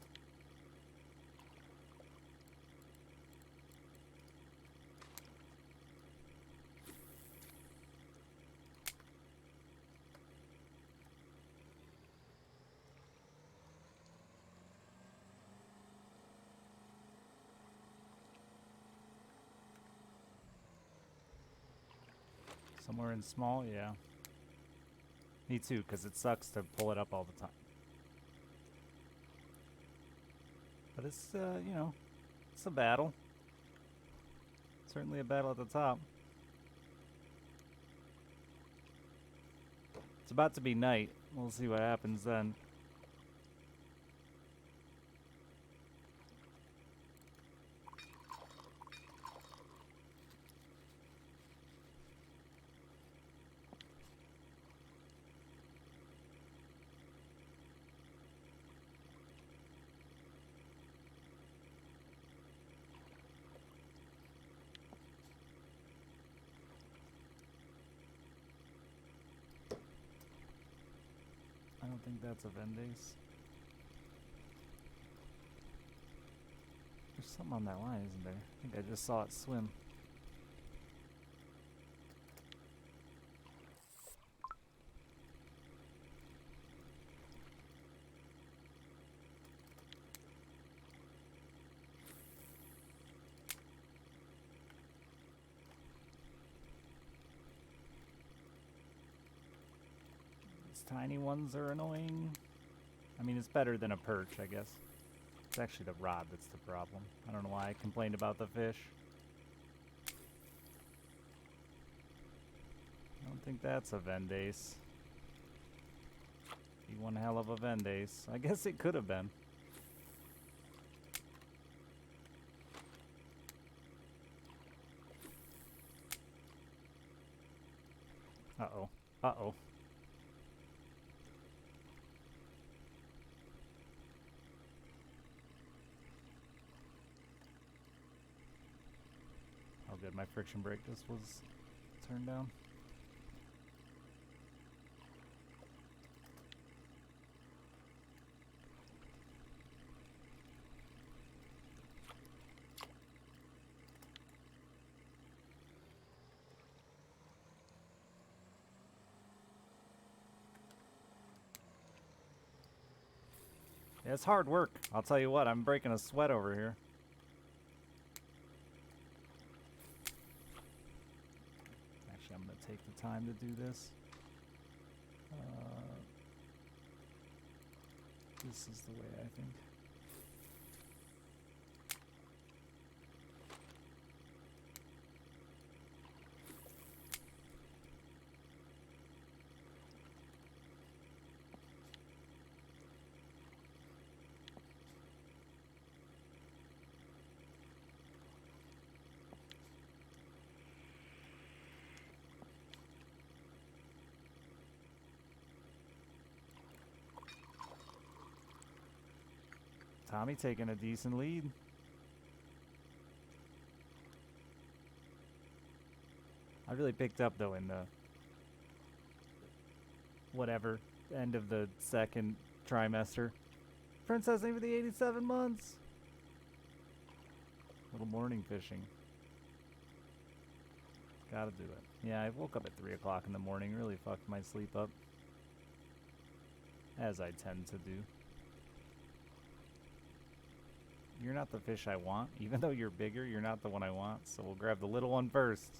Somewhere in small, yeah. Me too, because it sucks to pull it up all the time. But it's, you know, it's a battle. Certainly a battle at the top. It's about to be night. We'll see what happens then. I don't think that's a Vendace. There's something on that line, isn't there? I think I just saw it swim. These tiny ones are annoying. I mean, it's better than a perch, I guess. It's actually the rod that's the problem. I don't know why I complained about the fish. I don't think that's a Vendace. Be one hell of a Vendace. I guess it could have been. Uh-oh. Uh-oh. Oh good, my friction brake just was turned down. Yeah, it's hard work. I'll tell you what, I'm breaking a sweat over here. Actually, I'm going to take the time to do this. This is the way, I think. Tommy taking a decent lead. I really picked up though in the whatever end of the second trimester. Princess even the 87 months. Little morning fishing. Gotta do it. Yeah, I woke up at 3 o'clock in the morning. Really fucked my sleep up. As I tend to do. You're not the fish I want. Even though you're bigger, you're not the one I want. So we'll grab the little one first.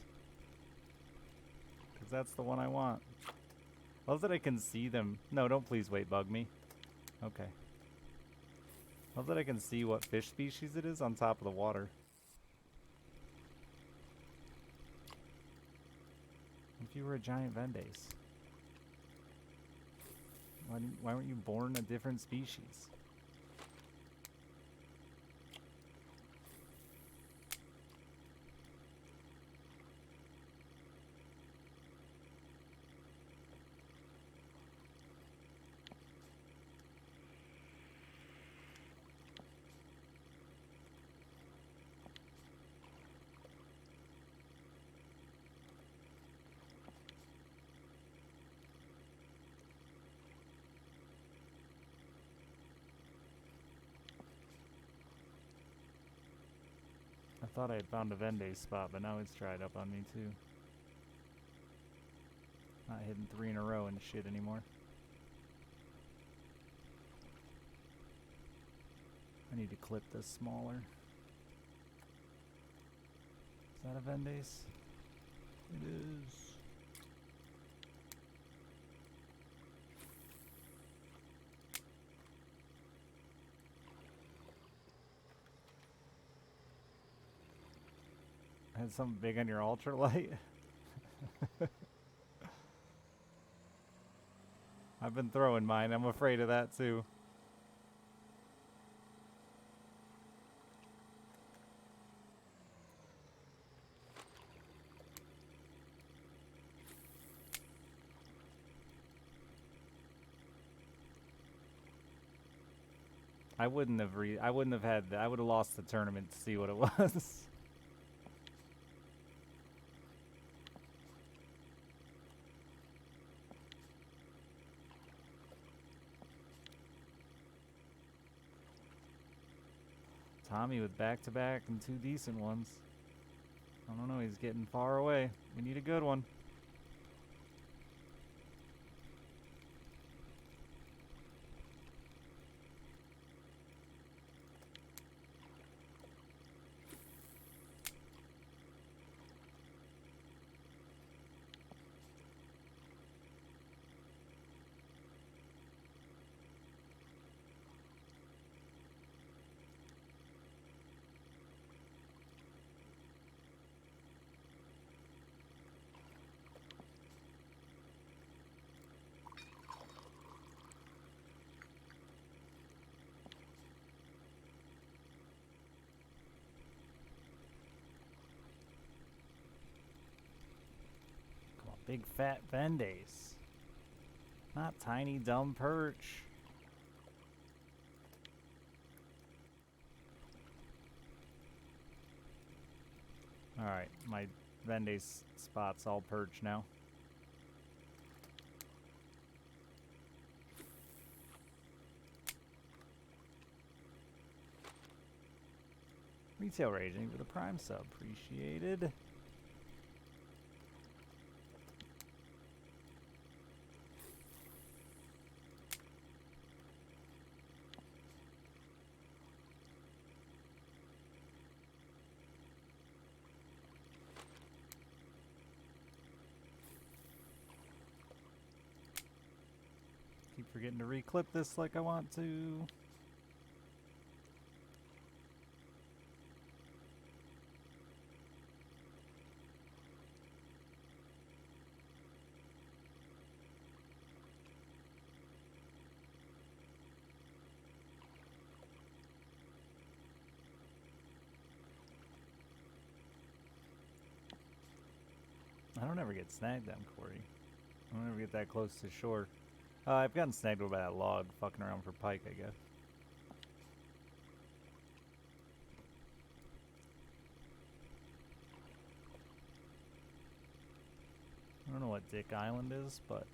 Because that's the one I want. I love that I can see them. No, don't please wait, bug me. Okay. Love that I can see what fish species it is on top of the water. If you were a giant Vendace, why weren't you born a different species? I thought I had found a Vendace spot, but now it's dried up on me too. Not hitting 3 in a row and shit anymore. I need to clip this smaller. Is that a Vendace? It is. Had something big on your ultralight? I've been throwing mine. I'm afraid of that too. I wouldn't have had I would have lost the tournament to see what it was. Tommy with back-to-back and 2 decent ones. I don't know, he's getting far away. We need a good one. Big fat Vendace. Not tiny dumb perch. Alright, my Vendace spot's all perch now. Retail Raging with a Prime sub. Appreciated. Keep forgetting to reclip this like I want to. I don't ever get snagged on Corey. I don't ever get that close to shore. I've gotten snagged by that log fucking around for pike, I guess. I don't know what Dick Island is, but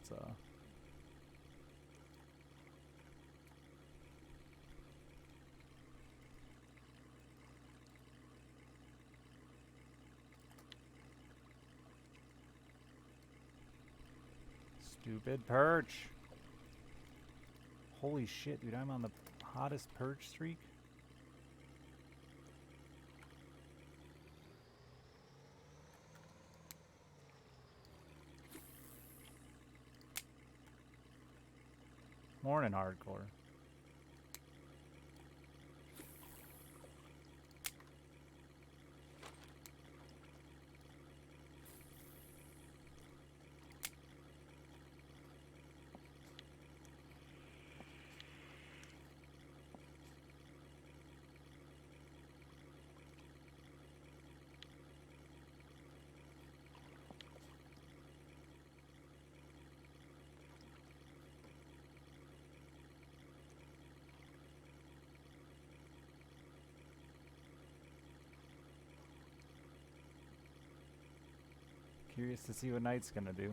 stupid perch. Holy shit, dude, I'm on the hottest perch streak. Morning, hardcore. Curious to see what Knight's gonna do.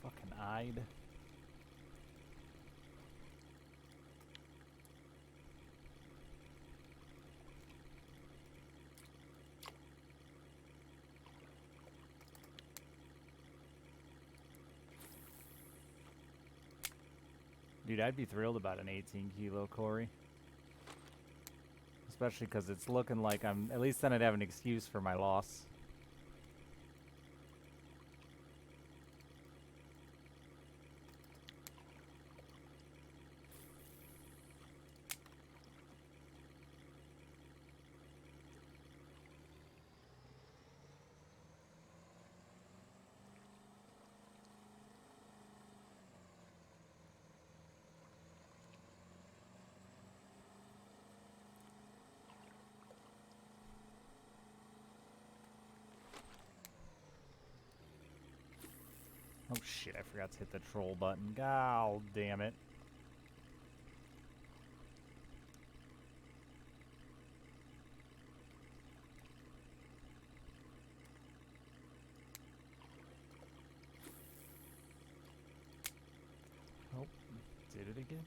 Fucking eyed. Dude, I'd be thrilled about an 18 kilo Cory. Especially because it's looking like I'm... At least then I'd have an excuse for my loss. Oh shit, I forgot to hit the troll button. God damn it. Oh, did it again?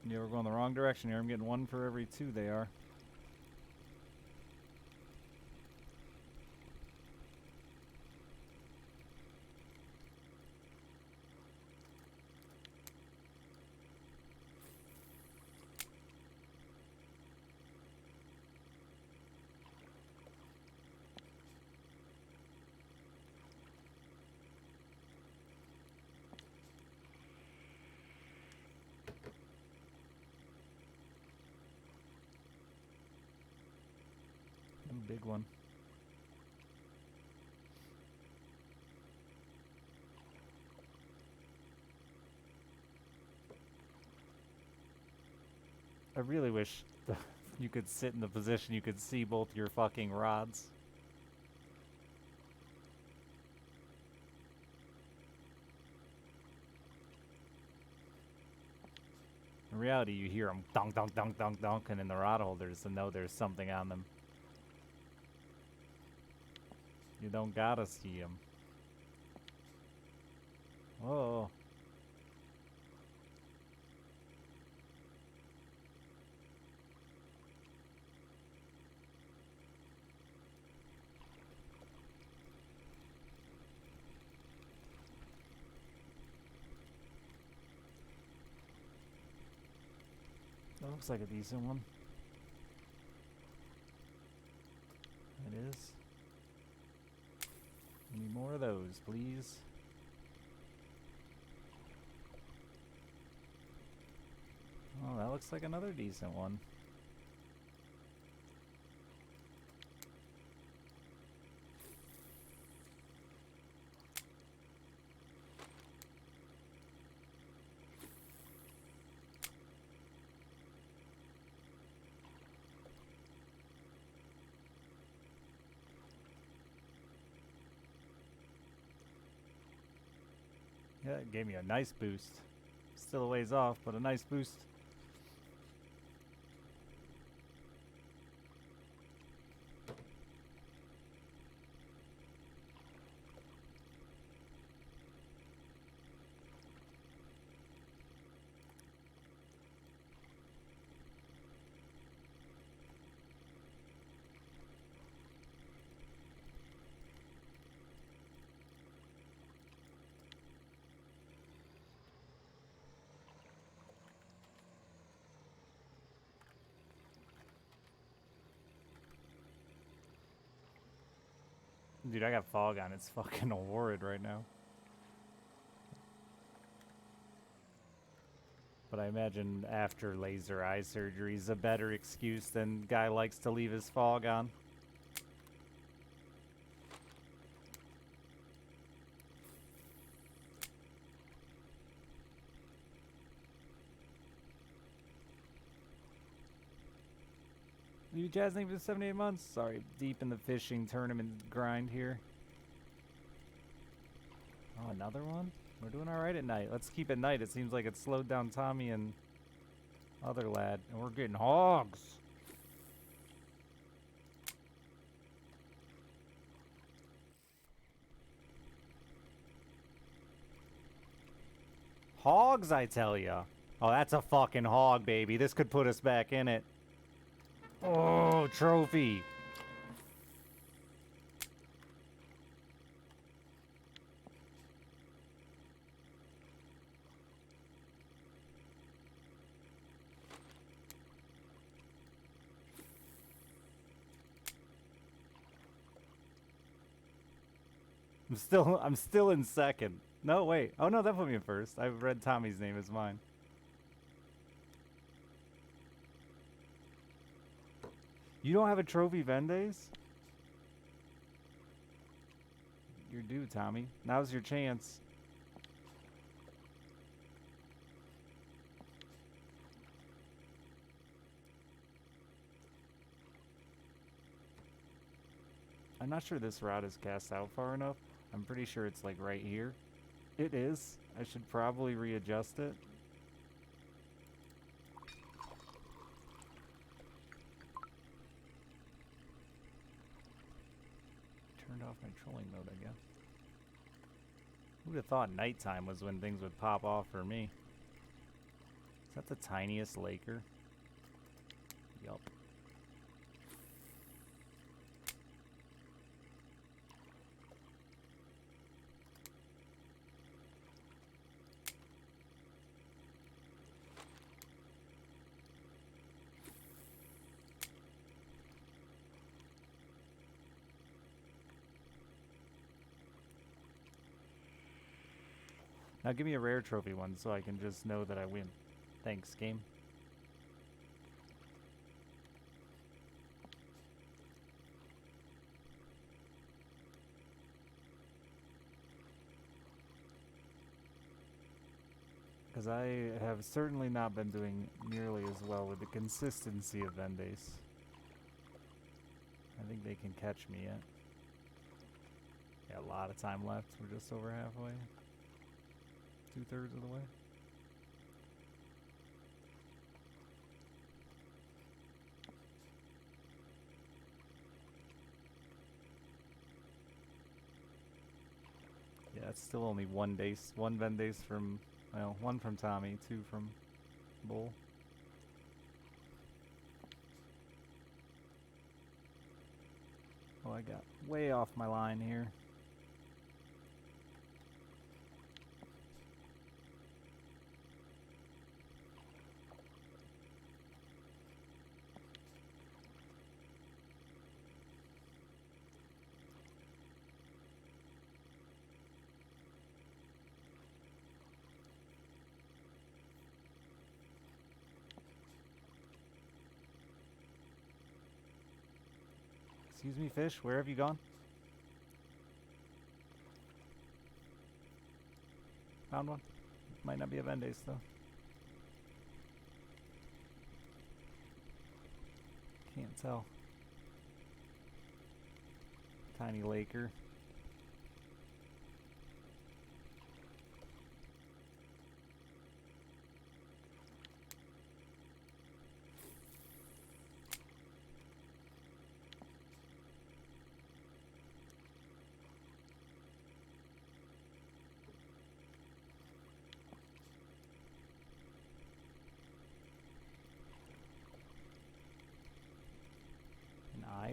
Yeah, we're going the wrong direction here. I'm getting one for every two they are. A big one. I really wish you could sit in the position you could see both your fucking rods. In reality, you hear them dunk, dunk, dunk, dunk, dunking in the rod holders to know there's something on them. You don't gotta see them. Oh. That looks like a decent one. It is. Need more of those, please. Oh, that looks like another decent one. Yeah, it gave me a nice boost. Still a ways off, but a nice boost. Dude, I got fog on. It's fucking horrid right now. But I imagine after laser eye surgery is a better excuse than guy likes to leave his fog on. You Jazz, thank you for the 78 months. Sorry, deep in the fishing tournament grind here. Oh, another one? We're doing alright at night. Let's keep it night. It seems like it slowed down Tommy and other lad. And we're getting hogs. Hogs, I tell ya. Oh, that's a fucking hog, baby. This could put us back in it. Oh, trophy. I'm still in second. No, wait. Oh no, that put me in first. I read Tommy's name as mine. You don't have a trophy Vendays? You're due, Tommy. Now's your chance. I'm not sure this route is cast out far enough. I'm pretty sure it's like right here. It is. I should probably readjust it. Turned off my trolling mode, I guess. Who'd have thought nighttime was when things would pop off for me? Is that the tiniest Laker? Yup. Now give me a rare trophy one so I can just know that I win. Thanks, game. Because I have certainly not been doing nearly as well with the consistency of Vendays. I think they can catch me yet. Yeah, a lot of time left. We're just over halfway. 2/3 of the way. Yeah, it's still only one Vendays from, well, one from Tommy, two from Bull. Oh, I got way off my line here. Excuse me, fish, where have you gone? Found one. Might not be a Vendays though. Can't tell. Tiny Laker.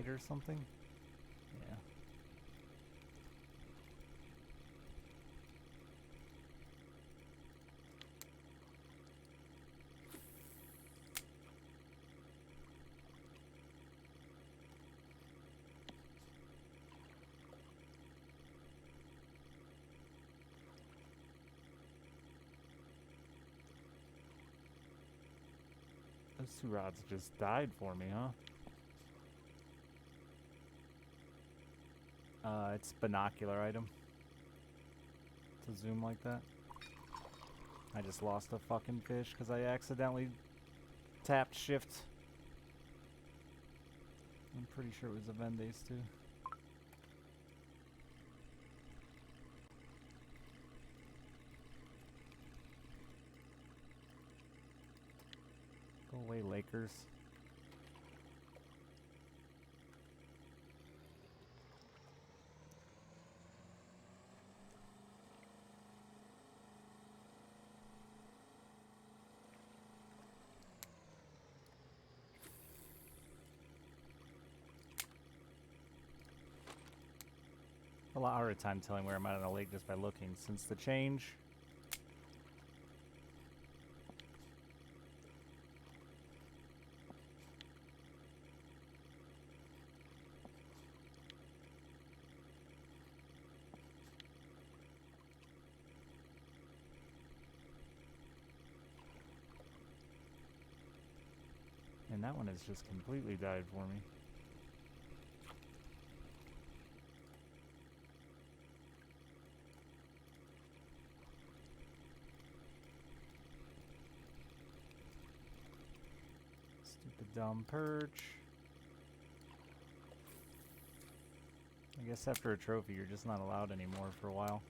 Or something? Yeah. Those two rods just died for me, huh? It's binocular item. To zoom like that. I just lost a fucking fish because I accidentally tapped shift. I'm pretty sure it was a Vendace too. Go away, Lakers. A lot harder time telling where I'm at on a lake just by looking since the change. And that one has just completely died for me. Stupid dumb perch. I guess after a trophy you're just not allowed anymore for a while.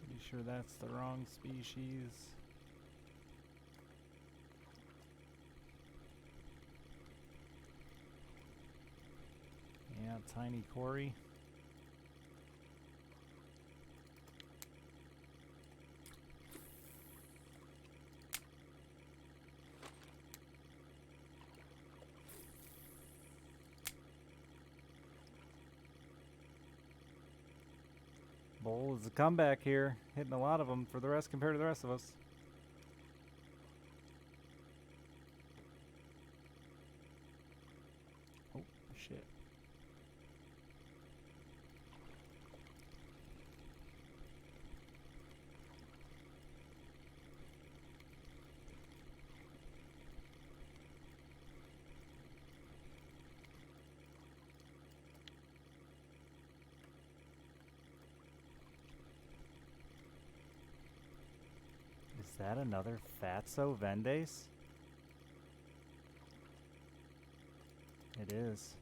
Pretty sure that's the wrong species. Yeah, tiny Cory. Bull is a comeback here, hitting a lot of them for the rest compared to the rest of us. Oh, shit. Is that another Fatso Vendace? It is.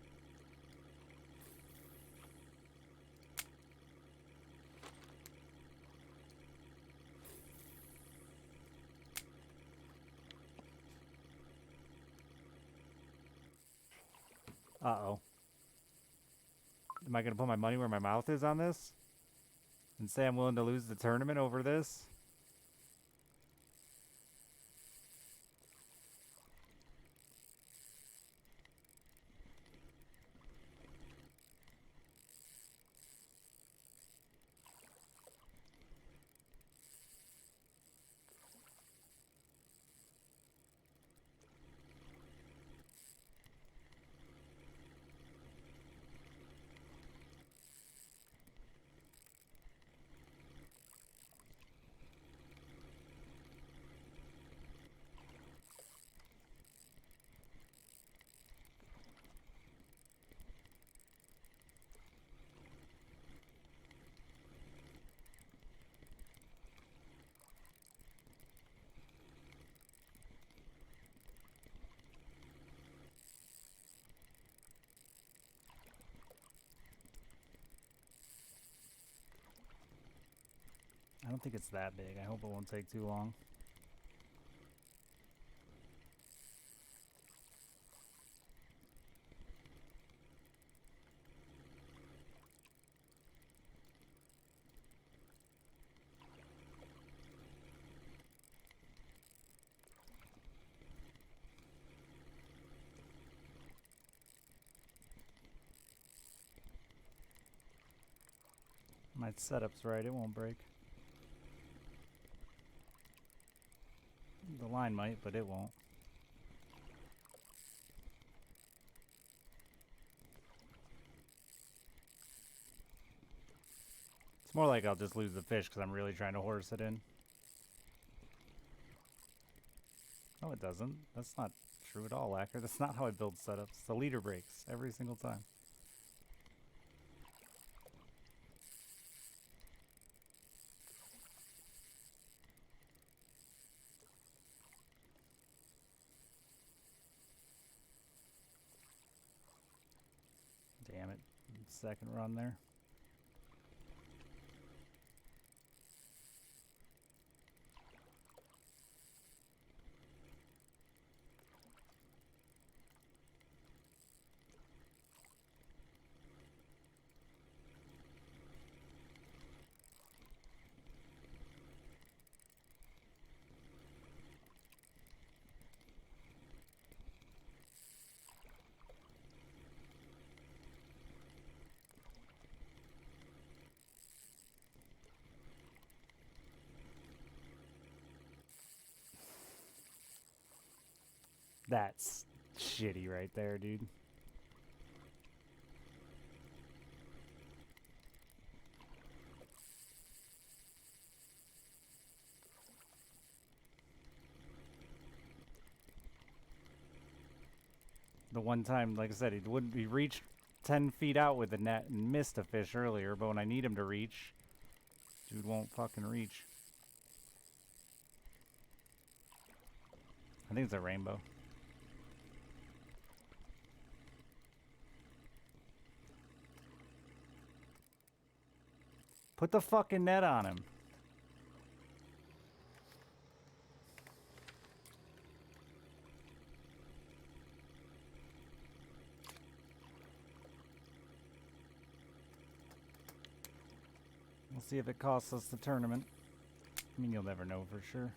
Uh-oh. Am I going to put my money where my mouth is on this? And say I'm willing to lose the tournament over this? I don't think it's that big. I hope it won't take too long. My setup's right, it won't break. The line might, but it won't. It's more like I'll just lose the fish because I'm really trying to horse it in. No, it doesn't. That's not true at all, Lacker. That's not how I build setups. The leader breaks every single time. Damn it. Second run there. That's shitty right there, dude. The one time, like I said, he reached 10 feet out with the net and missed a fish earlier, but when I need him to reach, dude won't fucking reach. I think it's a rainbow. Put the fucking net on him. We'll see if it costs us the tournament. I mean, you'll never know for sure.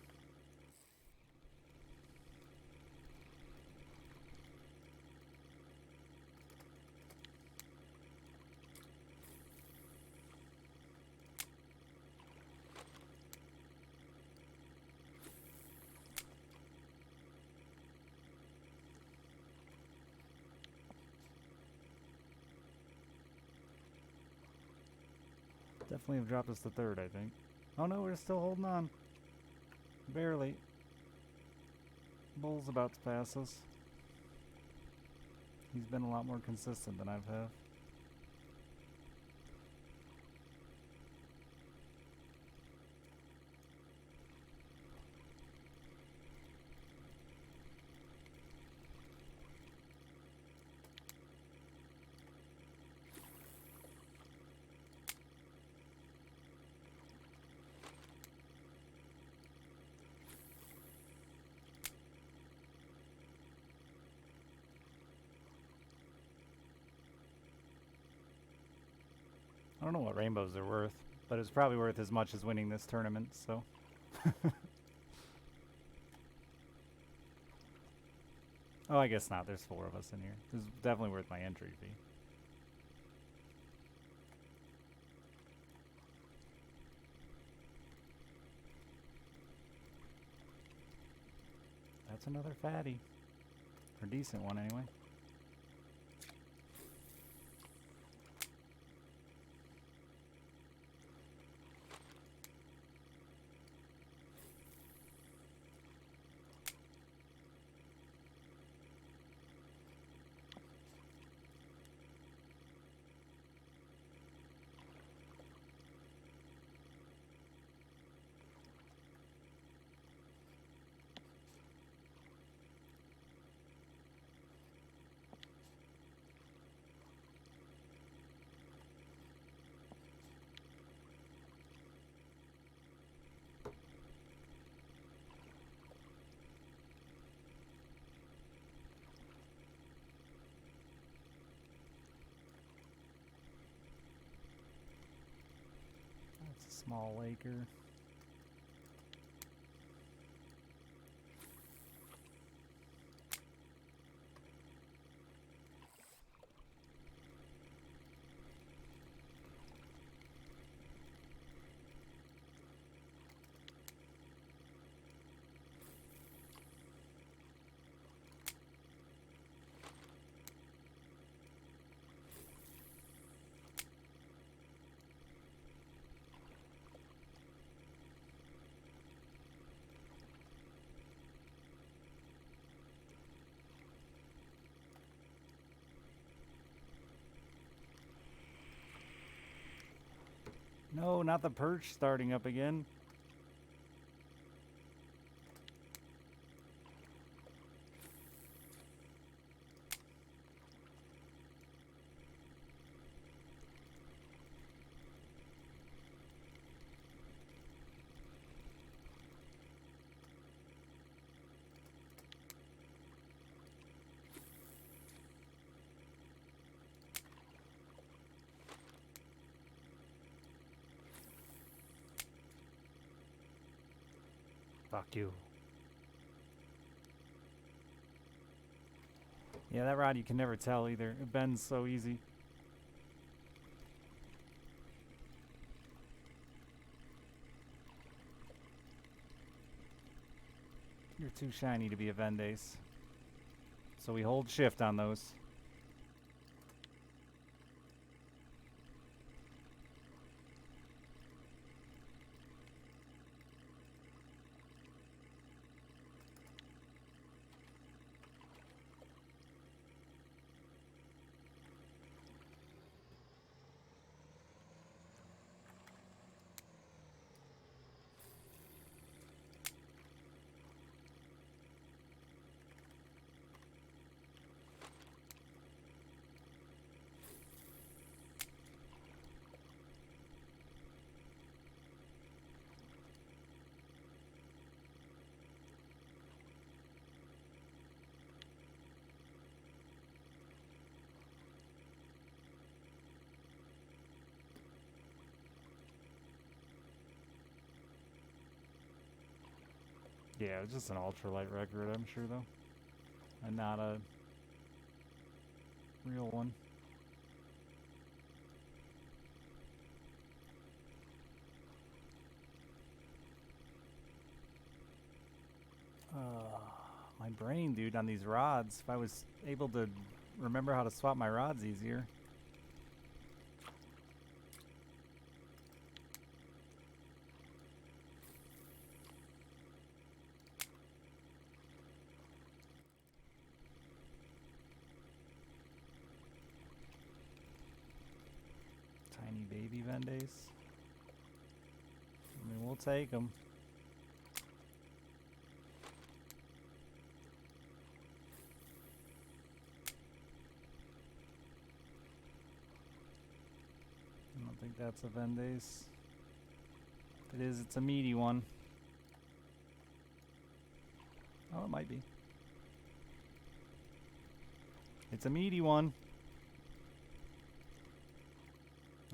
Definitely have dropped us the third, I think. Oh no, we're still holding on. Barely. Bull's about to pass us. He's been a lot more consistent than I've had. I don't know what rainbows are worth, but it's probably worth as much as winning this tournament, so. Oh, I guess not. There's 4 of us in here. This is definitely worth my entry fee. That's another fatty. Or decent one, anyway. That's a small laker. No, not the perch starting up again. Fuck you. Yeah, that rod you can never tell either. It bends so easy. You're too shiny to be a Vendace. So we hold shift on those. Yeah, it's just an ultralight record, I'm sure, though. And not a real one. My brain, dude, on these rods. If I was able to remember how to swap my rods easier. Tiny baby Vendace. I mean, we'll take them. I don't think that's a Vendace. If it is, it's a meaty one. Oh, it might be. It's a meaty one.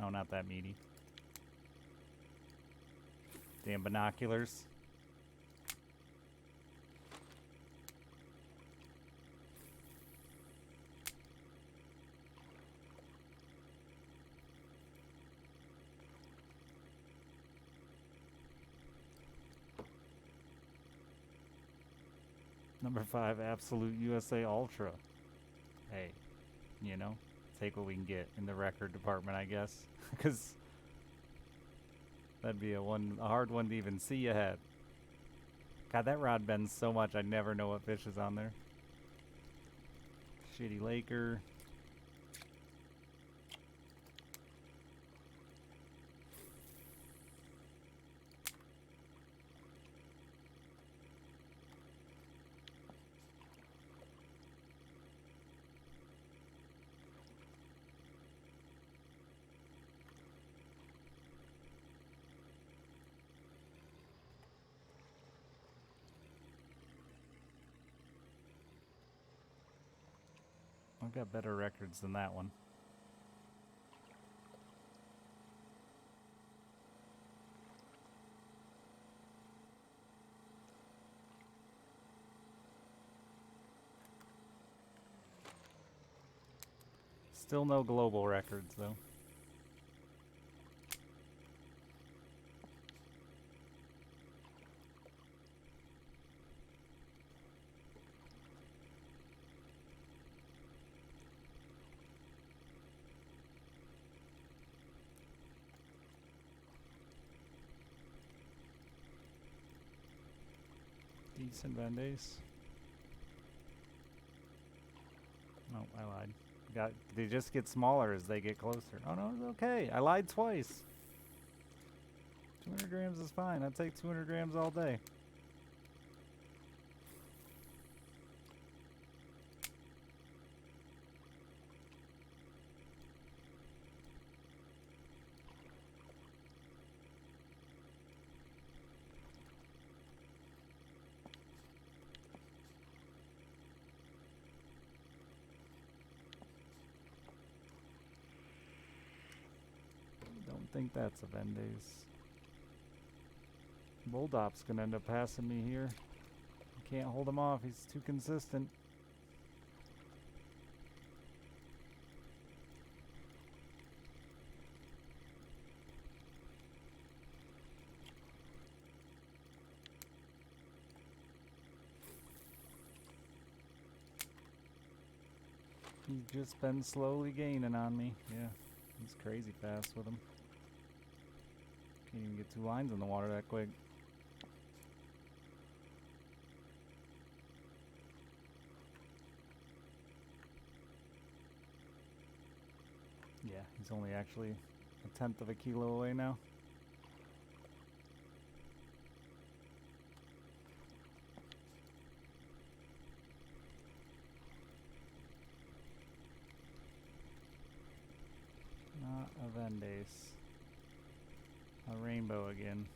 Oh, not that meaty. Damn binoculars. Number 5, Absolute USA Ultra. Hey, you know, take what we can get in the record department, I guess. Because that'd be a hard one to even see ahead. God, that rod bends so much, I never know what fish is on there. Shitty Laker. I've got better records than that one. Still no global records, though. Decent Vendace. No, I lied. They just get smaller as they get closer. Oh no, it's okay. I lied twice. 200 grams is fine. I'd take 200 grams all day. Don't think that's a Vendace. Buldop's gonna end up passing me here. Can't hold him off. He's too consistent. He's just been slowly gaining on me. Yeah, he's crazy fast with him. Can't even get 2 lines in the water that quick. Yeah, he's only actually 1/10 of a kilo away now. Not a Vendace. A rainbow again.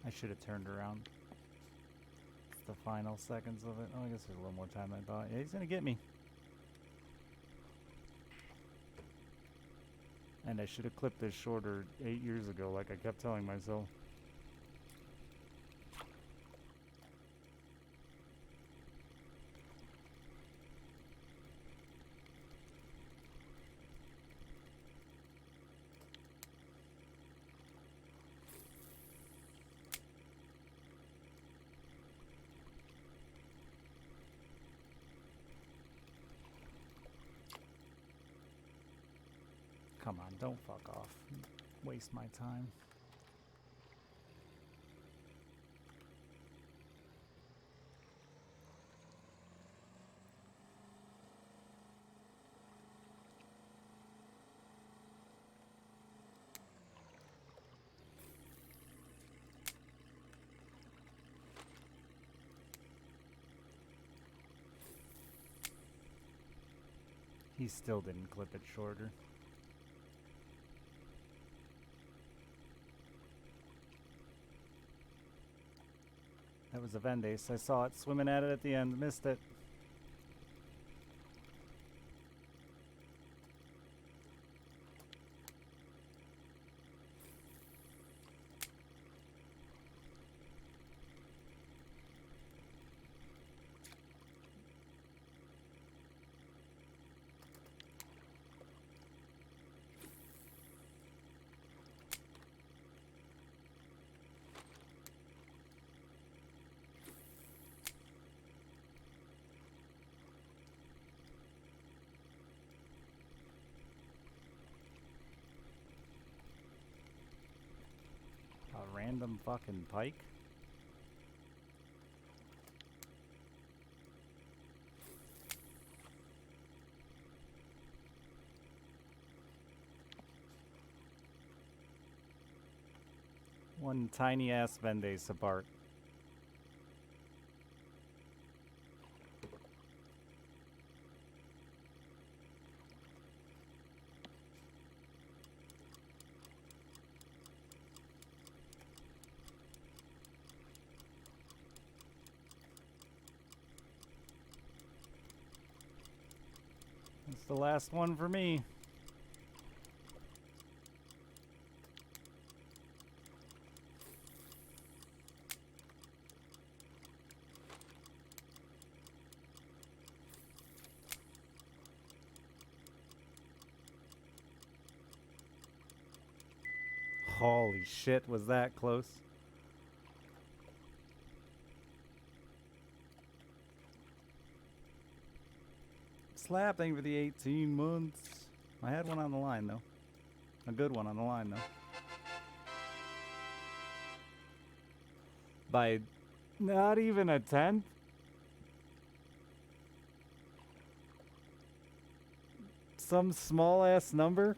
I should have turned around. It's the final seconds of it. Oh, I guess there's a little more time than I thought. Yeah, he's gonna get me. And I should have clipped this shorter 8 years ago, like I kept telling myself. Come on, don't fuck off. Waste my time. He still didn't clip it shorter. That was a Vendace. I saw it swimming at it at the end. Missed it. A random fucking pike? One tiny ass Vendace apart. That's the last one for me. Holy shit, was that close? Slap, thank you for the 18 months. I had one on the line, though. A good one on the line, though. By not even a tenth? Some small-ass number?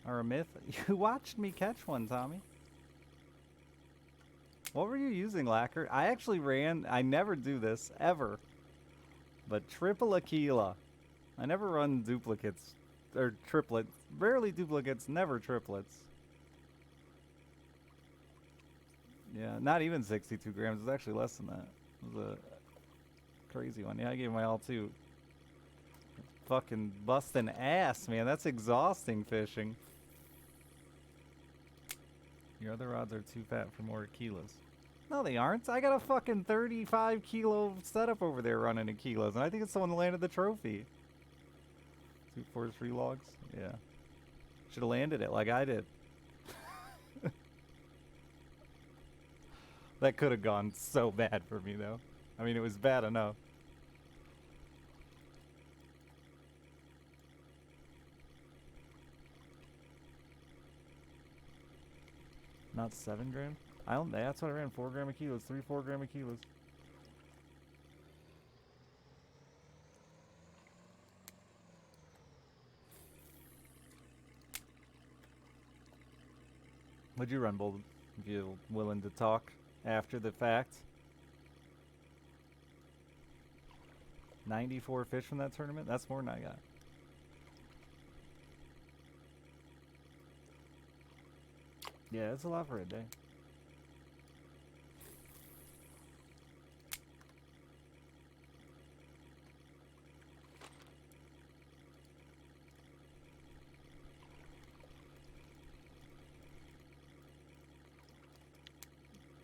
Or a myth? You watched me catch one, Tommy. What were you using, Lacquer? I actually ran... I never do this, ever. But triple Aquila. I never run duplicates. Or triplets. Rarely duplicates, never triplets. Yeah, not even 62 grams. It's actually less than that. It was a crazy one. Yeah, I gave my all too. Fucking busting ass, man. That's exhausting fishing. Your other rods are too fat for more kilos. No, they aren't. I got a fucking 35 kilo setup over there running in kilos, and I think it's the one that landed the trophy. 243 logs? Yeah. Should have landed it like I did. That could have gone so bad for me, though. I mean, it was bad enough. Not 7 grams? I don't. That's what I ran. 4 gram a kilos. 4 gram a kilos. What'd you run, Bolden? If you're willing to talk after the fact. 94 fish from that tournament? That's more than I got. Yeah, it's a lot for a day.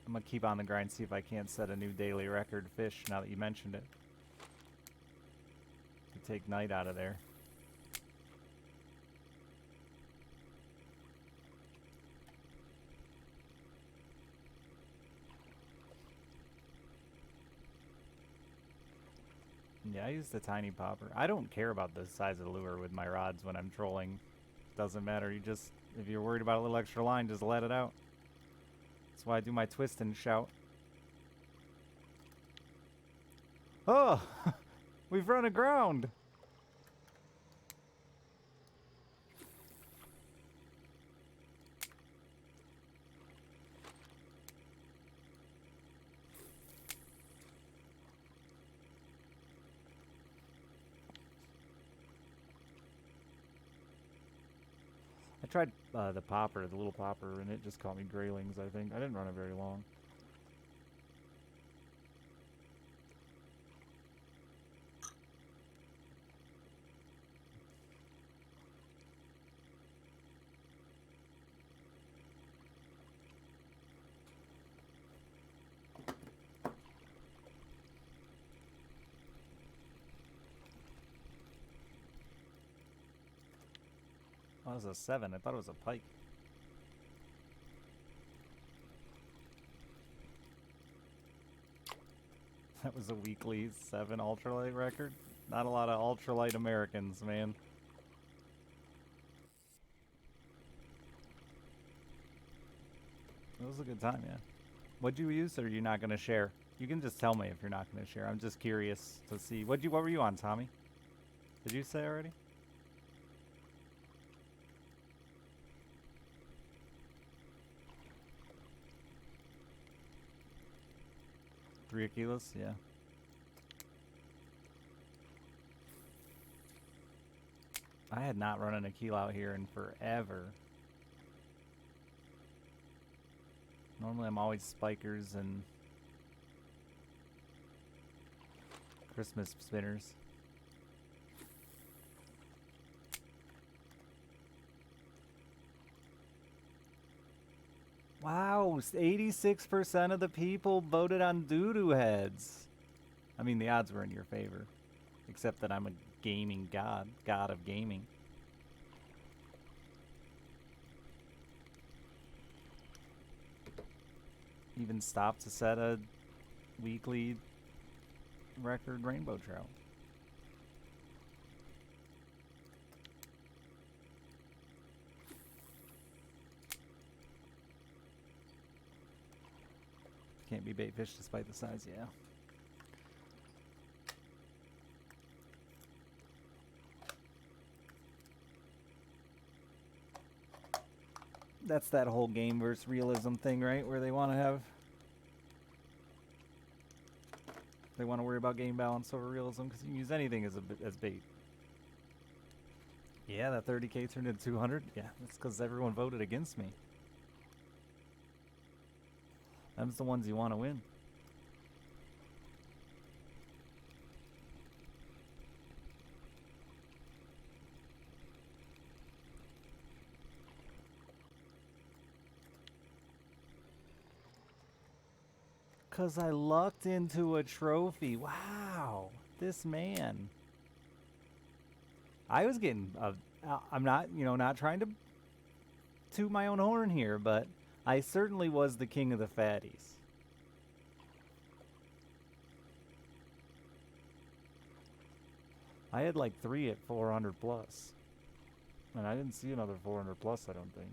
I'm gonna keep on the grind, see if I can't set a new daily record fish now that you mentioned it. To take night out of there. Yeah, I use the tiny popper. I don't care about the size of the lure with my rods when I'm trolling. Doesn't matter. You just, if you're worried about a little extra line, just let it out. That's why I do my twist and shout. Oh! We've run aground! I tried the popper, the little popper, and it just caught me graylings, I think. I didn't run it very long. Oh, that was a 7. I thought it was a pike. That was a weekly 7 ultralight record. Not a lot of ultralight Americans, man. It was a good time, yeah. What'd you use, or are you not gonna share? You can just tell me if you're not gonna share. I'm just curious to see. What were you on, Tommy? Did you say already? Three kilos, yeah. I had not run an Aquila out here in forever. Normally I'm always spikers and Christmas spinners. Wow, 86% of the people voted on doo-doo heads. I mean, the odds were in your favor. Except that I'm a gaming god. God of gaming. Even stopped to set a weekly record rainbow trout. Can't be bait fish despite the size, yeah. That's that whole game versus realism thing, right? Where they want to have... They want to worry about game balance over realism because you can use anything as bait. Yeah, that 30k turned into 200? Yeah, that's because everyone voted against me. Them's the ones you want to win. Because I lucked into a trophy. Wow. This man. I was getting... I'm not, not trying to toot my own horn here, but I certainly was the king of the fatties. I had like 3 at 400 plus. And I didn't see another 400 plus, I don't think.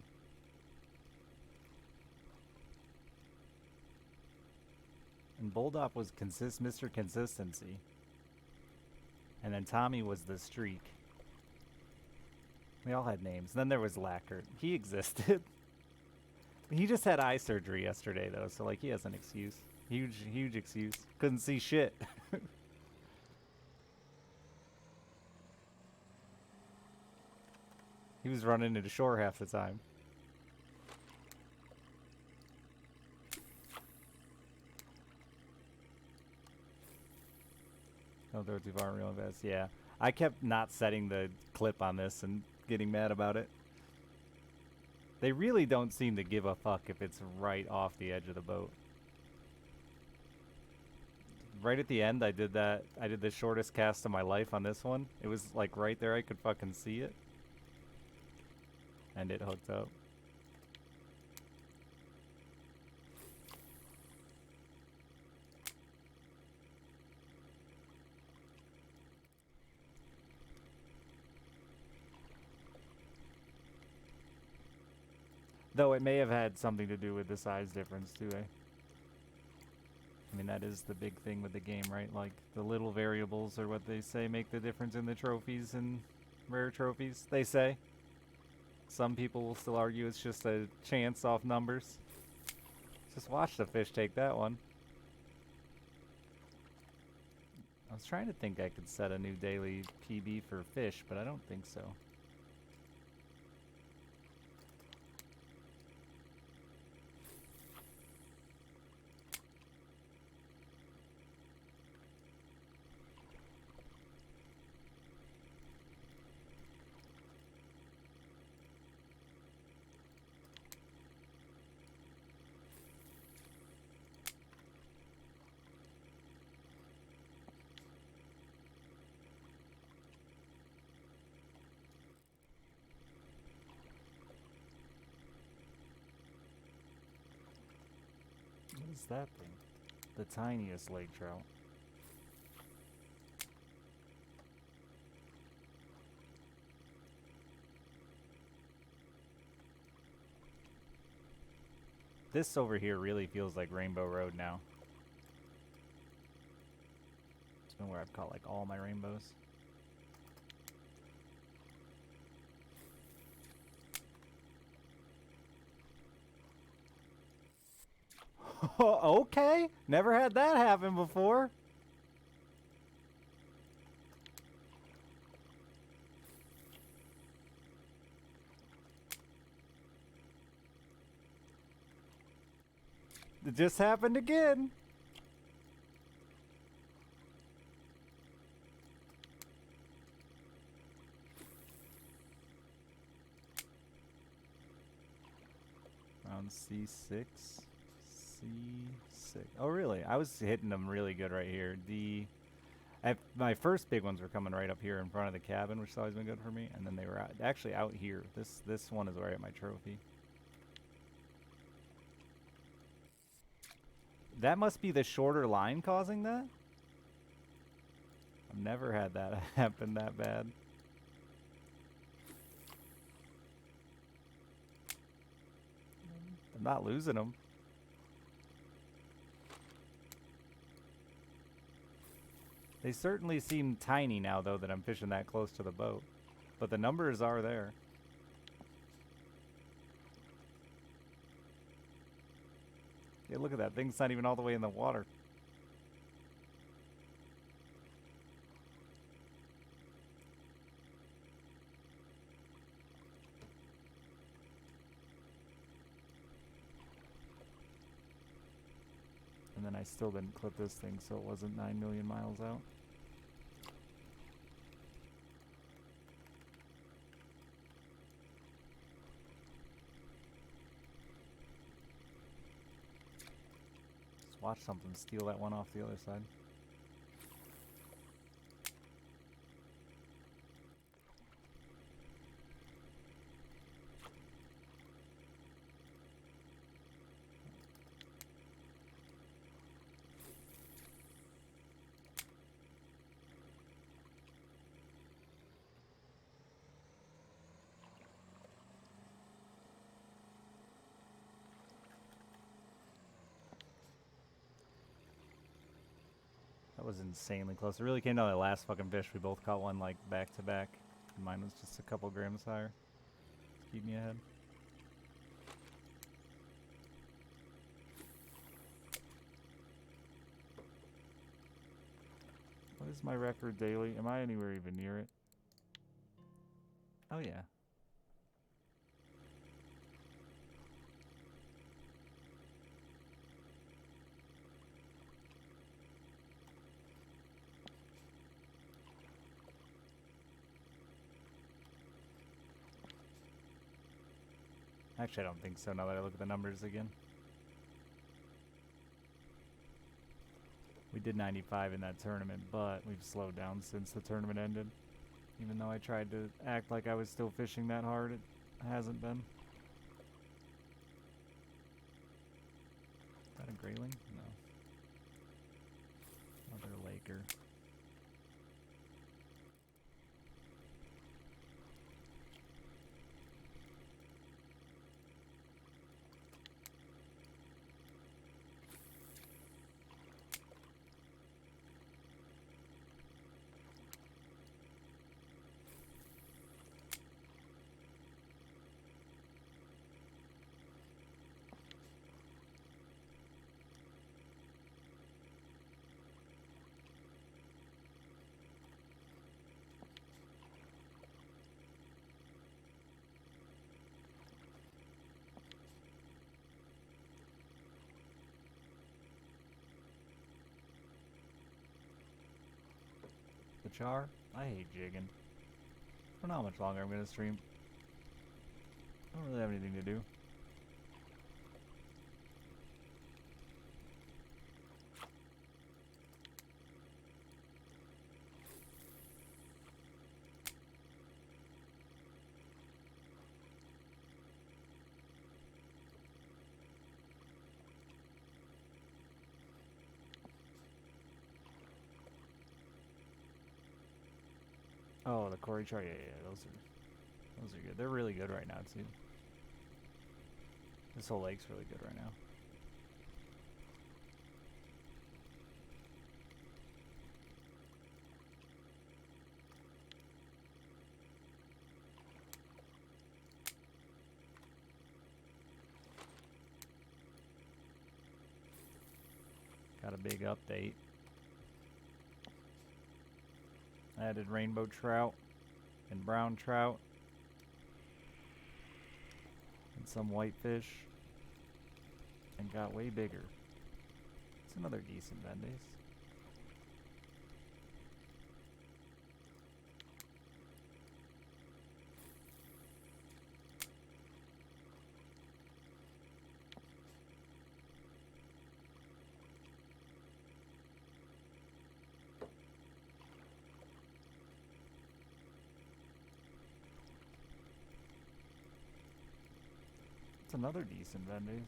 And Bulldop was Mr. Consistency. And then Tommy was the streak. They all had names. Then there was Lackert. He existed. He just had eye surgery yesterday, though, so, like, he has an excuse. Huge excuse. Couldn't see shit. He was running into shore half the time. Don't throw too far real fast. Yeah. I kept not setting the clip on this and getting mad about it. They really don't seem to give a fuck if it's right off the edge of the boat. Right at the end, I did the shortest cast of my life on this one. It was like right there, I could fucking see it. And it hooked up. Though it may have had something to do with the size difference too, eh? I mean, that is the big thing with the game, right? Like, the little variables are what they say make the difference in the trophies and rare trophies, they say. Some people will still argue it's just a chance off numbers. Just watch the fish take that one. I was trying to think I could set a new daily PB for fish, but I don't think so. What is that thing? The tiniest lake trout. This over here really feels like Rainbow Road now. It's been where I've caught like all my rainbows. Okay, never had that happen before. It just happened again. Round C6. C6. Oh, really? I was hitting them really good right here. D. My first big ones were coming right up here in front of the cabin, which has always been good for me, and then they were actually out here. This one is where I get my trophy. That must be the shorter line causing that? I've never had that happen that bad. I'm not losing them. They certainly seem tiny now, though, that I'm fishing that close to the boat. But the numbers are there. Yeah, look at that. Thing's not even all the way in the water. And then I still didn't clip this thing, so it wasn't 9 million miles out. Just watch something steal that one off the other side. That was insanely close. It really came down to the last fucking fish. We both caught one like back to back. Mine was just a couple grams higher. To keep me ahead. What is my record daily? Am I anywhere even near it? Oh yeah. Actually, I don't think so now that I look at the numbers again. We did 95 in that tournament, but we've slowed down since the tournament ended. Even though I tried to act like I was still fishing that hard, it hasn't been. Is that a grayling? No. Another laker. The char? I hate jigging. I don't know how much longer I'm gonna stream. I don't really have anything to do. Oh, the Cory char, yeah, those are good. They're really good right now too. This whole lake's really good right now. Got a big update. Added rainbow trout and brown trout and some whitefish and got way bigger. It's another decent Vendace. That's another decent Vendays.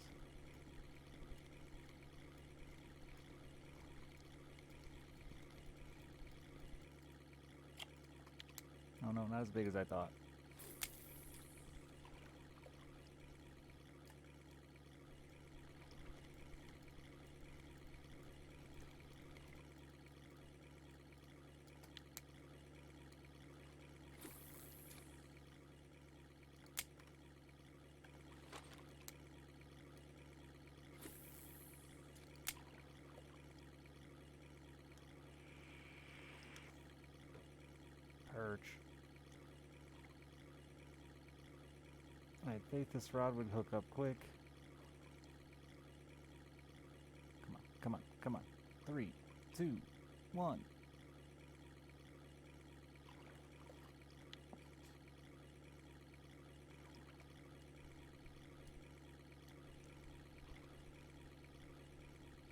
Oh no, not as big as I thought. Perch. I had faith this rod would hook up quick. Come on, come on, come on. 3, 2, 1.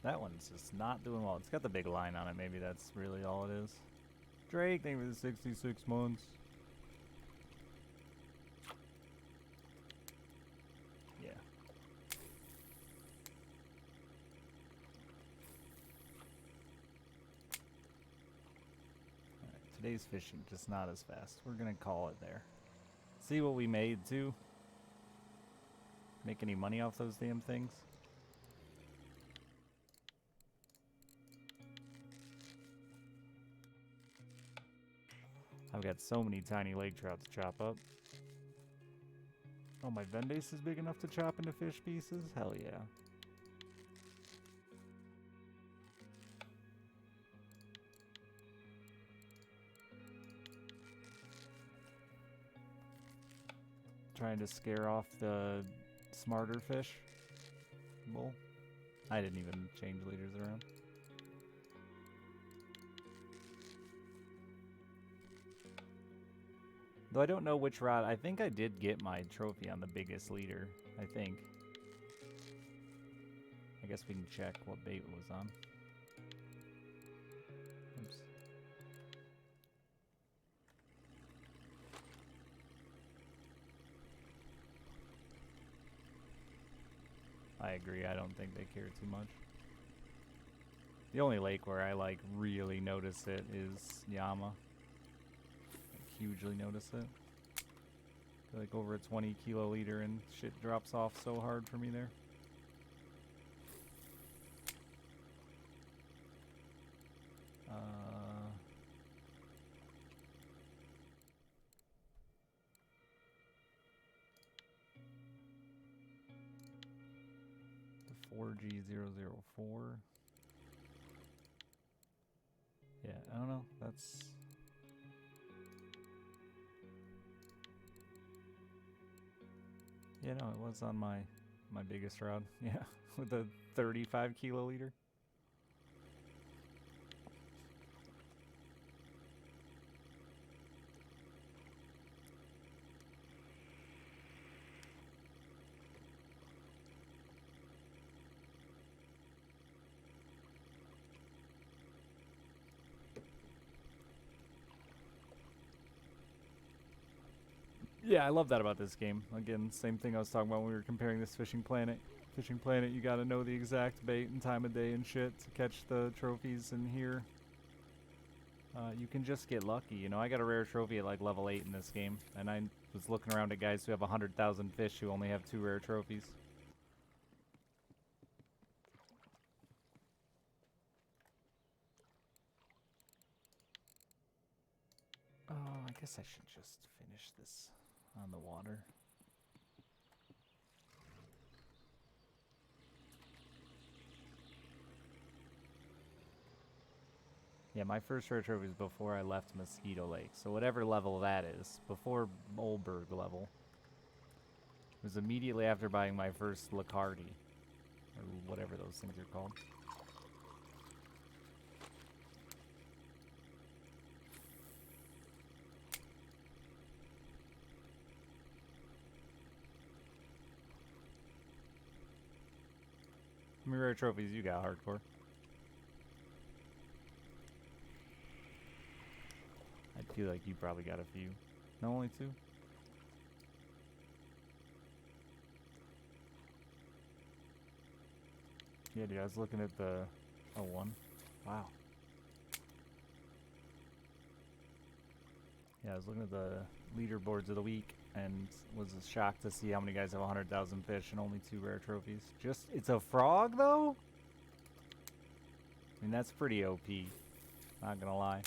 That one's just not doing well. It's got the big line on it. Maybe that's really all it is. Drake, thank you for the 66 months. Yeah. Alright, today's fishing just not as fast. We're gonna call it there. See what we made too. Make any money off those damn things? I've got so many tiny lake trout to chop up. Oh, my Vendace is big enough to chop into fish pieces? Hell yeah. Trying to scare off the smarter fish. Bull. I didn't even change leaders around. Though I don't know which rod. I think I did get my trophy on the biggest leader. I think. I guess we can check what bait it was on. Oops. I agree. I don't think they care too much. The only lake where I like really notice it is Yama. Hugely notice it. I feel like over a 20 kilo leader and shit drops off so hard for me there. The 4G004. Yeah, I don't know. That's... Yeah, no, it was on my biggest rod. Yeah, with a 35 kilo leader. Yeah, I love that about this game. Again, same thing I was talking about when we were comparing this Fishing Planet. Fishing Planet, you gotta know the exact bait and time of day and shit to catch the trophies, and here, you can just get lucky. You know, I got a rare trophy at like level 8 in this game, and I was looking around at guys who have 100,000 fish who only have 2 rare trophies. Oh, I guess I should just finish this on the water. Yeah, my first rare trophy was before I left Mosquito Lake, so whatever level that is, before Olberg level. It was immediately after buying my first Lacardi, or whatever those things are called. How many rare trophies you got, Hardcore? I feel like you probably got a few. No, only 2? Yeah, dude, I was looking at the... Oh, one. Wow. Yeah, I was looking at the leaderboards of the week and was shocked to see how many guys have 100,000 fish and only 2 rare trophies. Just, it's a frog, though? I mean, that's pretty OP. Not gonna lie.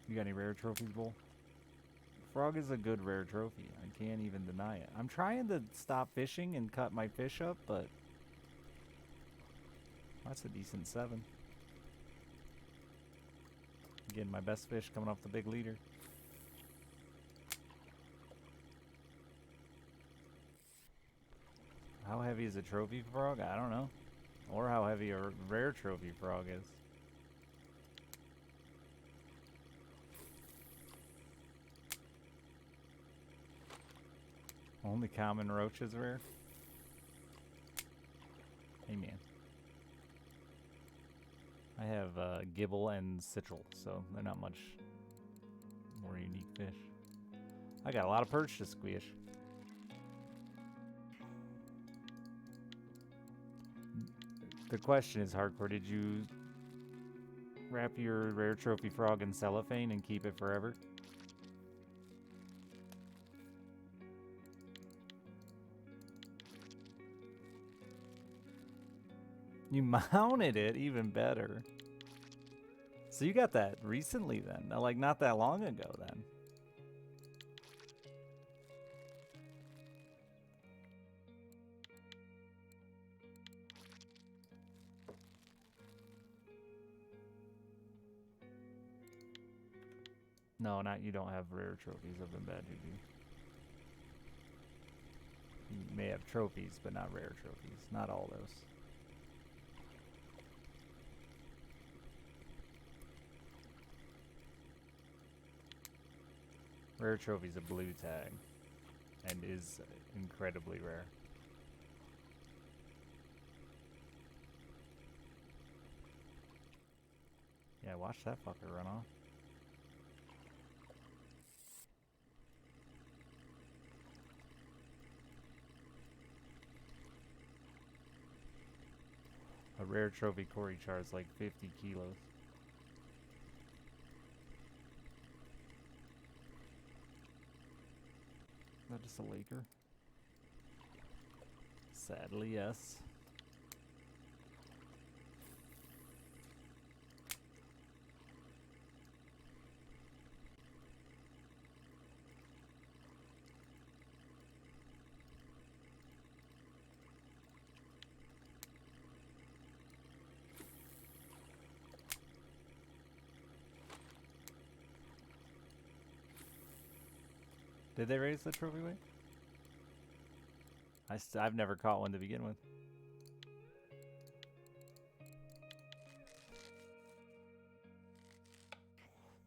You got any rare trophies, Bull? Frog is a good rare trophy. I can't even deny it. I'm trying to stop fishing and cut my fish up, but that's a decent 7. Again, my best fish coming off the big leader. How heavy is a trophy frog? I don't know. Or how heavy a rare trophy frog is. Only common roach is rare? Hey, man. I have gibble and citral, so they're not much more unique fish. I got a lot of perch to squish. The question is, Hardcore, did you wrap your rare trophy frog in cellophane and keep it forever? You mounted it, even better. So you got that recently then, like not that long ago then. No, not you don't have rare trophies of Embed, do you? You may have trophies, but not rare trophies. Not all those. Rare trophy's a blue tag, and is incredibly rare. Yeah, watch that fucker run off. A rare trophy Cory char is like 50 kilos. Is that just a Laker? Sadly, yes. Did they raise the trophy weight? I've never caught one to begin with.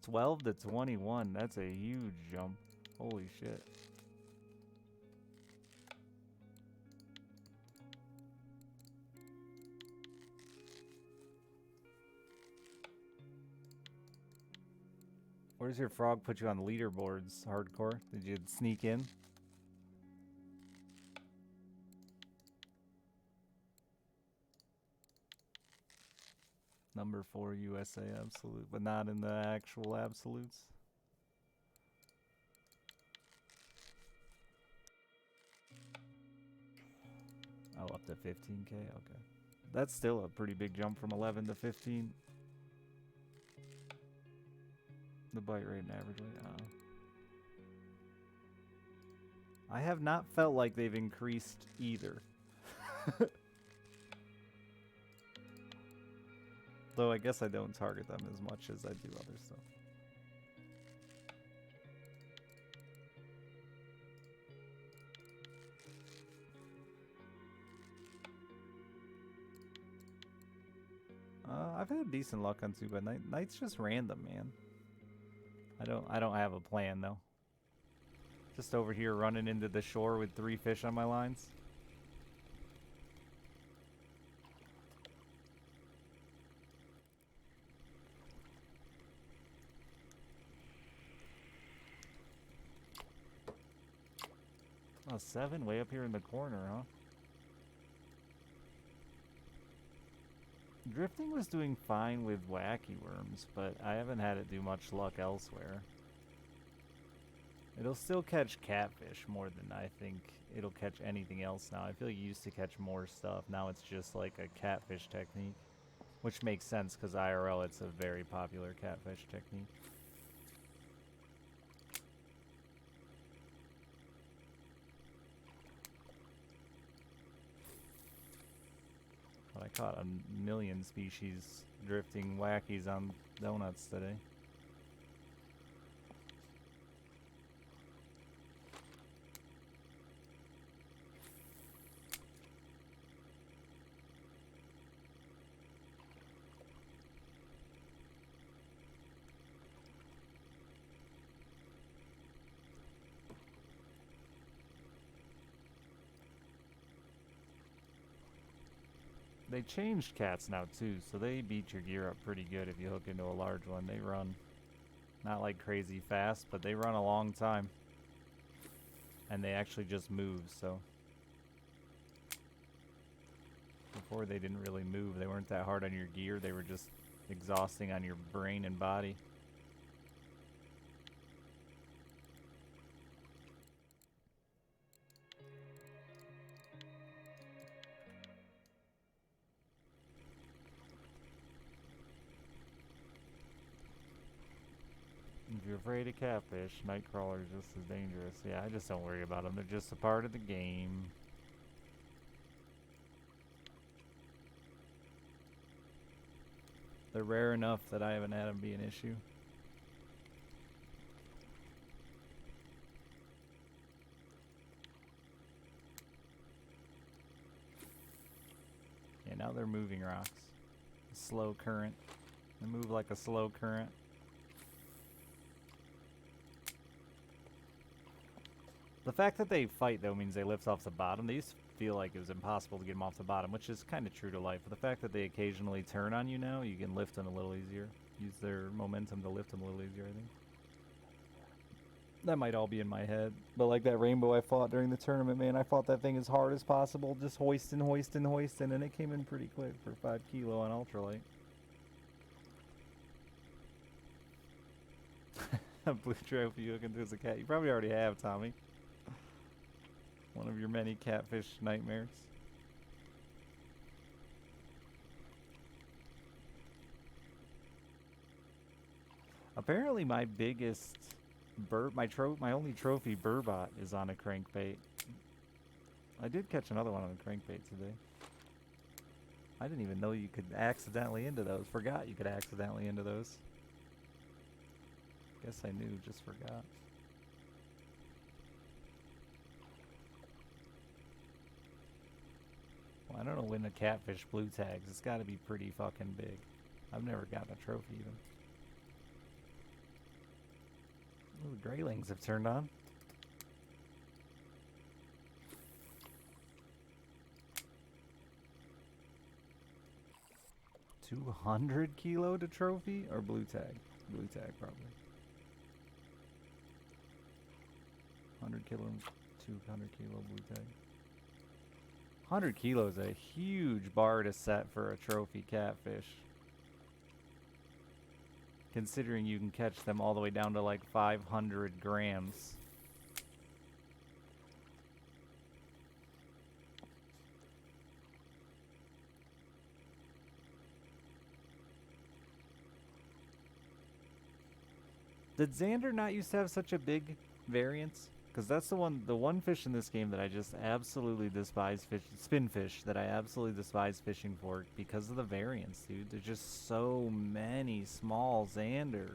12 to 21. That's a huge jump. Holy shit. Where's your frog put you on the leaderboards, Hardcore? Did you sneak in? Number 4 USA Absolute, but not in the actual absolutes. Oh, up to 15K? Okay. That's still a pretty big jump from 11 to 15. The bite rate and average weight. I have not felt like they've increased either. Though I guess I don't target them as much as I do other stuff. I've had decent luck on 2, but night's just random, man. I don't have a plan though. Just over here running into the shore with 3 fish on my lines. Oh, 7 way up here in the corner, huh? Drifting was doing fine with wacky worms, but I haven't had it do much luck elsewhere. It'll still catch catfish more than I think it'll catch anything else now. I feel like it used to catch more stuff. Now it's just like a catfish technique. Which makes sense because IRL, it's a very popular catfish technique. But I caught a million species drifting wackies on donuts today. They changed cats now too, so they beat your gear up pretty good if you hook into a large one. They run not like crazy fast, but they run a long time. And they actually just move, so. Before they didn't really move. They weren't that hard on your gear. They were just exhausting on your brain and body. If you're afraid of catfish, Nightcrawler's just as dangerous. Yeah, I just don't worry about them. They're just a part of the game. They're rare enough that I haven't had them be an issue. Yeah, now they're moving rocks. A slow current. They move like a slow current. The fact that they fight, though, means they lift off the bottom. They used to feel like it was impossible to get them off the bottom, which is kind of true to life. But the fact that they occasionally turn on you now, you can lift them a little easier. Use their momentum to lift them a little easier, I think. That might all be in my head. But like that rainbow I fought during the tournament, man, I fought that thing as hard as possible, just hoisting, and it came in pretty quick for 5 kilo on ultralight. A blue trophy you looking through as a cat. You probably already have, Tommy. One of your many catfish nightmares. Apparently my biggest my only trophy burbot is on a crankbait. I did catch another one on a crankbait today. I didn't even know you could accidentally into those. Forgot you could accidentally into those. Guess I knew, just forgot. Well, I don't know when a catfish blue tags. It's got to be pretty fucking big. I've never gotten a trophy even. Ooh, the graylings have turned on. $200 kilo to trophy or blue tag? Blue tag probably. 100 kilo, 200 kilo blue tag. 100 kilos is a huge bar to set for a trophy catfish. Considering you can catch them all the way down to like 500 grams. Did Xander not used to have such a big variance? Because that's the one fish in this game that I just absolutely despise spinfish, that I absolutely despise fishing for because of the variance, dude. There's just so many small Xander.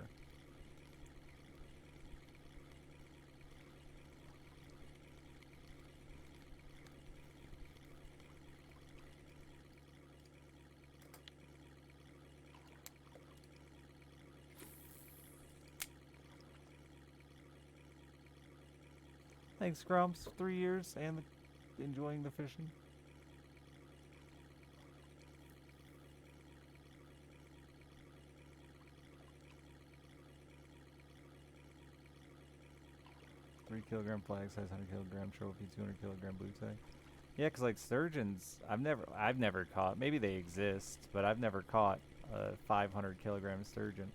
Thanks, Grumps. 3 years and enjoying the fishing. 3 kilogram flag size, 100 kilogram trophy, 200 kilogram blue tag. Yeah, cause like sturgeons, I've never caught. Maybe they exist, but I've never caught a 500 kilogram sturgeon.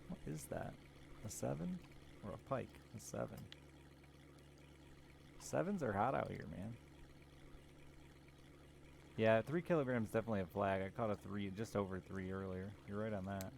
What is that? A 7 or a pike? A 7. 7s are hot out here, man. Yeah, 3 kilograms definitely a flag. I caught a 3, just over 3 earlier. You're right on that.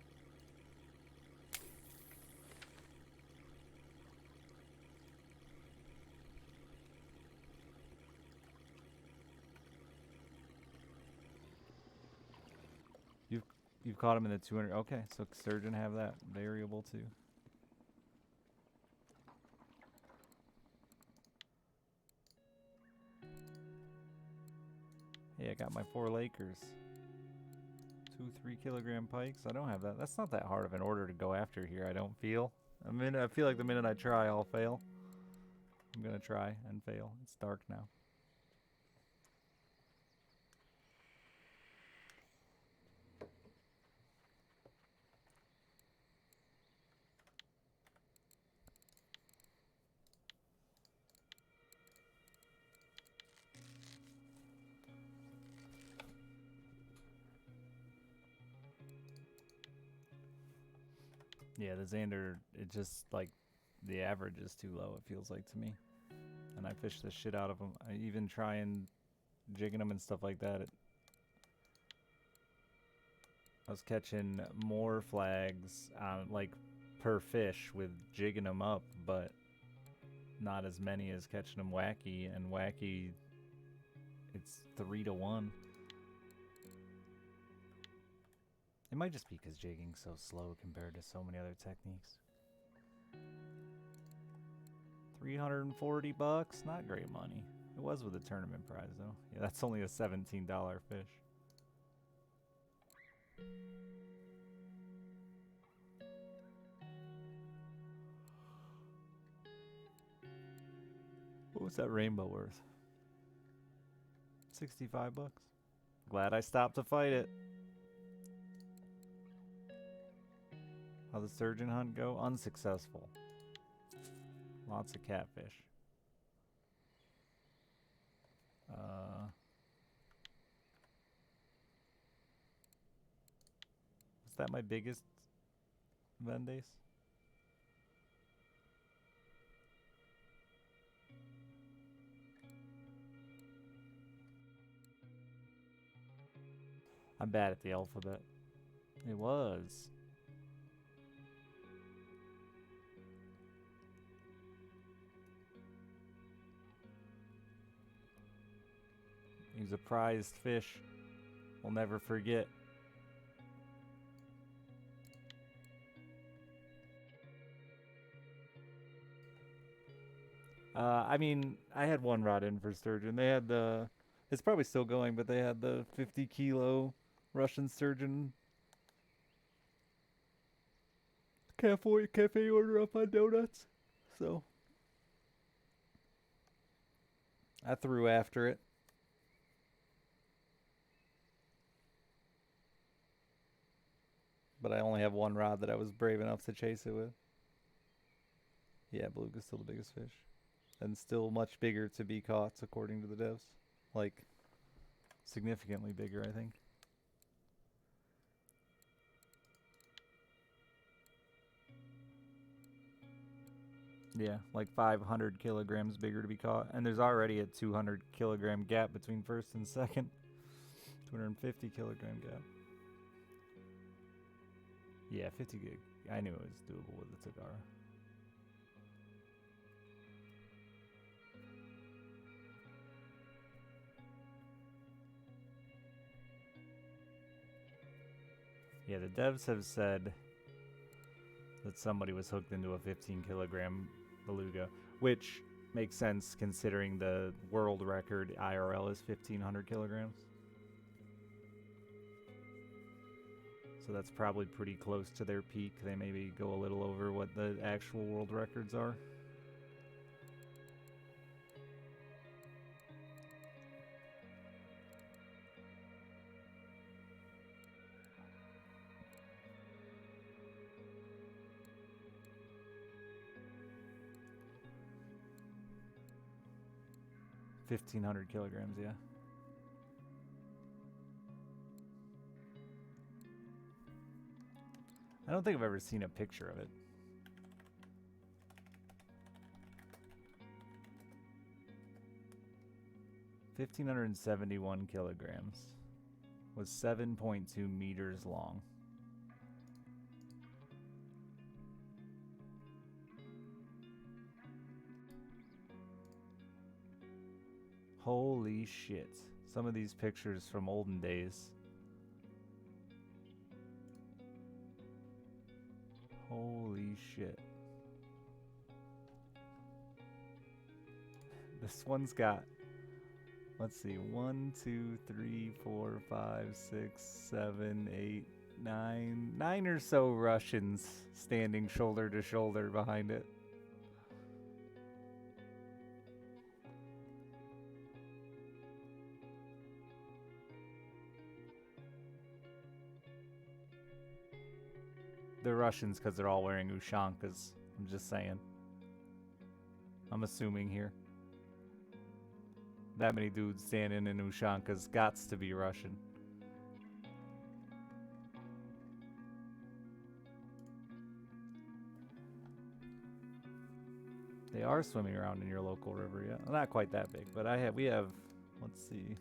You've caught them in the 200. Okay, so sturgeon have that variable too. Hey, I got my 4 Lakers. 2 3 kilogram pikes. I don't have that. That's not that hard of an order to go after here, I don't feel. I feel like the minute I try, I'll fail. I'm gonna try and fail. It's dark now. Yeah, the Xander, it just, like, the average is too low, it feels like to me. And I fish the shit out of them. I even try and jigging them and stuff like that. I was catching more flags, like, per fish with jigging them up, but not as many as catching them wacky. And wacky, it's 3 to 1. It might just be because jigging's so slow compared to so many other techniques. 340 bucks, not great money. It was with a tournament prize though. Yeah, that's only a $17 fish. What was that rainbow worth? 65 bucks. Glad I stopped to fight it. How the sturgeon hunt go? Unsuccessful. Lots of catfish. Was that my biggest Vendace? I'm bad at the alphabet. It was. He was a prized fish. We'll never forget. I mean, I had one rod in for sturgeon. They had the, it's probably still going, but they had the 50 kilo Russian sturgeon cafe order up on donuts. So I threw after it. But I only have one rod that I was brave enough to chase it with. Yeah, beluga's still the biggest fish. And still much bigger to be caught, according to the devs. Like, significantly bigger, I think. Yeah, like 500 kilograms bigger to be caught. And there's already a 200 kilogram gap between first and second. 250 kilogram gap. Yeah, 50 gig. I knew it was doable with the Tagara. Yeah, the devs have said that somebody was hooked into a 15 kilogram beluga, which makes sense considering the world record IRL is 1,500 kilograms. So that's probably pretty close to their peak. They maybe go a little over what the actual world records are. 1,500 kilograms, yeah. I don't think I've ever seen a picture of it. $1,571 kilograms. Was 7.2 meters long. Holy shit. Some of these pictures from olden days. Holy shit. This one's got, let's see, 1, 2, 3, 4, 5, 6, 7, 8, 9. 9 or so Russians standing shoulder to shoulder behind it. They're Russians because they're all wearing Ushankas. I'm just saying. I'm assuming here. That many dudes standing in Ushankas gots to be Russian. They are swimming around in your local river, yeah. Well, not quite that big, but we have, let's see.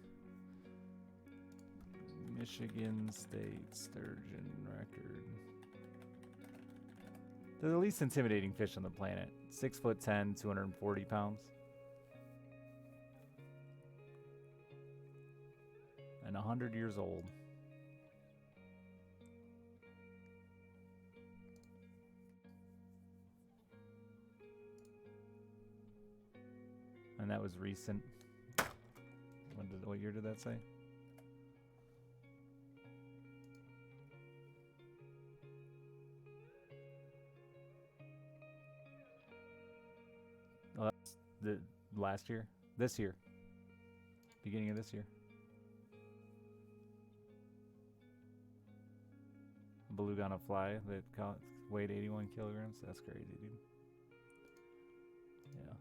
Michigan State Sturgeon record. They're the least intimidating fish on the planet. 6'10", 240 pounds. And 100 years old. And that was recent. What year did that say? Oh, that's the last year? This year. Beginning of this year. Beluga on a fly that weighed 81 kilograms. That's crazy, dude. Yeah.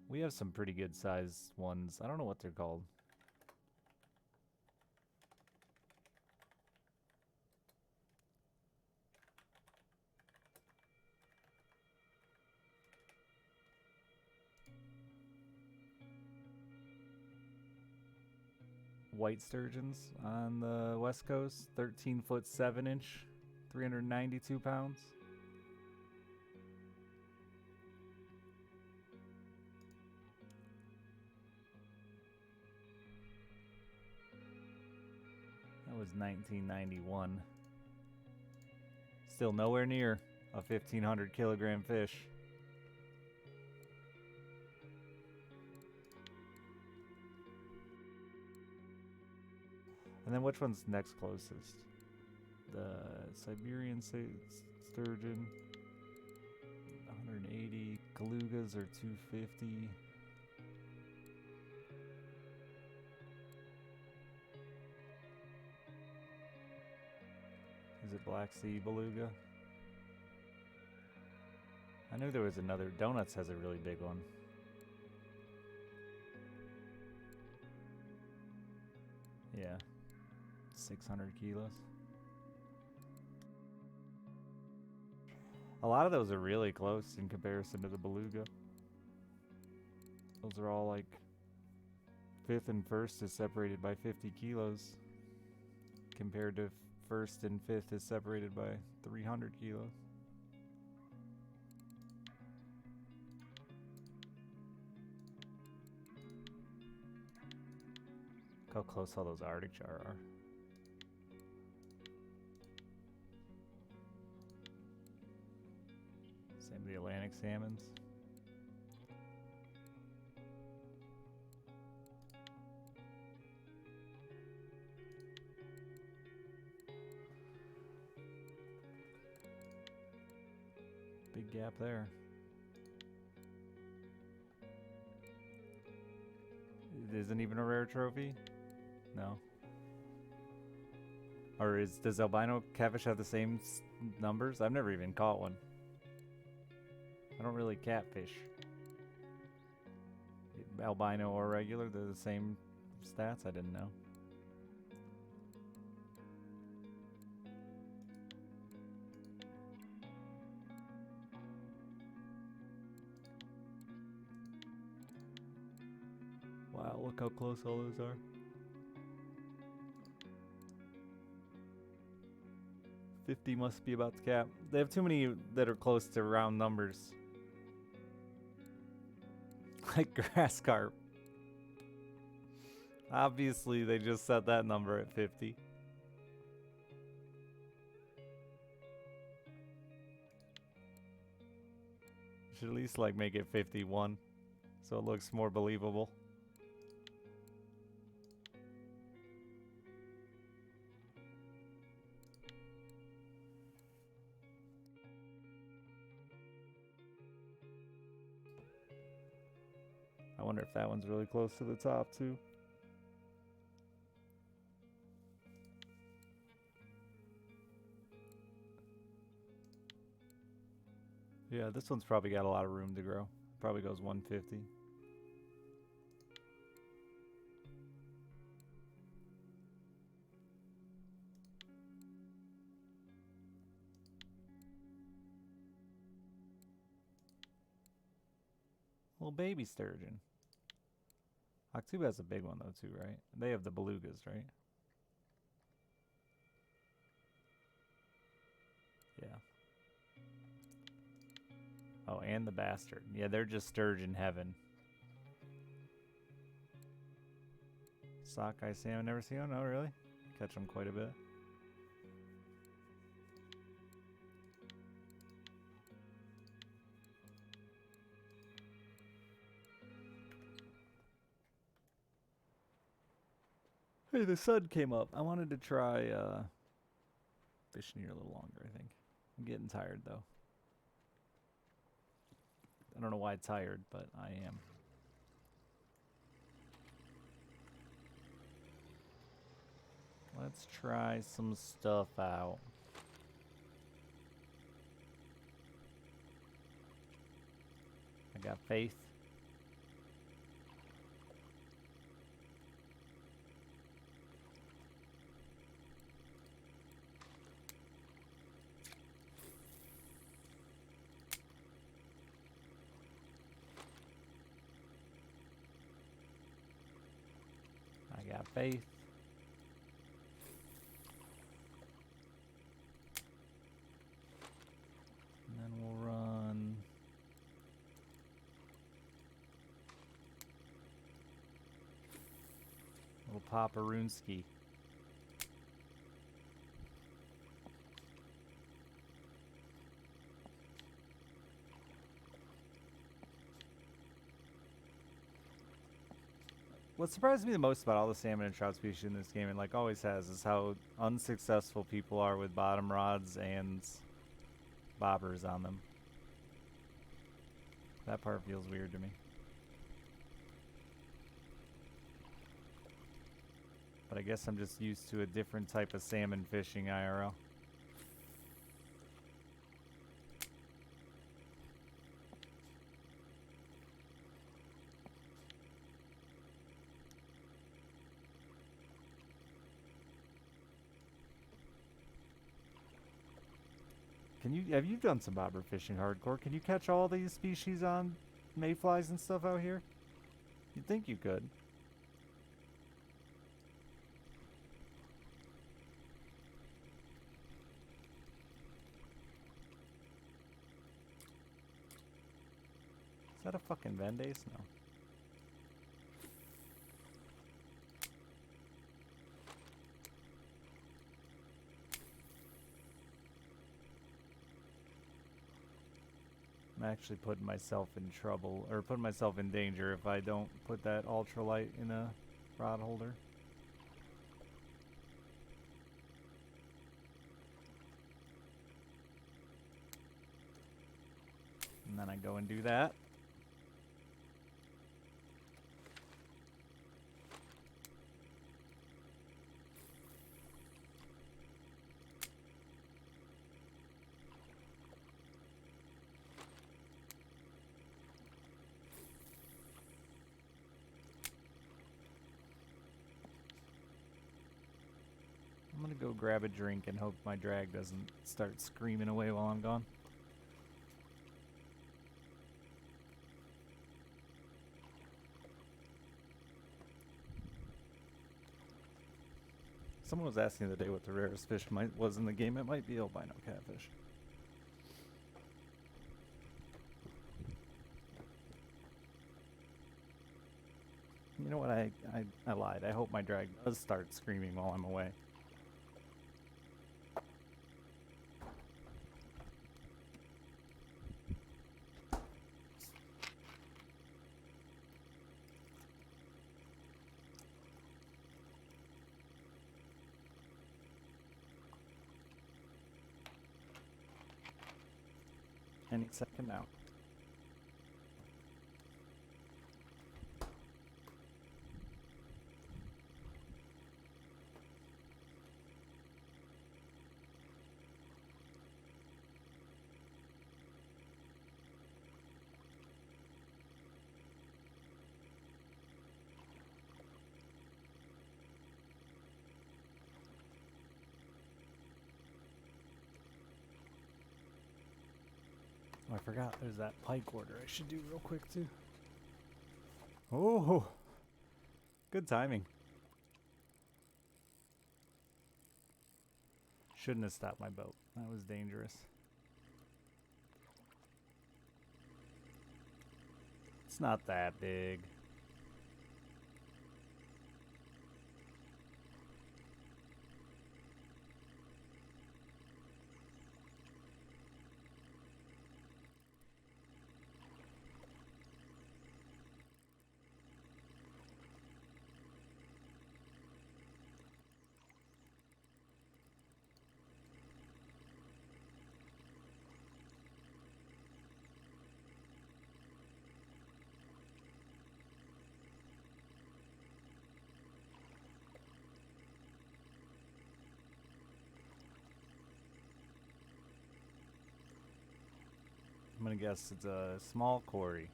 We have some pretty good sized ones. I don't know what they're called. White sturgeons on the west coast, 13 foot 7 inch, 392 pounds. That was 1991. Still nowhere near a 1,500 kilogram fish. And then which one's next closest? The Siberian sturgeon, 180. Belugas are 250. Is it Black Sea beluga? I knew there was another. Donuts has a really big one. Yeah. 600 kilos. A lot of those are really close in comparison to the beluga. Those are all like 5th and 1st is separated by 50 kilos compared to 1st and 5th is separated by 300 kilos. Look how close all those Arctic char are. Same with the Atlantic salmons. Big gap there. It isn't even a rare trophy? No. Or does albino catfish have the same numbers? I've never even caught one. I don't really catfish. Albino or regular, they're the same stats? I didn't know. Wow, look how close all those are. 50 must be about to cap. They have too many that are close to round numbers. Like grass carp. Obviously, they just set that number at 50. Should at least like make it 51 so it looks more believable. I wonder if that one's really close to the top too. Yeah, this one's probably got a lot of room to grow. Probably goes 150. Little baby sturgeon. Octuba has a big one though too, right? They have the belugas, right? Yeah. Oh, and the bastard. Yeah, they're just sturgeon heaven. Sockeye salmon, never seen one? Oh, really? Catch them quite a bit. Hey, the sun came up. I wanted to try fishing here a little longer, I think. I'm getting tired, though. I don't know why I'm tired, but I am. Let's try some stuff out. I got faith. I got faith. And then we'll run little Papa Runsky. What surprised me the most about all the salmon and trout species in this game, and like always has, is how unsuccessful people are with bottom rods and bobbers on them. That part feels weird to me. But I guess I'm just used to a different type of salmon fishing IRL. Have you done some bobber fishing hardcore? Can you catch all these species on mayflies and stuff out here? You'd think you could. Is that a fucking Vendace? No. I'm actually putting myself in trouble, or putting myself in danger if I don't put that ultralight in a rod holder. And then I go and do that. I'm gonna go grab a drink and hope my drag doesn't start screaming away while I'm gone. Someone was asking the other day what the rarest fish was in the game. It might be albino catfish. You know what? I lied. I hope my drag does start screaming while I'm away. Any second now. Oh, I forgot there's that pike order I should do real quick too. Oh, good timing. Shouldn't have stopped my boat. That was dangerous. It's not that big. I'm gonna guess it's a small quarry.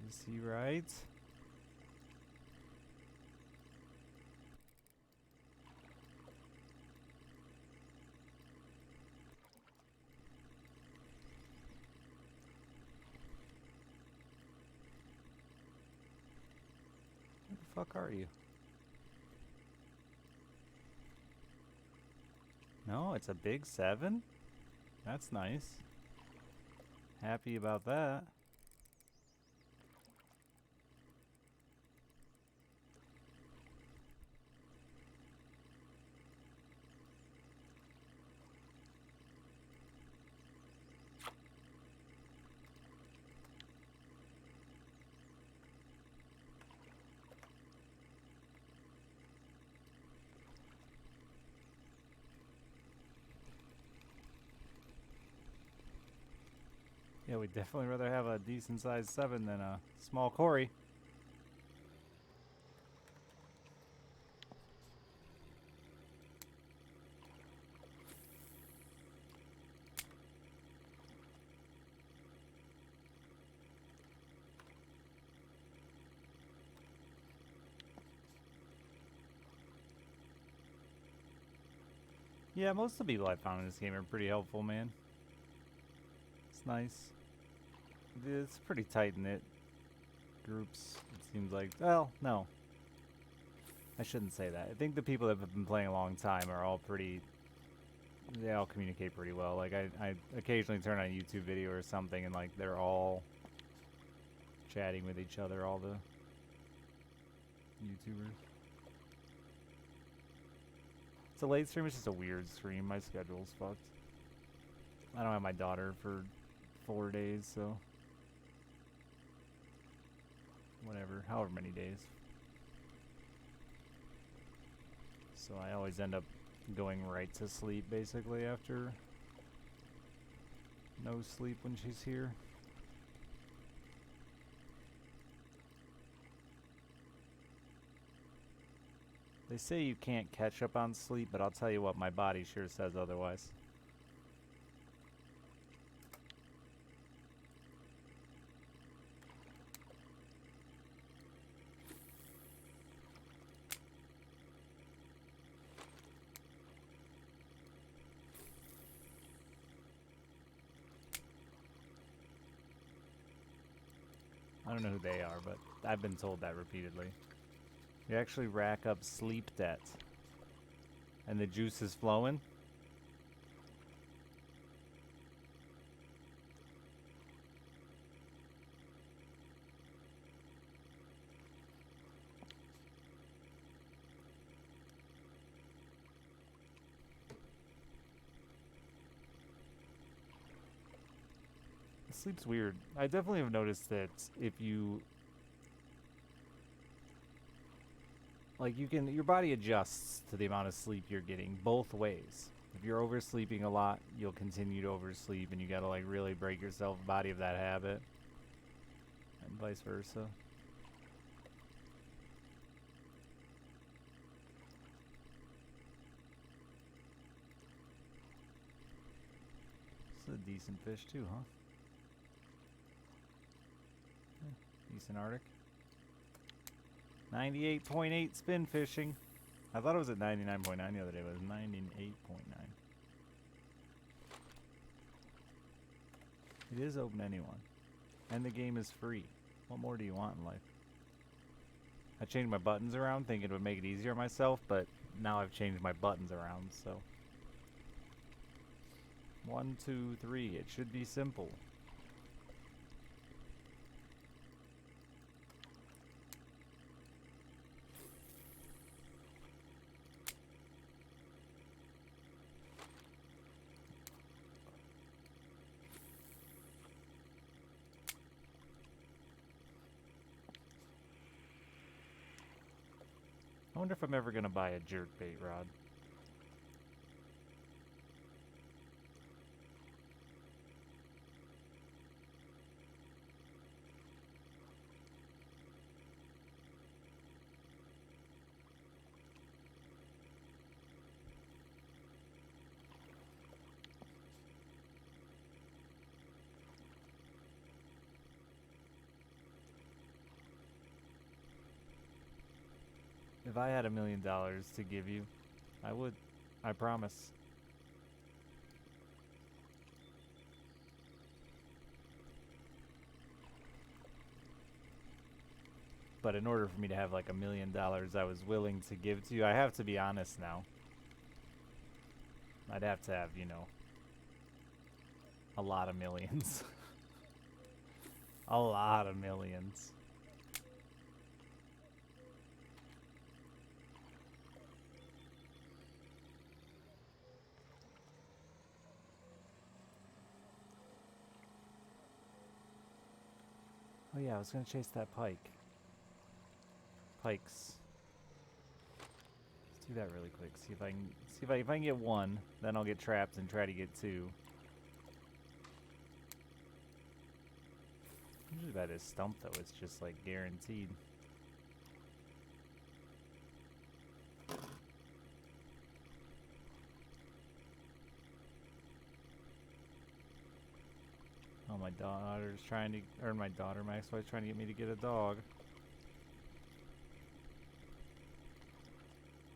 Is he right? Where the fuck are you? No, it's a big 7? That's nice. Happy about that. Yeah, we'd definitely rather have a decent sized 7 than a small quarry. Yeah, most of the people I found in this game are pretty helpful, man. It's nice. It's pretty tight-knit groups, it seems like. Well, no. I shouldn't say that. I think the people that have been playing a long time are all pretty... They all communicate pretty well. Like, I occasionally turn on a YouTube video or something and, like, they're all chatting with each other, all the YouTubers. It's a late stream, it's just a weird stream. My schedule's fucked. I don't have my daughter for 4 days, so... Whatever, however many days. So I always end up going right to sleep, basically, after no sleep when she's here. They say you can't catch up on sleep, but I'll tell you what, my body sure says otherwise. I don't know who they are, but I've been told that repeatedly. You actually rack up sleep debt. And the juice is flowing? Sleep's weird. I definitely have noticed that if you like your body adjusts to the amount of sleep you're getting both ways. If you're oversleeping a lot, you'll continue to oversleep and you gotta like really break yourself body of that habit. And vice versa. This is a decent fish too, huh? Decent Arctic. 98.8 spin fishing. I thought it was at 99.9 the other day, but it was 98.9. It is open to anyone. And the game is free. What more do you want in life? I changed my buttons around thinking it would make it easier on myself, but now I've changed my buttons around, so. 1, 2, 3. It should be simple. I wonder if I'm ever gonna buy a jerkbait rod. If I had $1 million to give you, I would. I promise. But in order for me to have like $1 million I was willing to give to you, I have to be honest now. I'd have to have, you know, a lot of millions. A lot of millions. Oh yeah, I was gonna chase that pike. Pikes. Let's do that really quick. See if I can if I can get one, then I'll get trapped and try to get two. Usually by this stump though, it's just like guaranteed. Oh, my daughter's trying to, or my daughter, my ex-wife's trying to get me to get a dog.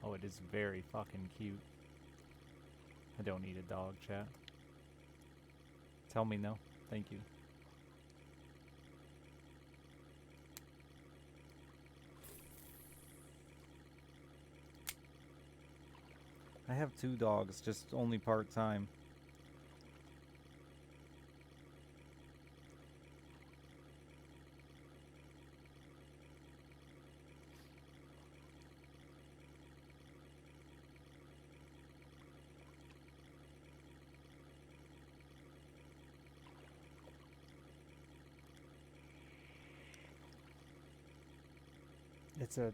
Oh, it is very fucking cute. I don't need a dog, chat. Tell me no. Thank you. I have 2 dogs, just only part-time. It's a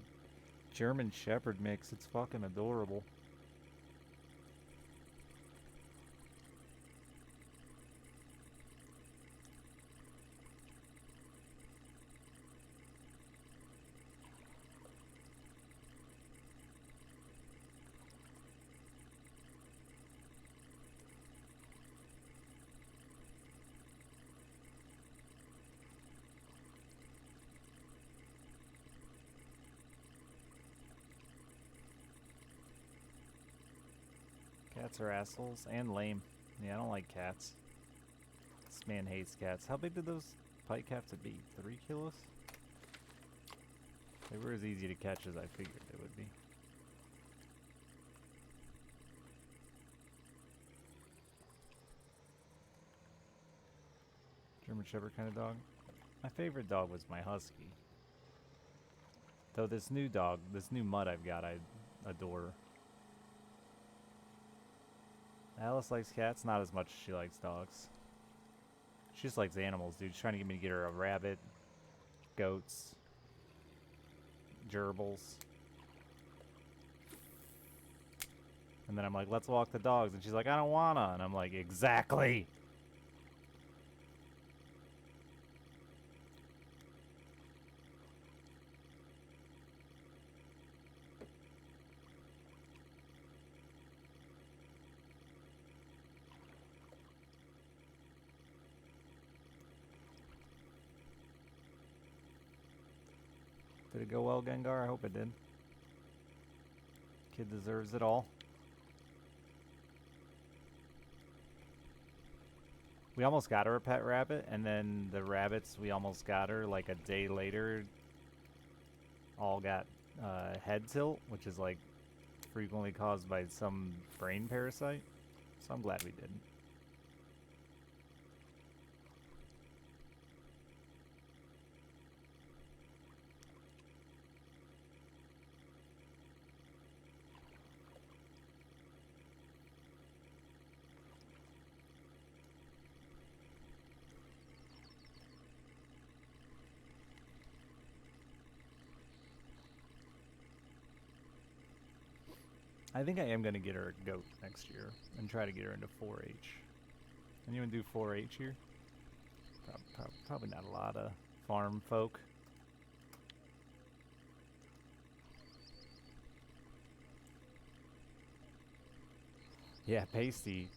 German Shepherd mix. It's fucking adorable. Cats are assholes and lame. Yeah, I don't like cats. This man hates cats. How big did those pike have to be? 3 kilos? They were as easy to catch as I figured they would be. German Shepherd kind of dog. My favorite dog was my husky. Though this new dog, this new mutt I've got, I adore. Alice likes cats, not as much as she likes dogs. She just likes animals, dude. She's trying to get me to get her a rabbit, goats, gerbils. And then I'm like, let's walk the dogs. And she's like, I don't wanna. And I'm like, exactly. Did it go well, Gengar? I hope it did. Kid deserves it all. We almost got her a pet rabbit, and then the rabbits we almost got her like a day later all got head tilt, which is like frequently caused by some brain parasite. So I'm glad we didn't. I think I am going to get her a goat next year and try to get her into 4-H. Anyone do 4-H here? Probably not a lot of farm folk. Yeah, Pasty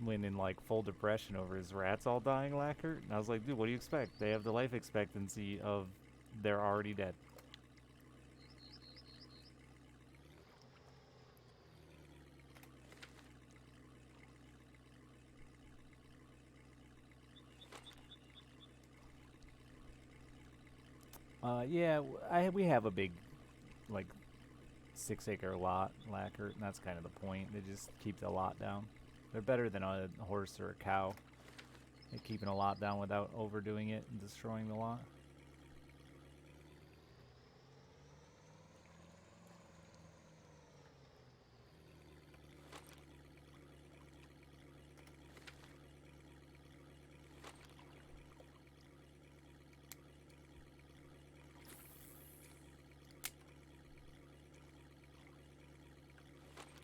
went in like full depression over his rats all dying, Lacquer. And I was like, dude, what do you expect? They have the life expectancy of they're already dead. Yeah, we have a big, like, 6-acre lot, Lacquer, and that's kind of the point. They just keep the lot down. They're better than a horse or a cow. They're keeping a lot down without overdoing it and destroying the lot.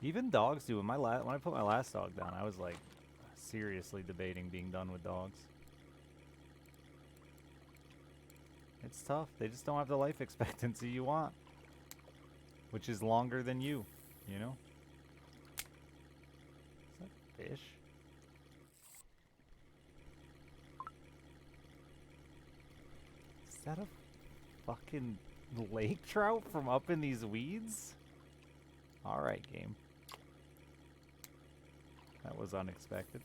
Even dogs do. When I put my last dog down, I was like seriously debating being done with dogs. It's tough. They just don't have the life expectancy you want, which is longer than you know? Is that a fish? Is that a fucking lake trout from up in these weeds? Alright, game. That was unexpected.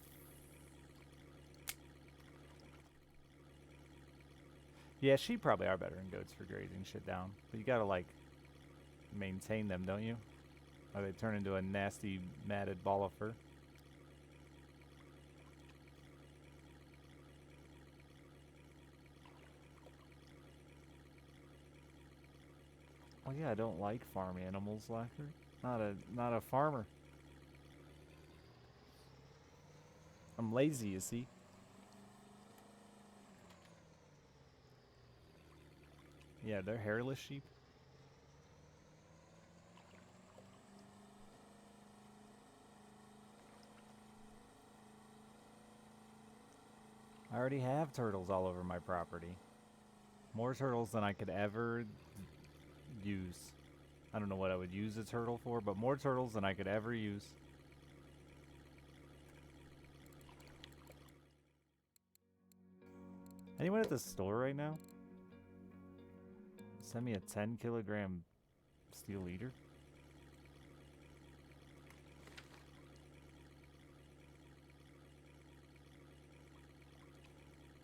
Yeah, sheep probably are better than goats for grazing shit down. But you gotta, like, maintain them, don't you? Or they turn into a nasty, matted ball of fur. Oh yeah, I don't like farm animals, Lacquer. Not a farmer. I'm lazy, you see. Yeah, they're hairless sheep. I already have turtles all over my property. More turtles than I could ever use. I don't know what I would use a turtle for, but more turtles than I could ever use. Anyone at the store right now? Send me a 10-kilogram steel leader?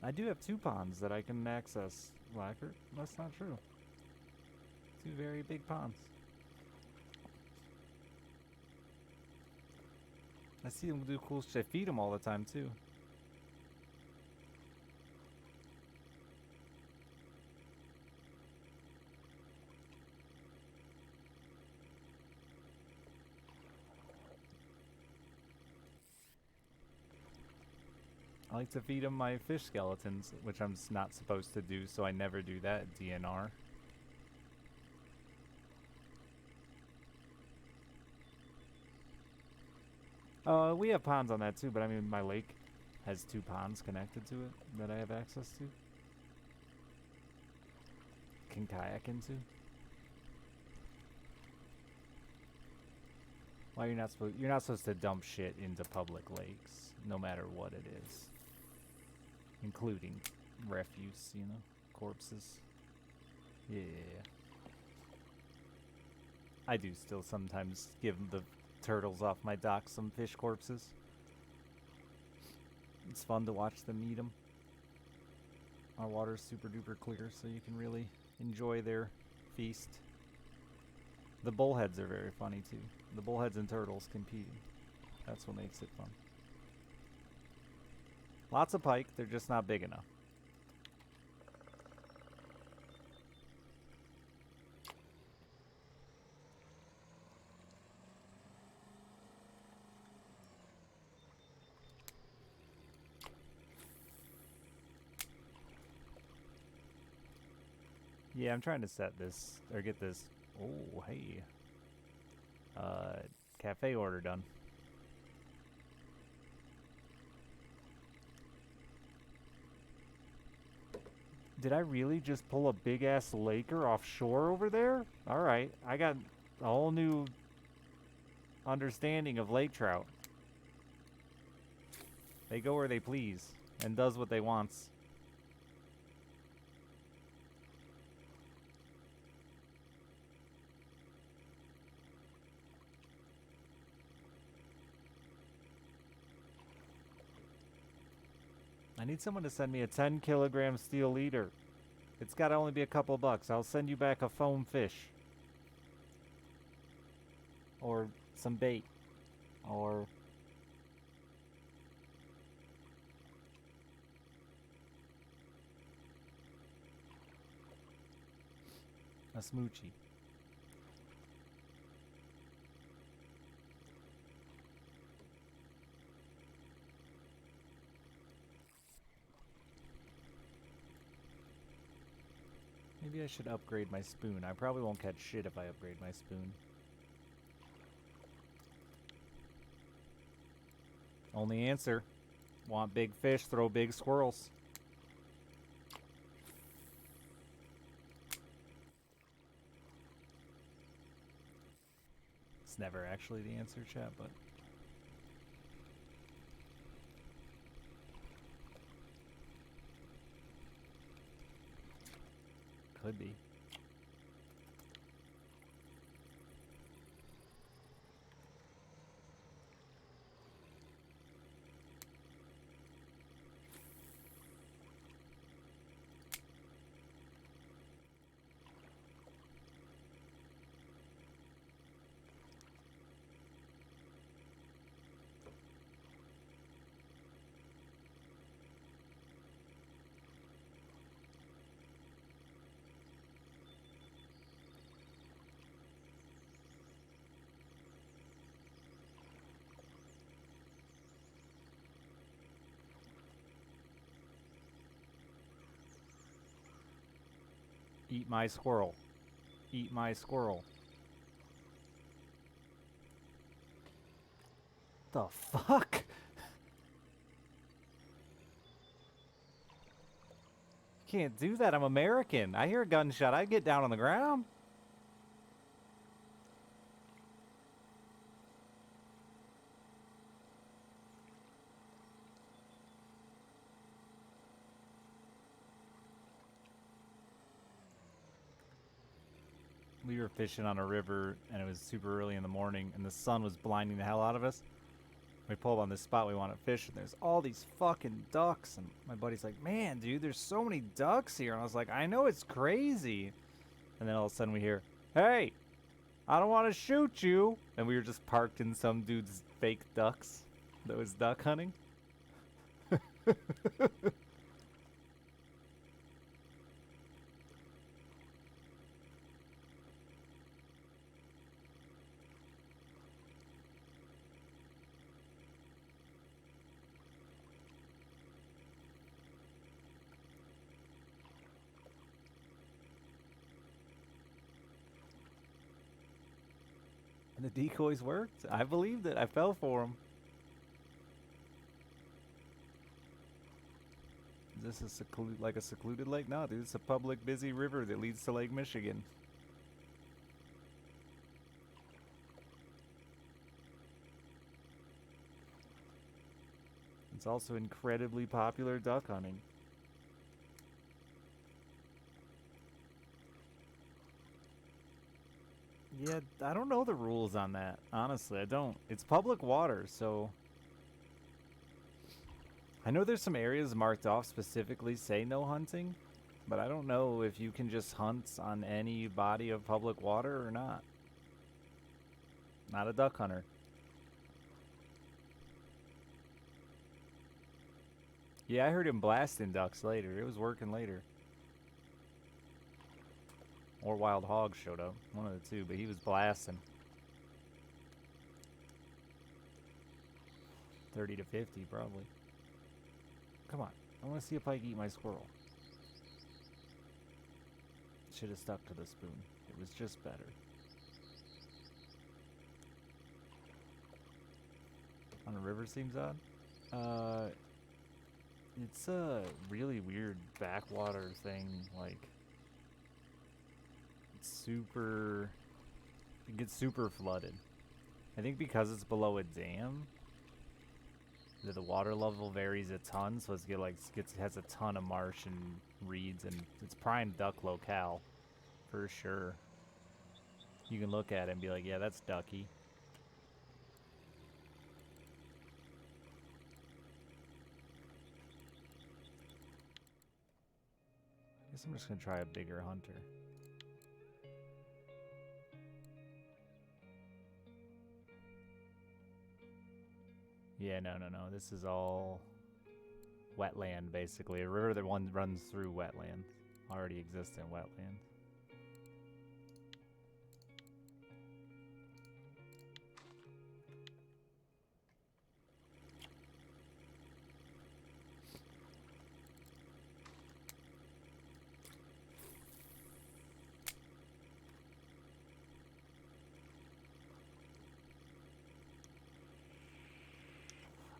I do have 2 ponds that I can access, Lackert. That's not true. 2 very big ponds. I see them do cool shit. I feed them all the time, too. I like to feed them my fish skeletons, which I'm not supposed to do, so I never do that, DNR. We have ponds on that too, but I mean my lake has 2 ponds connected to it that I have access to. Can kayak into. Well, you're not supposed to dump shit into public lakes, no matter what it is. Including refuse, you know, corpses. Yeah. I do still sometimes give the turtles off my dock some fish corpses. It's fun to watch them eat them. Our water's super duper clear, so you can really enjoy their feast. The bullheads are very funny too. The bullheads and turtles competing. That's what makes it fun. Lots of pike, they're just not big enough. Yeah, I'm trying to set this, or get this, oh, hey, cafe order done. Did I really just pull a big-ass laker offshore over there? Alright, I got a whole new understanding of lake trout. They go where they please, and does what they wants. I need someone to send me a 10-kilogram steel leader. It's gotta only be a couple bucks. I'll send you back a foam fish. Or some bait. Or... a smoochie. Maybe I should upgrade my spoon. I probably won't catch shit if I upgrade my spoon. Only answer. Want big fish, throw big squirrels. It's never actually the answer, chat, but... could be. Eat my squirrel. Eat my squirrel. The fuck? Can't do that. I'm American. I hear a gunshot. I get down on the ground. We were fishing on a river and it was super early in the morning and the sun was blinding the hell out of us. We pull up on this spot we want to fish, and there's all these fucking ducks. And my buddy's like, man, dude, there's so many ducks here. And I was like, I know, it's crazy. And then all of a sudden we hear, hey, I don't want to shoot you. And we were just parked in some dude's fake ducks that was duck hunting. And the decoys worked. I believed it. I fell for them. Is this a like a secluded lake? No, dude, it's a public, busy river that leads to Lake Michigan. It's also incredibly popular duck hunting. Yeah, I don't know the rules on that. Honestly, I don't. It's public water, so... I know there's some areas marked off specifically say no hunting, but I don't know if you can just hunt on any body of public water or not. Not a duck hunter. Yeah, I heard him blasting ducks later. It was working later. Or wild hogs showed up. One of the two, but he was blasting. 30 to 50, probably. Come on. I want to see a pike eat my squirrel. Should have stuck to the spoon. It was just better. On the river seems odd. It's a really weird backwater thing, like... It gets super flooded. I think because it's below a dam, the water level varies a ton, so has a ton of marsh and reeds, and it's prime duck locale for sure. You can look at it and be like, yeah, that's ducky. I guess I'm just gonna try a bigger hunter. Yeah, no. This is all wetland, basically. A river that runs through wetland. Already existent wetland.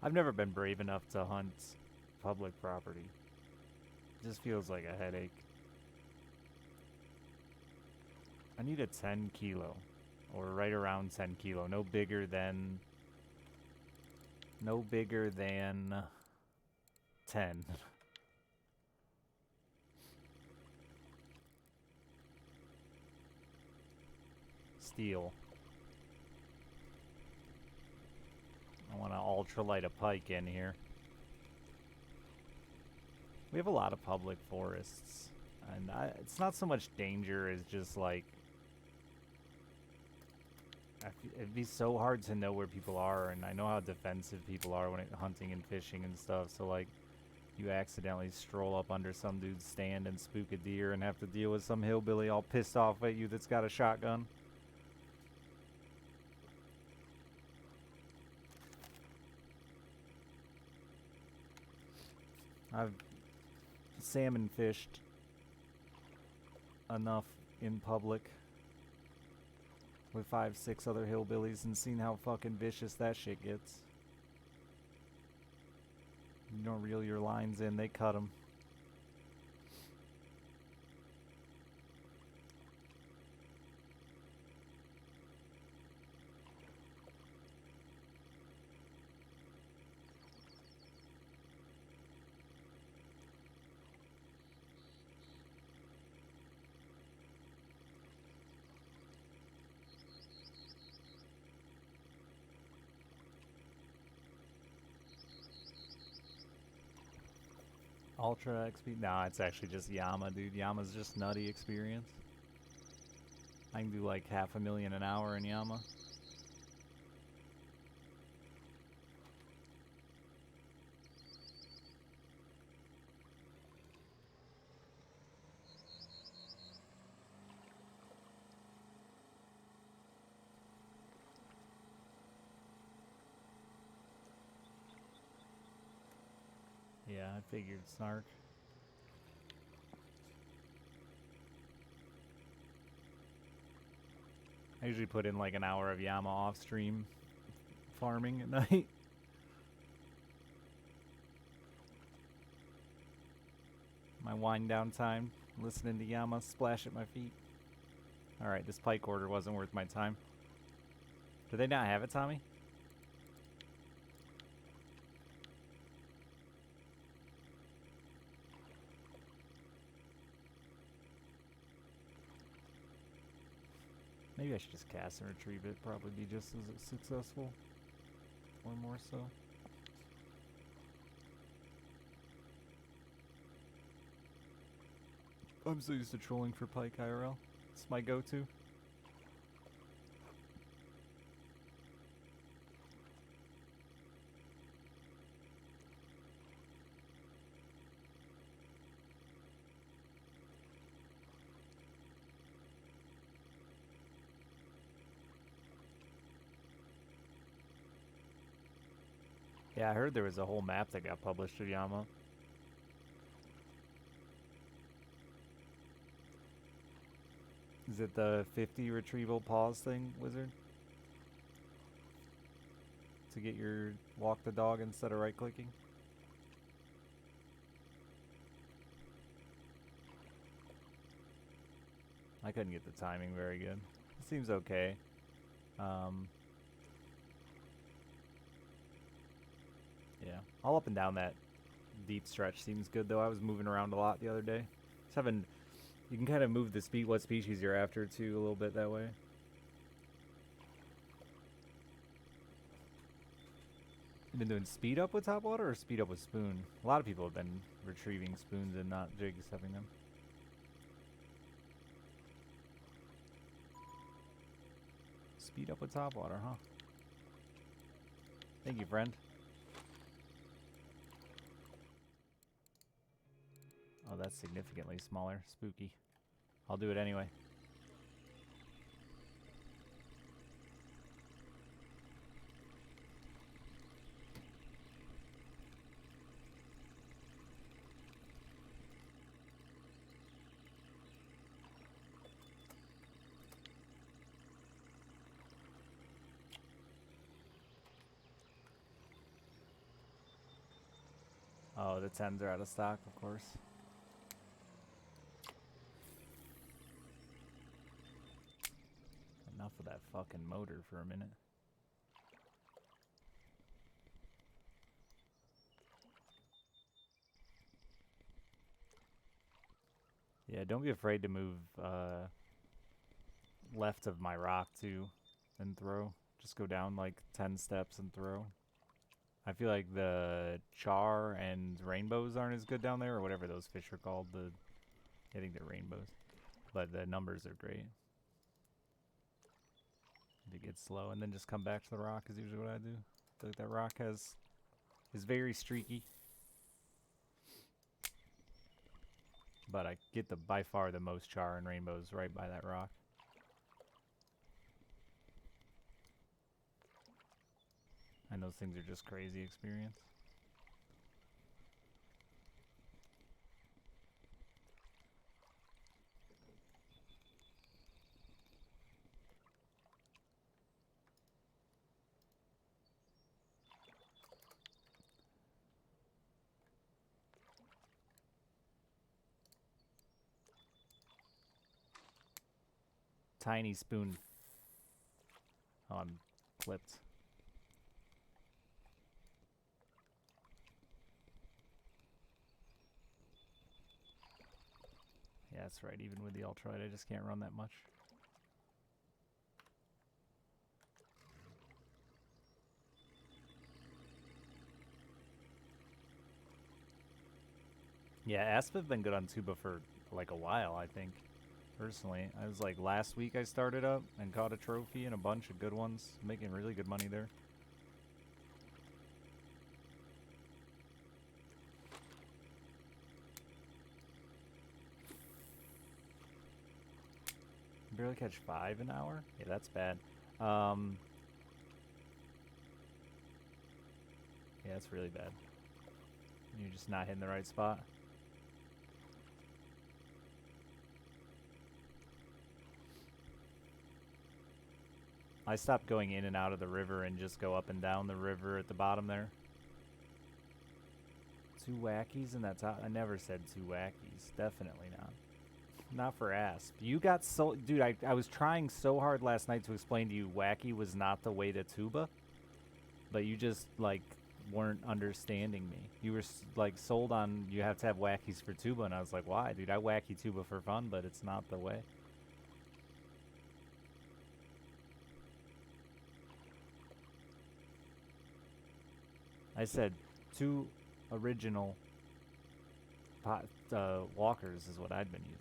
I've never been brave enough to hunt public property. It just feels like a headache. I need a 10 kilo. Or right around 10 kilo. No bigger than 10. Steel. I want to ultralight a pike in here. We have a lot of public forests, and it's not so much danger as just like it'd be so hard to know where people are, and I know how defensive people are when hunting and fishing and stuff. So like, you accidentally stroll up under some dude's stand and spook a deer and have to deal with some hillbilly all pissed off at you that's got a shotgun. I've salmon fished enough in public with 5-6 other hillbillies and seen how fucking vicious that shit gets. You don't reel your lines in, they cut them. Ultra XP? Nah, it's actually just Yama, dude. Yama's just nutty experience. I can do like 500,000 an hour in Yama. Yeah, I figured, Snark. I usually put in like an hour of Yama off stream farming at night. My wind down time, listening to Yama splash at my feet. Alright, this pike order wasn't worth my time. Do they not have it, Tommy? Maybe I should just cast and retrieve it. Probably be just as successful. Or more so. I'm so used to trolling for pike IRL. It's my go-to. Yeah, I heard there was a whole map that got published of Yama. Is it the 50 retrieval pause thing, Wizard? To get your walk the dog instead of right clicking? I couldn't get the timing very good. It seems okay. Yeah, all up and down that deep stretch seems good though. I was moving around a lot the other day. Just having, you can kind of move the what species you're after too a little bit that way. You've been doing speed up with top water or speed up with spoon? A lot of people have been retrieving spoons and not jig stepping them. Speed up with top water, huh? Thank you, friend. Oh, that's significantly smaller. Spooky. I'll do it anyway. Oh, the 10s are out of stock, of course. Enough of that fucking motor for a minute. Yeah, don't be afraid to move left of my rock too and throw. Just go down like 10 steps and throw. I feel like the char and rainbows aren't as good down there, or whatever those fish are called. I think they're rainbows. But the numbers are great. If it gets slow, and then just come back to the rock is usually what I do. I feel like that rock is very streaky. But I get by far the most char and rainbows right by that rock. And those things are just crazy experience. Tiny spoon. Oh, I'm clipped. Yeah, that's right. Even with the ultralight, I just can't run that much. Yeah, Asp have been good on tuba for like a while, I think. Personally, I was like last week I started up and caught a trophy and a bunch of good ones, making really good money there. Barely catch 5 an hour? Yeah, that's bad. Yeah, that's really bad. You're just not hitting the right spot. I stopped going in and out of the river and just go up and down the river at the bottom there. 2 wackies in that top? I never said 2 wackies. Definitely not. Not for Asp. You got so... Dude, I was trying so hard last night to explain to you wacky was not the way to tuba. But you just, like, weren't understanding me. You were, like, sold on you have to have wackies for tuba. And I was like, why? Dude, I wacky tuba for fun, but it's not the way. I said 2 original walkers is what I'd been using.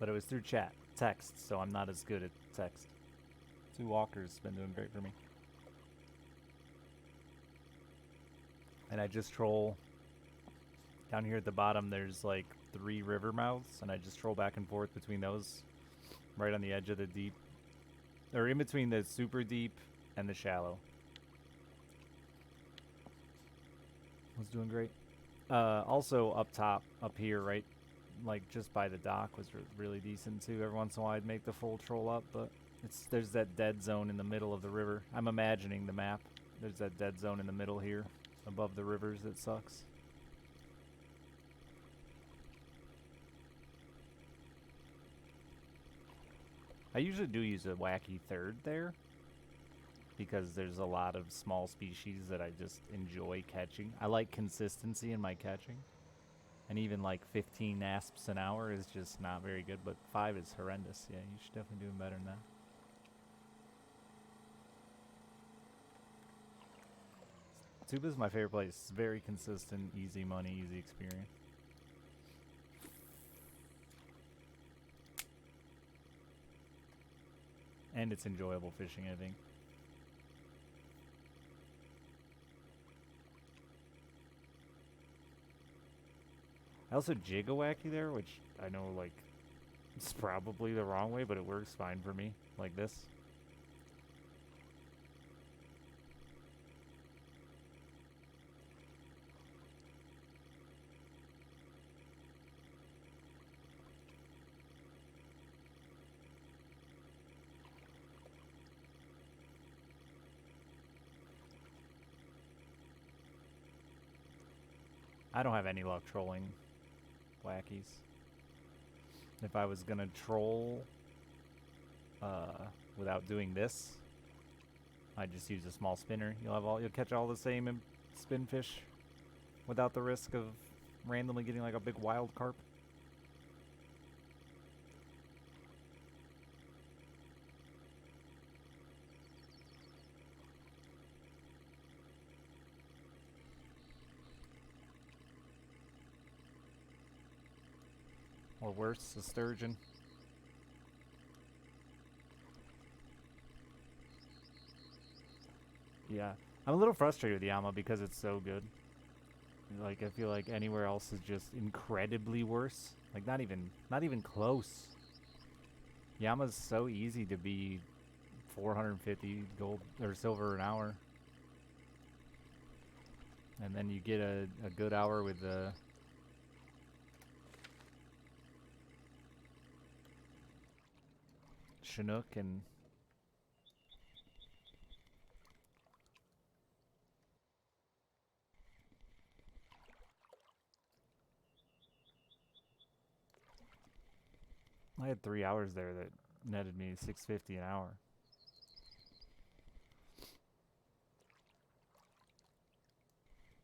But it was through chat, text, so I'm not as good at text. 2 walkers been doing great for me. And I just troll down here at the bottom. There's like 3 river mouths, and I just troll back and forth between those, right on the edge of the deep, or in between the super deep and the shallow. Was doing great. Also up top, up here, right, like just by the dock was really decent too. Every once in a while I'd make the full troll up, but there's that dead zone in the middle of the river. I'm imagining the map. There's that dead zone in the middle here, above the rivers. It sucks. I usually do use a wacky third there, because there's a lot of small species that I just enjoy catching. I like consistency in my catching. And even like 15 asps an hour is just not very good, but 5 is horrendous. Yeah, you should definitely do better than that. Tuba's my favorite place. It's very consistent, easy money, easy experience. And it's enjoyable fishing, I think. I also jig a wacky there, which I know, like, it's probably the wrong way, but it works fine for me. Like this. I don't have any luck trolling wackies. If I was gonna troll without doing this, I'd just use a small spinner. You'll catch all the same spin fish without the risk of randomly getting like a big wild carp. Or worse, a sturgeon. Yeah. I'm a little frustrated with Yama because it's so good. Like, I feel like anywhere else is just incredibly worse. Like, not even close. Yama's so easy to be 450 gold or silver an hour. And then you get a good hour with the Chinook and I had 3 hours there that netted me 650 an hour.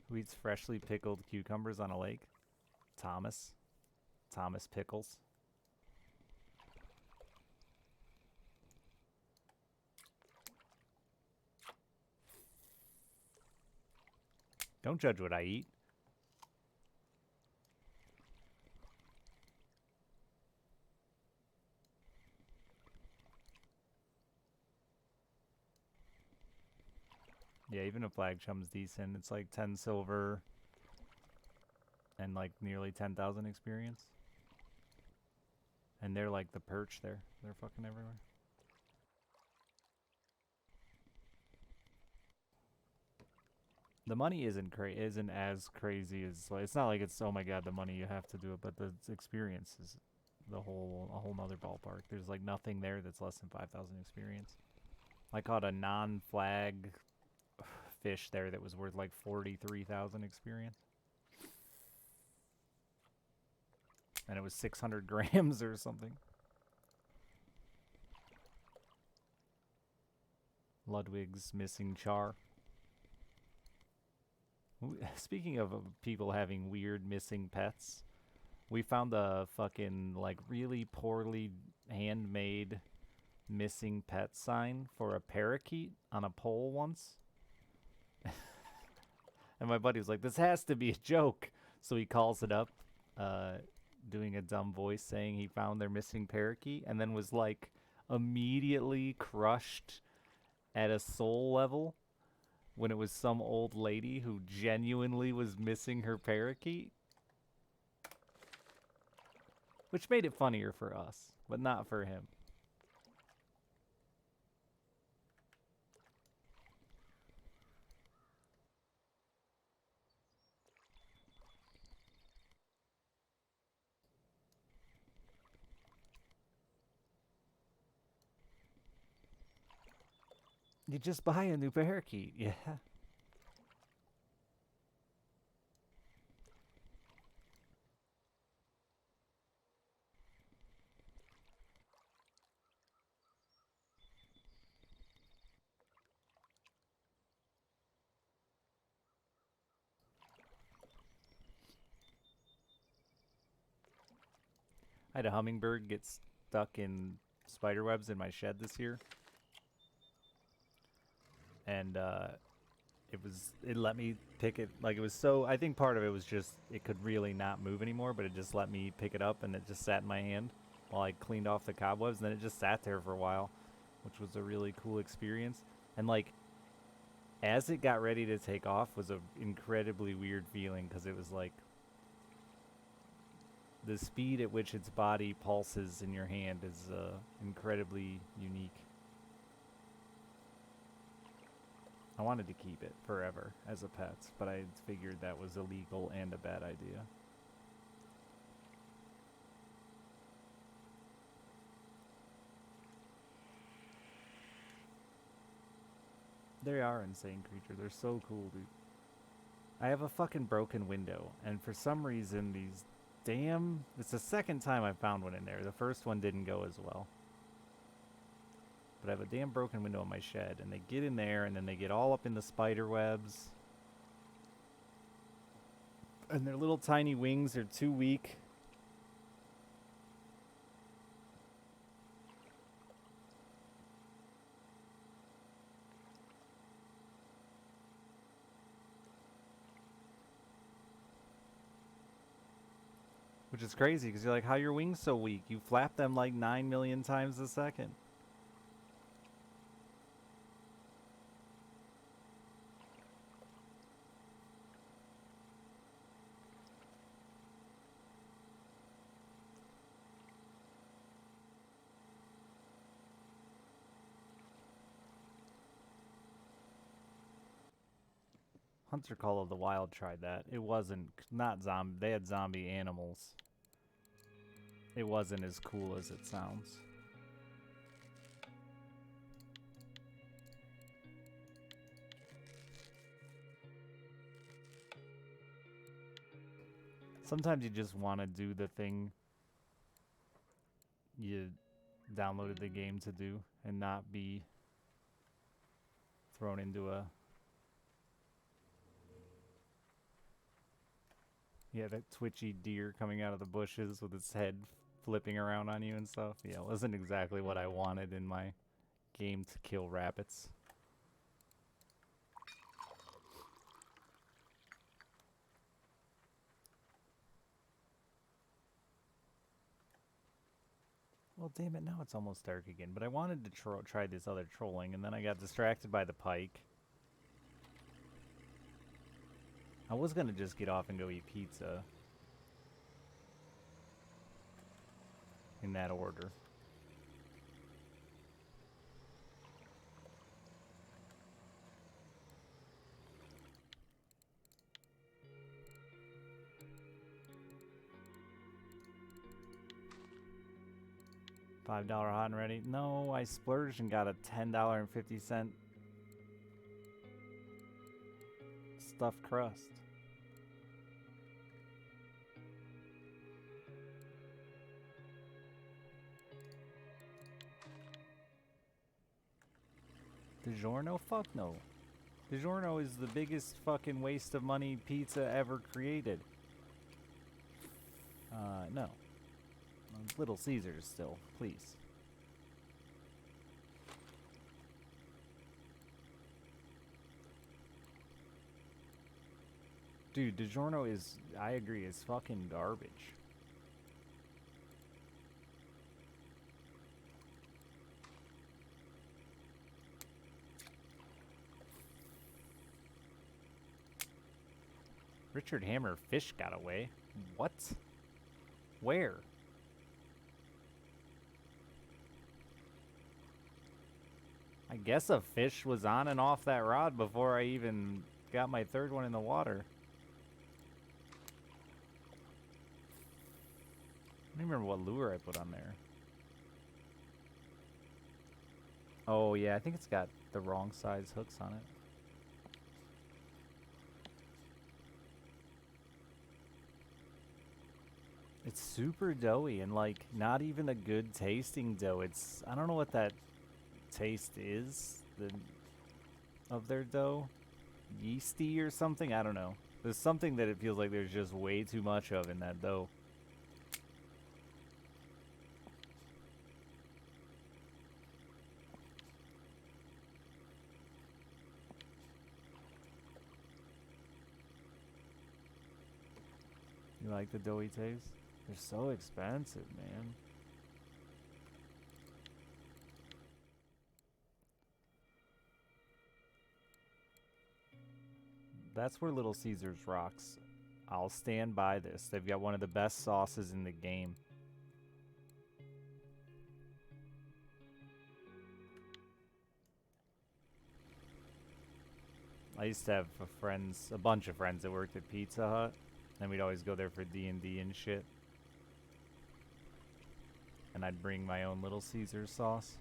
Who eats freshly pickled cucumbers on a lake? Thomas. Thomas Pickles. Don't judge what I eat. Yeah, even a flag chum's decent. It's like 10 silver and like nearly 10,000 experience. And they're like the perch there. They're fucking everywhere. The money isn't as crazy as like, it's not like it's, oh my god, the money you have to do it, but the experience is a whole nother ballpark. There's like nothing there that's less than 5,000 experience. I caught a non-flag fish there that was worth like 43,000 experience. And it was 600 grams or something. Ludwig's missing char. Speaking of people having weird missing pets, we found a fucking like really poorly handmade missing pet sign for a parakeet on a pole once. And my buddy was like, this has to be a joke. So he calls it up, doing a dumb voice saying he found their missing parakeet, and then was like immediately crushed at a soul level when it was some old lady who genuinely was missing her parakeet. Which made it funnier for us, but not for him. You just buy a new parakeet, yeah. I had a hummingbird get stuck in spider webs in my shed this year. And it let me pick it, like it was so, I think part of it was just it could really not move anymore, but it just let me pick it up and it just sat in my hand while I cleaned off the cobwebs, and then it just sat there for a while, which was a really cool experience. And like as it got ready to take off was an incredibly weird feeling, because it was like the speed at which its body pulses in your hand is incredibly unique. I wanted to keep it forever as a pet, but I figured that was illegal and a bad idea. They are insane creatures. They're so cool, dude. I have a fucking broken window, and for some reason these damn... It's the second time I found one in there. The first one didn't go as well. But I have a damn broken window in my shed, and they get in there, and then they get all up in the spider webs. And their little tiny wings are too weak. Which is crazy, because you're like, how are your wings so weak? You flap them like 9 million times a second. Hunter Call of the Wild tried that. It wasn't, not zombie, they had zombie animals. It wasn't as cool as it sounds. Sometimes you just want to do the thing you downloaded the game to do and not be thrown into a... Yeah, that twitchy deer coming out of the bushes with its head flipping around on you and stuff. Yeah, it wasn't exactly what I wanted in my game to kill rabbits. Well, damn it, now it's almost dark again. But I wanted to try this other trolling, and then I got distracted by the pike. I was gonna just get off and go eat pizza. In that order. $5 hot and ready. No, I splurged and got a $10.50 stuffed crust. DiGiorno? Fuck no. DiGiorno is the biggest fucking waste of money pizza ever created. No. Little Caesars still, please. Dude, DiGiorno is, I agree, is fucking garbage. Richard Hammer fish got away. What? Where? I guess a fish was on and off that rod before I even got my third one in the water. I don't even remember what lure I put on there. Oh yeah, I think it's got the wrong size hooks on it. It's super doughy and like not even a good tasting dough. It's, I don't know what that taste is of their dough. Yeasty or something? I don't know. There's something that it feels like there's just way too much of in that dough. You like the doughy taste? They're so expensive, man. That's where Little Caesars rocks. I'll stand by this. They've got one of the best sauces in the game. I used to have a bunch of friends that worked at Pizza Hut, and we'd always go there for D&D and shit. And I'd bring my own Little Caesars sauce.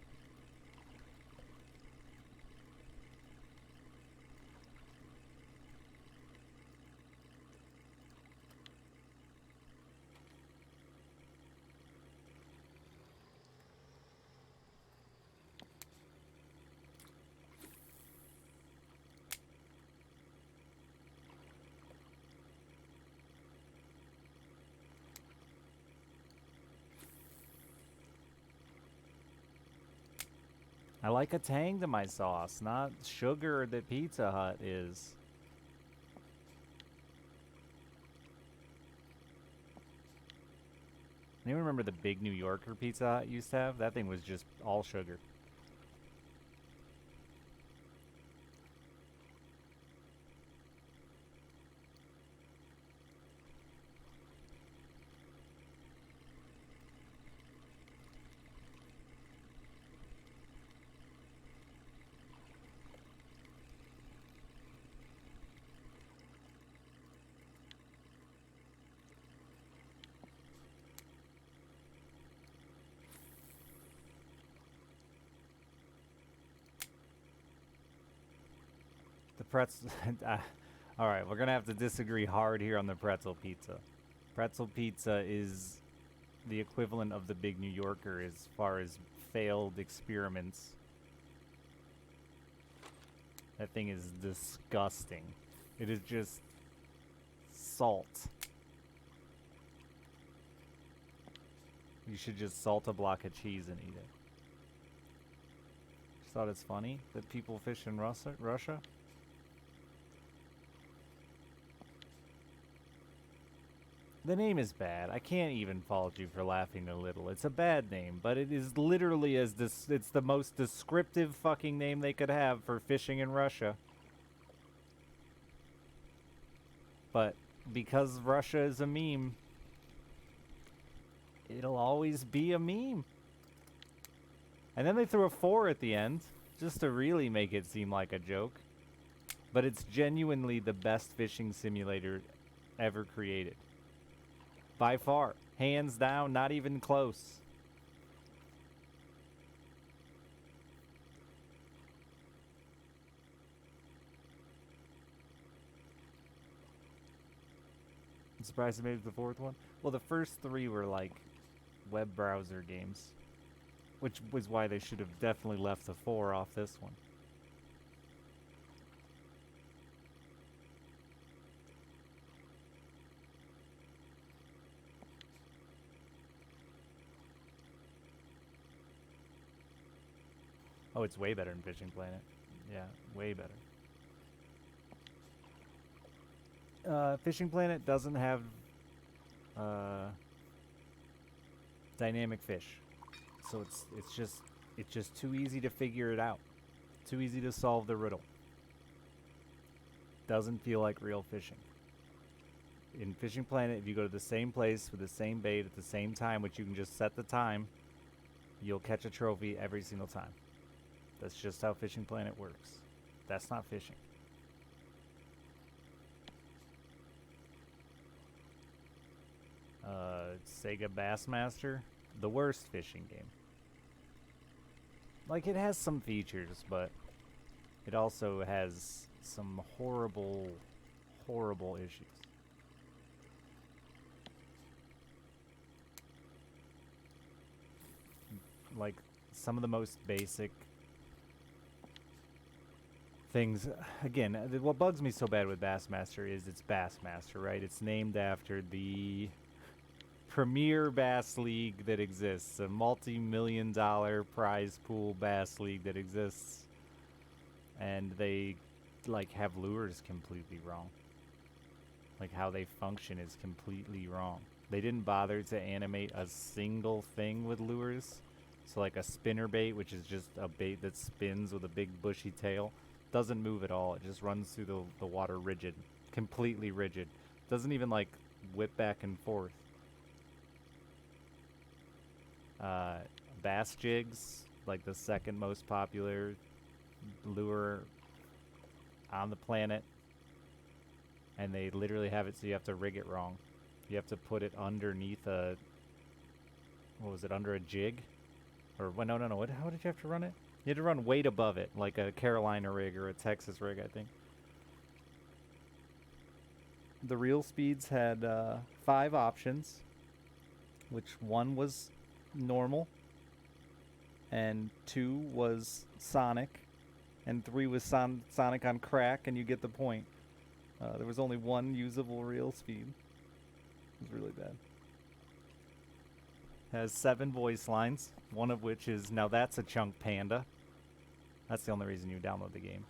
I like a tang to my sauce, not sugar that Pizza Hut is. Anyone remember the big New Yorker Pizza Hut used to have? That thing was just all sugar. The pretzel... Alright, we're gonna have to disagree hard here on the pretzel pizza. Pretzel pizza is the equivalent of the big New Yorker as far as failed experiments. That thing is disgusting. It is just salt. You should just salt a block of cheese and eat it. Just thought it's funny that people fish in Russia. The name is bad. I can't even fault you for laughing a little. It's a bad name, but it is literally it's the most descriptive fucking name they could have for fishing in Russia. But because Russia is a meme, it'll always be a meme. And then they threw a 4 at the end, just to really make it seem like a joke. But it's genuinely the best fishing simulator ever created. By far. Hands down, not even close. I'm surprised they made it the 4th one. Well, the first 3 were like web browser games, which was why they should have definitely left the 4 off this one. Oh, it's way better than Fishing Planet. Yeah, way better. Fishing Planet doesn't have dynamic fish, so it's just too easy to figure it out, too easy to solve the riddle. Doesn't feel like real fishing. In Fishing Planet, if you go to the same place with the same bait at the same time, which you can just set the time, you'll catch a trophy every single time. That's just how Fishing Planet works. That's not fishing. Sega Bassmaster, the worst fishing game. Like, it has some features, but it also has some horrible, horrible issues. Like, some of the most basic things. Again, what bugs me so bad with Bassmaster is it's Bassmaster, right? It's named after the premier bass league that exists, a multi-million-dollar prize pool bass league that exists, and they like have lures completely wrong. Like, how they function is completely wrong. They didn't bother to animate a single thing with lures. So like a spinner bait, which is just a bait that spins with a big bushy tail, doesn't move at all. It just runs through the water rigid, completely rigid. Doesn't even like whip back and forth. Bass jigs, like the second most popular lure on the planet, and they literally have it so you have to rig it wrong. You have to put it underneath a, what was it, under a jig? Or, well, no, how did you have to run it? You had to run weight above it, like a Carolina rig or a Texas rig, I think. The Reel Speeds had 5 options, which 1 was normal, and 2 was Sonic, and 3 was Sonic on crack, and you get the point. There was only 1 usable reel speed. It was really bad. Has 7 voice lines, one of which is, now that's a chunk panda. That's the only reason you download the game.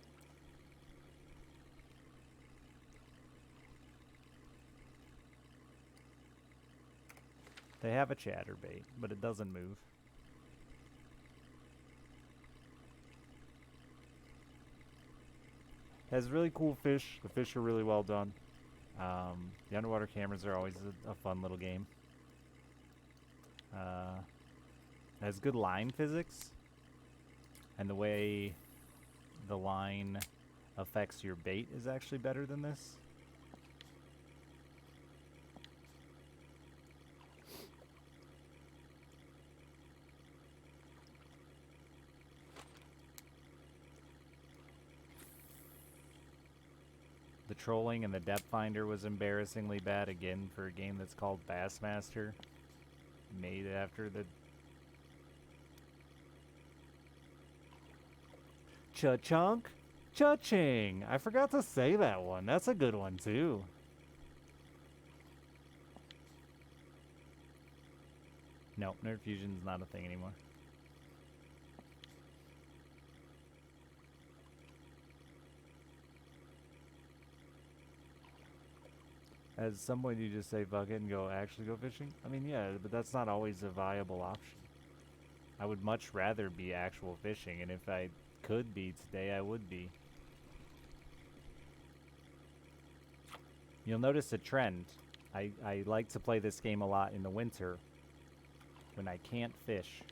They have a chatterbait, but it doesn't move. Has really cool fish. The fish are really well done. The underwater cameras are always a fun little game. Has good line physics, and the way the line affects your bait is actually better than this. The trolling and the depth finder was embarrassingly bad again for a game that's called Bassmaster, made after the Cha-chunk? Cha-ching! I forgot to say that one. That's a good one, too. No, Nerd Fusion's not a thing anymore. At some point you just say fuck it and go actually go fishing? I mean, yeah, but that's not always a viable option. I would much rather be actual fishing, and if I could be today, I would be. You'll notice a trend. I like to play this game a lot in the winter when I can't fish.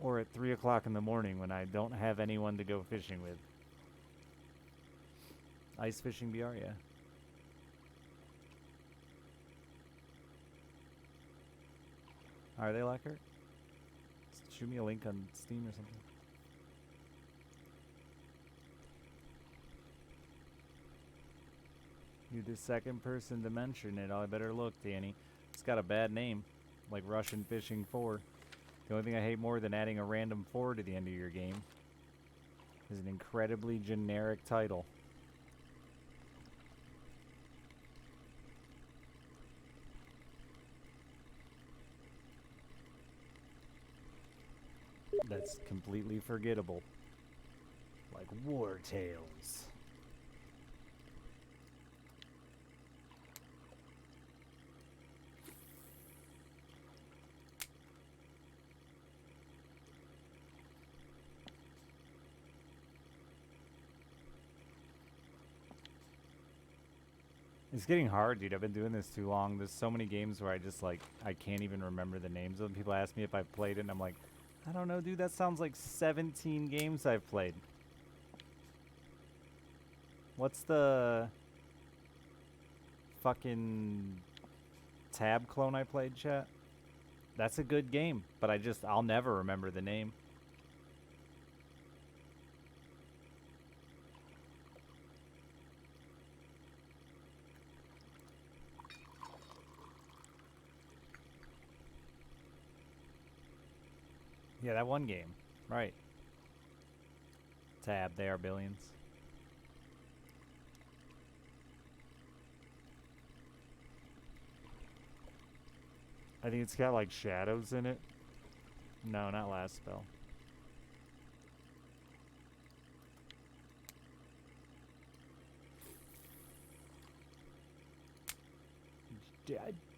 Or at 3 o'clock in the morning when I don't have anyone to go fishing with. Ice fishing BR, yeah. Are they lacquer? Shoot me a link on Steam or something. You're the second person to mention it. I better look, Danny. It's got a bad name, like Russian Fishing 4. The only thing I hate more than adding a random 4 to the end of your game is an incredibly generic title. That's completely forgettable. Like War Tales. It's getting hard, dude. I've been doing this too long. There's so many games where I just, like, I can't even remember the names of them. People ask me if I've played it, and I'm like, I don't know, dude. That sounds like 17 games I've played. What's the fucking Tab clone I played, chat? That's a good game, but I'll never remember the name. Yeah, that one game. Right. Tab, they are billions. I think it's got like shadows in it. No, not last spell.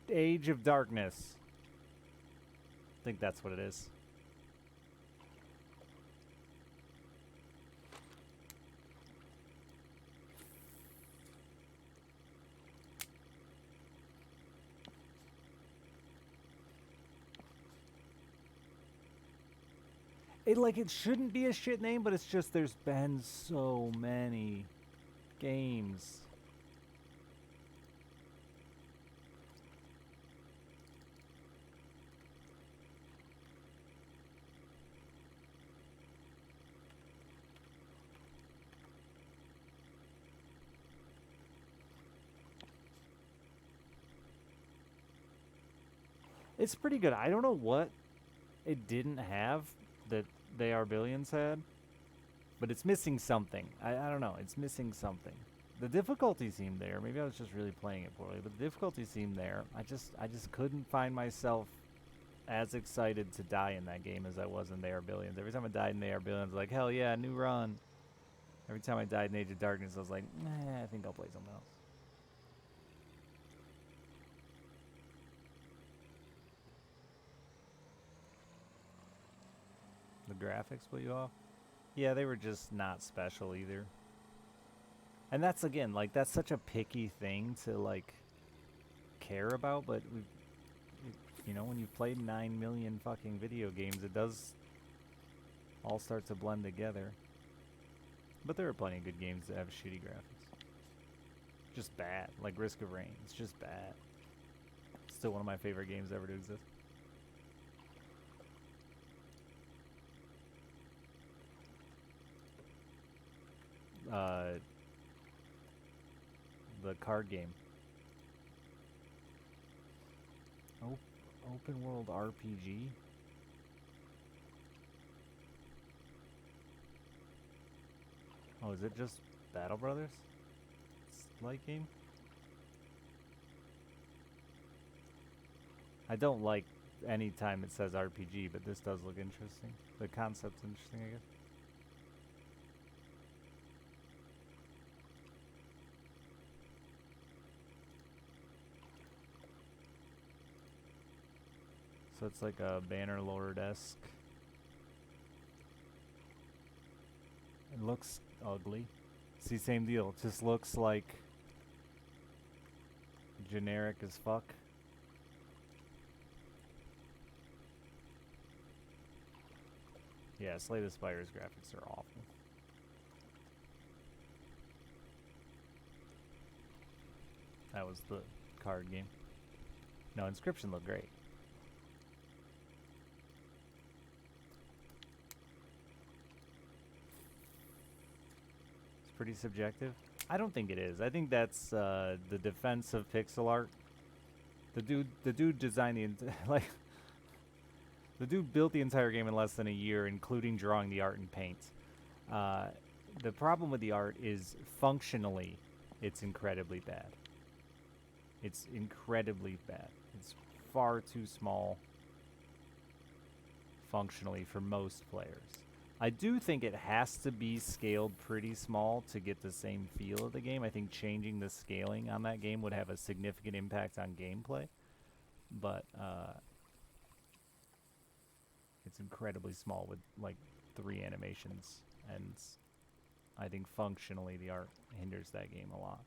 Age of Darkness. I think that's what it is. It shouldn't be a shit name, but it's just there's been so many games. It's pretty good. I don't know what it didn't have that They Are Billions had, but it's missing something. I don't know. It's missing something. The difficulty seemed there. Maybe I was just really playing it poorly, but the difficulty seemed there. I just couldn't find myself as excited to die in that game as I was in They Are Billions. Every time I died in They Are Billions, I was like, hell yeah, new run. Every time I died in Age of Darkness, I was like, nah, I think I'll play something else. The graphics put you off? Yeah, they were just not special either. And that's, again, like, that's such a picky thing to, like, care about, but you know, when you've played 9 million fucking video games, it does all start to blend together. But there are plenty of good games that have shitty graphics. Just bad. Like Risk of Rain. It's just bad. Still one of my favorite games ever to exist. The card game. Oh, Open world RPG? Oh, is it just Battle Brothers? It's light game? I don't like any time it says RPG, but this does look interesting. The concept's interesting, I guess. So it's like a Bannerlord-esque. It looks ugly. See, same deal. It just looks like generic as fuck. Yeah, Slay the Spire's graphics are awful. That was the card game. No, Inscription looked great. It's pretty subjective. I don't think it is. I think that's the defense of pixel art. The dude designed the like. The dude built the entire game in less than a year, including drawing the art and paint. The problem with the art is functionally, it's incredibly bad. It's incredibly bad. It's far too small functionally for most players. I do think it has to be scaled pretty small to get the same feel of the game. I think changing the scaling on that game would have a significant impact on gameplay. But it's incredibly small with like 3 animations, and I think functionally the art hinders that game a lot.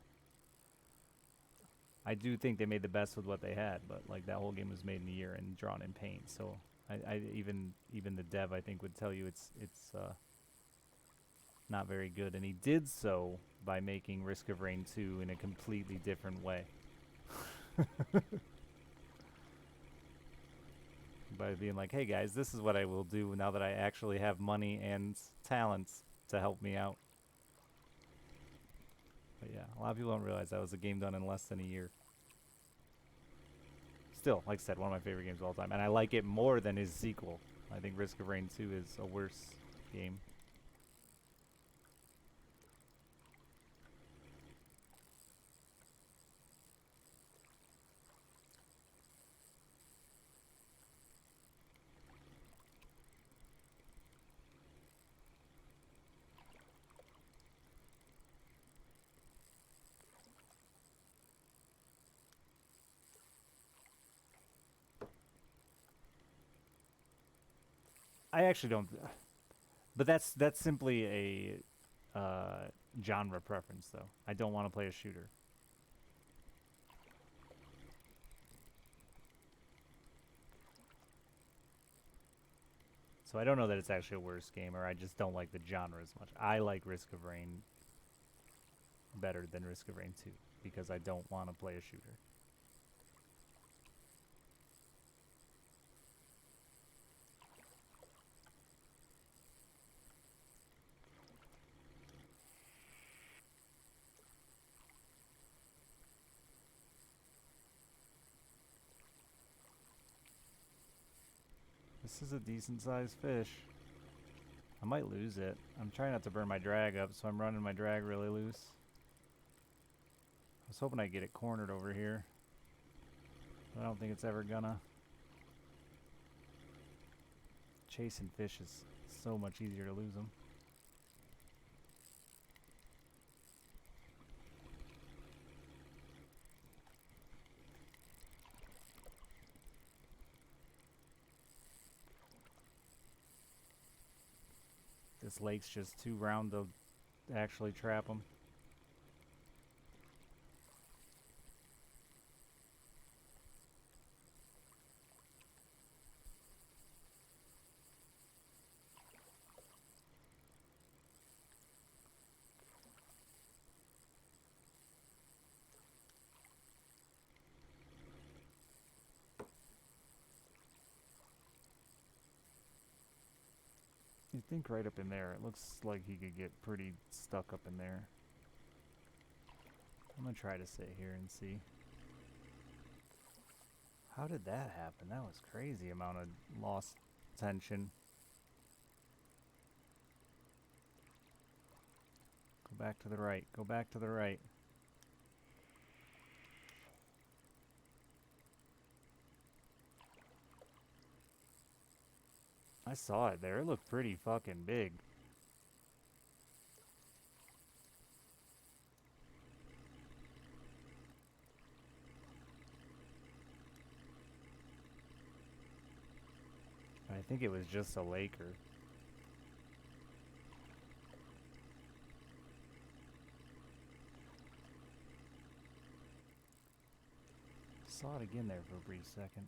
I do think they made the best with what they had, but like that whole game was made in a year and drawn in paint, so I even the dev I think would tell you it's not very good, and he did so by making Risk of Rain 2 in a completely different way. By being like, hey guys, this is what I will do now that I actually have money and talents to help me out. But yeah, a lot of people don't realize that was a game done in less than a year. Still, like I said, one of my favorite games of all time, and I like it more than his sequel. I think Risk of Rain 2 is a worse game. I actually don't, but that's simply a genre preference, though. I don't want to play a shooter. So I don't know that it's actually a worse game, or I just don't like the genre as much. I like Risk of Rain better than Risk of Rain 2 because I don't want to play a shooter. This is a decent sized fish. I might lose it. I'm trying not to burn my drag up, so I'm running my drag really loose. I was hoping I'd get it cornered over here. But I don't think it's ever gonna. Chasing fish is so much easier to lose them. This lake's just too round to actually trap them. You'd think right up in there. It looks like he could get pretty stuck up in there. I'm gonna try to sit here and see. How did that happen? That was crazy amount of lost tension. Go back to the right. Go back to the right. I saw it there. It looked pretty fucking big. I think it was just a Laker. Saw it again there for a brief second.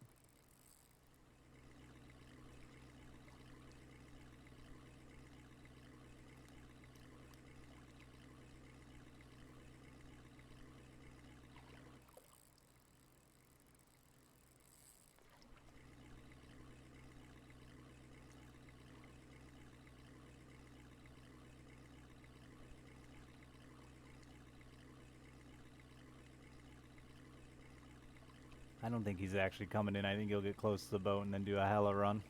I don't think he's actually coming in. I think he'll get close to the boat and then do a hella run.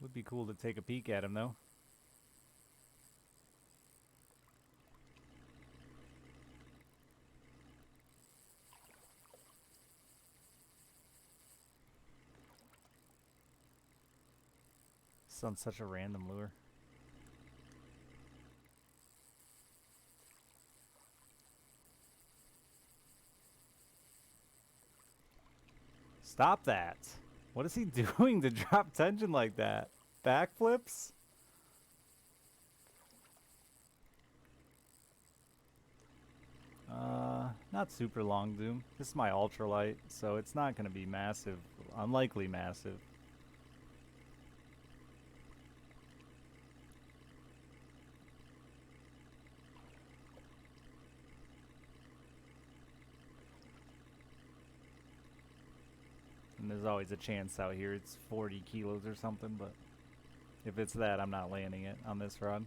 Would be cool to take a peek at him though. This is on such a random lure. Stop that! What is he doing to drop tension like that? Backflips? Not super long zoom. This is my ultralight, so it's not going to be massive. Unlikely massive. And there's always a chance out here it's 40 kilos or something, but if it's that, I'm not landing it on this rod.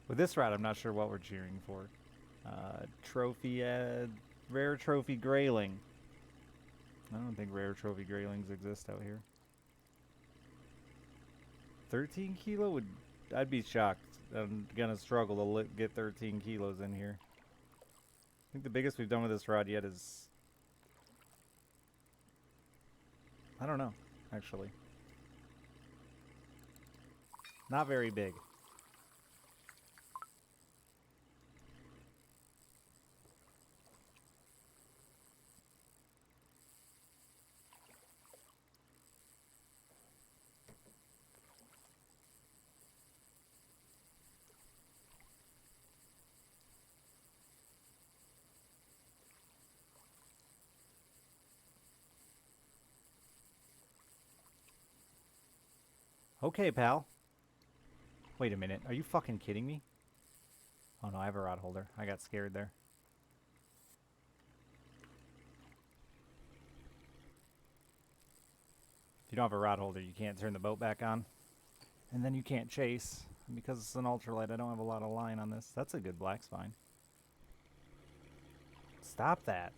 With this rod, I'm not sure what we're cheering for. Trophy, rare trophy grayling. I don't think rare trophy graylings exist out here. 13 kilo would, I'd be shocked. I'm gonna struggle to get 13 kilos in here. I think the biggest we've done with this rod yet is, I don't know, actually. Not very big. Okay, pal. Wait a minute. Are you fucking kidding me? Oh no, I have a rod holder. I got scared there. If you don't have a rod holder, you can't turn the boat back on. And then you can't chase. And because it's an ultralight, I don't have a lot of line on this. That's a good black spine. Stop that.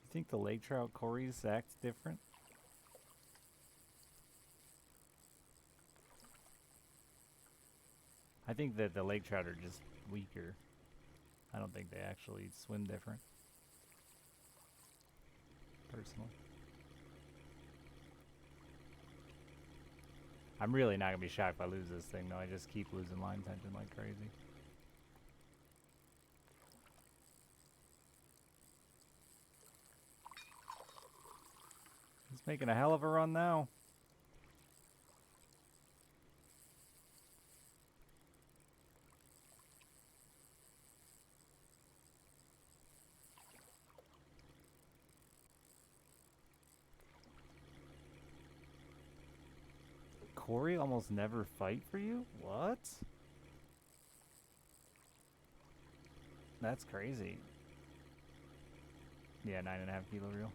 You think the lake trout Corys act different? I think that the lake trout are just weaker. I don't think they actually swim different. Personally. I'm really not going to be shocked if I lose this thing, though. I just keep losing line tension like crazy. He's making a hell of a run now. Corey almost never fight for you? What? That's crazy. Yeah, 9.5 kilo reel.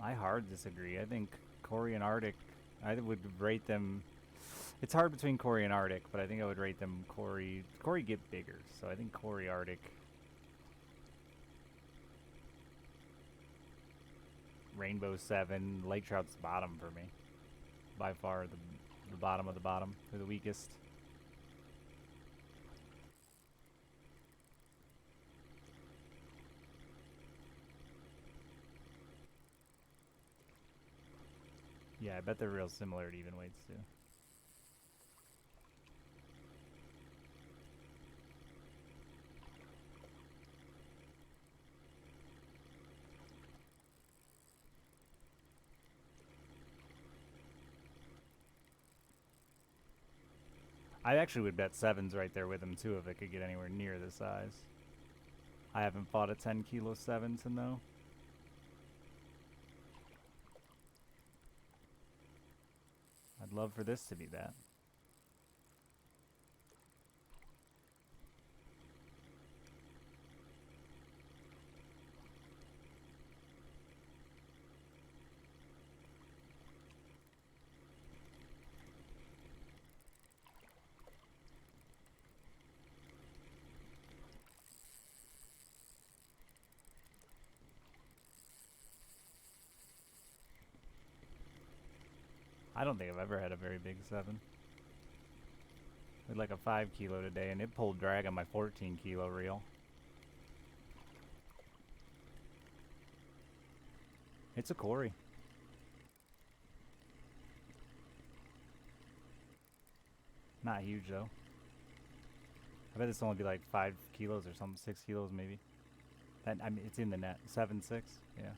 I hard disagree. I think Corey and Arctic, I would rate them. It's hard between Corey and Arctic, but I think I would rate them Corey. Corey get bigger, so I think Corey, Arctic. Rainbow 7, Lake Trout's bottom for me. By far the bottom of the bottom. They're the weakest. Yeah, I bet they're real similar to even weights too. I actually would bet 7's right there with him too if it could get anywhere near the size. I haven't fought a 10 kilo 7 to know. I'd love for this to be that. I don't think I've ever had a very big 7. I had like a 5 kilo today and it pulled drag on my 14 kilo reel. It's a Corey. Not huge though. I bet this will only be like 5 kilos or something, 6 kilos maybe. That, I mean, it's in the net. 7.6, yeah.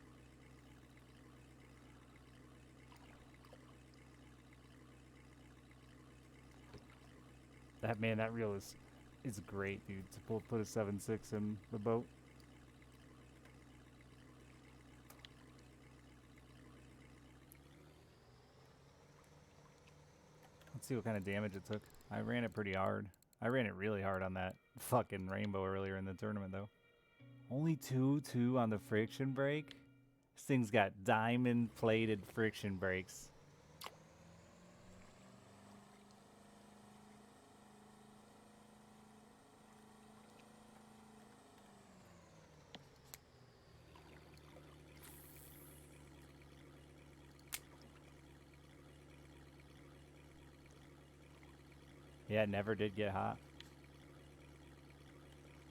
That man, that reel is great, dude. To put a 7.6 in the boat. Let's see what kind of damage it took. I ran it pretty hard. I ran it really hard on that fucking rainbow earlier in the tournament, though. Only 2-2 on the friction brake? This thing's got diamond-plated friction brakes. Yeah, it never did get hot.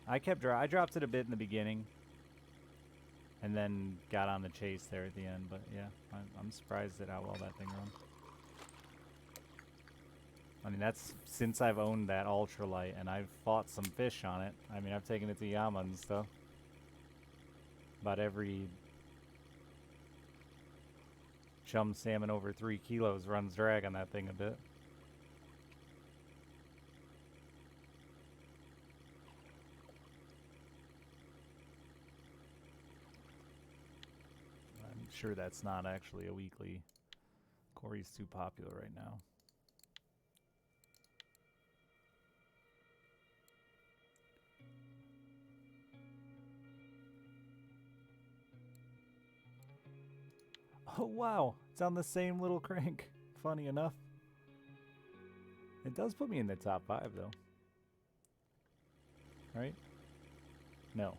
I dropped it a bit in the beginning, and then got on the chase there at the end. But yeah, I'm surprised at how well that thing runs. I mean, that's since I've owned that ultralight, and I've fought some fish on it. I mean, I've taken it to Yama and stuff. About every chum salmon over 3 kilos runs drag on that thing a bit. I'm sure that's not actually a weekly. Corey's too popular right now. Oh wow, it's on the same little crank. Funny enough. It does put me in the top 5 though. Right? No.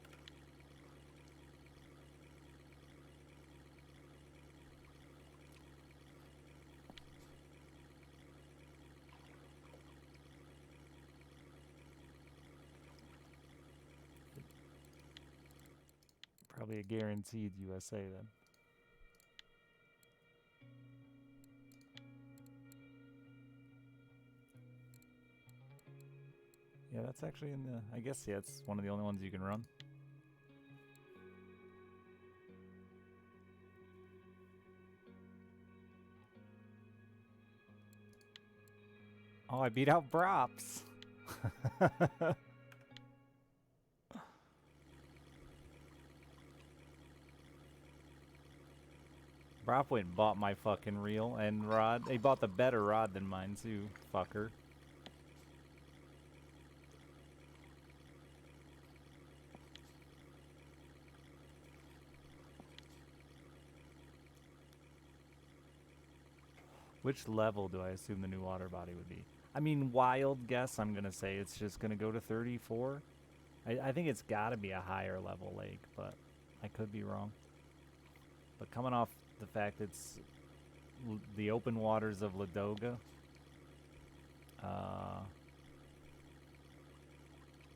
Probably a guaranteed USA then. Yeah, that's actually in the... I guess, yeah, it's one of the only ones you can run. Oh, I beat out Brops! Rob went and bought my fucking reel and rod. He bought the better rod than mine too, fucker. Which level do I assume the new water body would be? I mean, wild guess, I'm gonna say it's just gonna go to 34. I think it's gotta be a higher level lake, but I could be wrong. But coming off the fact it's the open waters of Ladoga,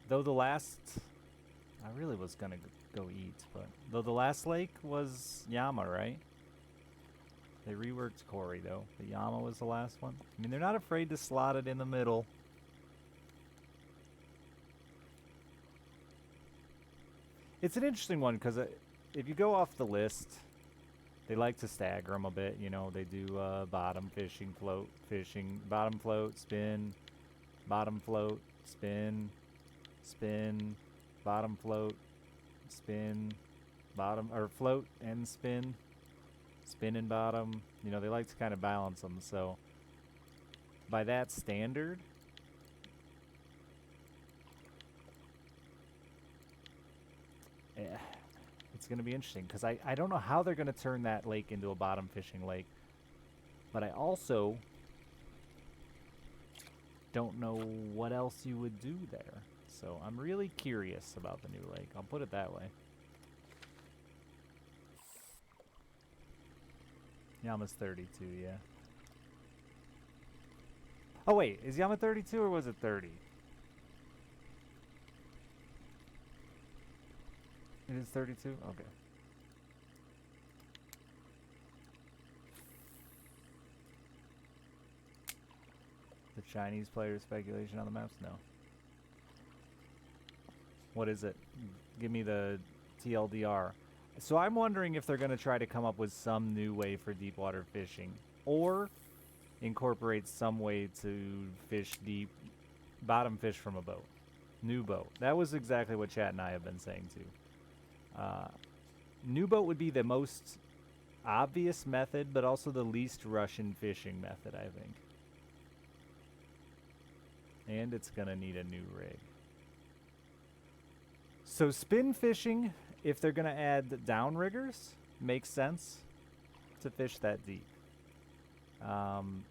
though the last, I really was gonna go eat, but though the last lake was Yama, right? They reworked Corey though, but Yama was the last one. I mean, they're not afraid to slot it in the middle. It's an interesting one because if you go off the list, they like to stagger them a bit. You know, they do bottom fishing, float fishing, bottom float, spin, bottom float, spin, spin, bottom float, spin, bottom, or float and spin, spin and bottom. You know, they like to kind of balance them. So by that standard, it's going to be interesting because I don't know how they're going to turn that lake into a bottom fishing lake. But I also don't know what else you would do there. So I'm really curious about the new lake. I'll put it that way. Yama's 32, yeah. Oh wait, is Yama 32 or was it 30? It is 32? Okay. The Chinese player speculation on the maps? No. What is it? Give me the TLDR. So I'm wondering if they're going to try to come up with some new way for deep water fishing. Or incorporate some way to fish deep, bottom fish from a boat. New boat. That was exactly what Chat and I have been saying too. New boat would be the most obvious method, but also the least Russian fishing method, I think. And it's gonna need a new rig. So spin fishing, if they're gonna add downriggers, makes sense to fish that deep. Bottom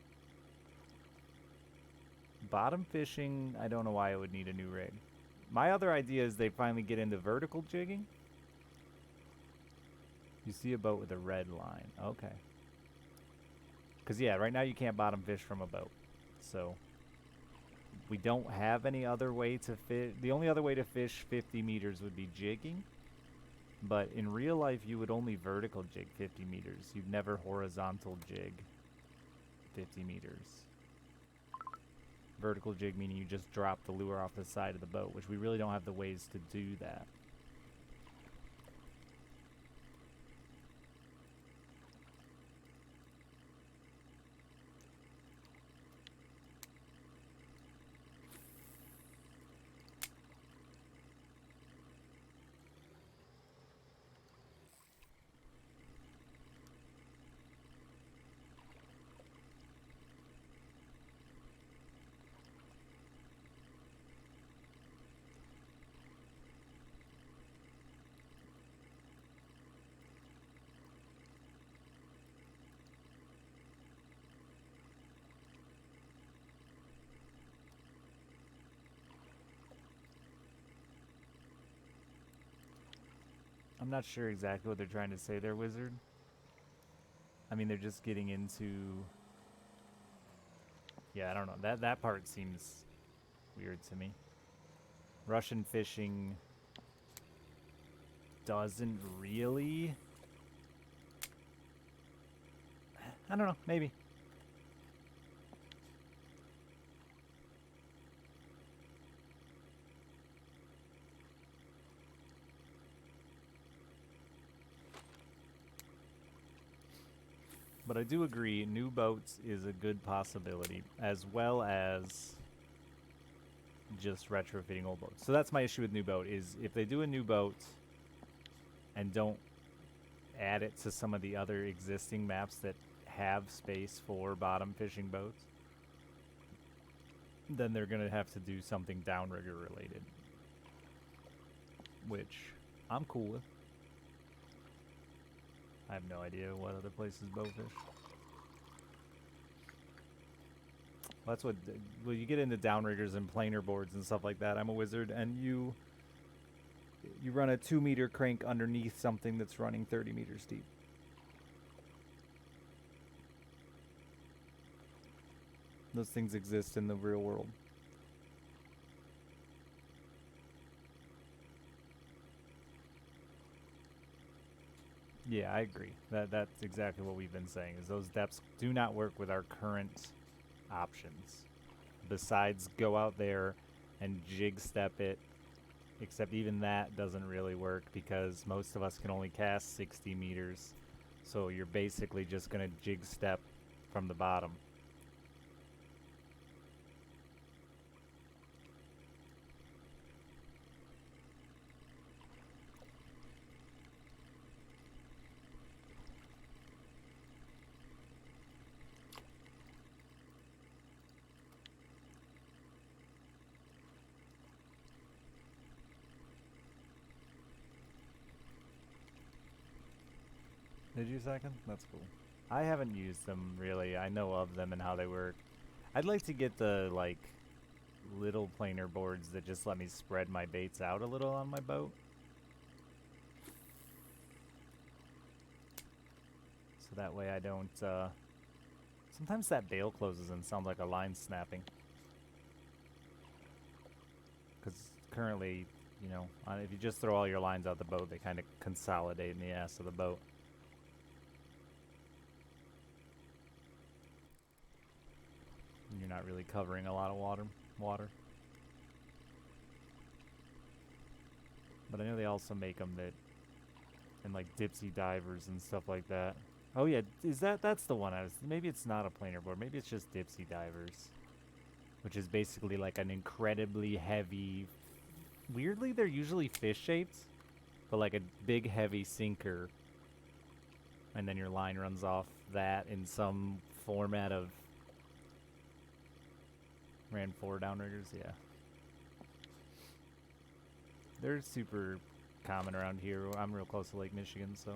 fishing, I don't know why it would need a new rig. My other idea is they finally get into vertical jigging. You see a boat with a red line. Okay. Because, yeah, right now you can't bottom fish from a boat. So, we don't have any other way to fish. The only other way to fish 50 meters would be jigging. But in real life, you would only vertical jig 50 meters. You'd never horizontal jig 50 meters. Vertical jig meaning you just drop the lure off the side of the boat, which we really don't have the ways to do that. I'm not sure exactly what they're trying to say there, Wizard. I mean, they're just getting into... Yeah, I don't know. That part seems weird to me. Russian fishing doesn't really... I don't know, maybe. But I do agree, new boats is a good possibility, as well as just retrofitting old boats. So that's my issue with new boat, is if they do a new boat and don't add it to some of the other existing maps that have space for bottom fishing boats, then they're going to have to do something downrigger related, which I'm cool with. I have no idea what other places boat fish. Well, that's what, well, you get into downriggers and planer boards and stuff like that. I'm a wizard, and you run a 2-meter crank underneath something that's running 30 meters deep. Those things exist in the real world. Yeah, I agree. That's exactly what we've been saying, is those depths do not work with our current options. Besides go out there and jig step it, except even that doesn't really work because most of us can only cast 60 meters. So you're basically just going to jig step from the bottom. Did you second? That's cool. I haven't used them really. I know of them and how they work. I'd like to get the like little planer boards that just let me spread my baits out a little on my boat. So that way I don't sometimes that bail closes and sounds like a line snapping. Because currently, you know, if you just throw all your lines out the boat, they kind of consolidate in the ass of the boat. And you're not really covering a lot of water. But I know they also make them that, and like dipsy divers and stuff like that. Oh yeah, that's the one I was, maybe it's not a planer board, maybe it's just dipsy divers. Which is basically like an incredibly heavy, weirdly they're usually fish shaped, but like a big heavy sinker. And then your line runs off that in some format of, ran 4 downriggers, yeah. They're super common around here. I'm real close to Lake Michigan, so.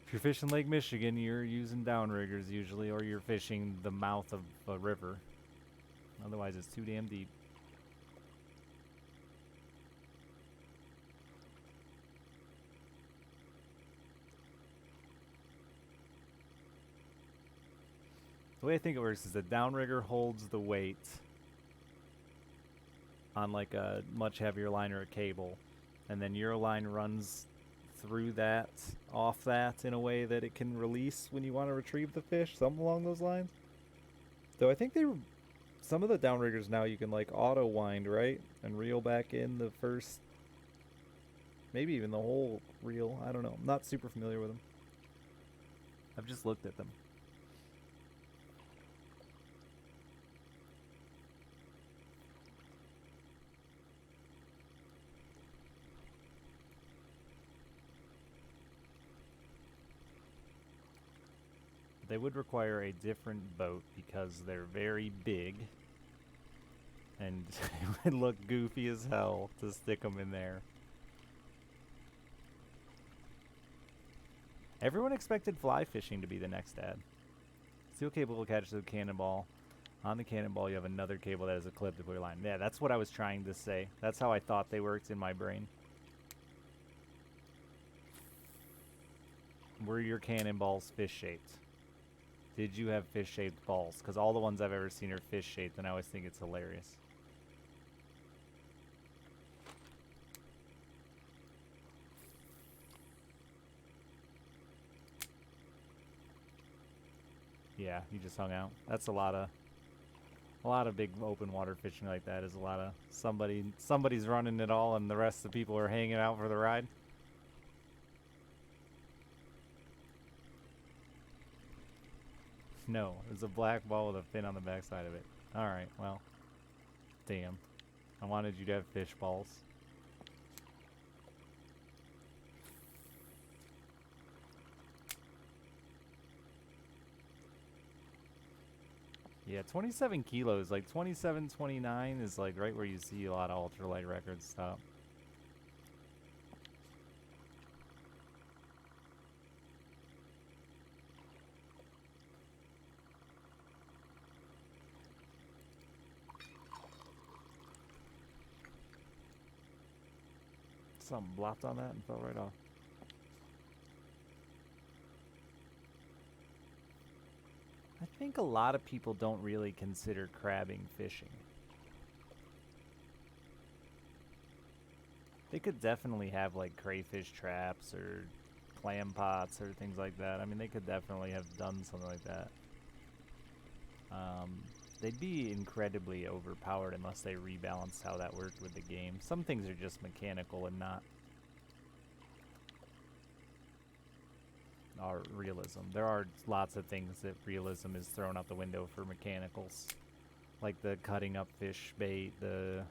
If you're fishing Lake Michigan, you're using downriggers usually, or you're fishing the mouth of a river. Otherwise, it's too damn deep. The way I think it works is the downrigger holds the weight on like a much heavier line or a cable, and then your line runs through that, off that, in a way that it can release when you want to retrieve the fish, something along those lines. Though I think some of the downriggers now you can like auto wind, right, and reel back in the first, maybe even the whole reel. I don't know. I'm not super familiar with them. I've just looked at them. They would require a different boat because they're very big, and it would look goofy as hell to stick them in there. Everyone expected fly fishing to be the next ad. Steel cable will catch the cannonball. On the cannonball, you have another cable that is a clip to put your line. Yeah, that's what I was trying to say. That's how I thought they worked in my brain. Were your cannonballs fish-shaped? Did you have fish-shaped balls? Because all the ones I've ever seen are fish-shaped, and I always think it's hilarious. Yeah, you just hung out. That's a lot of big open water fishing like that is a lot of somebody's running it all, and the rest of the people are hanging out for the ride. No, it's a black ball with a fin on the backside of it. Alright, well. Damn. I wanted you to have fish balls. Yeah, 27 kilos, like 27, 29 is like right where you see a lot of ultralight records stop. Something blopped on that and fell right off. I think a lot of people don't really consider crabbing fishing. They could definitely have like crayfish traps or clam pots or things like that. I mean, they could definitely have done something like that. They'd be incredibly overpowered unless they rebalanced how that worked with the game. Some things are just mechanical and not are realism. There are lots of things that realism is thrown out the window for mechanicals. Like the cutting up fish bait, the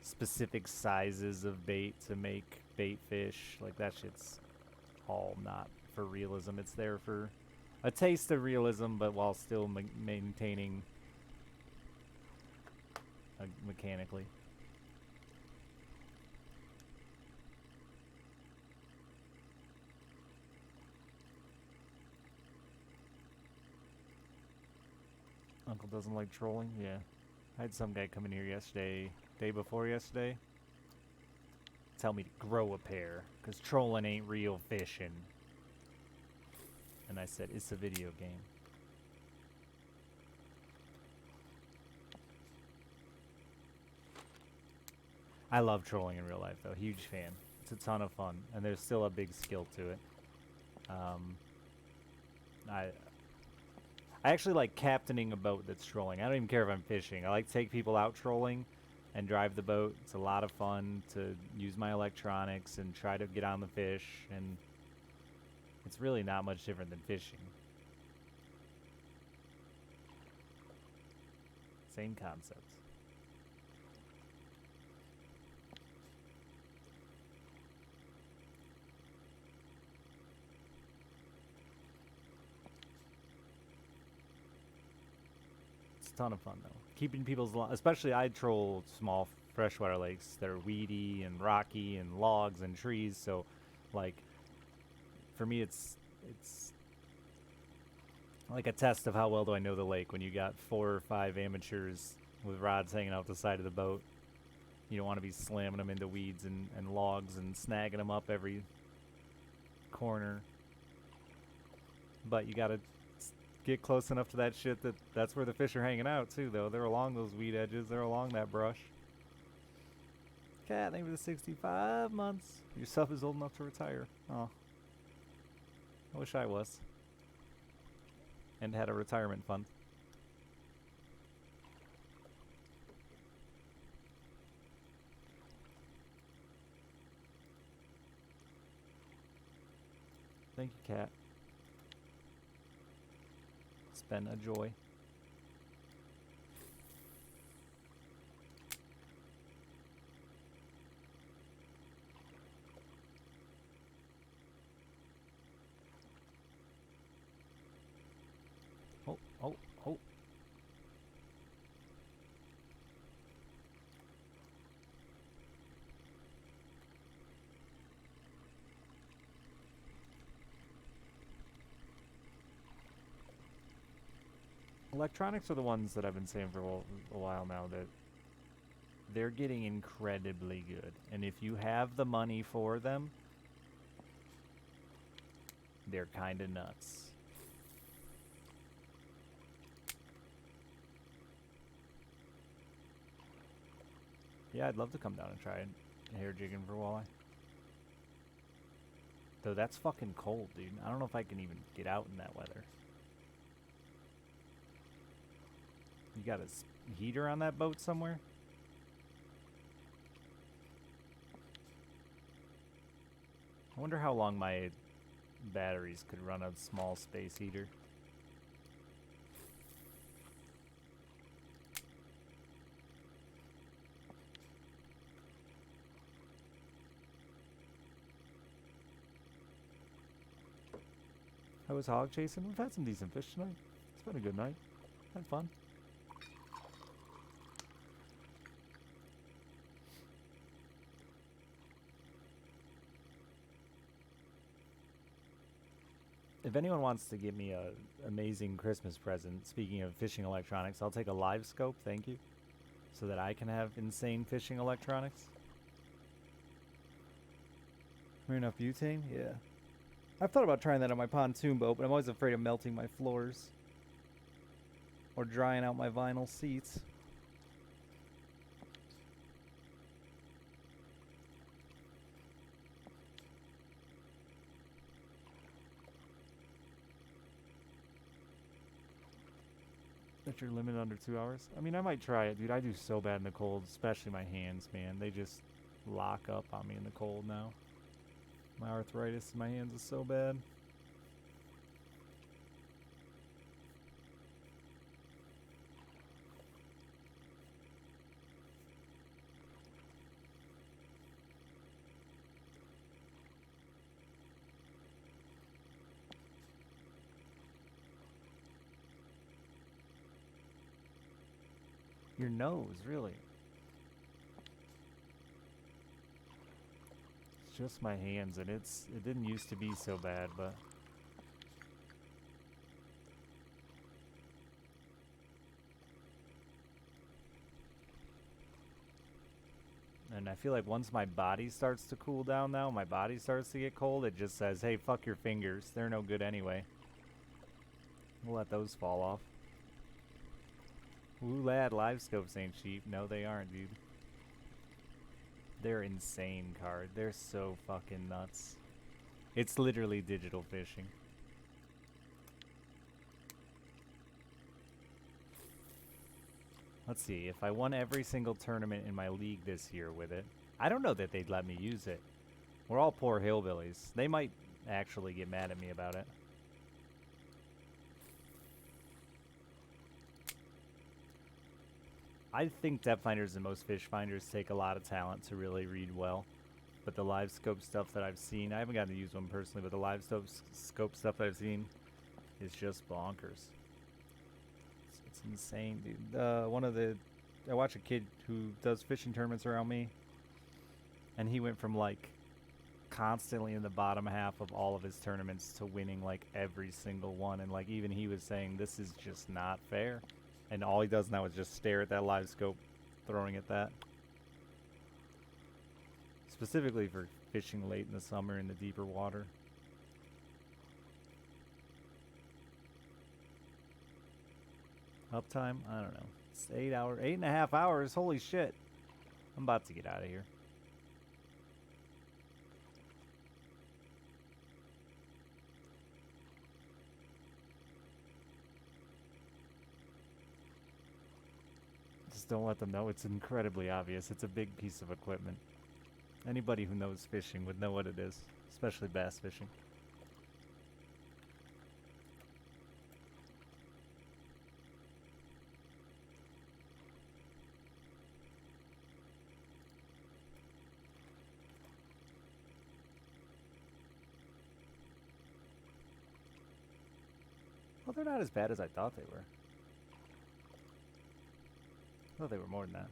specific sizes of bait to make bait fish. Like that shit's all not for realism. It's there for a taste of realism, but while still maintaining mechanically. Uncle doesn't like trolling? Yeah. I had some guy come in here yesterday, day before yesterday, tell me to grow a pair, because trolling ain't real fishing. And I said, it's a video game. I love trolling in real life, though. Huge fan. It's a ton of fun, and there's still a big skill to it. I actually like captaining a boat that's trolling. I don't even care if I'm fishing. I like to take people out trolling and drive the boat. It's a lot of fun to use my electronics and try to get on the fish, and it's really not much different than fishing. Same concept. It's a ton of fun, though. Keeping people's... Especially, I troll small freshwater lakes that are weedy and rocky and logs and trees, so, like, for me, it's like a test of how well do I know the lake when you got 4 or 5 amateurs with rods hanging out the side of the boat. You don't want to be slamming them into weeds and logs and snagging them up every corner. But you gotta get close enough to that shit that's where the fish are hanging out too, though. They're along those weed edges. They're along that brush. Cat, thank you for the 65 months. Your sub is old enough to retire. Oh. I wish I was. And had a retirement fund. Thank you, Cat. It's been a joy. Oh. Electronics are the ones that I've been saying for a while now that they're getting incredibly good. And if you have the money for them, they're kind of nuts. Yeah, I'd love to come down and try hair jigging for walleye. Though that's fucking cold, dude. I don't know if I can even get out in that weather. You got a heater on that boat somewhere? I wonder how long my batteries could run a small space heater. How was hog chasing? We've had some decent fish tonight. It's been a good night. Had fun. If anyone wants to give me a amazing Christmas present, speaking of fishing electronics, I'll take a live scope, thank you, so that I can have insane fishing electronics. Enough butane? Yeah. I've thought about trying that on my pontoon boat, but I'm always afraid of melting my floors. Or drying out my vinyl seats. That's your limit under 2 hours? I mean, I might try it, dude. I do so bad in the cold, especially my hands, man. They just lock up on me in the cold now. My arthritis in my hands is so bad. Your nose, really? It's just my hands, and it didn't used to be so bad, but and I feel like once my body starts to cool down now, my body starts to get cold, it just says, hey, fuck your fingers. They're no good anyway. We'll let those fall off. Ooh, lad, live scopes ain't cheap. No, they aren't, dude. They're insane, card. They're so fucking nuts. It's literally digital fishing. Let's see, if I won every single tournament in my league this year with it, I don't know that they'd let me use it. We're all poor hillbillies. They might actually get mad at me about it. I think depth finders and most fish finders take a lot of talent to really read well. But the live scope stuff that I've seen, I haven't gotten to use one personally, but the live scope stuff that I've seen is just bonkers. It's insane, dude. I watch a kid who does fishing tournaments around me, and he went from like constantly in the bottom half of all of his tournaments to winning like every single one, and like even he was saying this is just not fair. And all he does now is just stare at that live scope, throwing at that. Specifically for fishing late in the summer in the deeper water. Uptime? I don't know. It's 8.5 hours. Holy shit. I'm about to get out of here. Just don't let them know. It's incredibly obvious. It's a big piece of equipment. Anybody who knows fishing would know what it is, especially bass fishing. Well, they're not as bad as I thought they were. I thought they were more than that.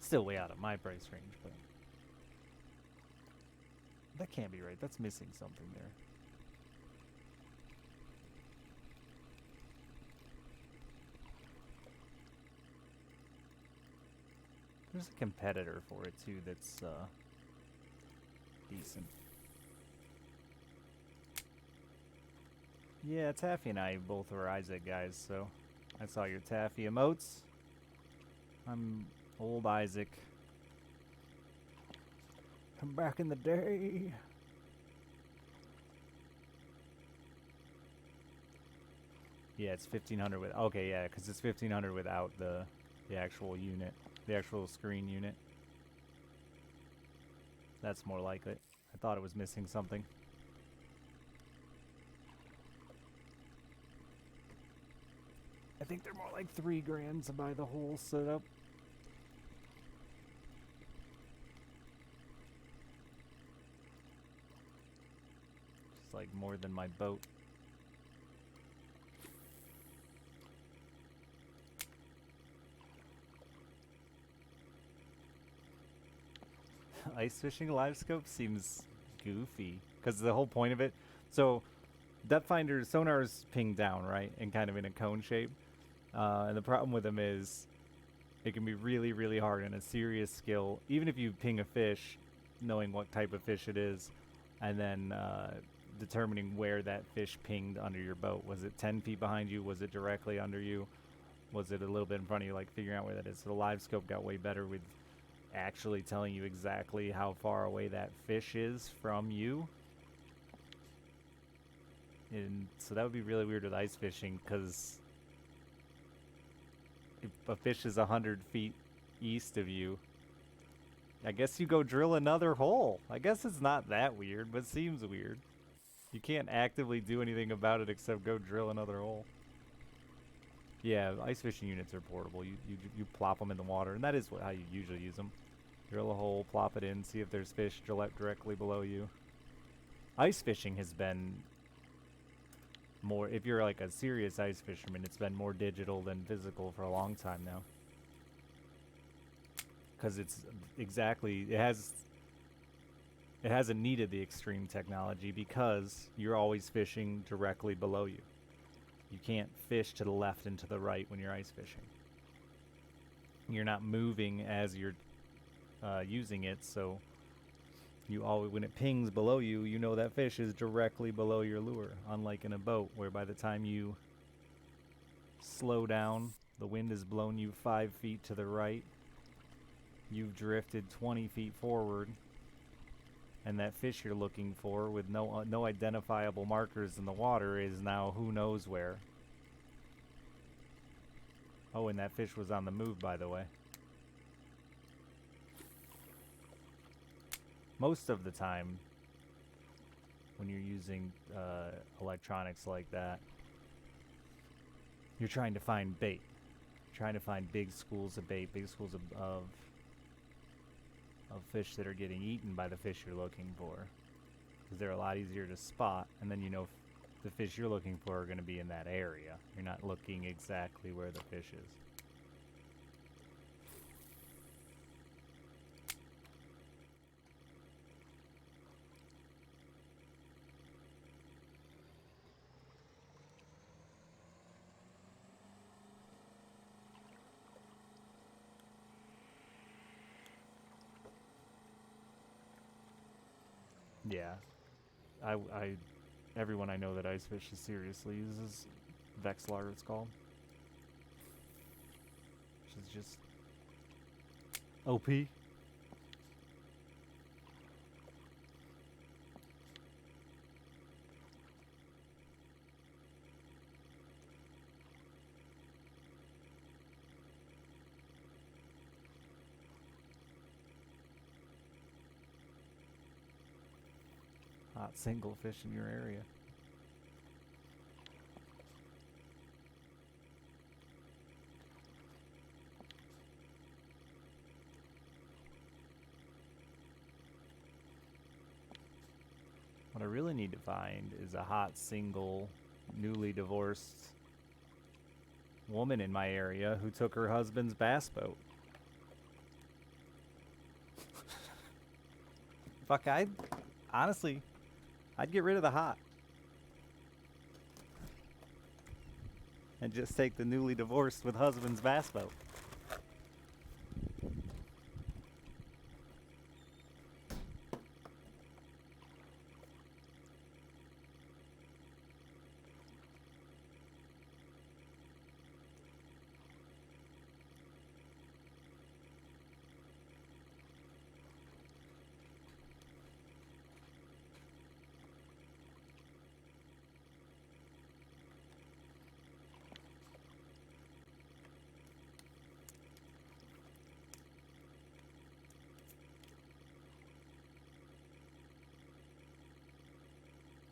Still way out of my price range, but that can't be right. That's missing something there. There's a competitor for it too that's decent. Yeah, Taffy and I both were Isaac guys, so I saw your Taffy emotes. I'm old Isaac. Come back in the day. Yeah, it's 1500 with. Okay, yeah, because it's 1500 without the actual unit, the actual screen unit. That's more like it. I thought it was missing something. I think they're more like $3,000 to buy the whole setup. more than my boat. Ice fishing live scope seems goofy because the whole point of it. So, depth finder sonar's pinged down, right, and kind of in a cone shape. And the problem with them is it can be really, really hard and a serious skill, even if you ping a fish, knowing what type of fish it is, and then determining where that fish pinged under your boat. Was it 10 feet behind you? Was it directly under you? Was it a little bit in front of you? Like figuring out where that is. So the live scope got way better with actually telling you exactly how far away that fish is from you. And so that would be really weird with ice fishing, because if a fish is 100 feet east of you, I guess you go drill another hole. I guess it's not that weird, but it seems weird. You can't actively do anything about it except go drill another hole. Yeah, ice fishing units are portable. You plop them in the water, and that is how you usually use them. Drill a hole, plop it in, see if there's fish directly below you. Ice fishing has been more, if you're like a serious ice fisherman, it's been more digital than physical for a long time now. Because it's exactly, it hasn't needed the extreme technology because you're always fishing directly below you. You can't fish to the left and to the right when you're ice fishing. You're not moving as you're using it, so you always, when it pings below you, you know that fish is directly below your lure. Unlike in a boat, where by the time you slow down, the wind has blown you 5 feet to the right. You've drifted 20 feet forward, and that fish you're looking for with no identifiable markers in the water is now who knows where. Oh, and that fish was on the move, by the way. Most of the time, when you're using electronics like that, you're trying to find bait. You're trying to find big schools of bait, big schools of fish that are getting eaten by the fish you're looking for, because they're a lot easier to spot, and then you know the fish you're looking for are going to be in that area. You're not looking exactly where the fish is. Yeah, everyone I know that ice fishes seriously uses Vexlar, it's called, which is just OP. Hot single fish in your area. What I really need to find is a hot single, newly divorced woman in my area who took her husband's bass boat. Fuck, honestly, I'd get rid of the hot. And just take the newly divorced with husband's bass boat.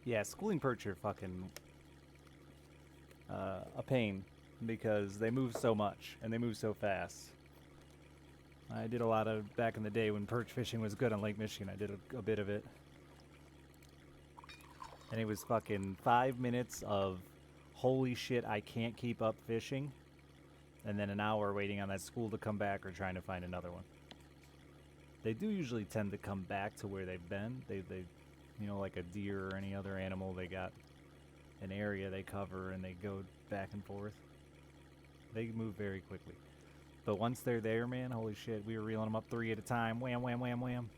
Yeah, schooling perch are fucking a pain because they move so much and they move so fast. I did a lot of, back in the day when perch fishing was good on Lake Michigan, I did a bit of it. And it was fucking 5 minutes of holy shit, I can't keep up fishing. And then an hour waiting on that school to come back or trying to find another one. They do usually tend to come back to where they've been. They you know, like a deer or any other animal, they got an area they cover and they go back and forth. They move very quickly. But once they're there, man, holy shit, we were reeling them up 3 at a time. Wham, wham, wham, wham.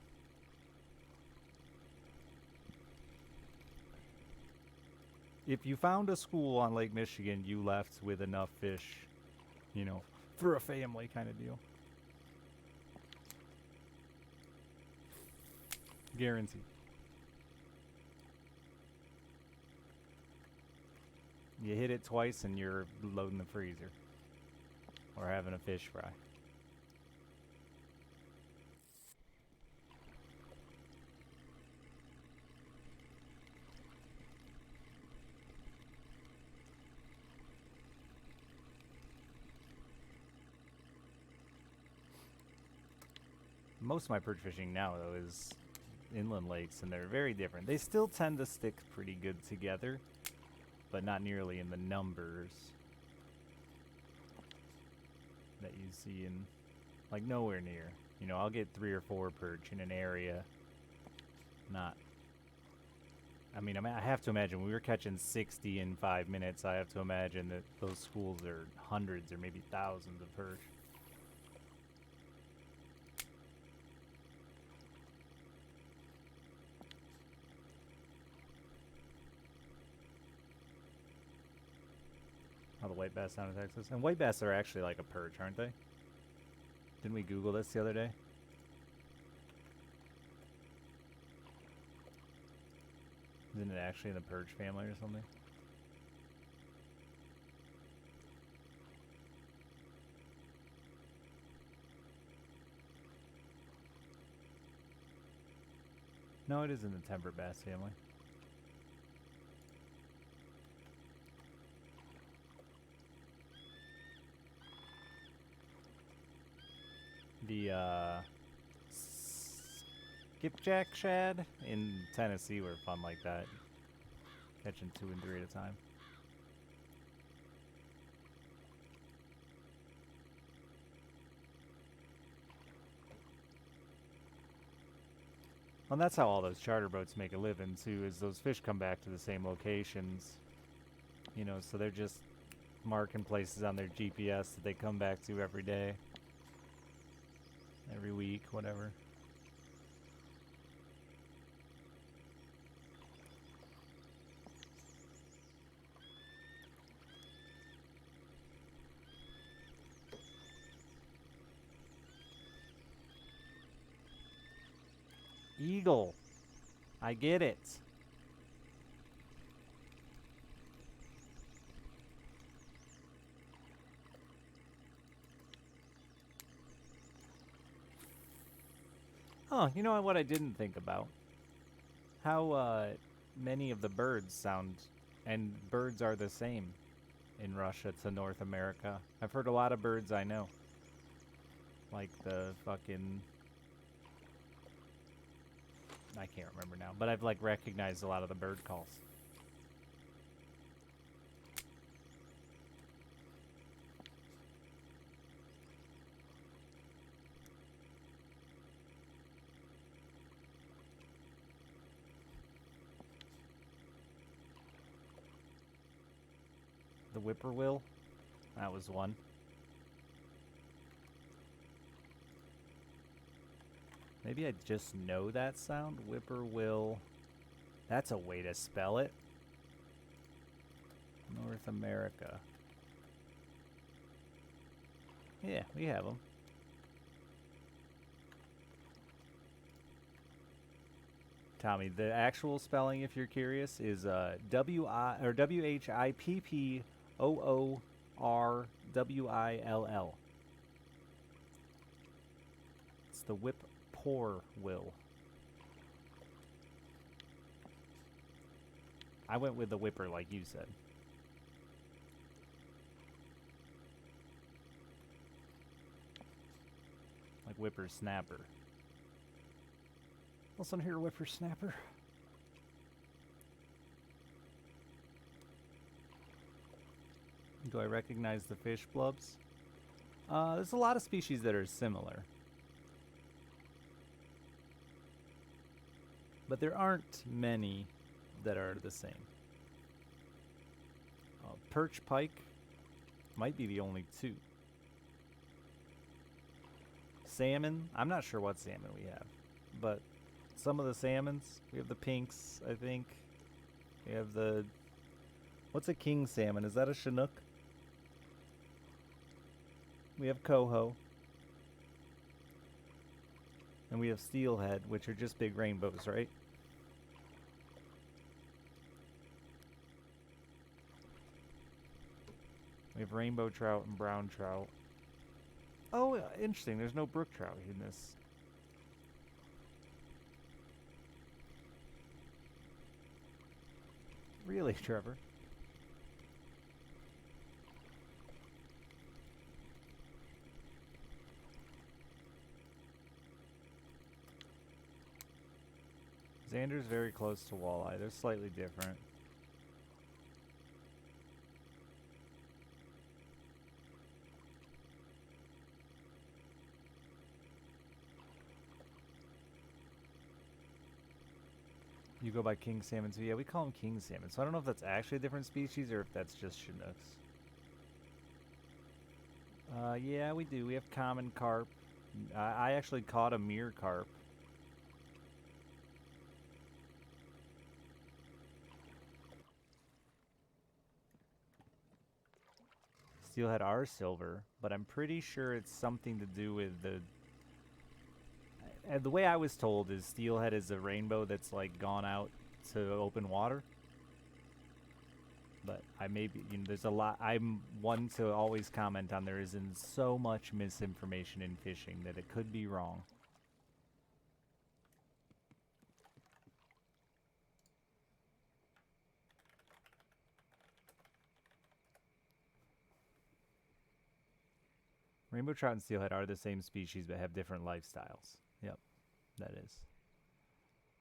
If you found a school on Lake Michigan, you left with enough fish, you know, for a family kind of deal. Guaranteed. You hit it twice and you're loading the freezer. Or having a fish fry. Most of my perch fishing now, though, is inland lakes, and they're very different. They still tend to stick pretty good together, but not nearly in the numbers that you see in, like, nowhere near. You know, I'll get 3 or 4 perch in an area. Not. I mean, I have to imagine we were catching 60 in 5 minutes. I have to imagine that those schools are hundreds or maybe thousands of perch. Oh, the white bass down in Texas. And white bass are actually like a perch, aren't they? Didn't we Google this the other day? Isn't it actually in the perch family or something? No, it is in the temperate bass family. The skipjack shad in Tennessee were fun like that. Catching 2 and 3 at a time. Well, and that's how all those charter boats make a living too, is those fish come back to the same locations. You know, so they're just marking places on their GPS that they come back to every day. Every week, whatever. Eagle. I get it. Oh, you know what I didn't think about? How many of the birds sound, and birds are the same in Russia to North America. I've heard a lot of birds I know. Like the fucking... I can't remember now, but I've like recognized a lot of the bird calls. The whippoorwill, that was one. Maybe I just know that sound. Whippoorwill. That's a way to spell it. North America. Yeah, we have them. Tommy, the actual spelling, if you're curious, is Whippoorwill. It's the whippoorwill. I went with the whipper, like you said. Like whippersnapper. Listen here, whippersnapper. Do I recognize the fish blubs? There's a lot of species that are similar. But there aren't many that are the same. Perch pike might be the only two. Salmon, I'm not sure what salmon we have, but some of the salmons, we have the pinks, I think. We have the, what's a king salmon? Is that a Chinook? We have coho. And we have steelhead, which are just big rainbows, right? We have rainbow trout and brown trout. Oh, interesting. There's no brook trout in this. Really, Trevor? Xander's very close to walleye. They're slightly different. You go by king salmon, so yeah, we call them king salmon. So I don't know if that's actually a different species or if that's just Chinooks. Yeah, we do. We have common carp. I actually caught a mere carp. Steelhead are silver, but I'm pretty sure it's something to do with the way I was told is steelhead is a rainbow that's like gone out to open water. But I may be, there's a lot. I'm one to always comment on there isn't so much misinformation in fishing that it could be wrong. Rainbow trout and steelhead are the same species but have different lifestyles. Yep, that is.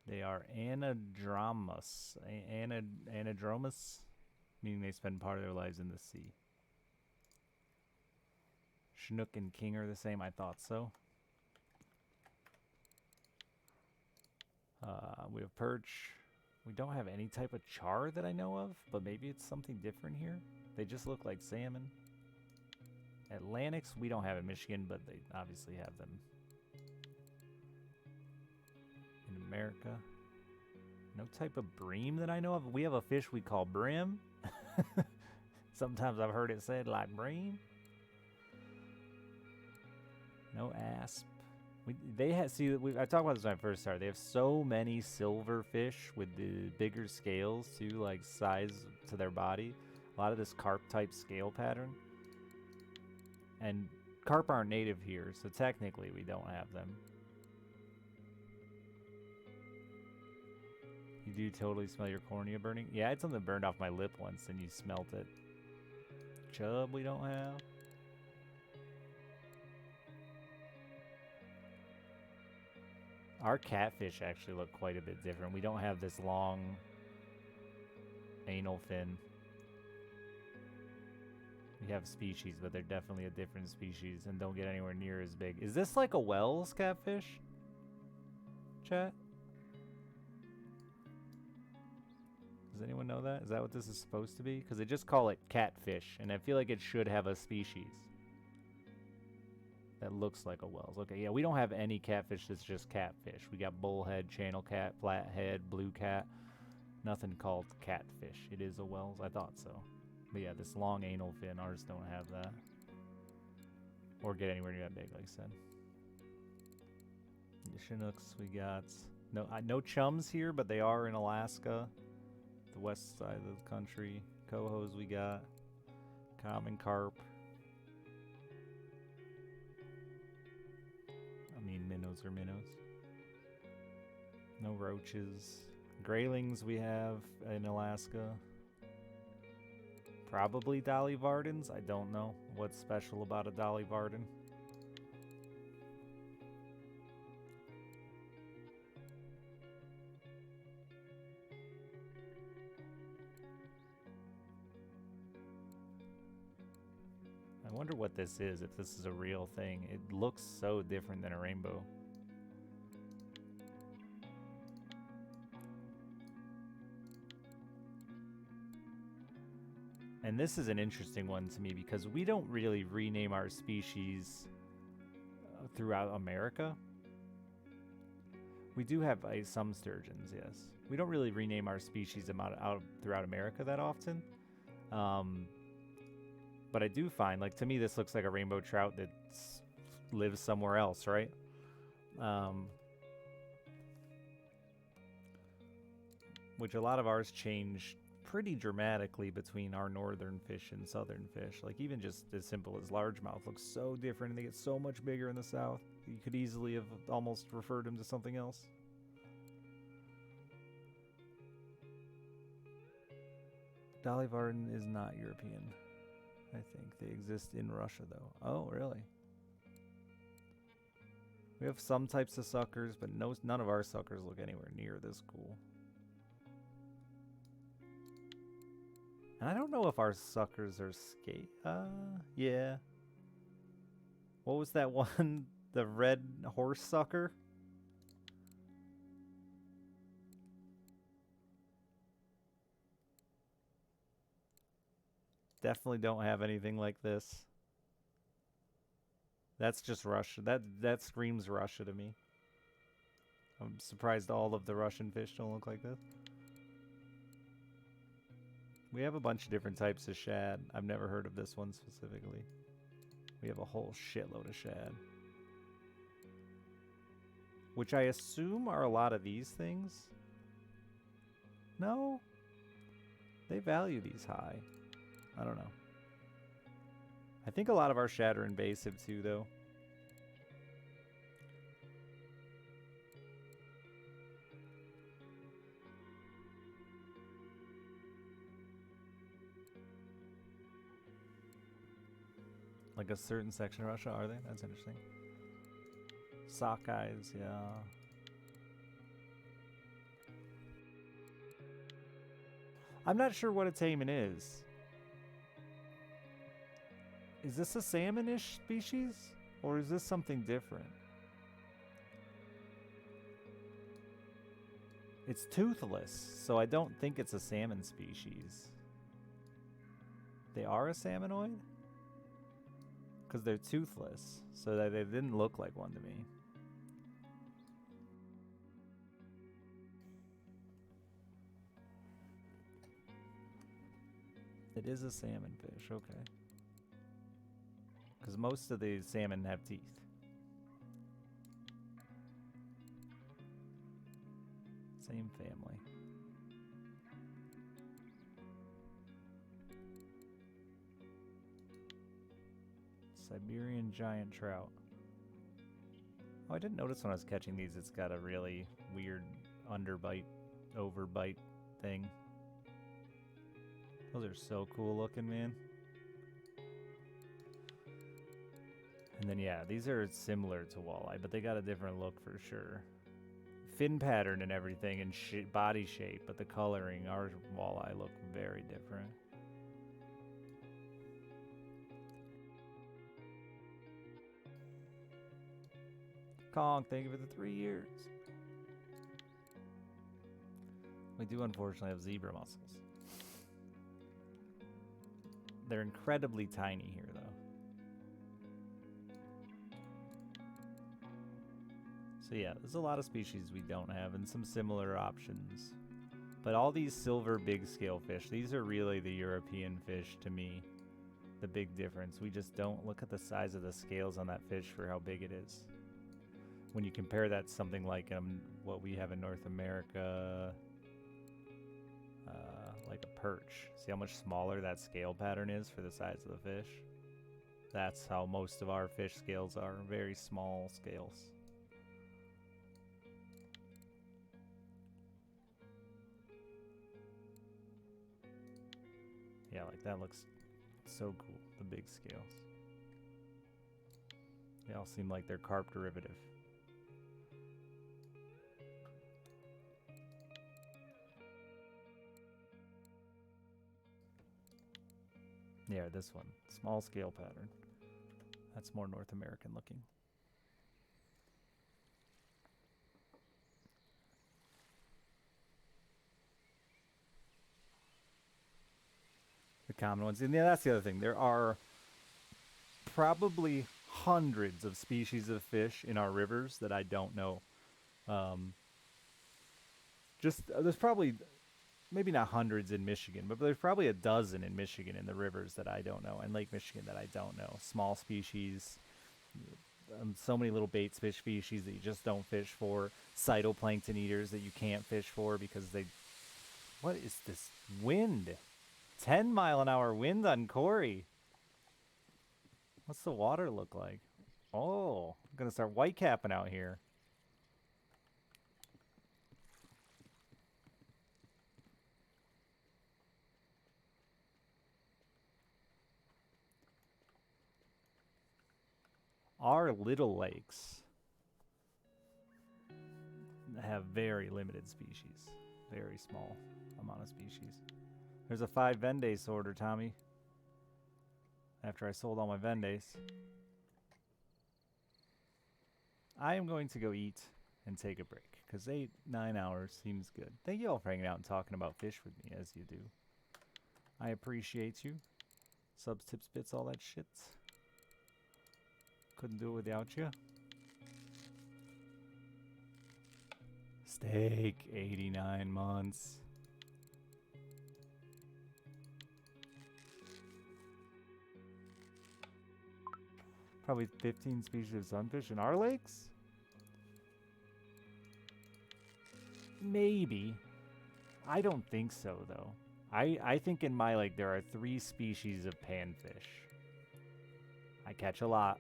They are anadromous. Anadromous, meaning they spend part of their lives in the sea. Chinook and king are the same. I thought so. We have perch. We don't have any type of char that I know of, but maybe it's something different here. They just look like salmon. Atlantics, we don't have in Michigan, but they obviously have them in America. No type of bream that I know of. We have a fish we call brim. Sometimes I've heard it said like bream. No asp. I talked about this when I first started. They have so many silver fish with the bigger scales too, like size to their body. A lot of this carp type scale pattern. And carp aren't native here, so technically we don't have them. You do totally smell your cornea burning? Yeah, I had something burned off my lip once and you smelt it. Chub we don't have. Our catfish actually look quite a bit different. We don't have this long anal fin. We have species, but they're definitely a different species and don't get anywhere near as big. Is this like a Wells catfish? Chat? Does anyone know that? Is that what this is supposed to be? Because they just call it catfish, and I feel like it should have a species that looks like a Wells. Okay, yeah, we don't have any catfish that's just catfish. We got bullhead, channel cat, flathead, blue cat. Nothing called catfish. It is a Wells. I thought so. But yeah, this long anal fin, ours don't have that. Or get anywhere near that big, like I said. The Chinooks we got. No chums here, but they are in Alaska. The west side of the country. Cohos we got. Common carp. I mean, minnows are minnows. No roaches. Graylings we have in Alaska. Probably Dolly Vardens. I don't know what's special about a Dolly Varden. I wonder what this is, if this is a real thing. It looks so different than a rainbow. And this is an interesting one to me because we don't really rename our species throughout America. We do have some sturgeons, yes. We don't really rename our species out throughout America that often. But I do find, like, to me, this looks like a rainbow trout that lives somewhere else, right? Which a lot of ours change pretty dramatically between our northern fish and southern fish. Like, even just as simple as largemouth looks so different, and they get so much bigger in the south. You could easily have almost referred them to something else. Dolly Varden is not European. I think they exist in Russia, though. Oh, really? We have some types of suckers, but none of our suckers look anywhere near this cool. And I don't know if our suckers are yeah. What was that one? The red horse sucker? Definitely don't have anything like this. That's just Russia. That screams Russia to me. I'm surprised all of the Russian fish don't look like this. We have a bunch of different types of shad. I've never heard of this one specifically. We have a whole shitload of shad. Which I assume are a lot of these things. No? They value these high. I don't know. I think a lot of our shad are invasive too, though. Like a certain section of Russia, are they? That's interesting. Sockeyes, yeah. I'm not sure what a taimen is. Is this a salmon-ish species? Or is this something different? It's toothless, so I don't think it's a salmon species. They are a salmonoid? Because they're toothless, so that they didn't look like one to me. It is a salmon fish, okay. Because most of the salmon have teeth. Same family. Siberian giant trout. Oh, I didn't notice when I was catching these, it's got a really weird underbite, overbite thing. Those are so cool looking, man. And then, yeah, these are similar to walleye, but they got a different look for sure. Fin pattern and everything, and body shape, but the coloring, our walleye look very different. Kong, thank you for the 3 years. We do unfortunately have zebra mussels. They're incredibly tiny here, though. So yeah, there's a lot of species we don't have and some similar options. But all these silver big scale fish, these are really the European fish to me. The big difference. We just don't look at the size of the scales on that fish for how big it is. When you compare that to something like what we have in North America, like a perch. See how much smaller that scale pattern is for the size of the fish? That's how most of our fish scales are, very small scales. Yeah, like that looks so cool, the big scales. They all seem like they're carp derivative. Yeah, this one. Small scale pattern. That's more North American looking. The common ones. And yeah, that's the other thing. There are probably hundreds of species of fish in our rivers that I don't know. There's probably maybe not hundreds in Michigan, but there's probably a dozen in Michigan in the rivers that I don't know, and Lake Michigan that I don't know. Small species, so many little bait fish species that you just don't fish for. Phytoplankton eaters that you can't fish for because they. What is this wind? 10-mile-an-hour wind on Corey. What's the water look like? Oh, I'm gonna start whitecapping out here. Our little lakes have very limited species. Very small amount of species. There's a 5 Vendace order, Tommy. After I sold all my Vendace. I am going to go eat and take a break. Because 8-9 hours seems good. Thank you all for hanging out and talking about fish with me, as you do. I appreciate you. Subs, tips, bits, all that shit. Couldn't do it without you. Steak, 89 months. Probably 15 species of sunfish in our lakes? Maybe. I don't think so, though. I think in my lake there are 3 species of panfish. I catch a lot.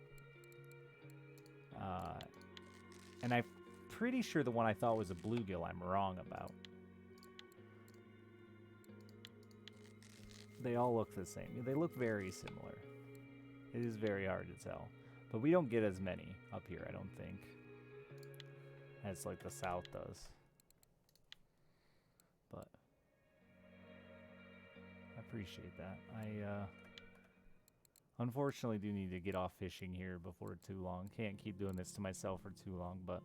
And I'm pretty sure the one I thought was a bluegill I'm wrong about. They all look the same. They look very similar. It is very hard to tell. But we don't get as many up here, I don't think, as like the south does. But I appreciate that. I unfortunately do need to get off fishing here before too long. Can't keep doing this to myself for too long, but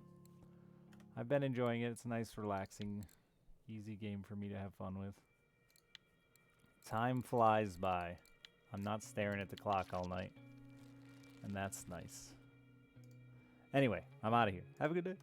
I've been enjoying it. It's a nice, relaxing, easy game for me to have fun with. Time flies by. I'm not staring at the clock all night. And that's nice. Anyway, I'm out of here. Have a good day.